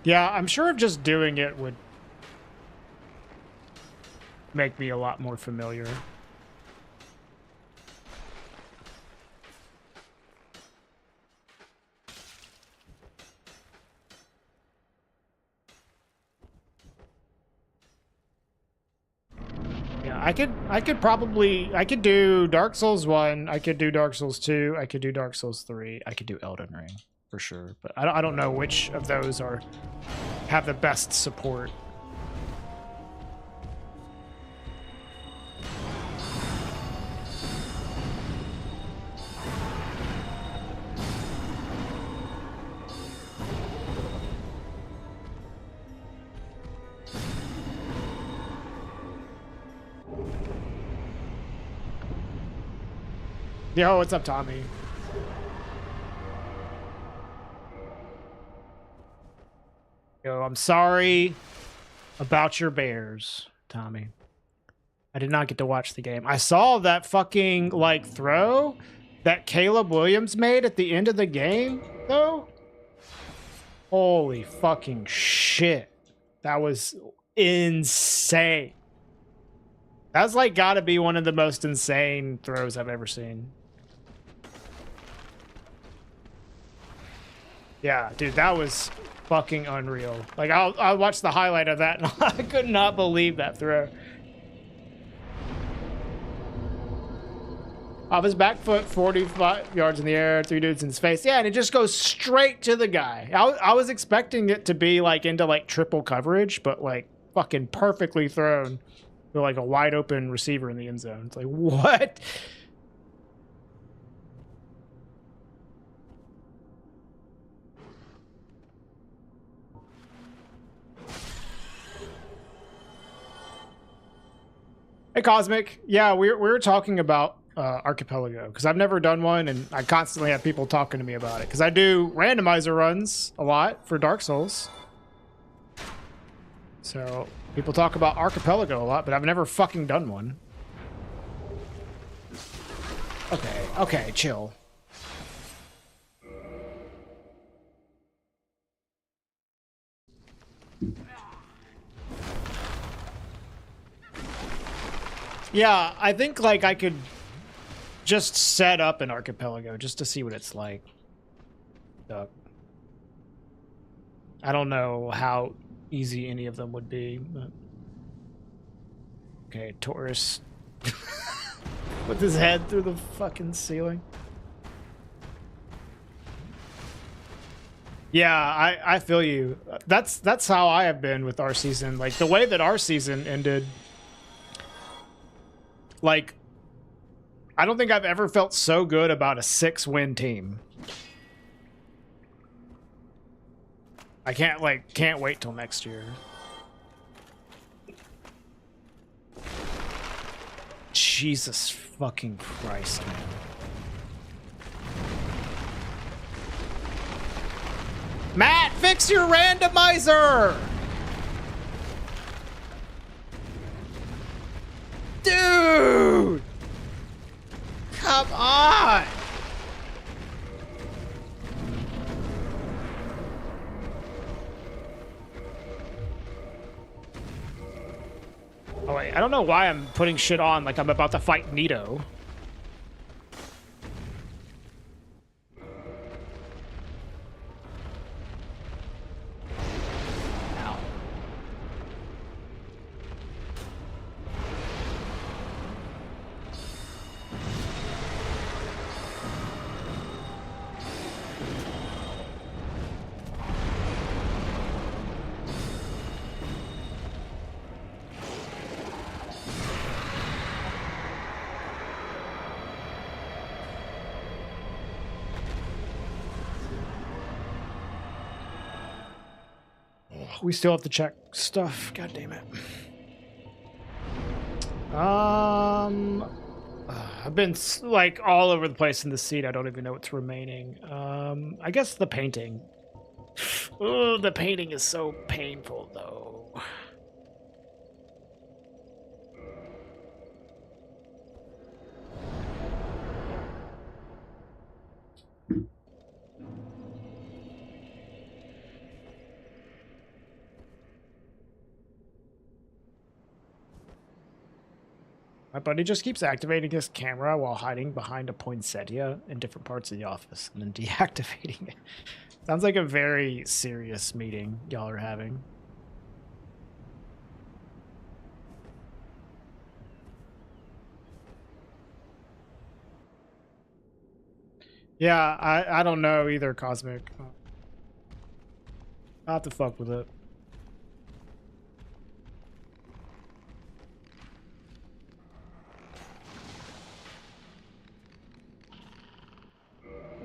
Yeah, I'm sure just doing it would make me a lot more familiar. Yeah, I could do Dark Souls 1, I could do Dark Souls 2, I could do Dark Souls 3, I could do Elden Ring for sure, but I don't know which of those have the best support. Yo, what's up, Tommy? Yo, I'm sorry about your Bears, Tommy. I did not get to watch the game. I saw that fucking, like, throw that Caleb Williams made at the end of the game, though. Holy fucking shit. That was insane. That's, like, gotta be one of the most insane throws I've ever seen. Yeah, dude, that was fucking unreal. Like, I watched the highlight of that, and I could not believe that throw. Off his back foot, 45 yards in the air, 3 dudes in his face. Yeah, and it just goes straight to the guy. I was expecting it to be, like, into, like, triple coverage, but, like, fucking perfectly thrown to, like, a wide open receiver in the end zone. It's like, what? Hey, Cosmic. Yeah, we were talking about Archipelago, because I've never done one, and I constantly have people talking to me about it, because I do randomizer runs a lot for Dark Souls. So people talk about Archipelago a lot, but I've never fucking done one. Okay, chill. Yeah, I think, like, I could just set up an Archipelago just to see what it's like. I don't know how easy any of them would be, but... Okay, Taurus. With his head through the fucking ceiling. Yeah, I feel you. That's how I have been with our season. Like, the way that our season ended... Like, I don't think I've ever felt so good about a 6-win team. I can't wait till next year. Jesus fucking Christ, man. Matt, fix your randomizer! Dude! Come on! Oh wait, I don't know why I'm putting shit on like I'm about to fight Nito. We still have to check stuff. God damn it. I've been like all over the place in the seat. I don't even know what's remaining. I guess the painting. Oh, the painting is so painful though. My buddy just keeps activating his camera while hiding behind a poinsettia in different parts of the office and then deactivating it. Sounds like a very serious meeting y'all are having. Yeah, I don't know either, Cosmic. I'll have to fuck with it.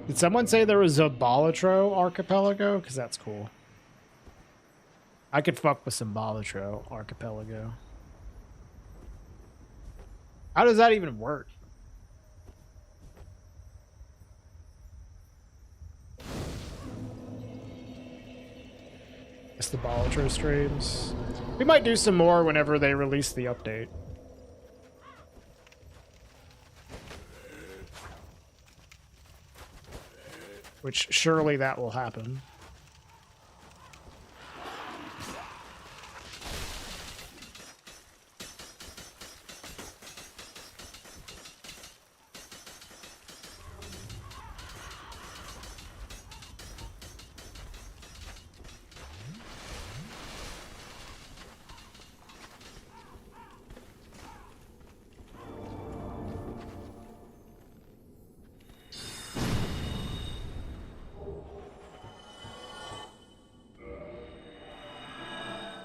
Did someone say there was a Balatro archipelago? Because that's cool. I could fuck with some Balatro archipelago. How does that even work? It's the Balatro streams. We might do some more whenever they release the update. Which surely that will happen.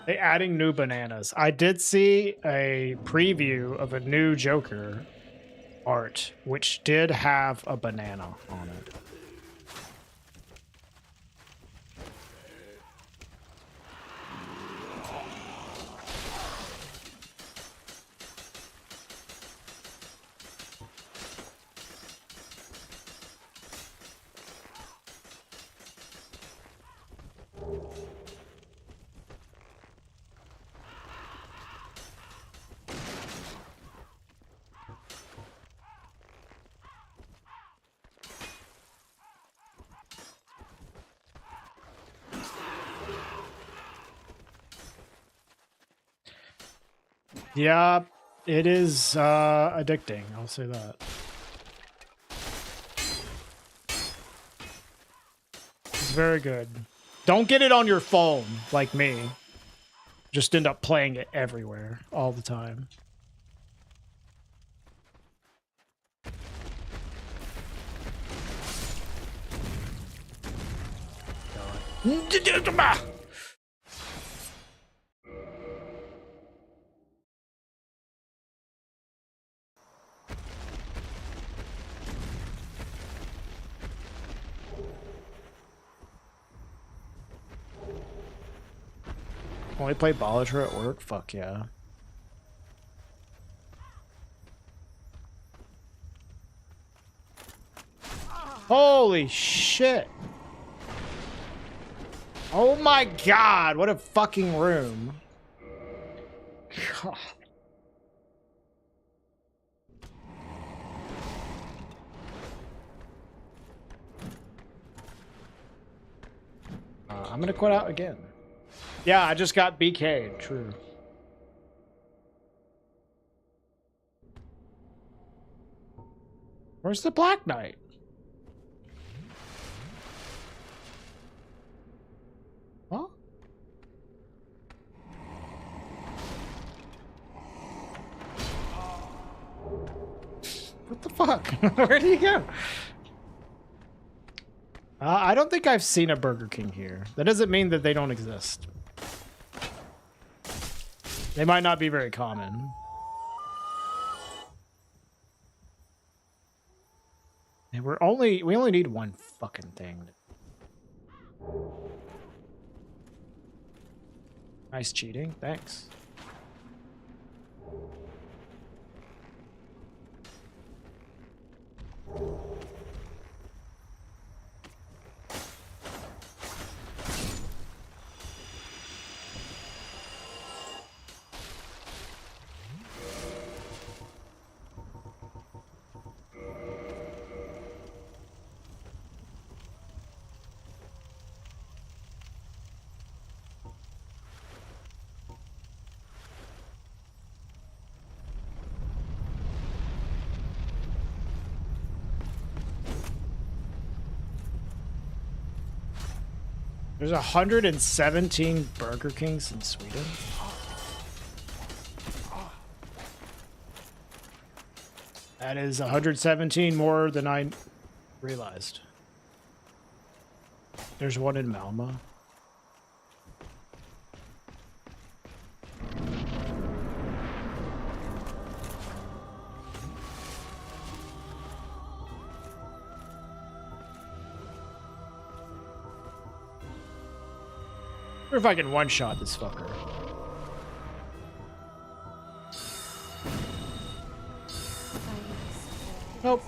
They adding new bananas. I did see a preview of a new Joker art, which did have a banana on it. Yeah, it is addicting, I'll say that. It's very good. Don't get it on your phone, like me. Just end up playing it everywhere, all the time. Only play Balatro at work? Fuck yeah. Holy shit. Oh my god, what a fucking room. God. I'm gonna quit out again. Yeah, I just got BK'd, true. Where's the Black Knight? Huh? What the fuck? Where did he go? I don't think I've seen a Burger King here. That doesn't mean that they don't exist. They might not be very common. And we only need one fucking thing. Nice cheating, thanks. There's 117 Burger Kings in Sweden. That is 117 more than I realized. There's one in Malmö. I wonder if I can one-shot this fucker. Nope.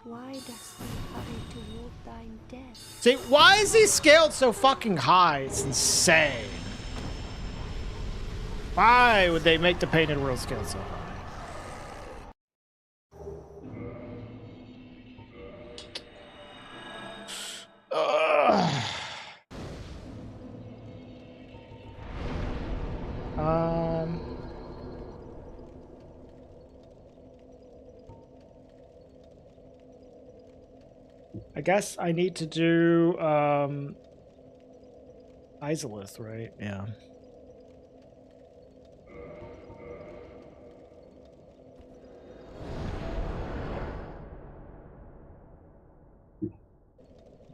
Why dost thou hurry toward thine death? See, why is he scaled so fucking high? It's insane. Why would they make the Painted World scale so high? Ugh. I guess I need to do Isolith, right? Yeah.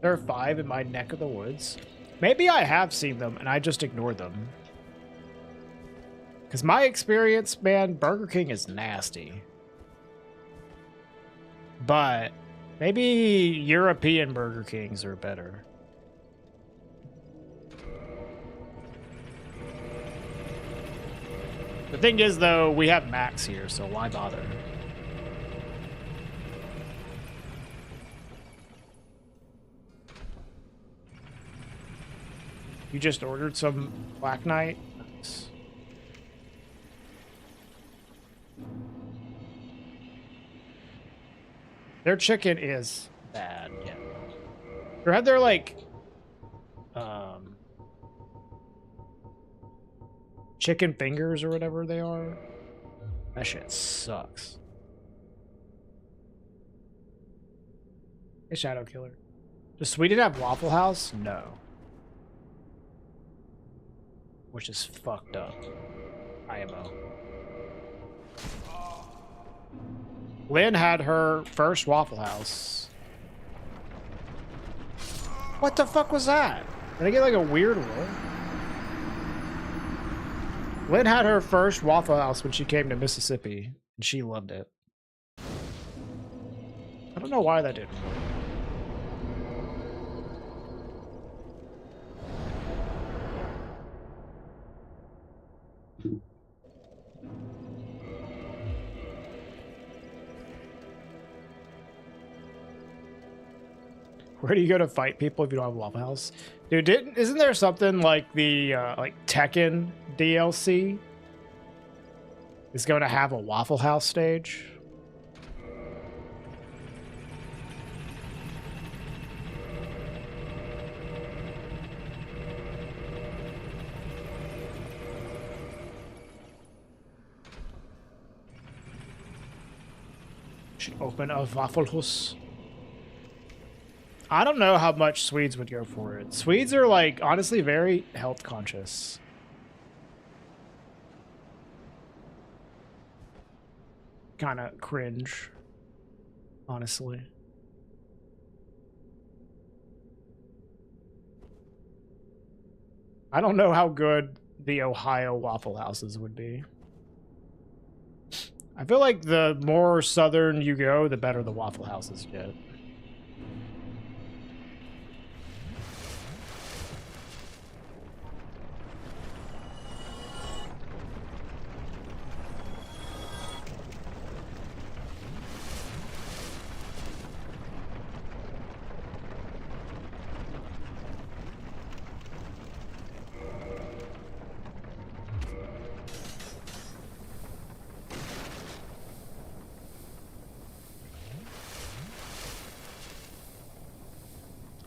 There are 5 in my neck of the woods. Maybe I have seen them and I just ignored them. Because my experience, man, Burger King is nasty. But maybe European Burger Kings are better. The thing is, though, we have Max here, so why bother? You just ordered some Black Knight? Nice. Their chicken is bad, yeah. Or had their, like, chicken fingers or whatever they are. That shit sucks. Hey, Shadow Killer. Does Sweden have Waffle House? No. Which is fucked up. IMO. Lynn had her first Waffle House. What the fuck was that? Did I get like a weird roll? Lynn had her first Waffle House when she came to Mississippi, and she loved it. I don't know why that didn't work. Where do you go to fight people if you don't have a Waffle House? Dude, isn't there something like the like Tekken DLC is going to have a Waffle House stage? Should open a Waffle House. I don't know how much Swedes would go for it. Swedes are, like, honestly very health conscious. Kind of cringe, honestly. I don't know how good the Ohio Waffle Houses would be. I feel like the more southern you go, the better the Waffle Houses get.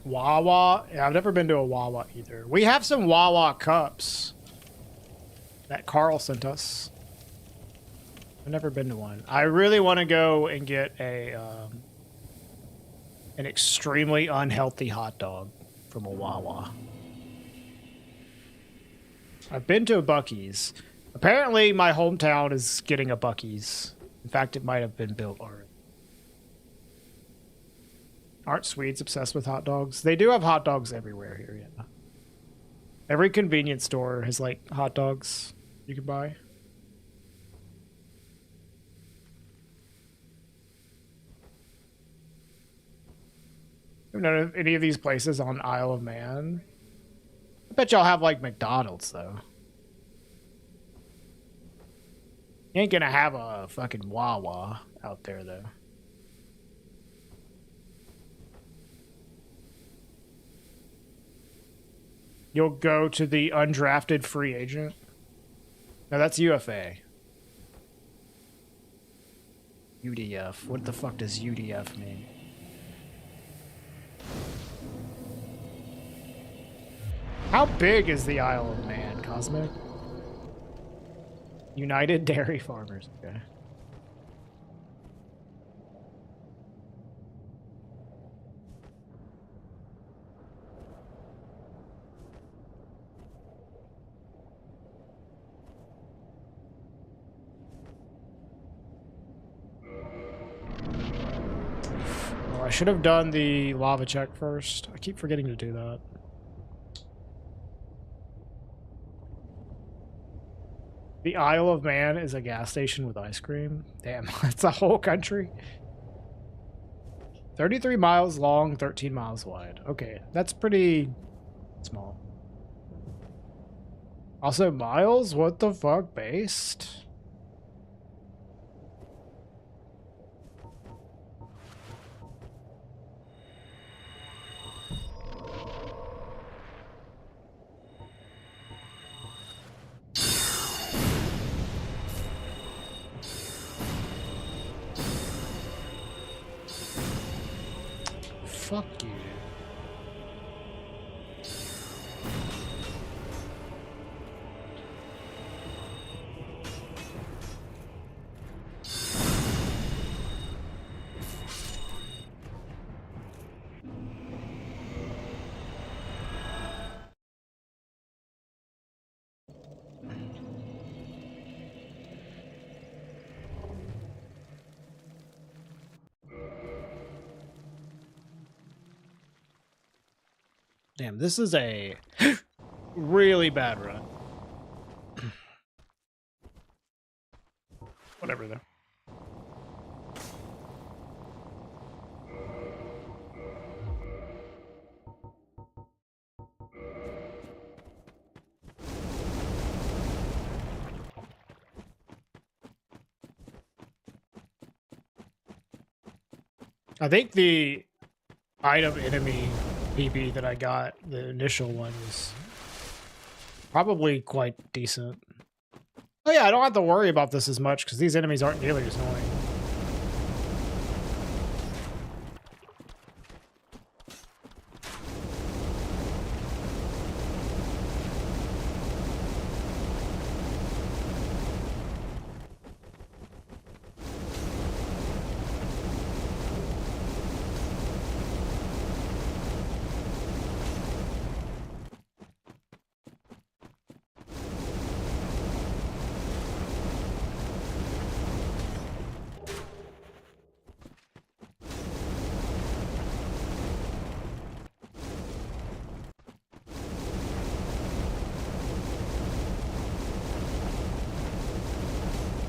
Wawa? Yeah, I've never been to a Wawa either. We have some Wawa cups that Carl sent us. I've never been to one. I really want to go and get a an extremely unhealthy hot dog from a Wawa. I've been to a Buc-ee's. Apparently, my hometown is getting a Buc-ee's. In fact, it might have been built already. Aren't Swedes obsessed with hot dogs? They do have hot dogs everywhere here, yeah. Every convenience store has, like, hot dogs you can buy. None of any of these places on Isle of Man. I bet y'all have, like, McDonald's, though. You ain't gonna have a fucking Wawa out there, though. You'll go to the undrafted free agent? No, that's UFA. UDF. What the fuck does UDF mean? How big is the Isle of Man, Cosmic? United Dairy Farmers, okay. Well, I should have done the lava check first. I keep forgetting to do that. The Isle of Man is a gas station with ice cream. Damn, that's a whole country. 33 miles long, 13 miles wide. Okay, that's pretty small. Also, miles? What the fuck? Based? Fuck you. Damn, this is a really bad run. Whatever, though. I think the item enemy PB that I got, the initial one, was probably quite decent. Oh yeah, I don't have to worry about this as much because these enemies aren't nearly as annoying.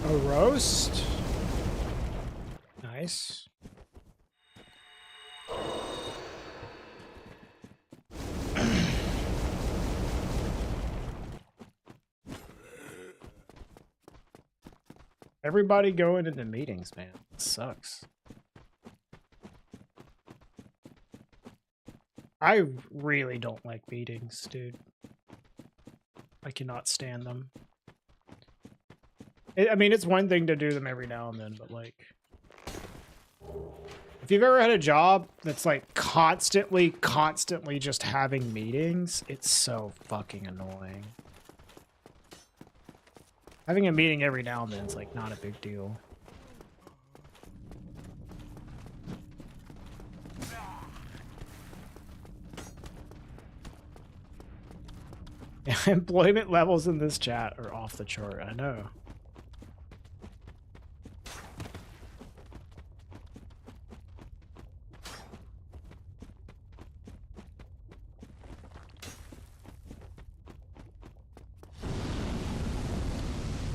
A roast? Nice. Everybody going into meetings, man. It sucks. I really don't like meetings, dude. I cannot stand them. I mean, it's one thing to do them every now and then, but like, if you've ever had a job that's like constantly just having meetings, it's so fucking annoying. Having a meeting every now and then is like not a big deal. Employment levels in this chat are off the chart. I know.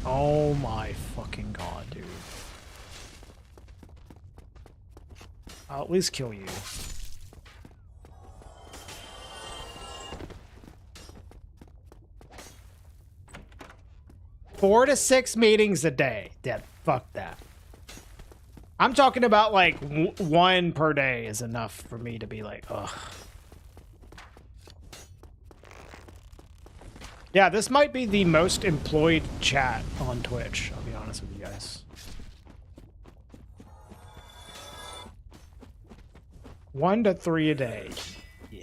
Oh my fucking god, dude. I'll at least kill you. Four to 6 meetings a day. Yeah, fuck that. I'm talking about like one per day is enough for me to be like, ugh. Yeah, this might be the most employed chat on Twitch, I'll be honest with you guys. 1 to 3 a day. Yeah.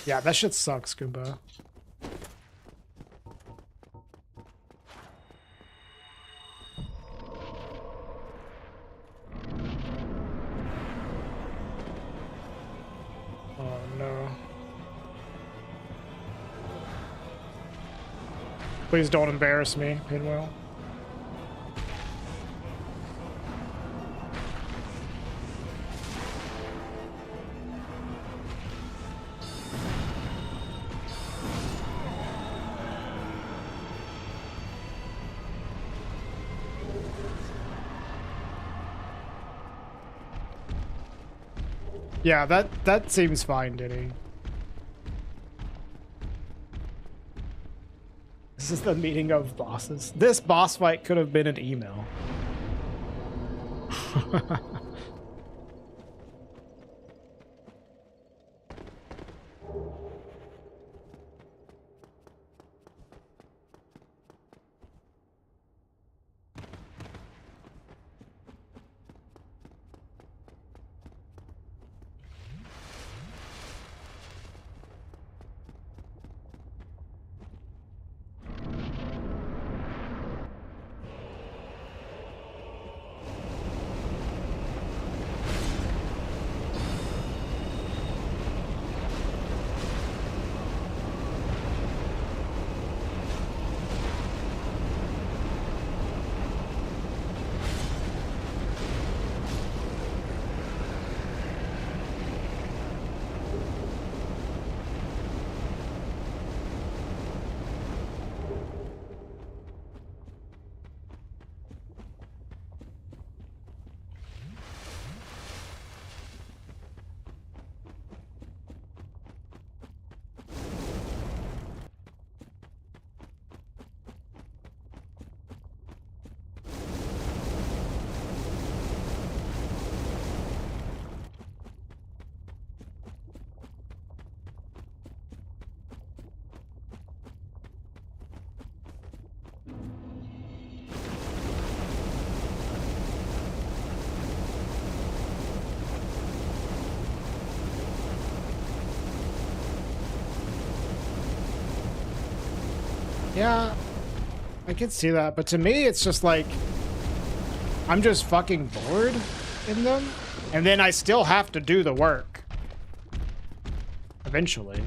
Yeah, that shit sucks, Goomba. Oh no. Please don't embarrass me, Pinwheel. Yeah, that seems fine, Denny. This is the meeting of bosses. This boss fight could have been an email. Yeah, I can see that, but to me, it's just like, I'm just fucking bored in them, and then I still have to do the work. Eventually.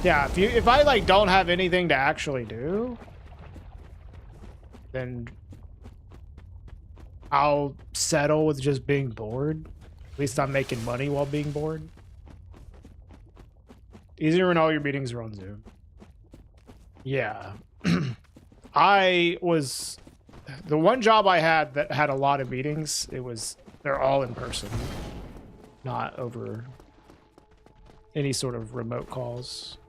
Yeah, if I like don't have anything to actually do, then I'll settle with just being bored. At least I'm making money while being bored. Easier when all your meetings are on Zoom. Yeah. The one job I had that had a lot of meetings, they're all in person, not over any sort of remote calls.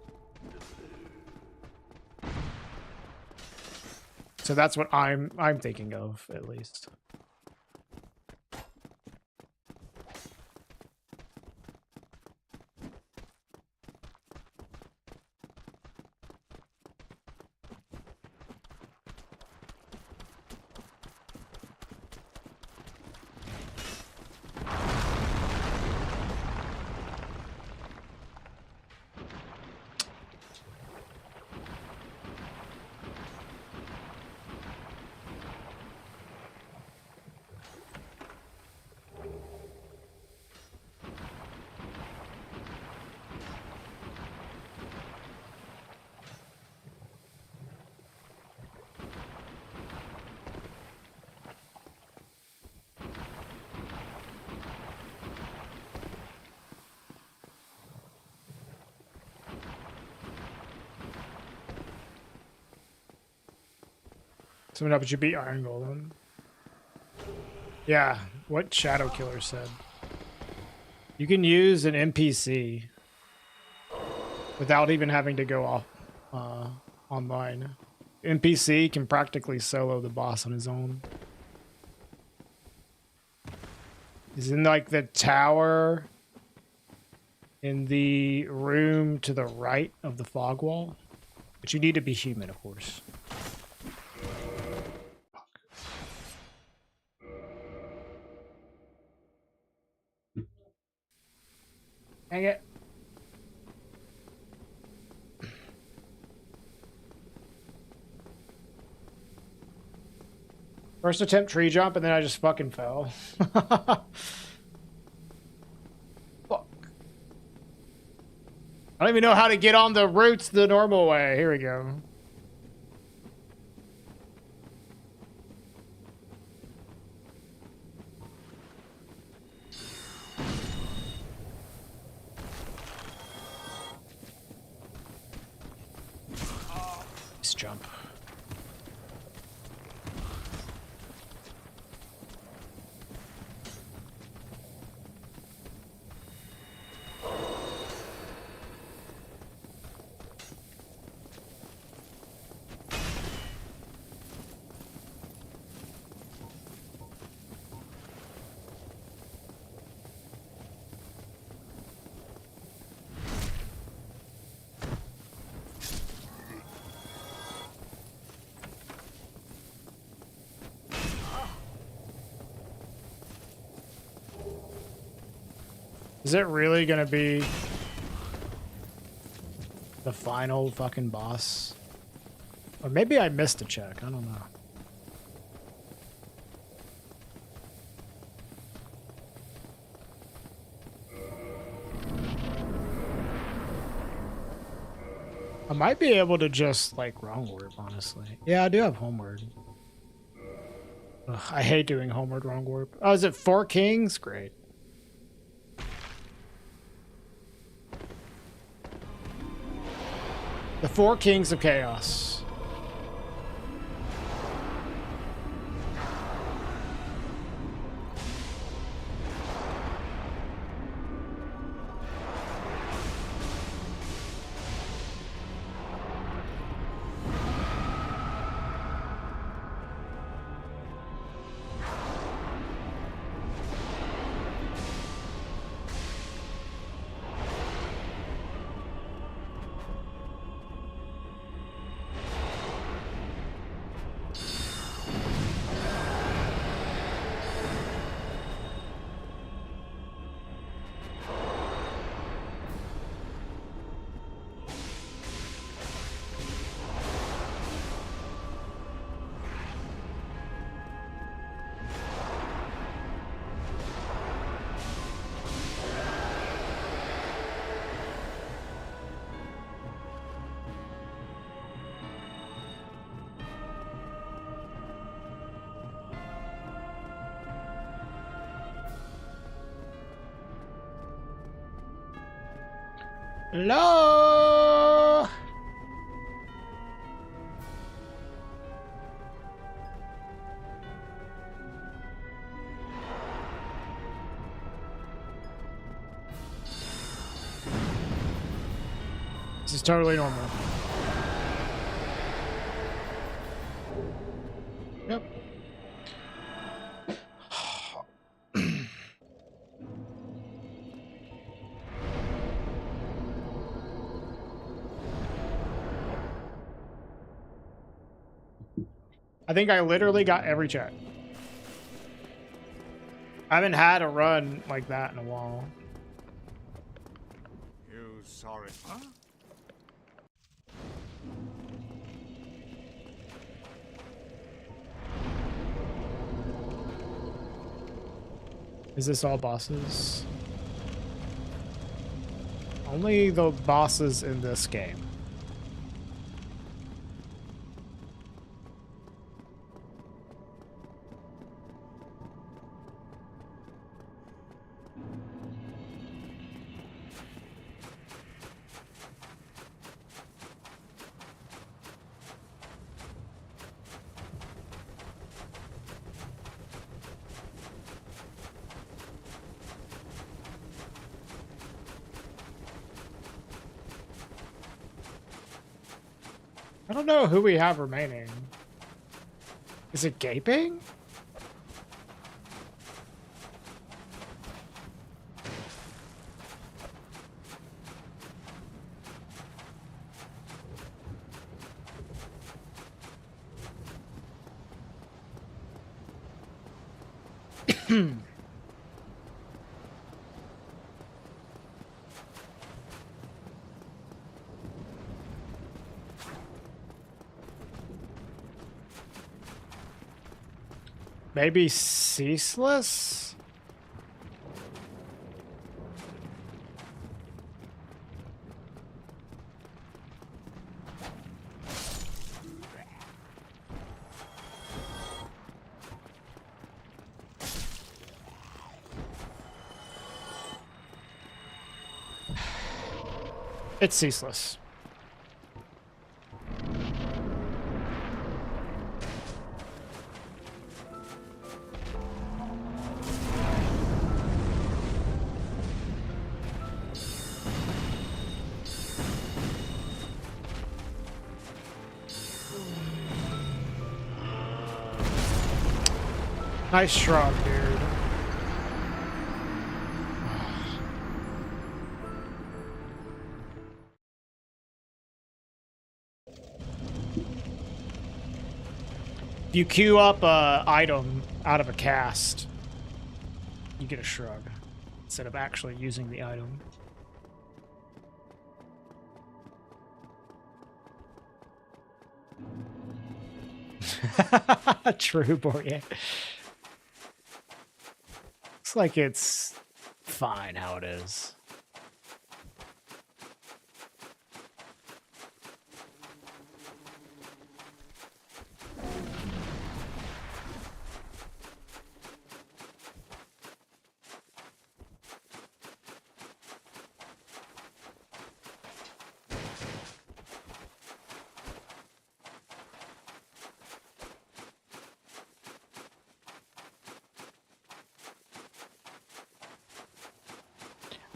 So that's what I'm thinking of, at least. Someone up, but you beat Iron Golem. Yeah, what Shadow Killer said. You can use an NPC without even having to go off online. NPC can practically solo the boss on his own. He's in like the tower in the room to the right of the fog wall. But you need to be human, of course. Dang it. First attempt tree jump, and then I just fucking fell. Fuck. I don't even know how to get on the roots the normal way. Here we go. Nice jump. Is it really gonna be the final fucking boss? Or maybe I missed a check. I don't know. I might be able to just like wrong warp, honestly. Yeah, I do have homeward. Ugh, I hate doing homeward wrong warp. Oh, is it 4 kings? Great. The 4 kings of chaos. Hello? This is totally normal. Yep. I think I literally got every check. I haven't had a run like that in a while. You sorry, huh? Is this all bosses? Only the bosses in this game. I don't know who we have remaining. Is it Gaping? Maybe Ceaseless? It's Ceaseless. Nice shrug, dude. If you queue up a item out of a cast, you get a shrug instead of actually using the item. True, Bourget. Looks like it's fine how it is.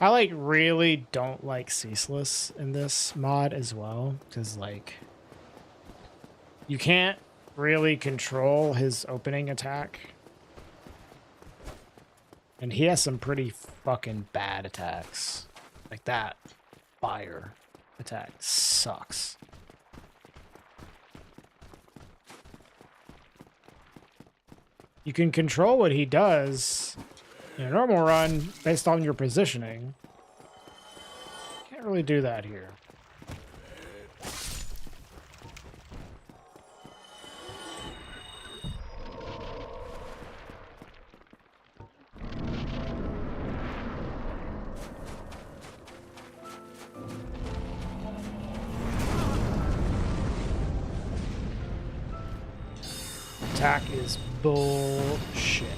I like really don't like Ceaseless in this mod as well, because like you can't really control his opening attack. And he has some pretty fucking bad attacks. Like that fire attack sucks. You can control what he does in a normal run based on your positioning. Can't really do that here. Attack is bullshit.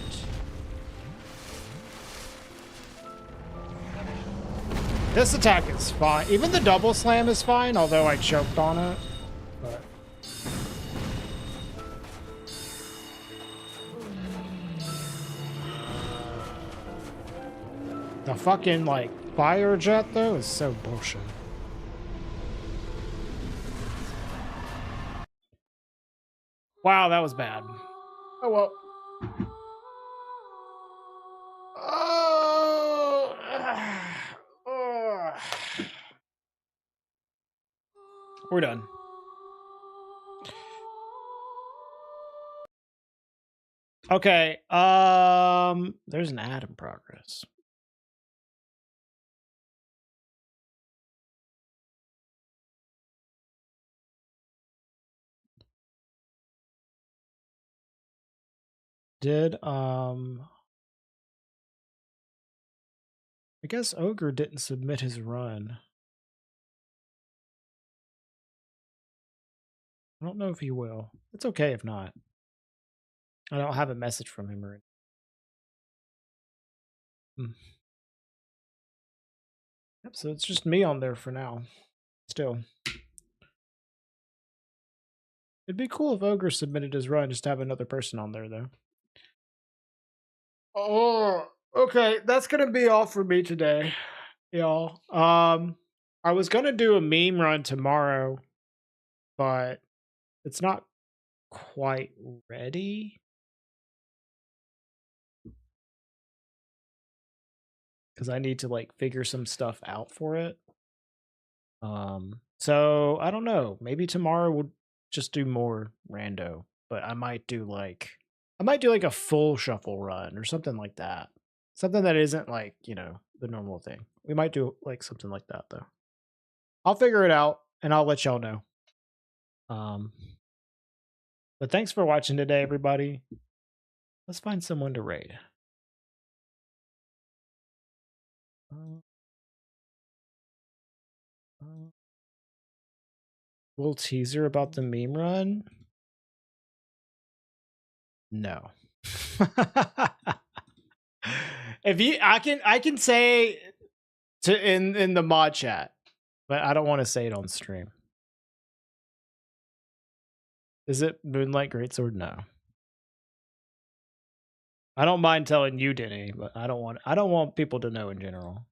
This attack is fine. Even the double slam is fine, although I choked on it. But the fucking like fire jet though is so bullshit. Wow, that was bad. Oh well. We're done. Okay, there's an ad in progress. Did I guess Ogre didn't submit his run. I don't know if he will. It's okay if not. I don't have a message from him or Yep, so it's just me on there for now. Still. It'd be cool if Ogre submitted his run, just to have another person on there though. Oh, okay. That's gonna be all for me today, y'all. I was gonna do a meme run tomorrow, but it's not quite ready. Because I need to like figure some stuff out for it. So I don't know. Maybe tomorrow we'll just do more rando, but I might do like a full shuffle run or something like that. Something that isn't like, you know, the normal thing. We might do like something like that though. I'll figure it out and I'll let y'all know. But thanks for watching today, everybody. Let's find someone to raid. Little teaser about the meme run. No. If you, I can say to in the mod chat, but I don't want to say it on stream. Is it Moonlight Greatsword? No. I don't mind telling you, Denny, but I don't want people to know in general.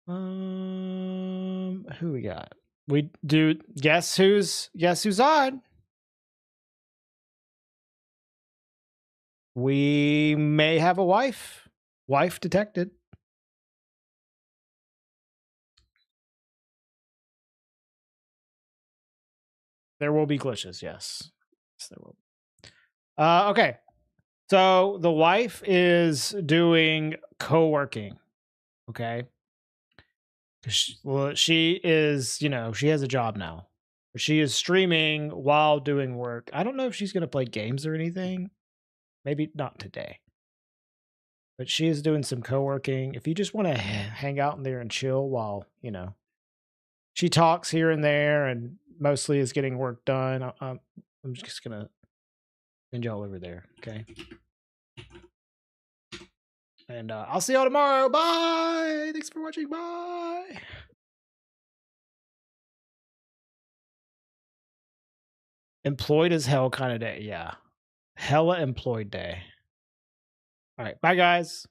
Who we got? We do guess who's on? We may have a wife. Wife detected. There will be glitches, yes. Yes, there will. Okay. So the wife is doing co-working. Okay. She is, you know, she has a job now. She is streaming while doing work. I don't know if she's going to play games or anything. Maybe not today. But she is doing some co-working. If you just want to hang out in there and chill while, you know, she talks here and there and mostly is getting work done, I'm just going to send y'all over there, okay? And I'll see y'all tomorrow. Bye! Thanks for watching. Bye! Employed as hell kind of day. Yeah. Hella employed day. All right. Bye, guys.